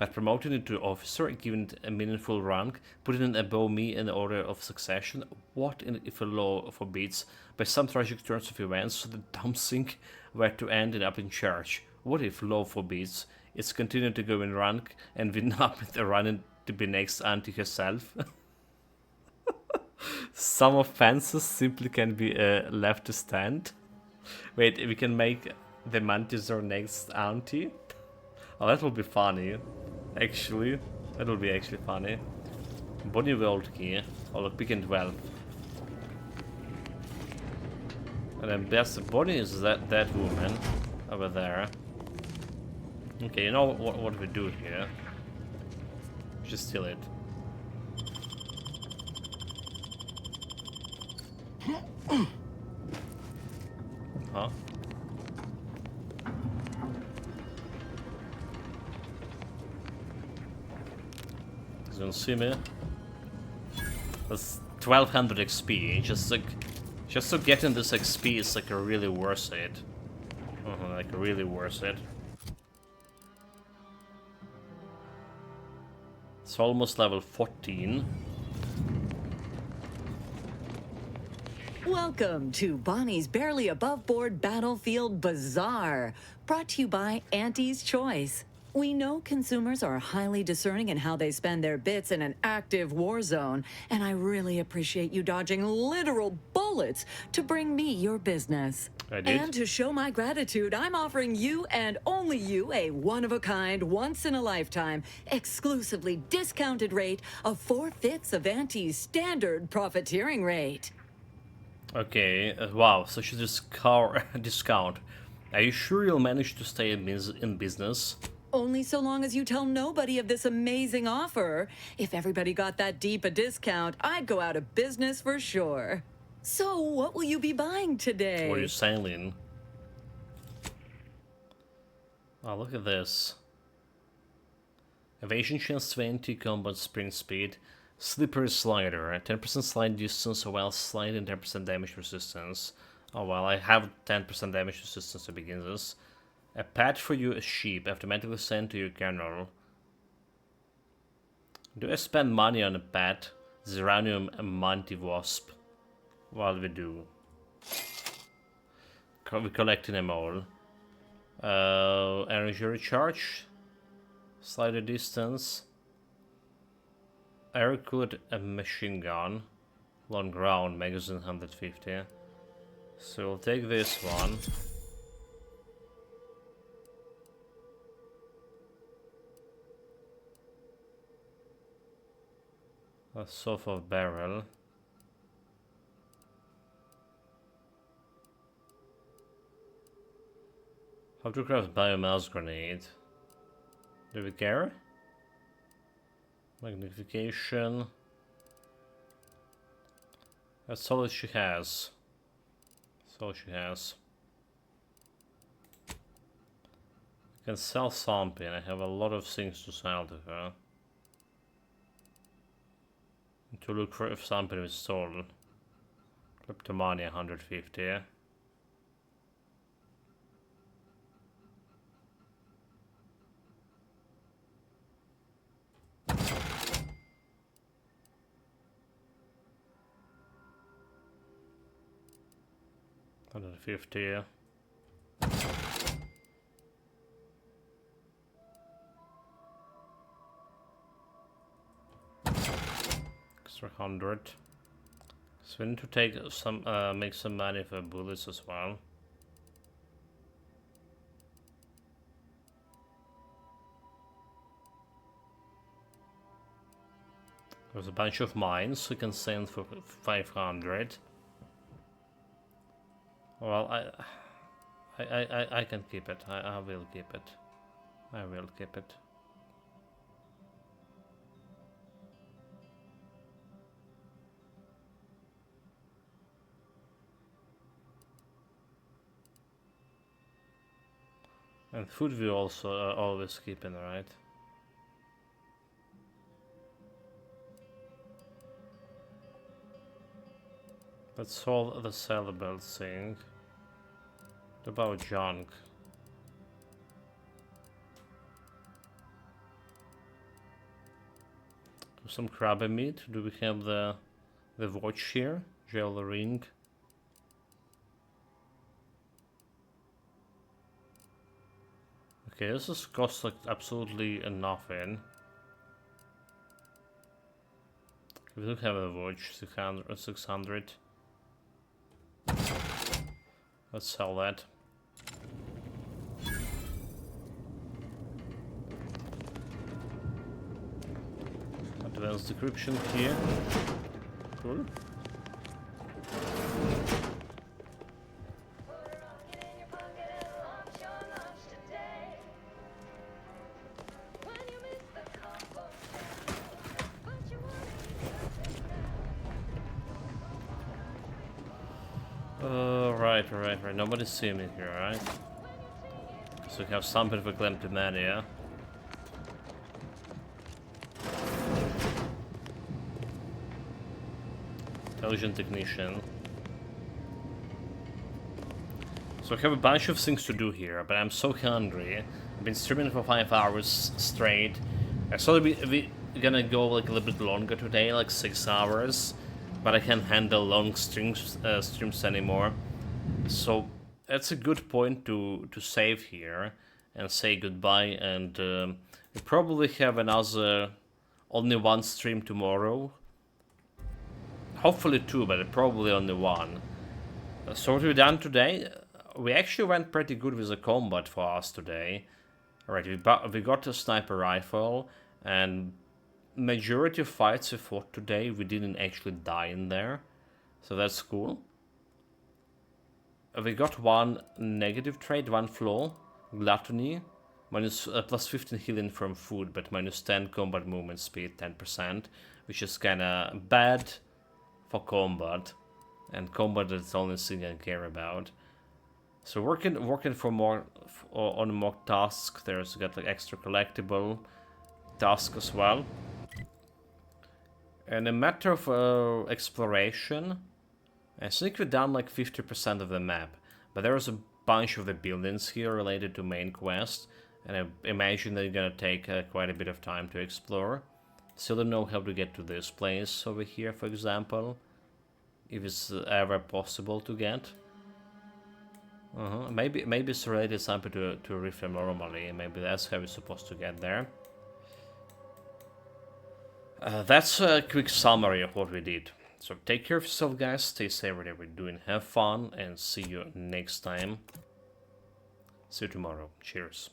But promoting into officer, giving it a meaningful rank, putting it above me in the order of succession, what if a law forbids, by some tragic turns of events, the dumb thing were to end up in charge? What if law forbids? It's continuing to go in rank and we up with the running to be next Auntie herself. Some offenses simply can be left to stand. Wait, we can make the Mantisaur next Auntie? Oh, that will be funny. Actually, that will be actually funny. Bonnie Wildkey. Oh, look, pick and 12. And then best Bonnie is that woman over there. Okay, you know what we do here? Just steal it. Huh? You don't see me. That's 1200 XP. Just to get in this XP is like really worth it. Like really worth it. It's almost level 14. Welcome to Bonnie's Barely Above Board Battlefield Bazaar, brought to you by Auntie's Choice. We know consumers are highly discerning in how they spend their bits in an active war zone, and I really appreciate you dodging literal bullets to bring me your business. I did. And to show my gratitude, I'm offering you and only you a one-of-a-kind, once-in-a-lifetime, exclusively discounted rate of 4/5 of Auntie's standard profiteering rate. Okay, wow, such a discount. Are you sure you'll manage to stay in business? Only so long as you tell nobody of this amazing offer. If everybody got that deep a discount, I'd go out of business for sure. So, what will you be buying today? Or are you sailing? Oh, look at this. Evasion chance 20, combat sprint speed, slippery slider, 10% slide distance while sliding, 10% damage resistance. Oh well, I have 10% damage resistance to begin this. A pet for you, a sheep, automatically sent to your general. Do I spend money on a pet? Zeranium and Monty Wasp. Well, we do. We're collecting them all. Energy recharge. Slider distance. Aircooled machine gun. Long round, magazine 150. So we'll take this one. A sofa barrel. How to craft biomass grenade? Do we care? Magnification. That's all she has. That's all she has. I can sell something. I have a lot of things to sell to her. To look for if something is stolen. Kleptomania 150. Yeah? $150. Yeah? Extra 100. So we need to take some, make some money for bullets as well. There's a bunch of mines we can send for 500. Well, I can keep it. I will keep it. I will keep it. And food we also always keep in, right? Let's solve the sellable thing. What about junk? Some crab meat. Do we have the watch here? Gel ring. Okay, this is cost like absolutely nothing. We do have a watch, 600. Let's sell that. Advanced decryption here. Cool. Right. Nobody's seeing me here, right? So we have something for Kleptomania. Intelligent technician. So I have a bunch of things to do here, but I'm so hungry. I've been streaming for 5 hours straight. I thought we're gonna go like a little bit longer today, like 6 hours, but I can't handle long streams anymore. So that's a good point to save here and say goodbye. And we probably have another only one stream tomorrow. Hopefully 2, but probably only 1. So what we've done today, we actually went pretty good with the combat for us today. Alright, we got a sniper rifle, and majority of fights we fought today, we didn't actually die in there. So that's cool. We got 1 negative trait, 1 flaw, gluttony, minus plus 15 healing from food, but minus 10 combat movement speed, 10%, which is kinda bad for combat, and combat is the only thing I care about. So working for more on more tasks. There's got like extra collectible task as well. And a matter of exploration, I think we've done like 50% of the map, but there's a bunch of the buildings here related to main quest, and I imagine they're gonna take quite a bit of time to explore. Still don't know how to get to this place over here, for example, if it's ever possible to get. Maybe it's related something to Rift normally, maybe that's how we're supposed to get there. That's a quick summary of what we did. So take care of yourself, guys, stay safe whatever you're doing, have fun, and see you next time. See you tomorrow. Cheers.